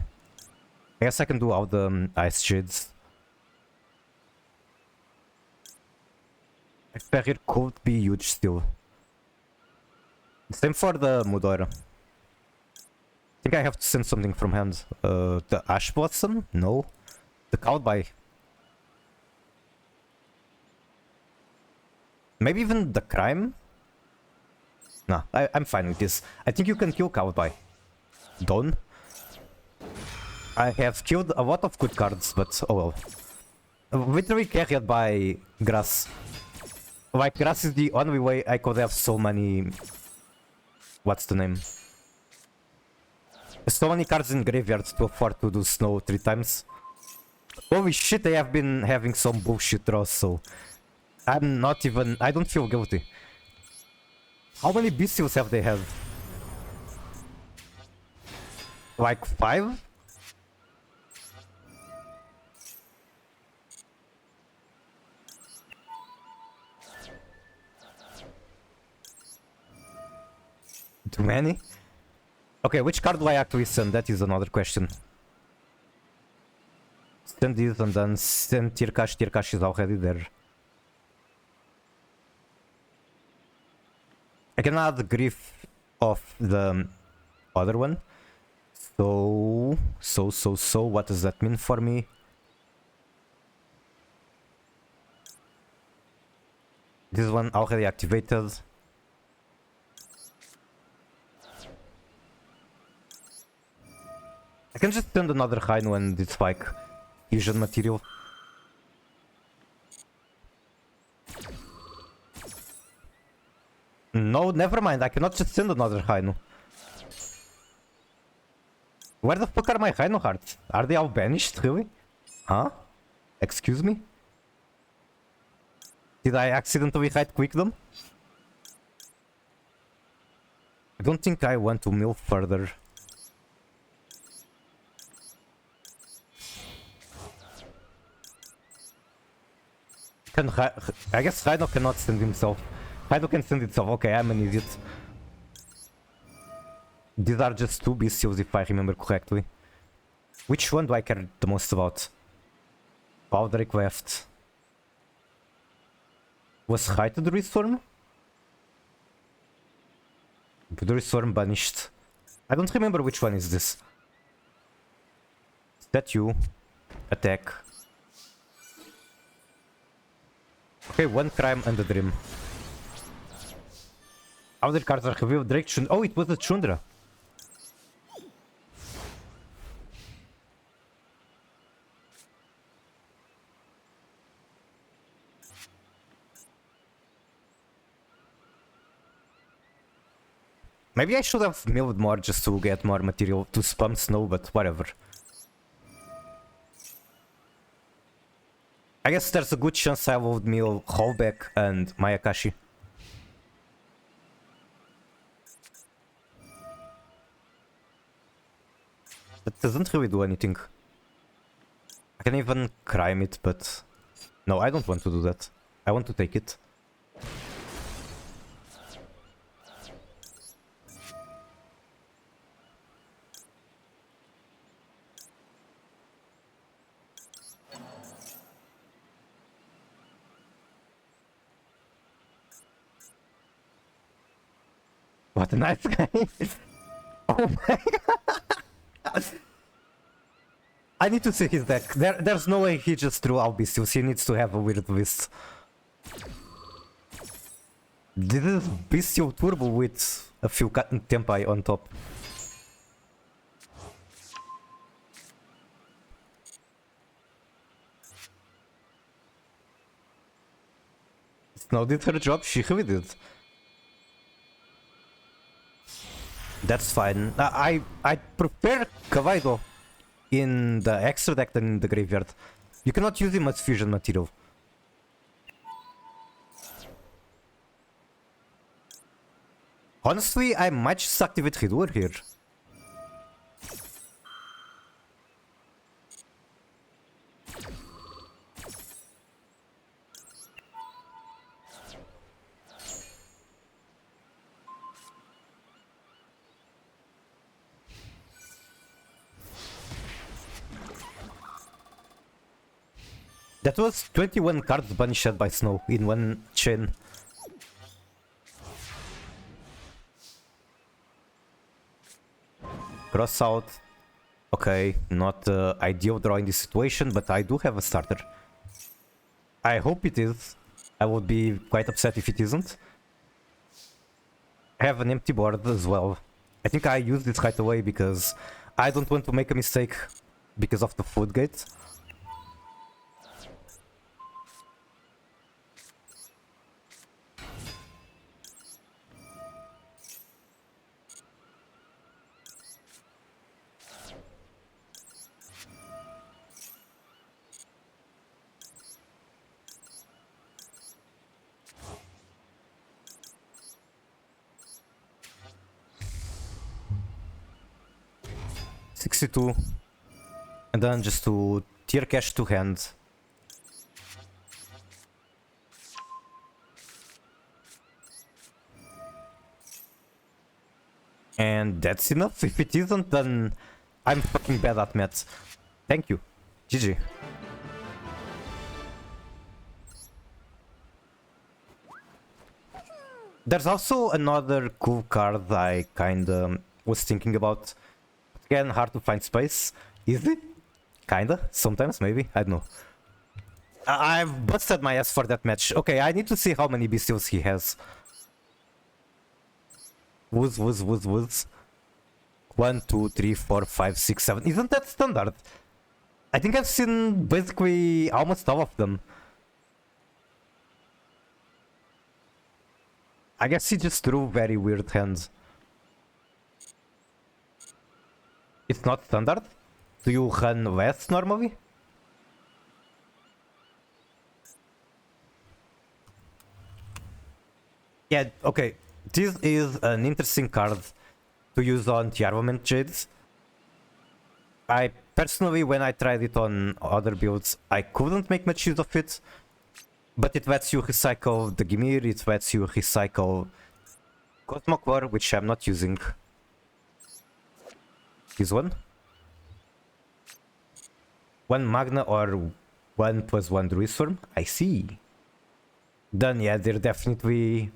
I guess I can do all the Ice Shades. Ferrir could be huge still. Same for the Mudora. I think I have to send something from hand. The Ash Blossom? No. The Cowbell. Maybe even the Crime? Nah, I'm fine with this. I think you can kill Cowbell. Done. I have killed a lot of good cards, but oh well. Literally carried by Grass. Like, Grass is the only way I could have so many... What's the name? So many cards in graveyards to afford to do Snow 3 times. Holy shit, I have been having some bullshit draws, so... I'm not even... I don't feel guilty. How many Bestials have they had? Like 5? Too many? Okay, which card do I actually send? That is another question. Send this and then send Tirkash. Tirkash is already there. I can add the Grief of the other one. So, what does that mean for me? This one already activated. I can just send another Rhino and it's like fusion material. No, never mind, I cannot just send another Rhino. Where the fuck are my Rhino hearts? Are they all banished, really? Huh? Excuse me? Did I accidentally right click them? I don't think I want to mill further. I guess Rhino cannot send himself. Rhino can send itself. Okay, I'm an idiot. These are just two bestials if I remember correctly. Which one do I care the most about? Baldric left. Was Height the Restorm? The Restorm banished. I don't remember which one is this. Statue. Attack. Okay, one crime and a dream. Other cards are revealed. Drake Chundra. Oh, it was a Chundra. Maybe I should have milled more just to get more material to spam snow, but whatever. I guess there's a good chance I would mill Hallback and Mayakashi. That doesn't really do anything. I can even crime it, but... No, I don't want to do that. I want to take it. What a nice guy. Oh my god. I need to see his deck. There's no way he just threw out bestials. He needs to have a weird list. This is bestial turbo with a few tempi on top. Snow did her job. She really did. That's fine. I prefer Kawaido in the extra deck than in the graveyard. You cannot use him as fusion material. Honestly, I might just activate Redoer here. That was 21 cards banished by Snow in one chain. Cross out. Okay, not ideal draw in this situation, but I do have a starter. I hope it is. I would be quite upset if it isn't. I have an empty board as well. I think I use this right away because I don't want to make a mistake because of the food gate. And then just to tier cash to hand. And that's enough. If it isn't, then I'm fucking bad at maths. Thank you. GG. There's also another cool card I kinda was thinking about. Again, hard to find space. Is it? Kinda. Sometimes, maybe. I don't know. I've busted my ass for that match. Okay, I need to see how many bestials he has. Woods. 1, 2, 3, 4, 5, 6, 7. Isn't that standard? I think I've seen basically almost all of them. I guess he just drew very weird hands. It's not standard? Do you run less normally? Yeah, okay. this is an interesting card to use on TearJades. I personally, when I tried it on other builds, I couldn't make much use of it. But it lets you recycle the Gimir, it lets you recycle Cosmocore, which I'm not using. This one. 1 Magna or 1+1 Druid Form? I see. Then yeah, they definitely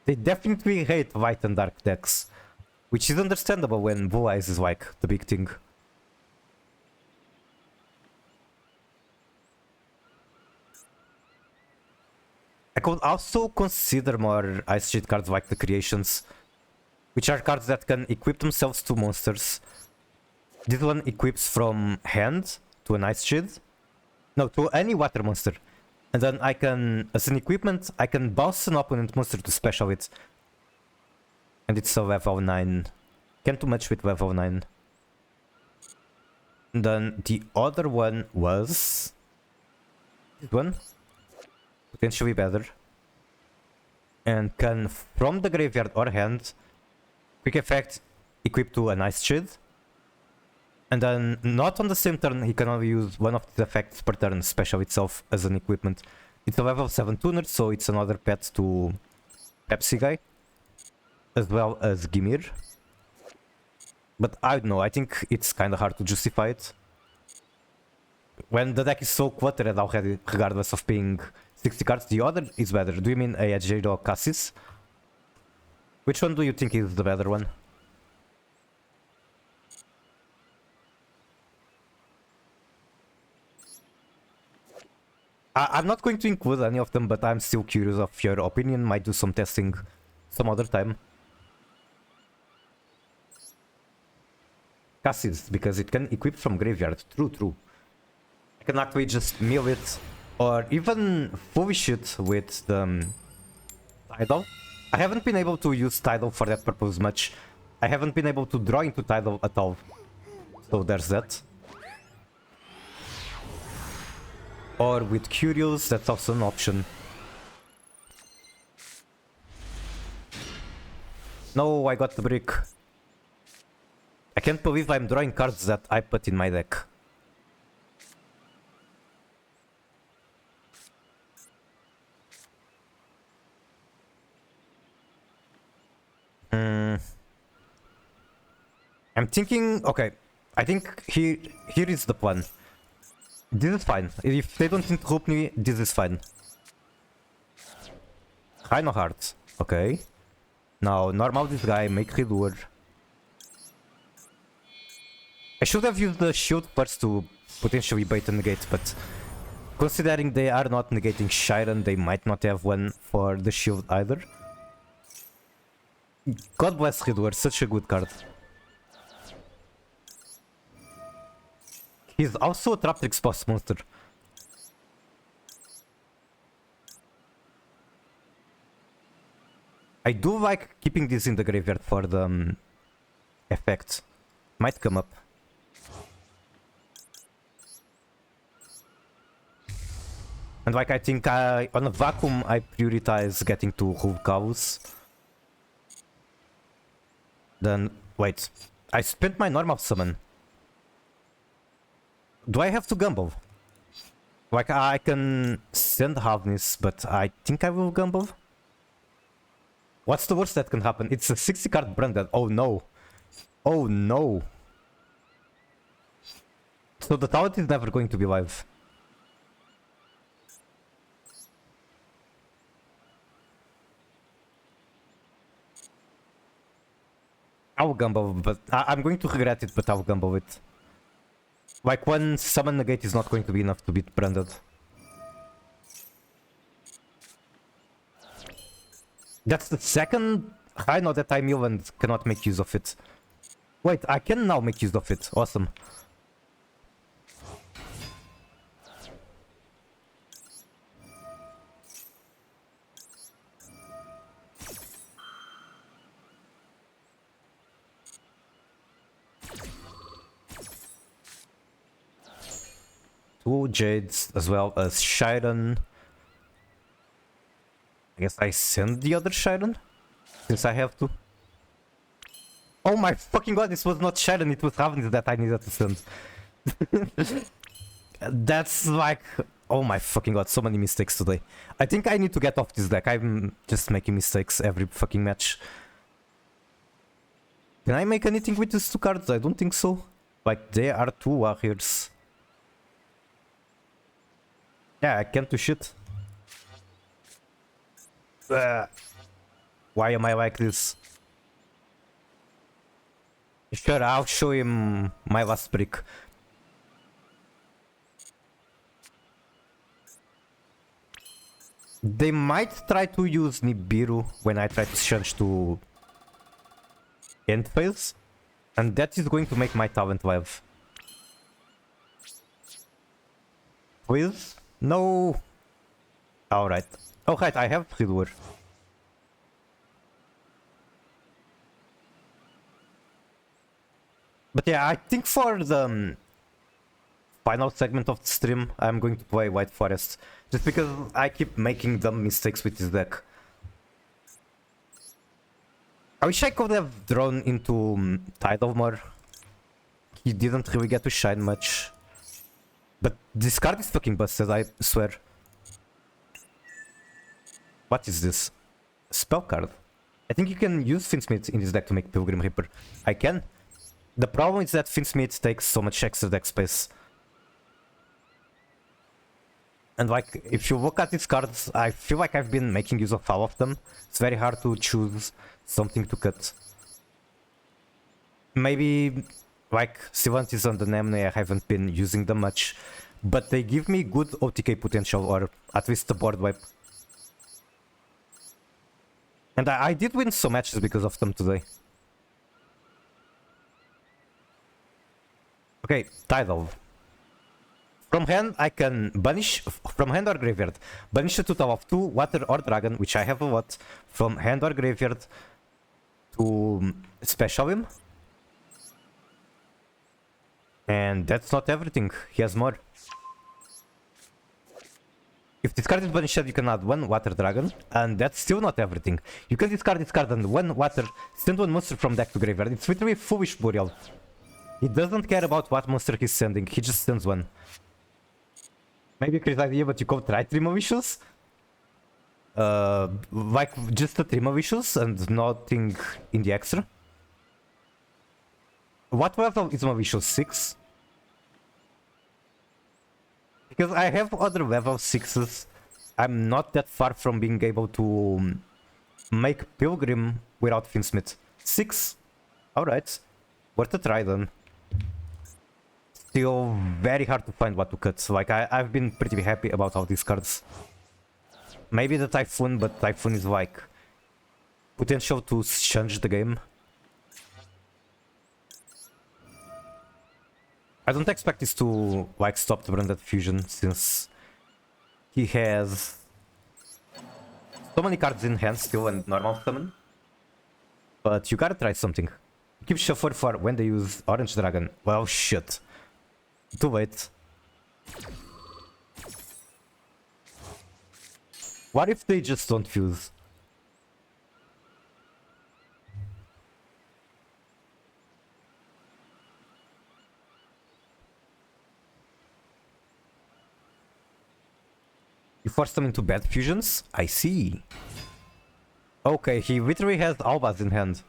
hate white and dark decks. Which is understandable when Blue Eyes is like the big thing. I could also consider more Ice Shade cards like the Creations, which are cards that can equip themselves to monsters. This one equips from hand to an Ice Shade. No, to any water monster. And then I can, as an equipment, I can bounce an opponent monster to special it. And it's a level 9. Can't do much with level 9. And then the other one was... this one. Potentially better. And can, from the graveyard or hand, quick effect, equip to an Ice Shade. And then, not on the same turn, he can only use one of these effects per turn, special itself as an equipment. It's a level 7 tuner, so it's another pet to Pepsi guy. As well as Gimir. But I don't know, I think it's kinda hard to justify it. When the deck is so cluttered already, regardless of being 60 cards, the other is better. Do you mean AJ or Cassis? Which one do you think is the better one? I'm not going to include any of them, but I'm still curious of your opinion. Might do some testing some other time. Cassis, because it can equip from graveyard. True. I can actually just mill it, or even foolish it with the Tidal. I haven't been able to use Tidal for that purpose much. I haven't been able to draw into Tidal at all. So there's that. Or with Curious, that's also an option. No, I got the brick. I can't believe I'm drawing cards that I put in my deck. I'm thinking, okay, I think here is the plan. This is fine. If they don't interrupt me, this is fine. High no hearts. Okay. Now, normal this guy, make Redoer. I should have used the shield first to potentially bait and negate, but considering they are not negating Shiren, they might not have one for the shield either. God bless Redoer, such a good card. He's also a Traptrix boss monster. I do like keeping this in the graveyard for the effect. Might come up. And like I think on a vacuum I prioritize getting to Hulkaus. Then wait, I spent my normal summon. Do I have to gamble? Like I can send Havnis, but I think I will gamble. What's the worst that can happen? It's a 60 card branded. Oh no. Oh no. So the talent is never going to be live. I will gamble, but I'm going to regret it, but I will gamble it. Like one summon negate is not going to be enough to beat branded. That's the second I know that I mill and cannot make use of it. Wait, I can now make use of it. Awesome. Two Jades as well as Shiren. I guess I send the other Shiren? Since I have to. Oh my fucking god, this was not Sharon, it was Ravens that I needed to send. That's like... Oh my fucking god, so many mistakes today. I think I need to get off this deck. I'm just making mistakes every fucking match. Can I make anything with these two cards? I don't think so. Like, they are two warriors. Yeah, I can't do shit. Why am I like this? Sure, I'll show him my last brick. They might try to use Nibiru when I try to change to end phase, and that is going to make my talent live. Please? No! Alright. Oh right, I have Healer. But yeah, I think for the final segment of the stream, I'm going to play White Forest. Just because I keep making dumb mistakes with this deck. I wish I could have drawn into Tidal more. He didn't really get to shine much. But this card is fucking busted, I swear. What is this? Spell card. I think you can use Finsmith in this deck to make Pilgrim Reaper. I can. The problem is that Finsmith takes so much extra deck space. And like, if you look at these cards, I feel like I've been making use of all of them. It's very hard to choose something to cut. Maybe, like, Silantis and the Nemne, I haven't been using them much. But they give me good OTK potential, or at least the board wipe. And I did win some matches because of them today. Okay, Tidal. From hand, I can banish, from hand or graveyard, banish a total of 2, water or dragon, which I have a lot, from hand or graveyard to special him. And that's not everything, he has more. If this card is banished, you can add 1 water dragon, and that's still not everything. You can discard this card and 1 water, send 1 monster from deck to graveyard. It's literally foolish burial. He doesn't care about what monster he's sending, he just sends 1. Maybe a crazy idea, but you could try Three Wishes? Like just the 3 Wishes and nothing in the extra? What level is Wishes? 6? Because I have other level 6s. I'm not that far from being able to make Pilgrim without Finsmith. 6? Alright. Worth a try then. Still very hard to find what to cut. Like, I've been pretty happy about all these cards. Maybe the Typhoon, but Typhoon is like potential to change the game. I don't expect this to like stop the Branded Fusion, since he has so many cards in hand still and normal summon. But you gotta try something. Keep shuffle for when they use Orange Dragon. Well, shit. Too late. What if they just don't fuse? You force them into bad fusions? I see. Okay, he literally has Albas in hand.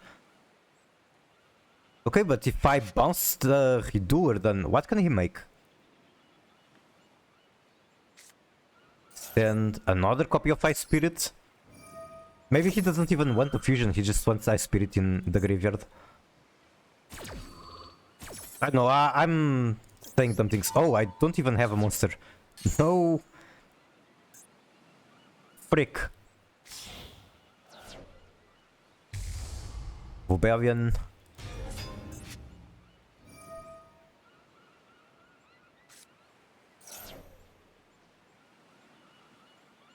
Okay, but if I bounce the Redoer, then what can he make? Send another copy of Ice Spirit? Maybe he doesn't even want the fusion, he just wants Ice Spirit in the graveyard. I know, I'm saying dumb things. Oh, I don't even have a monster. No. Frick. Rebellion.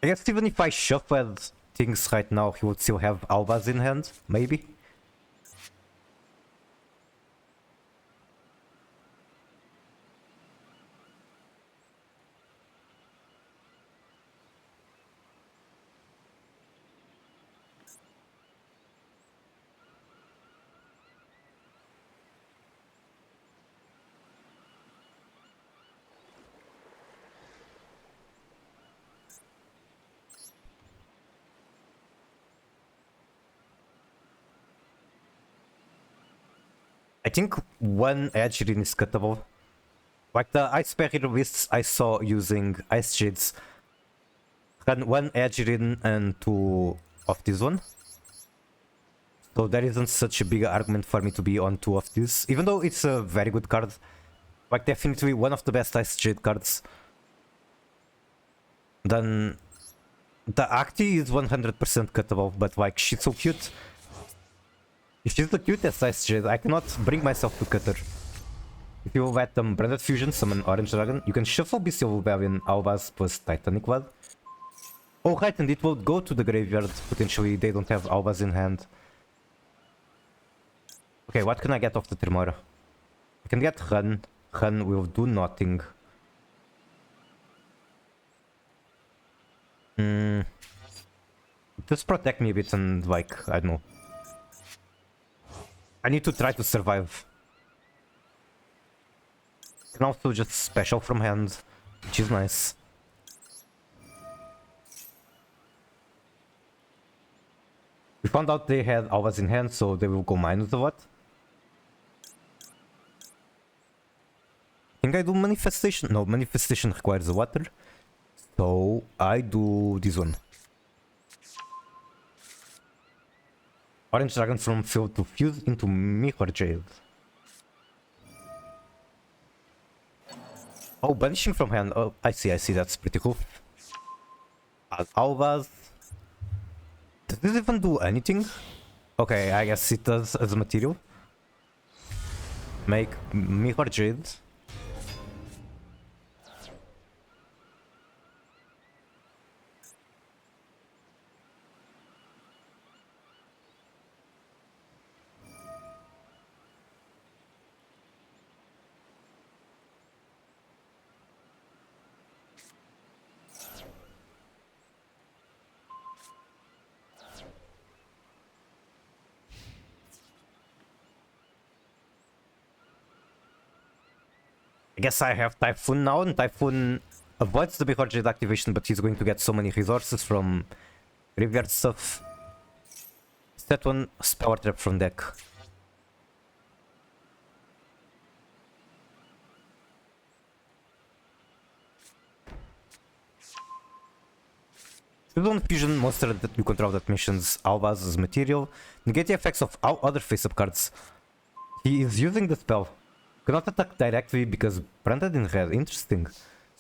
I guess even if I shuffled things right now, he would still have Albas in hand, maybe? I think one edge ring is cuttable. Like the Ice Barrier Wisps I saw using TearJades. Run one edge ring and two of this one. So there isn't such a big argument for me to be on two of these. Even though it's a very good card. Like definitely one of the best TearJade cards. Then the Acti is 100% cuttable, but like she's so cute. If she's the cutest TearJade, I cannot bring myself to cut her. If you let them Branded Fusion, summon Orange Dragon, you can shuffle Bestial Rebellion, Albaz plus Titanic Blood. Oh right, and it will go to the graveyard. Potentially they don't have Albaz in hand. Okay, what can I get off the Tremor? I can get Run. Run will do nothing. Just protect me a bit and like, I don't know. I need to try to survive. Can also just special from hand, which is nice. We found out they had Alvas in hand, so they will go minus a lot. I think I do Manifestation. No, Manifestation requires water. So I do this one. Orange Dragon from field to fuse into TearJades. Oh, banishing from hand. Oh, I see, that's pretty cool. Alvas. Does this even do anything? Okay, I guess it does as a material. Make TearJades. I guess I have Typhoon now, and Typhoon avoids the TearJade activation, but he's going to get so many resources from graveyard stuff. That one, Power Trap from deck. One fusion monster that you control that missions Albaz as material. Negate the effects of all other face-up cards. He is using the spell. Cannot attack directly because branded in red. Interesting.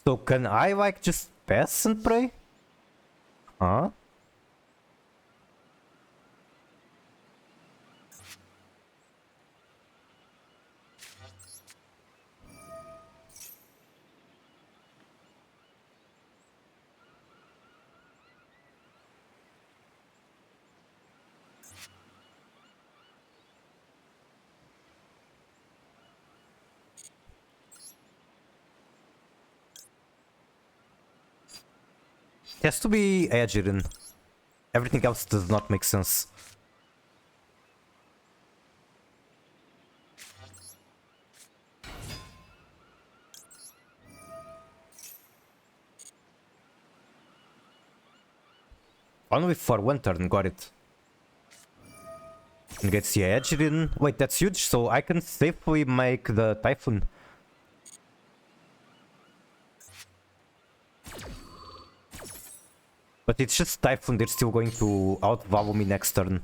So can I like just pass and pray? Huh? It has to be Aegirin. Everything else does not make sense. Only for one turn, got it. And gets the Aegirin. Wait, that's huge, so I can safely make the Typhoon. But it's just Typhoon, they're still going to out-vowel me next turn.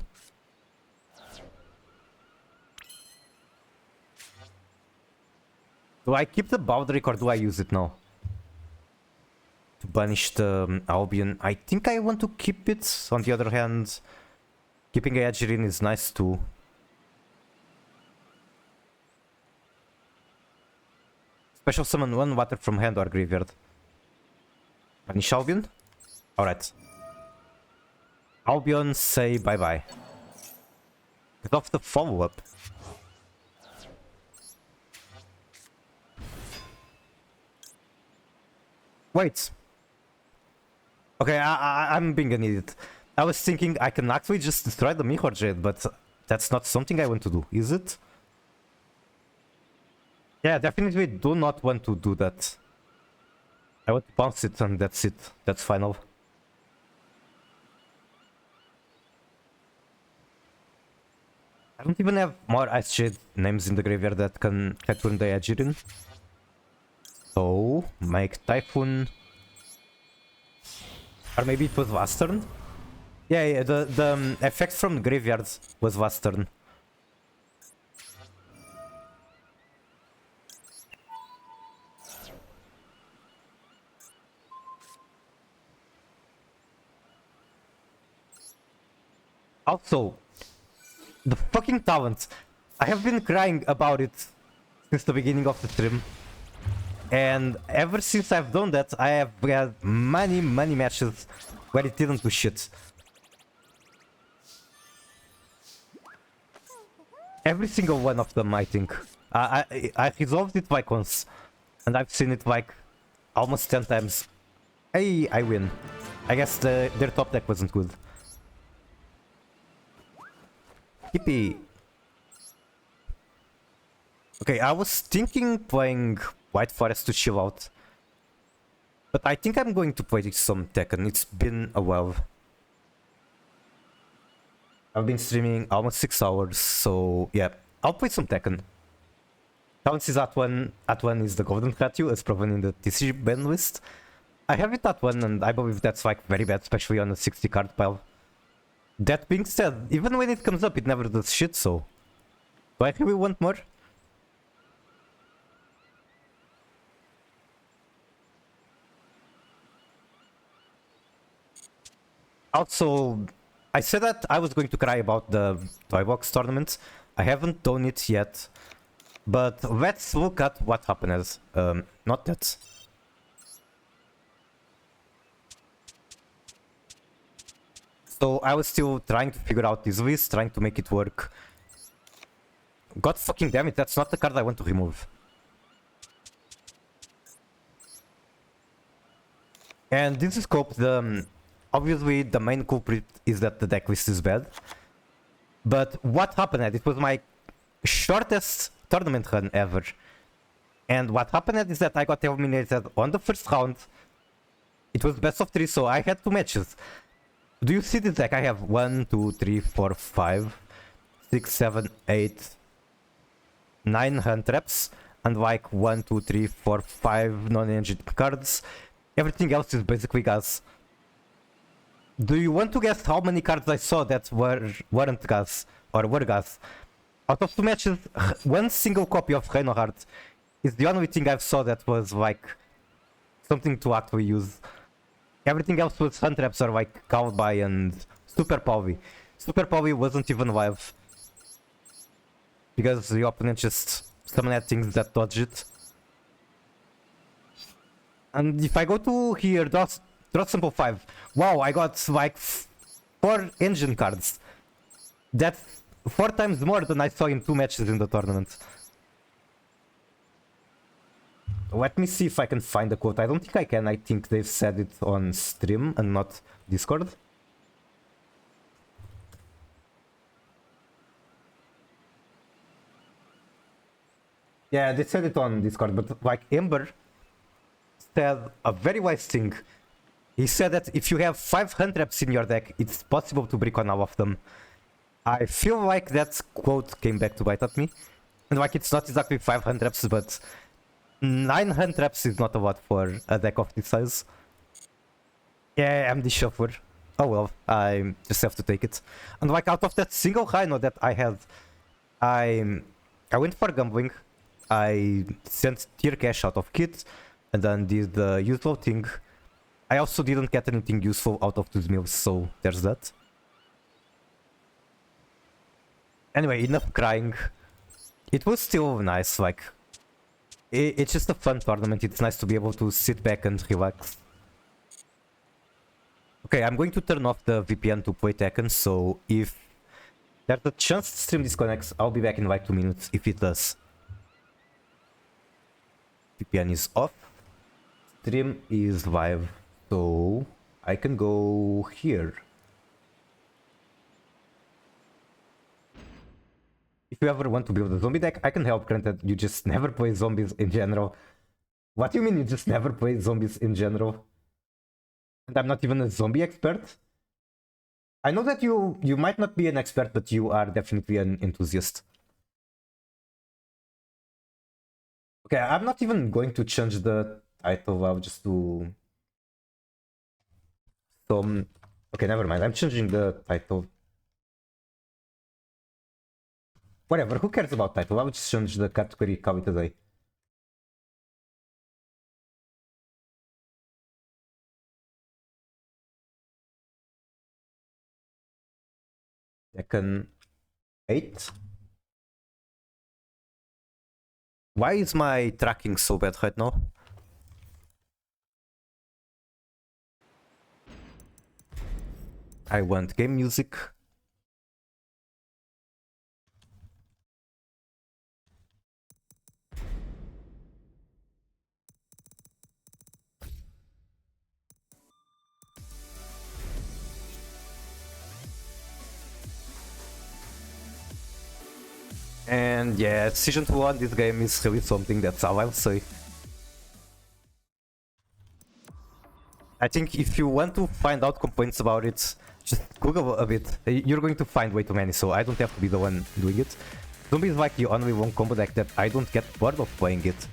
Do I keep the Baldric or do I use it now? To banish the Albion. I think I want to keep it. On the other hand, keeping Aegirin is nice too. Special summon one water from hand or graveyard. Banish Albion? Alright. Albion, say bye-bye. Get off the follow-up. Wait. Okay, I'm being an idiot. I was thinking I can actually just destroy the TearJade, but that's not something I want to do, is it? Yeah, definitely do not want to do that. I want to bounce it and that's it. That's final. I don't even have more Ice Shade names in the graveyard that can turn the edge in. So, make Typhoon. Or maybe it was last turn? Yeah, the effect from the graveyards was last turn. Also, the fucking talent. I have been crying about it since the beginning of the stream. And ever since I've done that, I have had many matches where it didn't do shit. Every single one of them, I think. I resolved it like once. And I've seen it like almost 10 times. Hey, I win. I guess their top deck wasn't good. Hippie. Okay, I was thinking playing White Forest to chill out. But I think I'm going to play some Tekken. It's been a while. I've been streaming almost 6 hours, so yeah. I'll play some Tekken. Talents is at 1. At 1 is the Golden Statue, as proven in the TCG ban list. I have it at 1, and I believe that's like very bad, especially on a 60 card pile. That being said, even when it comes up, it never does shit, so... Do I really want more? Also, I said that I was going to cry about the Toy Box tournament. I haven't done it yet. But let's look at what happened as... not that. So I was still trying to figure out this list, trying to make it work. God fucking damn it, that's not the card I want to remove. And this is scoped, obviously the main culprit is that the deck list is bad. But what happened, it was my shortest tournament run ever. And what happened is that I got eliminated on the first round. It was best of 3, so I had 2 matches. Do you see this deck? I have 1, 2, 3, 4, 5, 6, 7, 8, 9 hand traps, and like 1, 2, 3, 4, 5 non-engine cards. Everything else is basically gas. Do you want to guess how many cards I saw that weren't gas, or were gas? Out of 2 matches, 1 single copy of Reinhardt is the only thing I saw that was like something to actually use. Everything else was hand traps or like Cowboy and Super Powy. Super Powy wasn't even live. Because the opponent just summoned things that dodge it. And if I go to here, draw sample 5. Wow, I got like 4 engine cards. That's 4 times more than I saw in 2 matches in the tournament. Let me see if I can find the quote. I don't think I can. I think they've said it on stream and not Discord. Yeah, they said it on Discord, but like Ember said a very wise thing. He said that if you have 500 reps in your deck, it's possible to break on all of them. I feel like that quote came back to bite at me. And like it's not exactly 500 reps, but 900 reps is not a lot for a deck of this size. Yeah, I'm the shuffler. Oh well, I just have to take it. And like out of that single Rhino that I had, I went for gambling. I sent tier cash out of kit, and then did the usual thing. I also didn't get anything useful out of those mills, so there's that. Anyway, enough crying. It was still nice, like... It's just a fun tournament, it's nice to be able to sit back and relax. Okay, I'm going to turn off the VPN to play Tekken, so if there's a chance the stream disconnects, I'll be back in like 2 minutes, if it does. VPN is off. Stream is live, so I can go here. If you ever want to build a zombie deck, I can help. Granted, you just never play zombies in general. What do you mean you just never play zombies in general? And I'm not even a zombie expert? I know that you might not be an expert, but you are definitely an enthusiast. Okay, I'm not even going to change the title. I'll just do some. Okay, never mind. I'm changing the title. Whatever. Who cares about title? I'll just change the category. Call it a day. Second 8. Why is my tracking so bad right now? I want game music. And yeah, Decision to on this game is really something, that's all I'll say. I think if you want to find out complaints about it, just Google a bit. You're going to find way too many, so I don't have to be the one doing it. Zombie is like the only one combo deck that I don't get bored of playing it.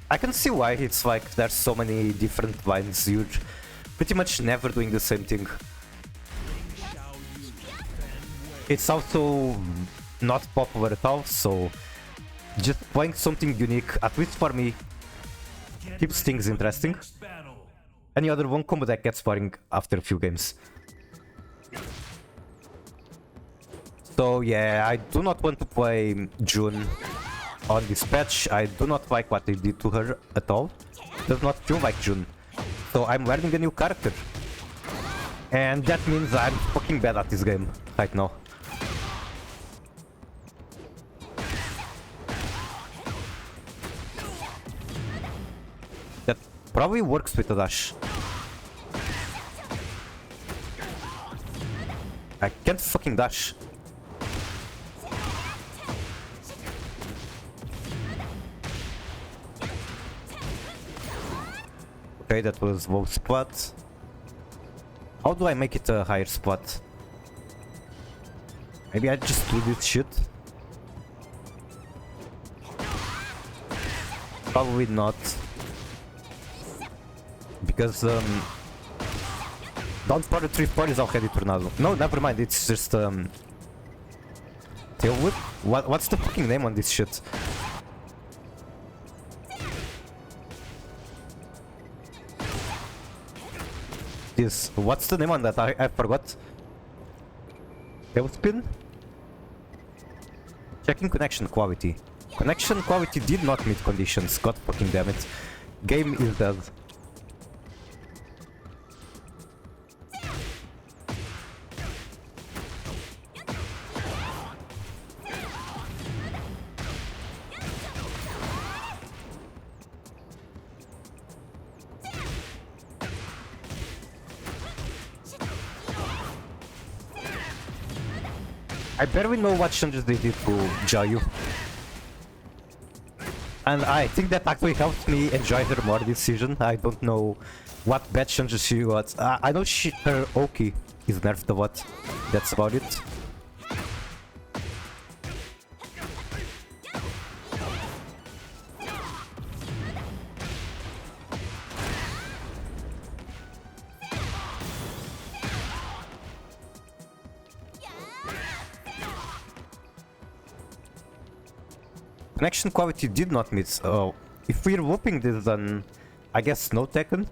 I can see why. It's like there's so many different lines. You're pretty much never doing the same thing. It's also not popular at all, so just playing something unique, at least for me, keeps things interesting. Any other one combo deck gets boring after a few games. So yeah, I do not want to play June on this patch. I do not like what they did to her at all. Does not feel like June. So I'm learning a new character. And that means I'm fucking bad at this game right now. That probably works with the dash. I can't fucking dash. Okay, that was low spot. How do I make it a higher spot? Maybe I just do this shit? Probably not. Because down for the 3-4 is already Tornado. No, never mind, it's just Tailwood? What's the fucking name on this shit? This, what's the name on that? I forgot. Tailspin? Checking connection quality. Connection quality did not meet conditions, god fucking damn it. Game is dead. I barely know what changes they did to Jayu. And I think that actually helped me enjoy her more this season. I don't know what bad changes she got. I know her Oki is nerfed a lot. That's about it. Connection quality did not meet. Oh, if we're whooping this, then I guess no Tekken.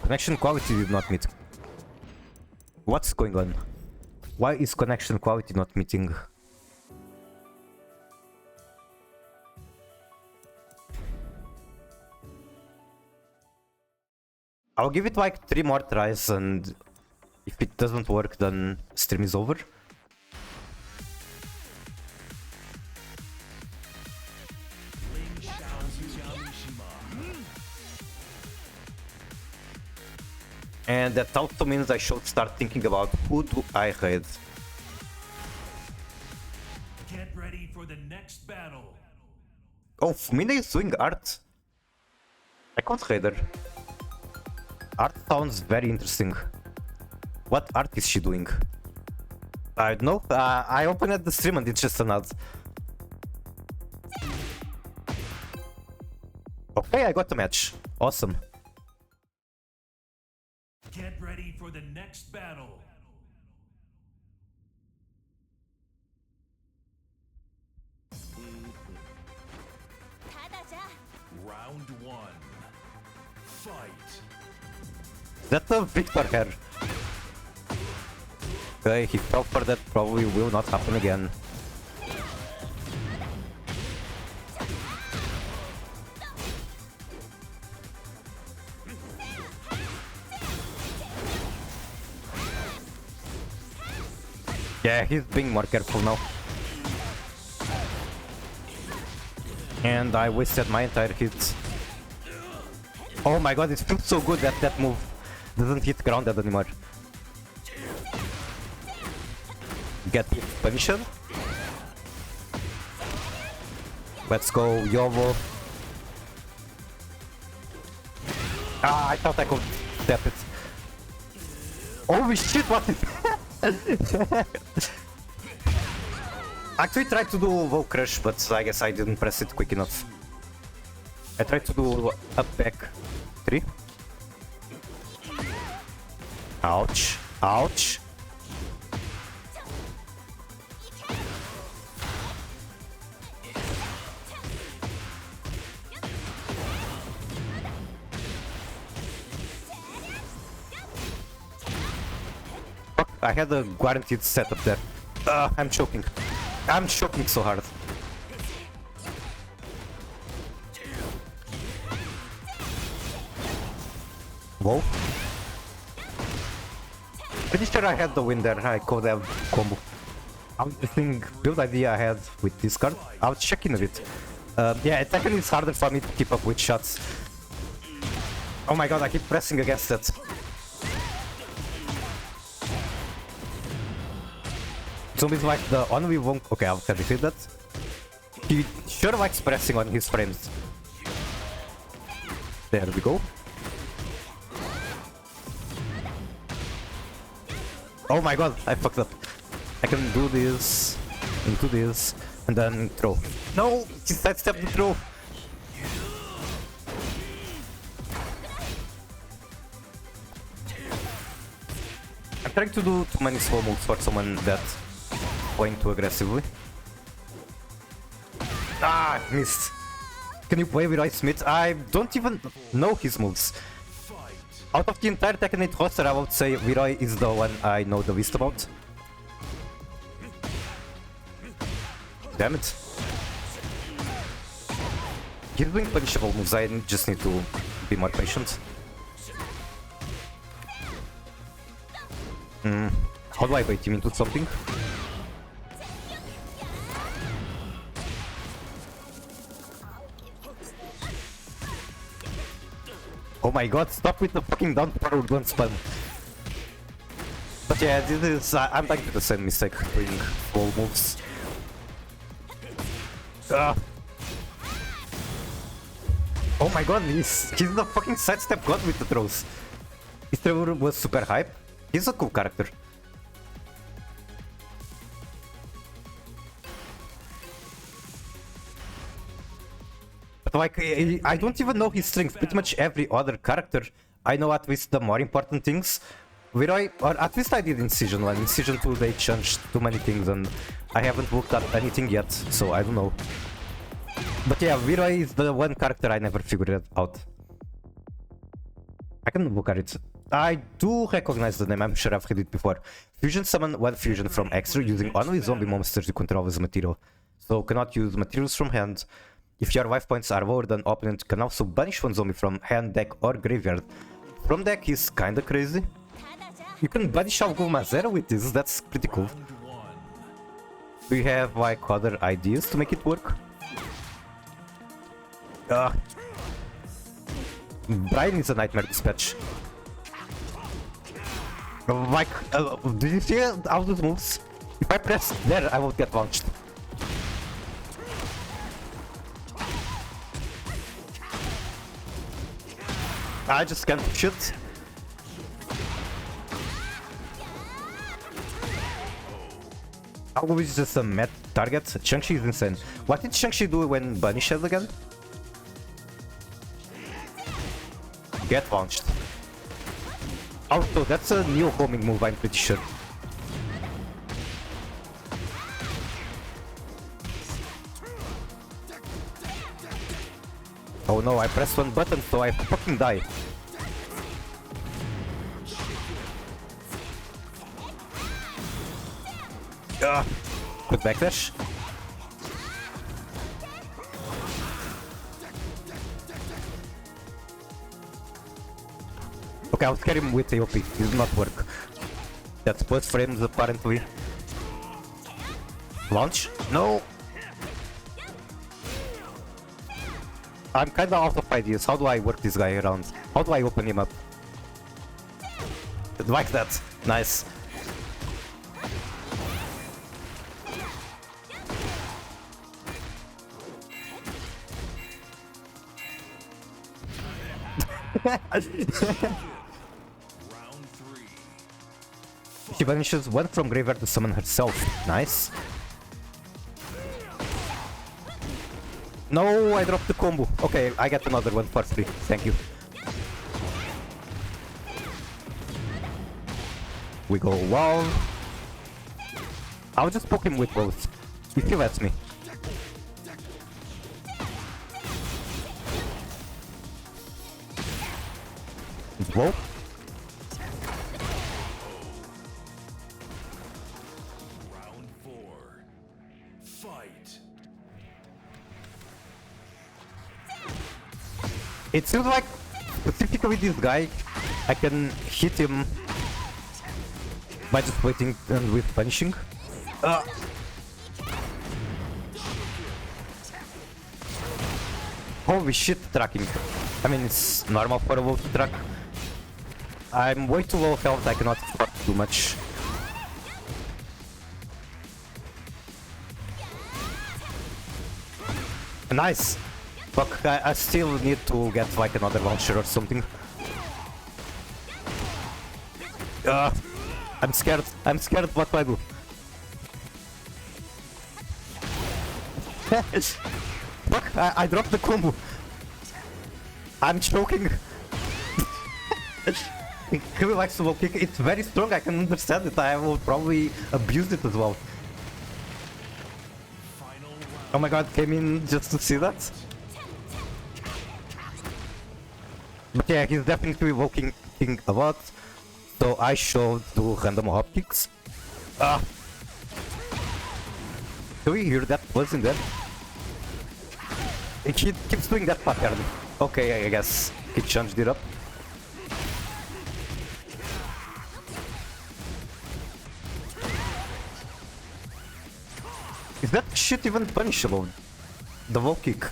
Connection quality did not meet. What's going on? Why is connection quality not meeting? I'll give it like 3 more tries, and if it doesn't work, then stream is over. And that also means I should start thinking about who do I raid. Get ready for the next battle. Oh, Fumina is doing art. I can't raid her. Art sounds very interesting. What art is she doing? I don't know. I opened the stream and it's just an ad. Okay, I got the match. Awesome. Get ready for the next battle. Round one. Fight. That's a Victor hair. Okay, he fell for that. Probably will not happen again. Yeah, he's being more careful now. And I wasted my entire hit. Oh my god, it feels so good that that move doesn't hit grounded anymore. Get punished. Let's go, Yovo. Ah, I thought I could step it. Holy shit, what is Actually tried to do wall crush, but I guess I didn't press it quick enough. I tried to do up back 3. Ouch. Ouch. Fuck, I had a guaranteed setup there. I'm choking. I'm choking so hard. Whoa. Pretty sure I had the win there. I could have combo. I was thinking build idea I had with this card. I was checking a bit. Yeah, attacking is harder for me to keep up with shots. Oh my god, I keep pressing against it. Zombies like the only one. Okay, I'll have defeat that. He sure likes pressing on his frames. There we go. Oh my god, I fucked up. I can do this, into this, and then throw. No, he sidestepped the throw. I'm trying to do too many slow moves for someone that's going too aggressively. Ah, missed. Can you play with Roy Smith? I don't even know his moves. Out of the entire Tekken 8 roster, I would say Viroy is the one I know the least about. Damn it. He's doing punishable moves, I just need to be more patient. How do I bait him into something? Oh my god, stop with the fucking down forward one spam. But yeah, this is... I'm back to the same mistake, doing wall moves. Oh my god, he's the fucking sidestep god with the throws. His Trevor was super hype. He's a cool character. But like, I don't even know his strengths. Pretty much every other character, I know at least the more important things. Viroy, or at least I did in Season 1. In Season 2 they changed too many things and I haven't looked at anything yet, so I don't know. But yeah, Viroy is the one character I never figured it out. I can look at it. I do recognize the name, I'm sure I've heard it before. Fusion summon one fusion from extra using only zombie monsters you control as material. So cannot use materials from hand. If your life points are lower than opponent, can also banish one zombie from hand, deck or graveyard. From deck is kinda crazy. You can banish Algoma Zero with this, that's pretty cool. Do you have like other ideas to make it work? Brian is a nightmare dispatch. Like, do you see how this moves? If I press there, I will get launched. I just can't shoot. Always just a mad target. Shang-Chi is insane. What did Shang-Chi do when Bunny shed again? Get launched. Also, that's a new homing move, I'm pretty sure. Oh no, I pressed one button, so I fucking die. Quick backdash. Okay, I'll scare him with AOP. It did not work. That's plus frames apparently. Launch? No! I'm kinda out of ideas. How do I work this guy around? How do I open him up? Like that. Nice. She vanishes one from graveyard to summon herself. Nice. No, I dropped the combo. Okay, I get another one for free. Thank you. We go wall. I'll just poke him with both, if he lets me. Whoa. Round 4. Fight. It seems like specifically this guy, I can hit him by just waiting and with punishing. Holy shit, tracking. I mean, it's normal for a wolf to track. I'm way too low health, I cannot fuck too much. Nice! Fuck, I still need to get like another launcher or something. I'm scared what do I do? Fuck, I dropped the combo. I'm choking. He likes to low kick. It's very strong, I can understand it. I will probably abuse it as well. Oh my god, came in just to see that? But yeah, he's definitely low kicking a lot. So I showed two random hop kicks. Do we hear that buzz in there? He keeps doing that pattern. Okay, I guess he changed it up. Is that shit even punishable? The low kick.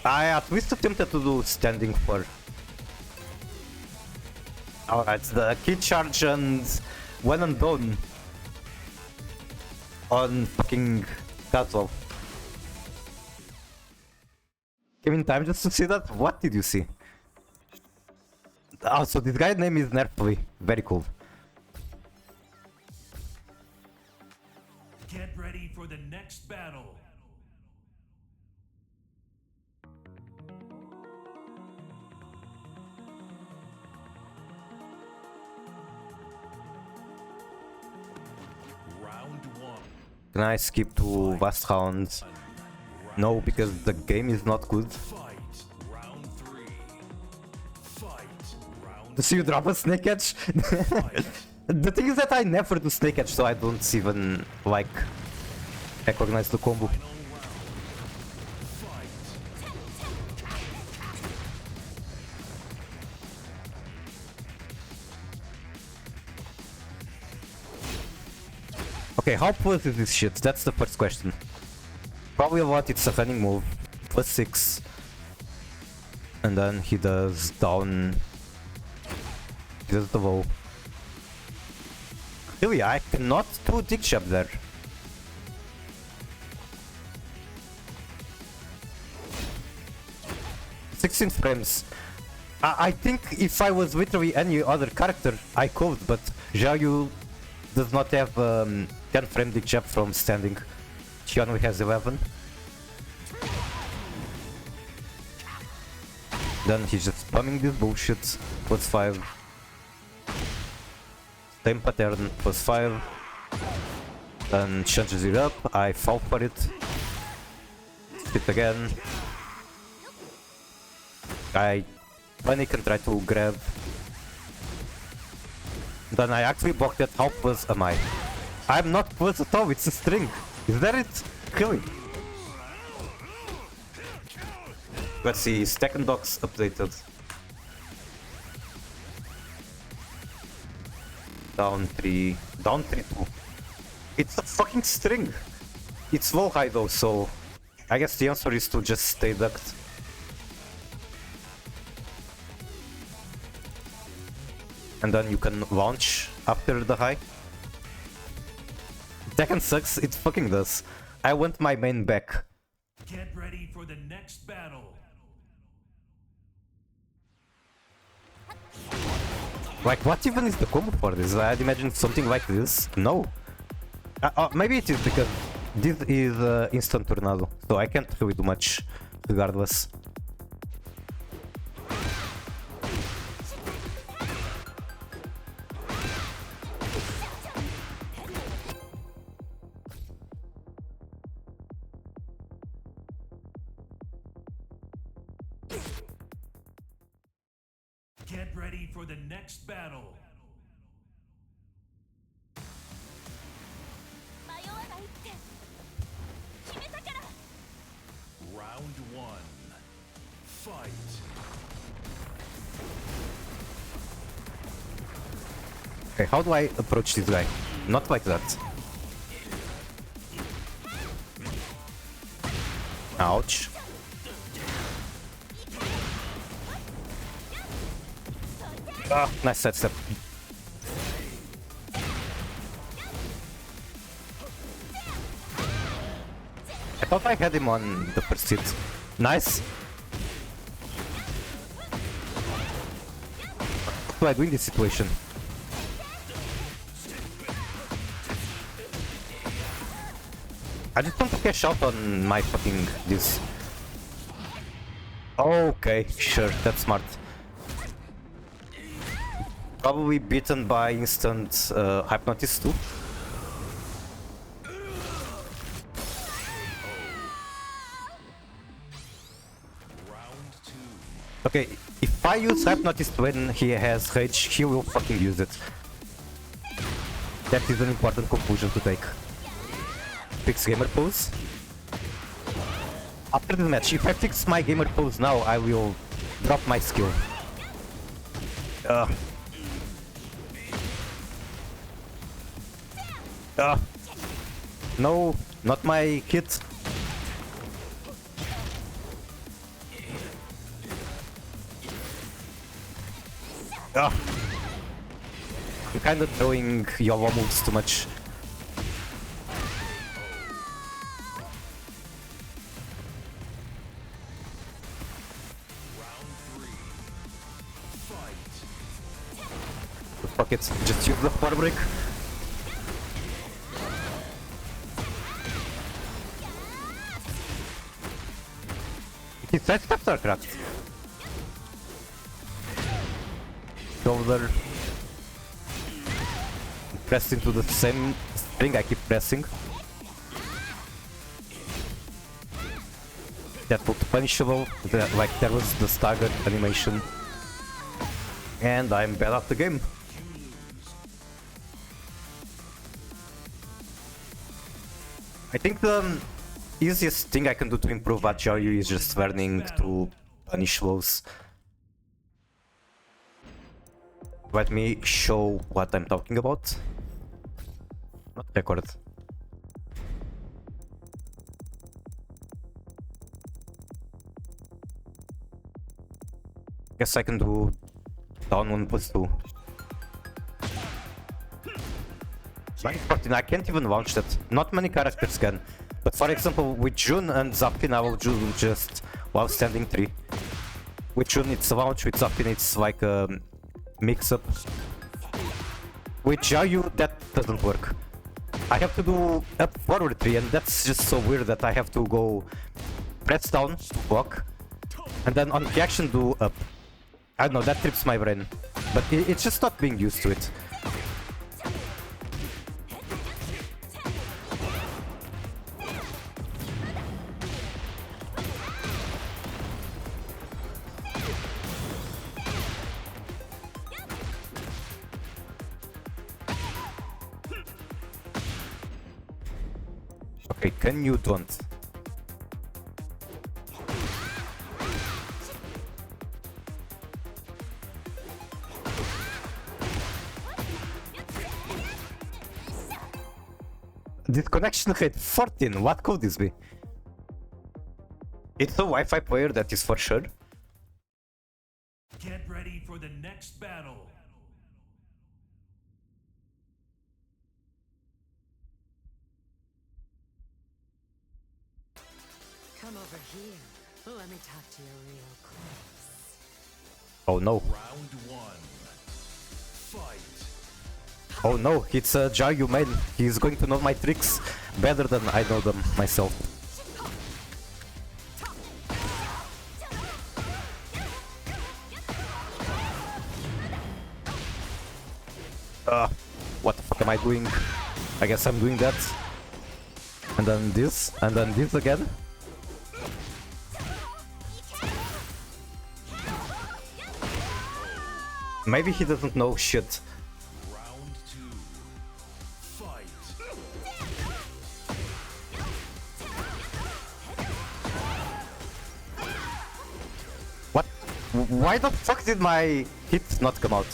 I at least attempted to do standing for. Alright, the key charge and one and done on fucking Castle. Came in time just to see that? What did you see? Oh, so this guy's name is Nerfly. Very cool. Get ready for the next battle. Round 1. Can I skip to last round? No, because the game is not good. Fight. Round 3. Fight. Round To see you drop a snake edge? The thing is that I never do snake edge, so I don't even like recognize the combo. final round. Fight. Okay, how plus is this shit? That's the first question. Probably a lot, it's a running move. +6. And then he does down. He does the low. Really, I cannot do dick jab there. "16 frames. I think if I was literally any other character, I could, but Xiaoyu does not have 10 frame dick jab from standing. She only has 11. Then he's just spamming this bullshit. +5. Same pattern, +5. Then changes it up. I fall for it. Hit again. I panic and try to grab. Then I actually blocked that. How plus am I? I'm not plus at all, it's a string. Is that it? Kill it. Let's see, stack and docs updated. Down 3, down 3-2. It's a fucking string. It's low high though, so I guess the answer is to just stay ducked. And then you can launch after the high. Tekken sucks, it fucking does. I want my main back. Get ready for the next battle. Like, what even is the combo for this? I'd imagine something like this. No. Maybe it is because this is instant tornado, so I can't really do much regardless. Get ready for the next battle. Round 1. Fight. Okay, how do I approach this guy? Not like that. Ouch. Ah, nice sidestep. I thought I had him on the first hit. Nice. What do I do in this situation? I just want to cash out on my fucking this. Okay, sure, that's smart. Probably beaten by instant hypnosis too. Okay, if I use hypnosis when he has rage, he will fucking use it. That is an important conclusion to take. Fix gamer pose. After the match, if I fix my gamer pose now, I will drop my skill. No, not my kit. You're kind of throwing YOLO moves too much. Fuck it, just use the power break. His side steps are cracked. Shoulder. Pressed into the same string I keep pressing. That looked punishable, like there was the staggered animation. And I'm bad at the game. I think the easiest thing I can do to improve at Xiaoyu is just learning to punish those. Let me show what I'm talking about. Not record. Guess I can do down 1+2. Like 14, I can't even launch that. Not many characters can. But for example, with Jun and Zapkin, I will do just while standing 3. With Jun it's a launch, with Zapkin it's like a mix-up. With Xiaoyu, that doesn't work. I have to do up forward 3, and that's just so weird that I have to go press down to block, and then on reaction do up. I don't know, that trips my brain. But it's just not being used to it. Okay, can you don't? This connection rate 14, what could this be? It's a Wi-Fi player, that is for sure. Get ready for the next battle. Come over here. Let me talk to you real close. Oh no. Round 1. Fight. Oh no, it's a Xiaoyu main. He's going to know my tricks better than I know them myself. What the fuck am I doing? I guess I'm doing that. And then this again. Maybe he doesn't know shit. Round 2. Fight. What? Why the fuck did my hit not come out?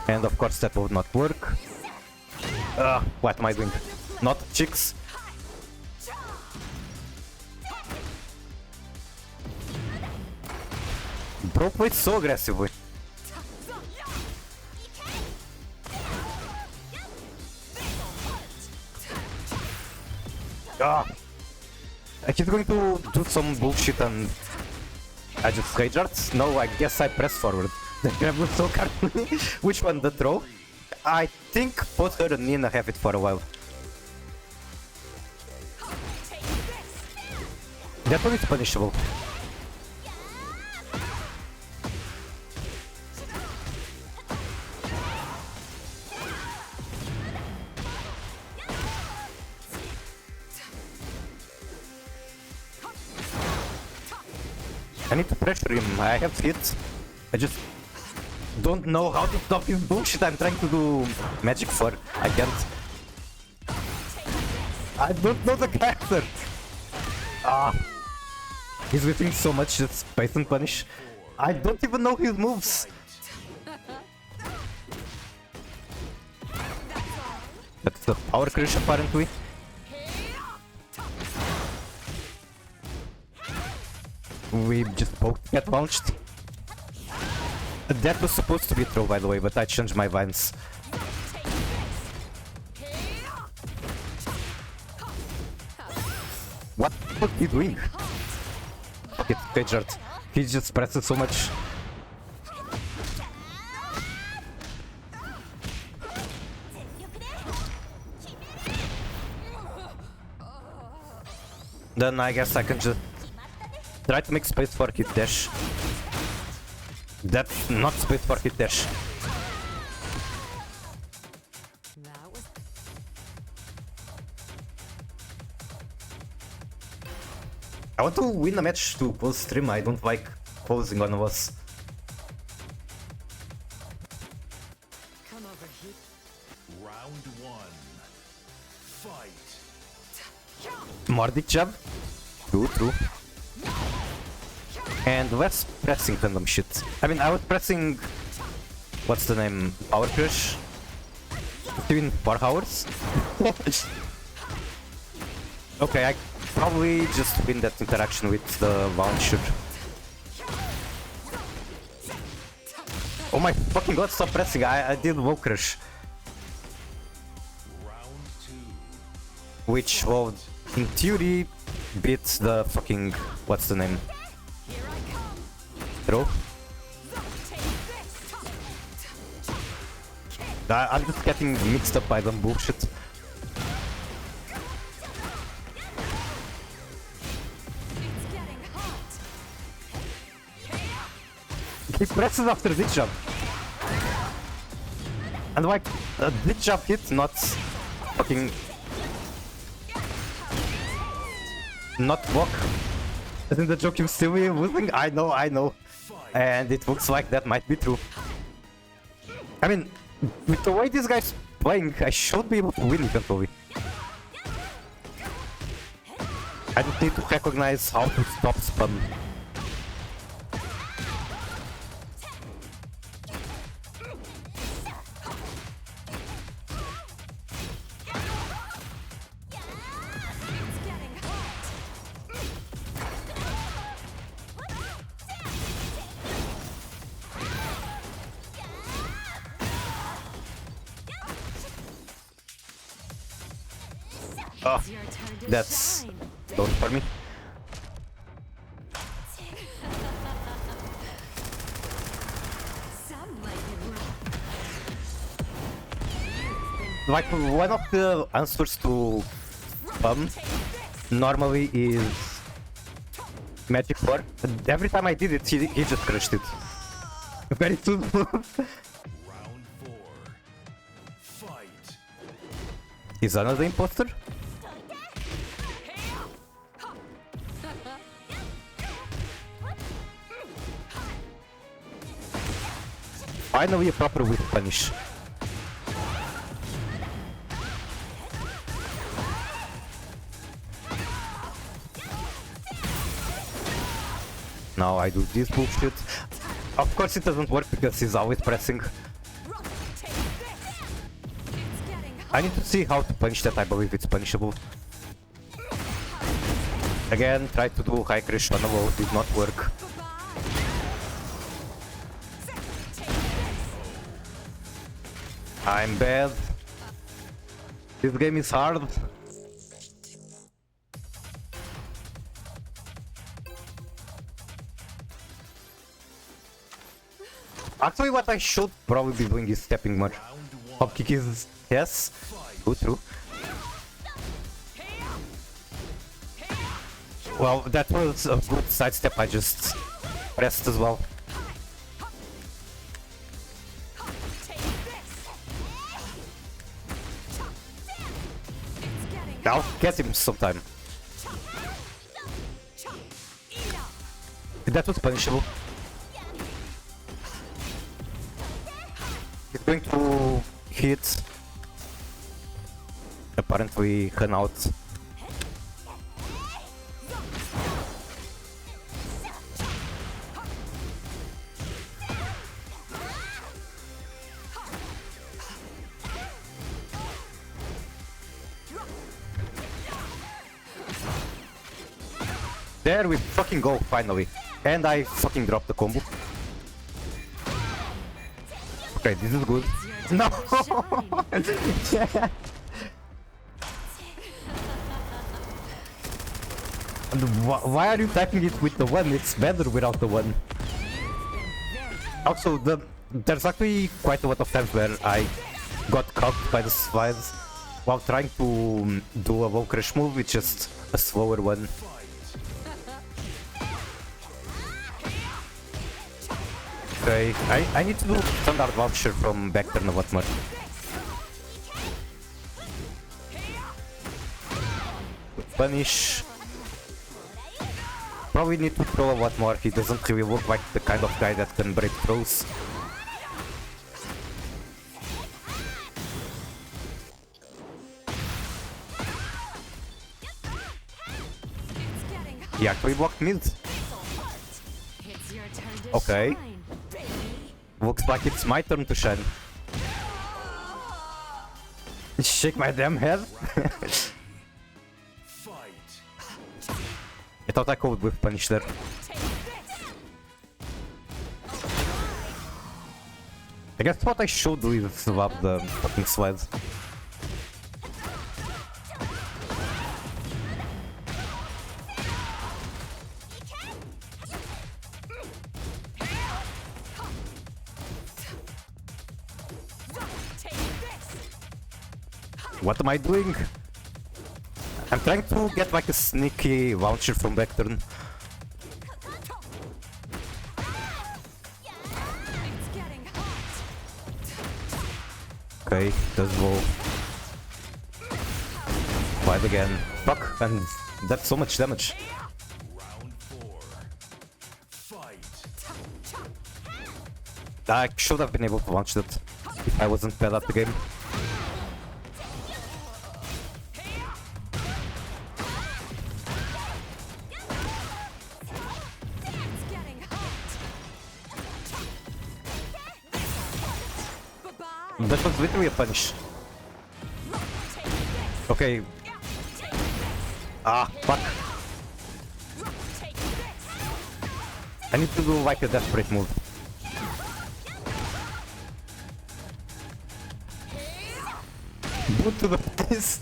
And of course that would not work. What am I doing? Not chicks. Bro plays so aggressively. He's going to do some bullshit and I just TearJades? No, I guess I press forward. The grab was so carefully. Which one? The throw? I think both her and Nina have it for a while. That one is punishable. I need to pressure him. I have hit. I just don't know how to stop his bullshit. I'm trying to do magic for. I can't. I don't know the character. He's whipping so much. Just space and punish. I don't even know his moves. That's the power crush apparently. We just both get launched. That was supposed to be a throw, by the way, but I changed my vines. What the fuck are you doing? Fuck it, TearJades. He just presses so much. Then I guess I can just try to make space for hit dash. That's not space for hit dash. That was I want to win a match to close stream. I don't like closing on us. come over here. Round 1. Fight. Mordic jab. True. And less pressing random shit. I mean, I was pressing... What's the name? Power Crush? Between 4 hours? Okay, I probably just win that interaction with the launcher. Oh my fucking god, stop pressing. I did wall crush. Round two. Which, well, in theory, beats the fucking... What's the name? Throw? I'm just getting mixed up by them bullshit. He presses after this jump. And like, this jump hit, not fucking... Not block. Isn't the joke you still be losing? I know. And it looks like that might be true. I mean, with the way this guy's playing, I should be able to win eventually. I just need to recognize how to stop spam. Oh, that's... Don't for me. Like, one of the answers to normally is Magic 4. Every time I did it, he just crushed it. Very simple. Round four. Fight. Is another imposter? Finally a proper whip punish. Now I do this bullshit. Of course it doesn't work because he's always pressing. I need to see how to punish that. I believe it's punishable. Again, try to do high crash on a wall, did not work. I'm bad. This game is hard. Actually, what I should probably be doing is stepping more. Hop kick is... yes. True. Well, that was a good sidestep, I just pressed as well. I'll get him sometime. That was punishable. He's going to hit. Apparently run out. There we fucking go, finally. And I fucking dropped the combo. Okay, this is good. No! Yeah. And why are you typing it with the one? It's better without the one. Also, there's actually quite a lot of times where I got caught by the slides while trying to do a wall crush move, it's just a slower one. Okay, I need to do standard voucher from back turn a lot more. Punish. Probably need to throw a lot more. He doesn't really look like the kind of guy that can break throws. He actually blocked mid. Okay. Looks like it's my turn to shine. Shake my damn head. I thought I could with punish there. I guess what I should do is swap the fucking slides. What am I doing? I'm trying to get like a sneaky launcher from back turn. Okay, does go. Fight again. Fuck, and that's so much damage. Round 4. Fight. I should have been able to launch that if I wasn't bad at the game. That was literally a punish. Okay. Ah, fuck. I need to do like a desperate move. Boot to the face.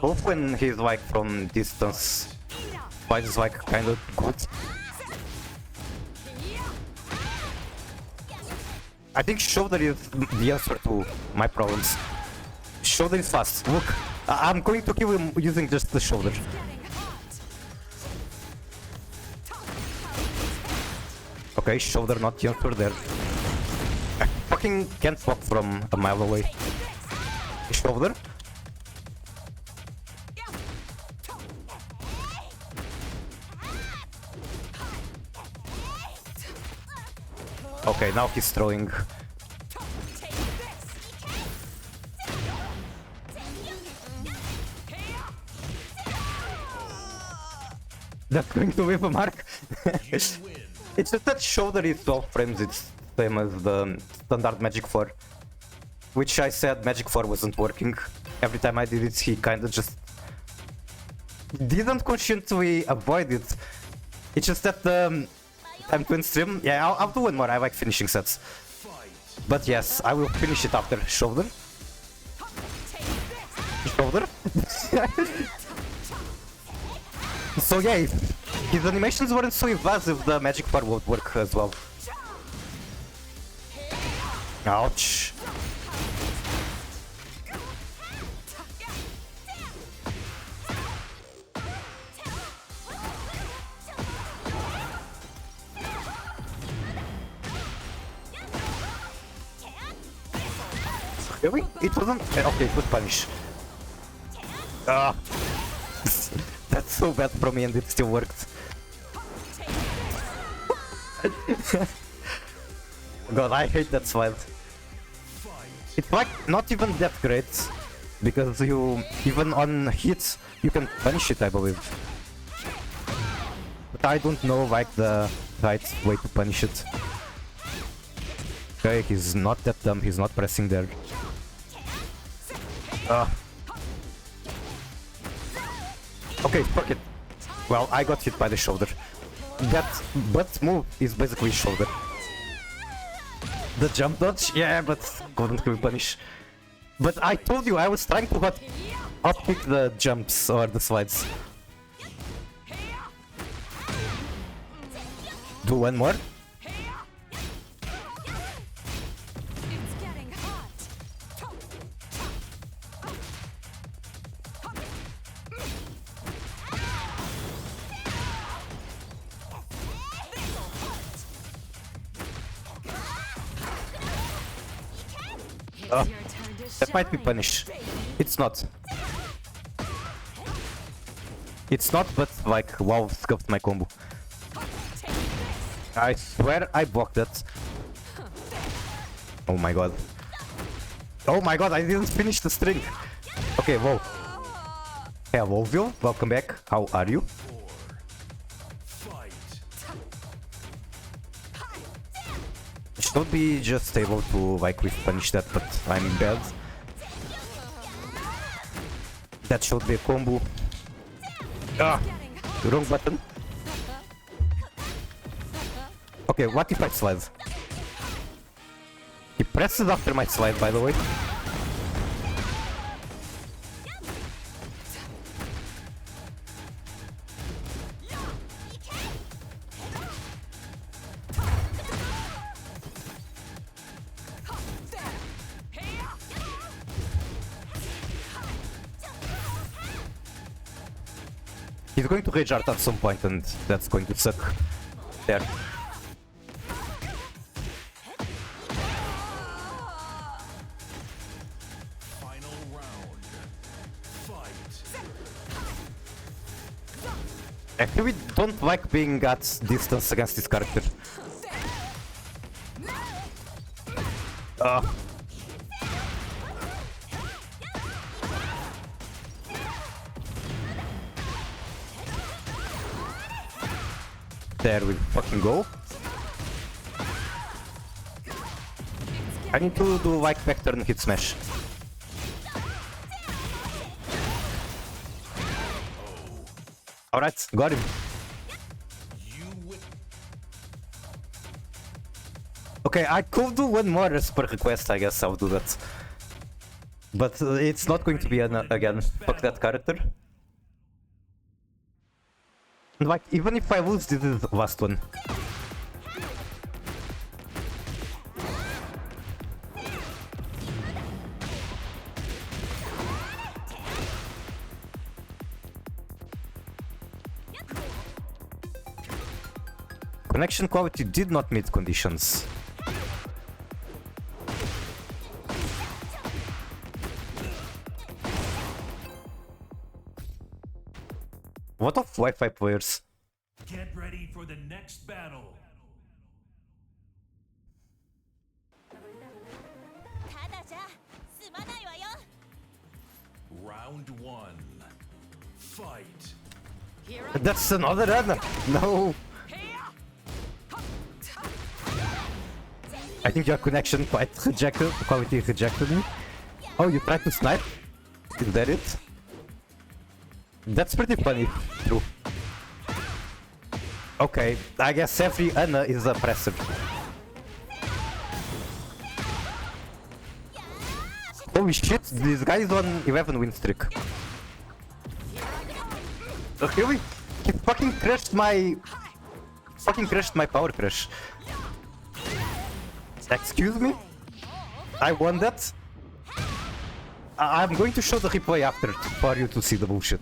Both when he's like from distance, fight is like kind of good. I think shoulder is the answer to my problems. Shoulder is fast. Look, I'm going to kill him using just the shoulder. Okay, shoulder not the answer there. I fucking can't walk from a mile away. Shoulder. Okay, now he's throwing. That's going to leave a mark. It's just that shoulder is 12 frames, it's same as the standard Magic 4. Which I said Magic 4 wasn't working. Every time I did it, he kinda just didn't conscientiously avoid it. It's just that time to end stream. Yeah, I'll do one more. I like finishing sets. But yes, I will finish it after shoulder. Shoulder. So yeah, if his animations weren't so evasive, the Magic 4 would work as well. Ouch. Really? It wasn't? Okay, it was punish. Ah. That's so bad from me and it still worked. God, I hate that slide. It's like not even that great. Because you, even on hits, you can punish it, I believe. But I don't know like the right way to punish it. Okay, he's not that dumb, he's not pressing there. Okay, fuck it. Well, I got hit by the shoulder. That butt move is basically shoulder. The jump dodge? Yeah, but couldn't really punish. But I told you I was trying to outpick the jumps or the slides. Do one more? That might be punish. It's not. It's not, but like, wow, scuffed my combo. I swear I blocked that. Oh my god. Oh my god, I didn't finish the string. Okay, whoa. Hello, Will. Welcome back. How are you? Should be just able to like punish that, but I'm bad. That should be a combo. Ah, wrong button. Okay, what if I slide? pressed it after my slide, by the way. He's going to rage art at some point, and that's going to suck. There. Final round. Fight. Actually, we don't like being at distance against this character. There we fucking go. I need to do like vector and hit smash. Alright, got him. You win. Okay, I could do one more as per request, I guess I'll do that. But it's not going to be again. Fuck that character. And like, even if I lose, this is the last one. Connection quality did not meet conditions. What of Wi-Fi players? Get ready for the next battle. ただじゃ済まないわよ Round one. Fight. Here I That's another runner! No! I think your connection quite rejected, quality rejected me. Oh, you tried to snipe? Is that it? That's pretty funny, true. Okay, I guess every Anna is a presser. Holy shit, this guy is on 11 win streak. Really? He fucking crushed my... power crush. Excuse me? I won that? I'm going to show the replay after for you to see the bullshit.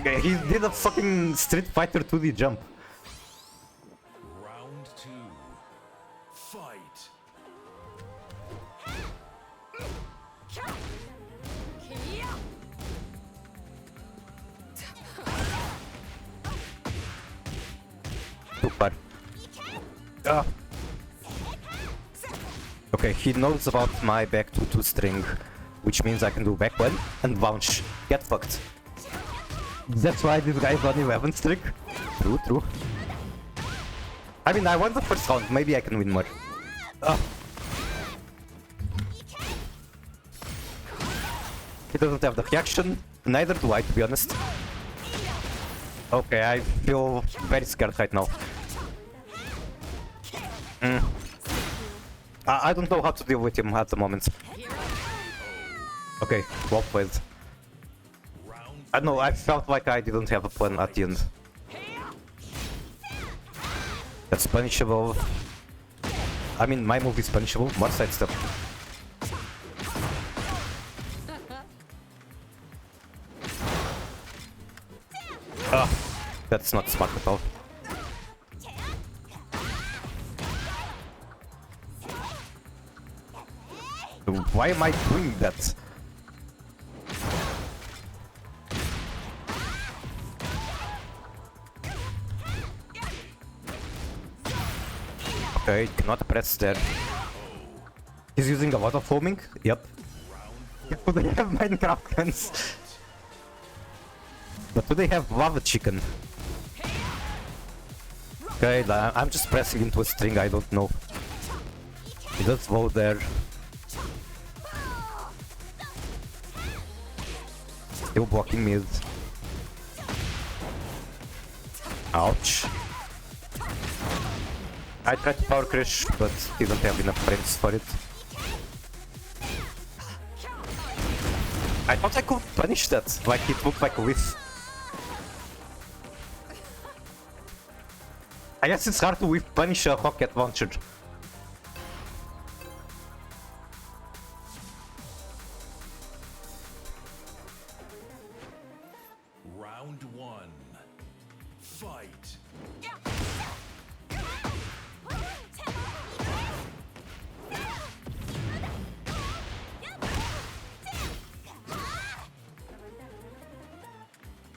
Okay, he did a fucking Street Fighter 2D jump. Round two. Fight. Too far. Ah. Okay, he knows about my back 2-2 string, which means I can do back 1 and bounce. Get fucked. That's why this guy is on 11 streak. True, true. I mean, I won the first round, maybe I can win more. Ah. He doesn't have the reaction, neither do I, to be honest. Okay, I feel very scared right now. I don't know how to deal with him at the moment. Okay, well played. I don't know, I felt like I didn't have a plan at the end. That's punishable. I mean, my move is punishable. More side step. Ah, that's not smart at all. Why am I doing that? Okay, cannot press there. He's using a lot of foaming? Yep. Do they have Minecraft guns? But do they have lava chicken? Okay, I'm just pressing into a string, I don't know. He does low there. Still blocking mid. I tried to power crash, but didn't have enough frames for it. I thought I could punish that, like it looked like a whiff. I guess it's hard to whiff punish a rocket launcher. Round one. Fight.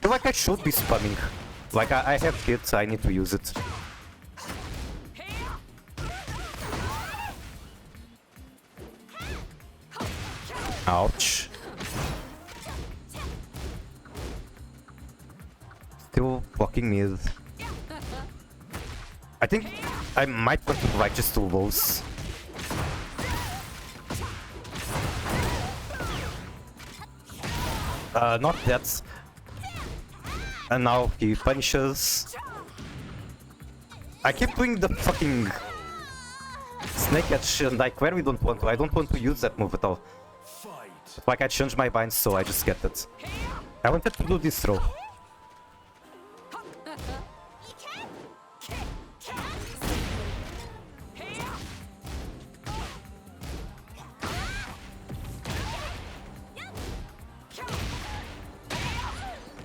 I feel like I should be spamming. Like I have hits, I need to use it. Ouch. Still blocking mid. I think I might want to provide just two lows. Not that. And now he punishes. I keep doing the fucking snake edge and I clearly don't want to. I don't want to use that move at all. Fight. Like I changed my binds, so I just get it. I wanted to do this throw.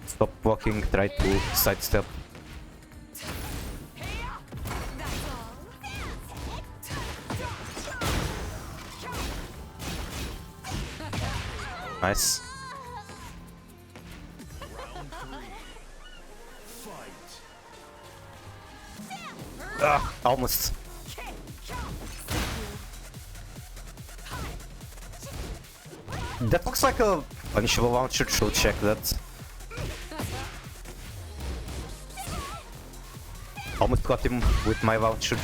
Stop blocking, try to sidestep. Nice. Round three. Fight. Ah, almost. That looks like a punishable launcher, so check that. Almost got him with my launcher.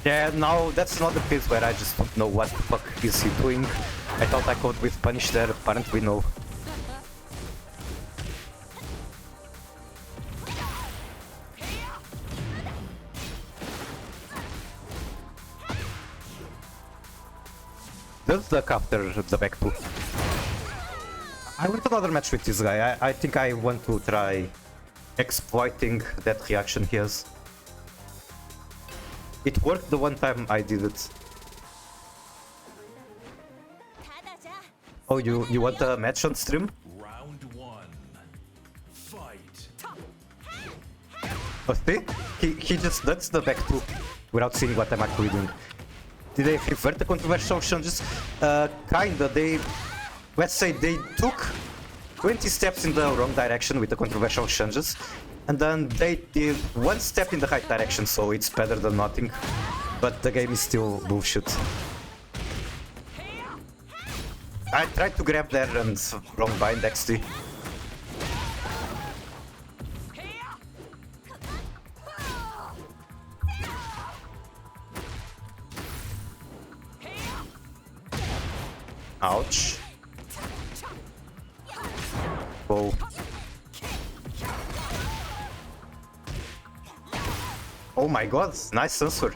Yeah, now that's not the case where I just don't know what the fuck is he doing. I thought I could with punish there, apparently no. Does duck after the back two. I want another match with this guy. I think I want to try exploiting that reaction he has. It worked the one time I did it. Oh, you want a match on stream? Round one. Fight. Oh, see? He just ducks the back two without seeing what I'm actually doing. Did they revert the controversial changes? Kinda. Let's say they took 20 steps in the wrong direction with the controversial changes, and then they did one step in the right direction, so it's better than nothing. But the game is still bullshit. I tried to grab there and wrong bind XD. Ouch. Whoa. Oh my god, nice sensor.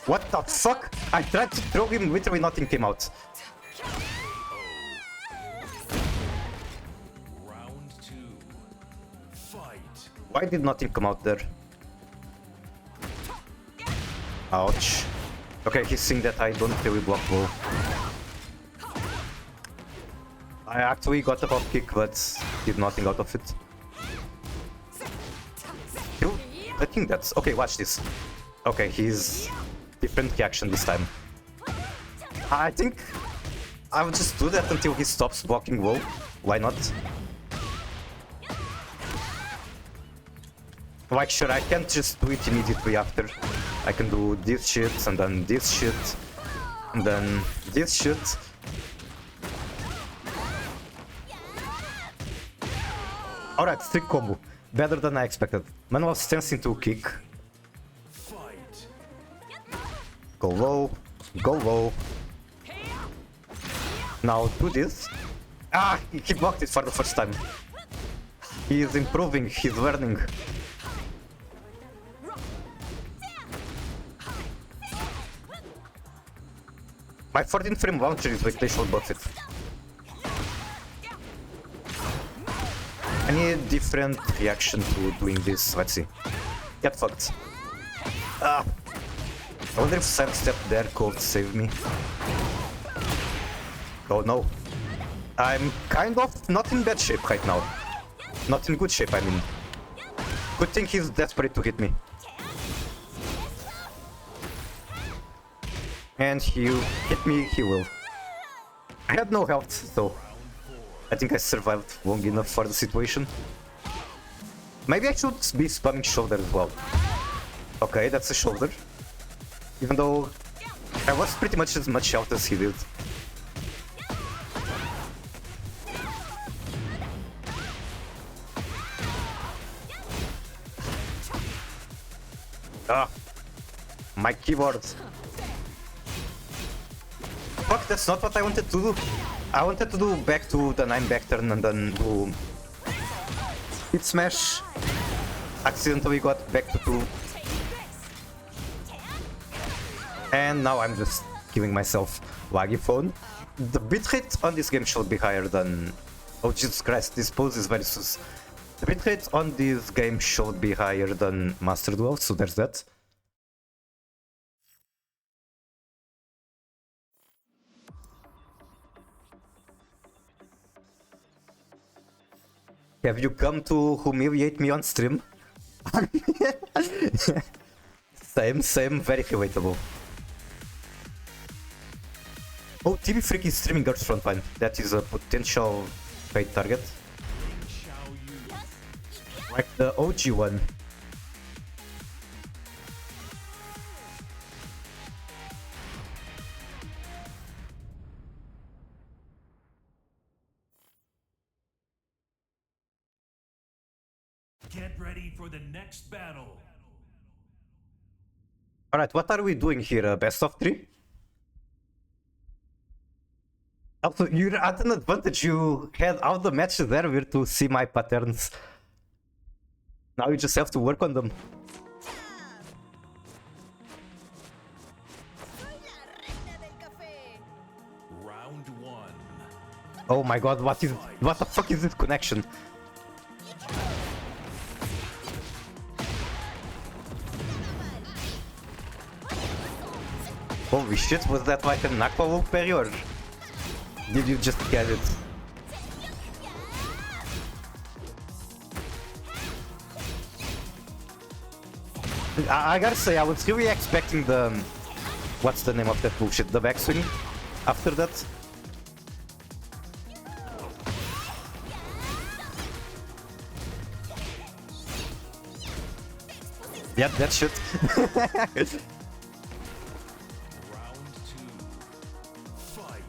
What the fuck? I tried to throw him, literally nothing came out. Round two. Fight. Why did nothing come out there? Ouch. Okay, he's seeing that I don't really block well. I actually got a hop kick, but did nothing out of it. I think that's... Okay, watch this. Okay, he's... different reaction this time. I think I will just do that until he stops blocking well. Why not? Like, sure, I can't just do it immediately after. I can do this shit, and then this shit, and then this shit. Alright, strict combo. Better than I expected. Manual stance into kick. Fight. Go low. Go low. Now do this. Ah, he blocked it for the first time. He is improving, he's learning. My 14 frame launcher is like they should buff it. I need a different reaction to doing this. Let's see. Get fucked. Ah. I wonder if sidestep there could save me. Oh no. I'm kind of not in bad shape right now. Not in good shape, I mean. Good thing he's desperate to hit me. And he hit me, he will. I had no health, so I think I survived long enough for the situation. Maybe I should be spamming shoulder as well. Okay, that's a shoulder. Even though I was pretty much as much health as he did. Ah, my keyboard. Fuck, that's not what I wanted to do. I wanted to do back to the 9 back turn and then do hit smash. Accidentally got back to 2. And now I'm just giving myself laggy phone. The bitrate on this game should be higher than... Oh Jesus Christ, this pose is very sus. The bitrate on this game should be higher than Master Duel, so there's that. Have you come to humiliate me on stream? Same, very relatable. Oh, TV Freak is streaming Earth Frontline. That is a potential paid target. Like the OG one. Get ready for the next battle. Alright, what are we doing here? Best of 3? Also, you're at an advantage. You had all the matches there where to see my patterns. Now you just have to work on them. Round 1. Oh my god, what the fuck is this connection? Holy shit, was that like an aqua walk parry or did you just get it? I gotta say, I was really expecting the... What's the name of that bullshit? The backswing after that? Yep, that shit. Round 2. Fight.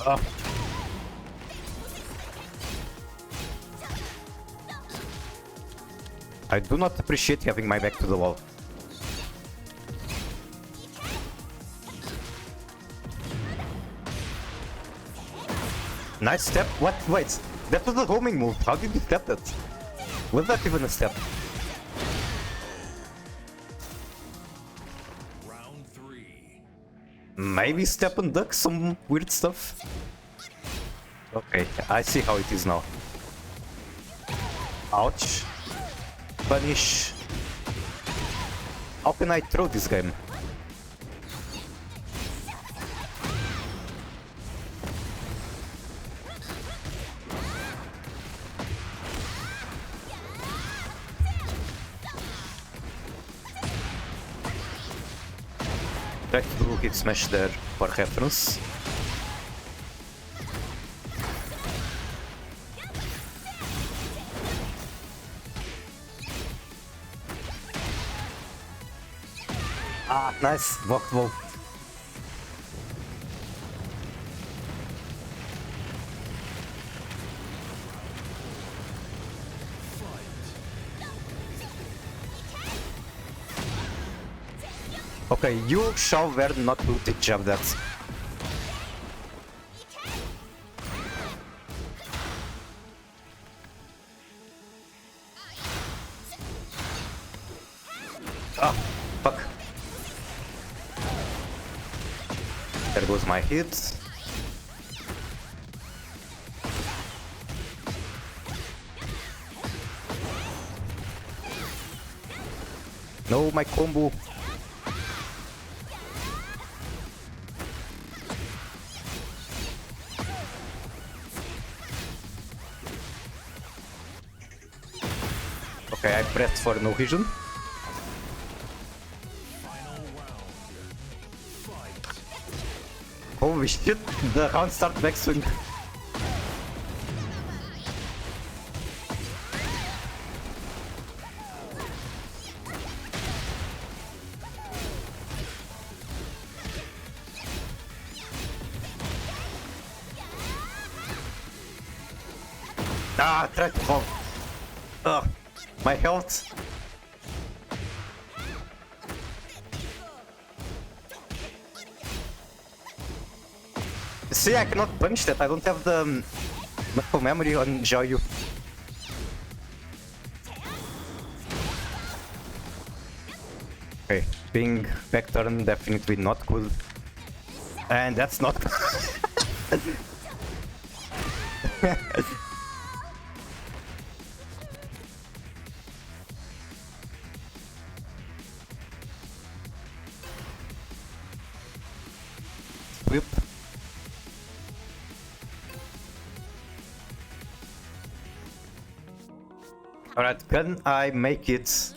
Oh. I do not appreciate having my back to the wall. Nice step. What? Wait, that was a homing move. How did you step that? Was that even a step? Round 3. Maybe step and duck, some weird stuff. Okay, I see how it is now. Ouch. Punish. How can I throw this game? Try to do hit smash there for reference. Ah, nice. Blocked wall. Okay, you show where not to teach up that. Ah, fuck. There goes my hit. No, my combo. Okay, I pressed for no vision. Holy shit, the round start backswing. Ah, try to fall. Ugh, my health. See, I cannot punch that. I don't have the muscle memory on Joyu. Okay, being back turn definitely not cool. And that's not whip. Alright, can I make it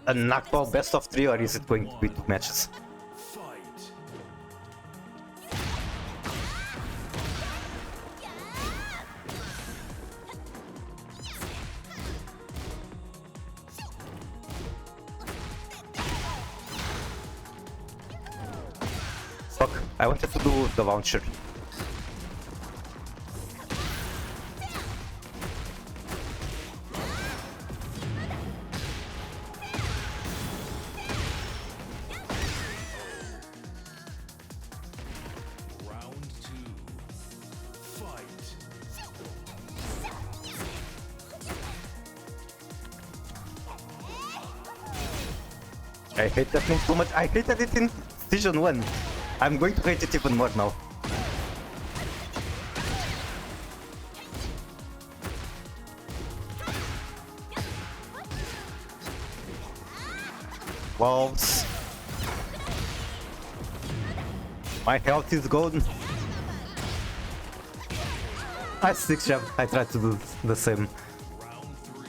a knockball best of 3 or is it going to be 2 matches? Fight. Fuck, I wanted to do the launcher. Round 2. Fight. I hate that move so much. I hated it in Season 1. I'm going to hate it even more now. Walls. My health is gone. I 6 jab. I tried to do the same. Round 3.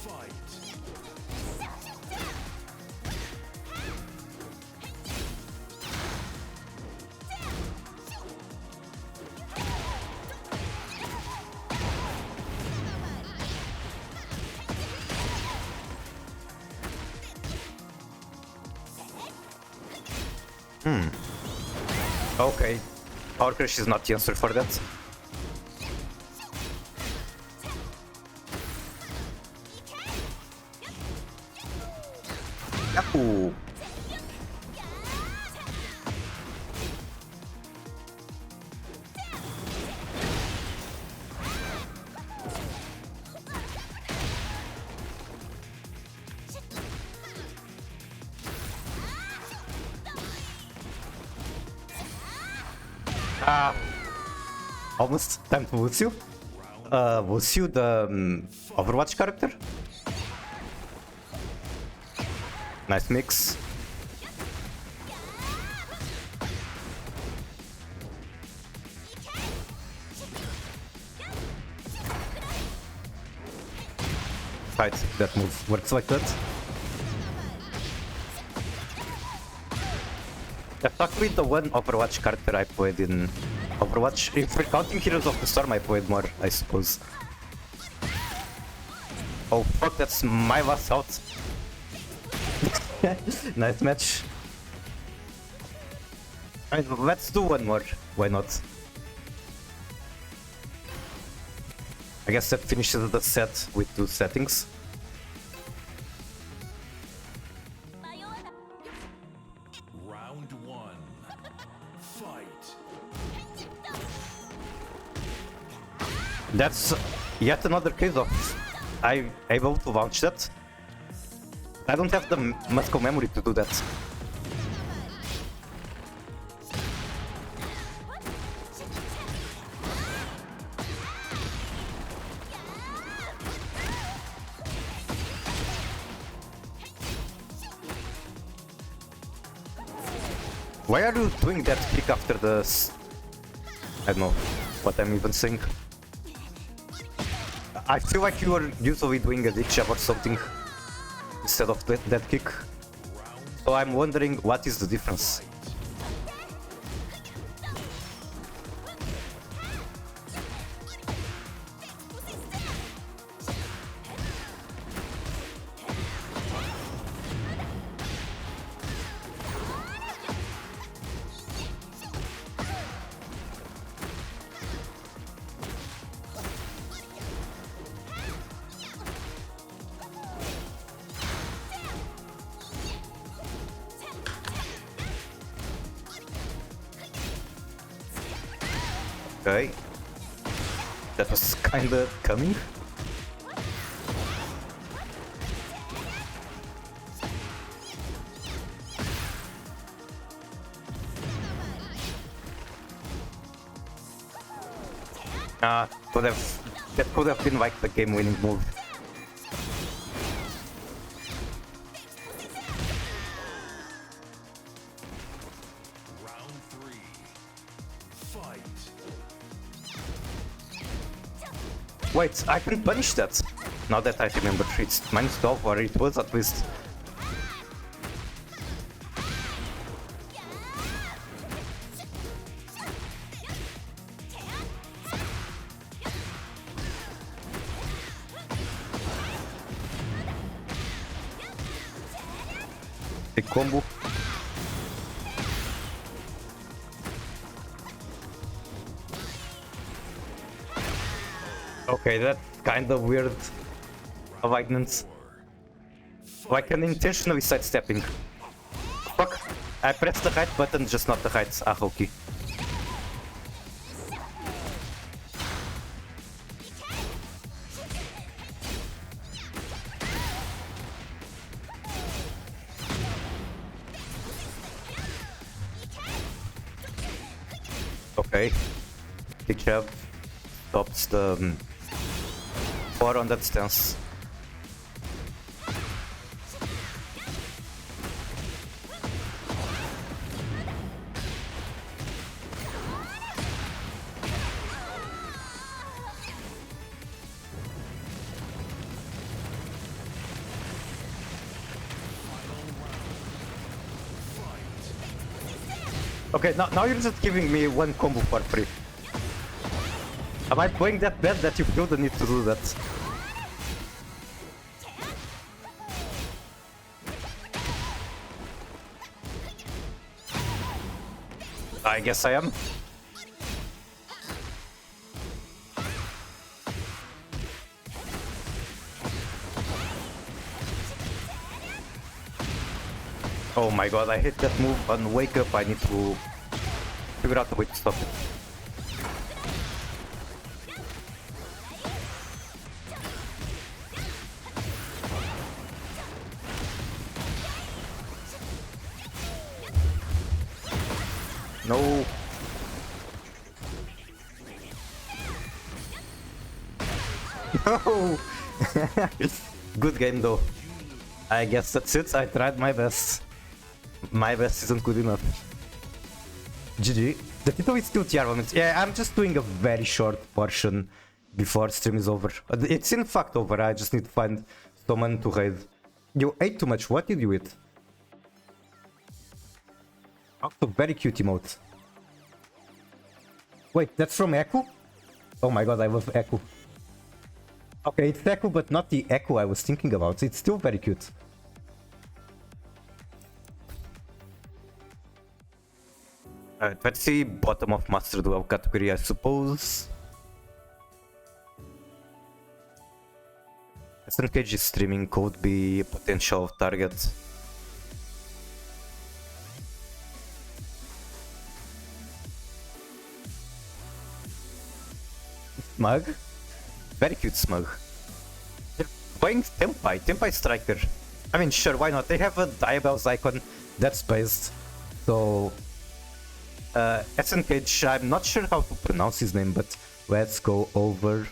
Fight. Okay. Power Crush is not the answer for that. Yahoo! Ah, almost time to Wusu. Wusu, the Overwatch character. Nice mix. Right, that move works like that. Yeah, fuck with the one Overwatch character I played in Overwatch. If we're counting Heroes of the Storm, I played more, I suppose. Oh fuck, that's my last health. Nice match. Alright, let's do one more. Why not? I guess that finishes the set with 2 settings. Fight. That's yet another case of I'm able to launch that. I don't have the muscle memory to do that. Why are you doing that kick after the... I don't know what I'm even saying. I feel like you are usually doing a dick jab or something instead of that kick. So I'm wondering what is the difference. Okay. That was kinda coming. That could have been like the game-winning move. Round 3. Fight. Wait, I can punish that. Now that I remember, it's -12, or it was at least. Big combo. Okay, that's kind of weird alignments. Like an intentionally sidestepping. Fuck, I pressed the right button, just not the right arrow key. Okay, the jab stops the 4 on that stance. Okay, now you're just giving me one combo for free. Am I playing that bad that you feel the need to do that? I guess I am. Oh my god, I hit that move on wake up. I need to figure out a way to stop it. No. No. Good game though. I guess that's it. I tried my best. My best isn't good enough. GG. The title is still TR moments. Yeah, I'm just doing a very short portion before stream is over. It's in fact over. I just need to find someone to raid. You ate too much. What did you eat? Also, very cute emote. Wait, that's from Echo? Oh my god, I love Echo. Okay, it's Echo, but not the Echo I was thinking about. It's still very cute. Alright, let's see bottom of Master Duel category, I suppose. SNKG streaming could be a potential target. smug. Very cute smug. They're playing Tempai, Tempai Striker. I mean, sure, why not? They have a Diabell's icon that's based. So, SNKage, I'm not sure how to pronounce his name, but let's go over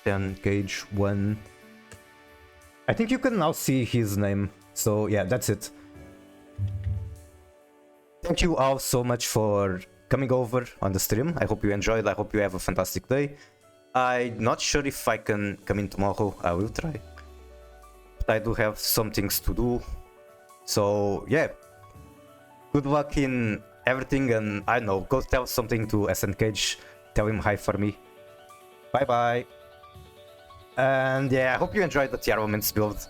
SNKage 1. I think you can now see his name. So yeah, that's it. Thank you all so much for coming over on the stream. I hope you enjoyed. I hope you have a fantastic day. I'm not sure if I can come in tomorrow. I will try. But I do have some things to do. So yeah. Good luck in everything, and I don't know, go tell something to SNKage. Tell him hi for me. Bye bye. And yeah, I hope you enjoyed the TearJades build.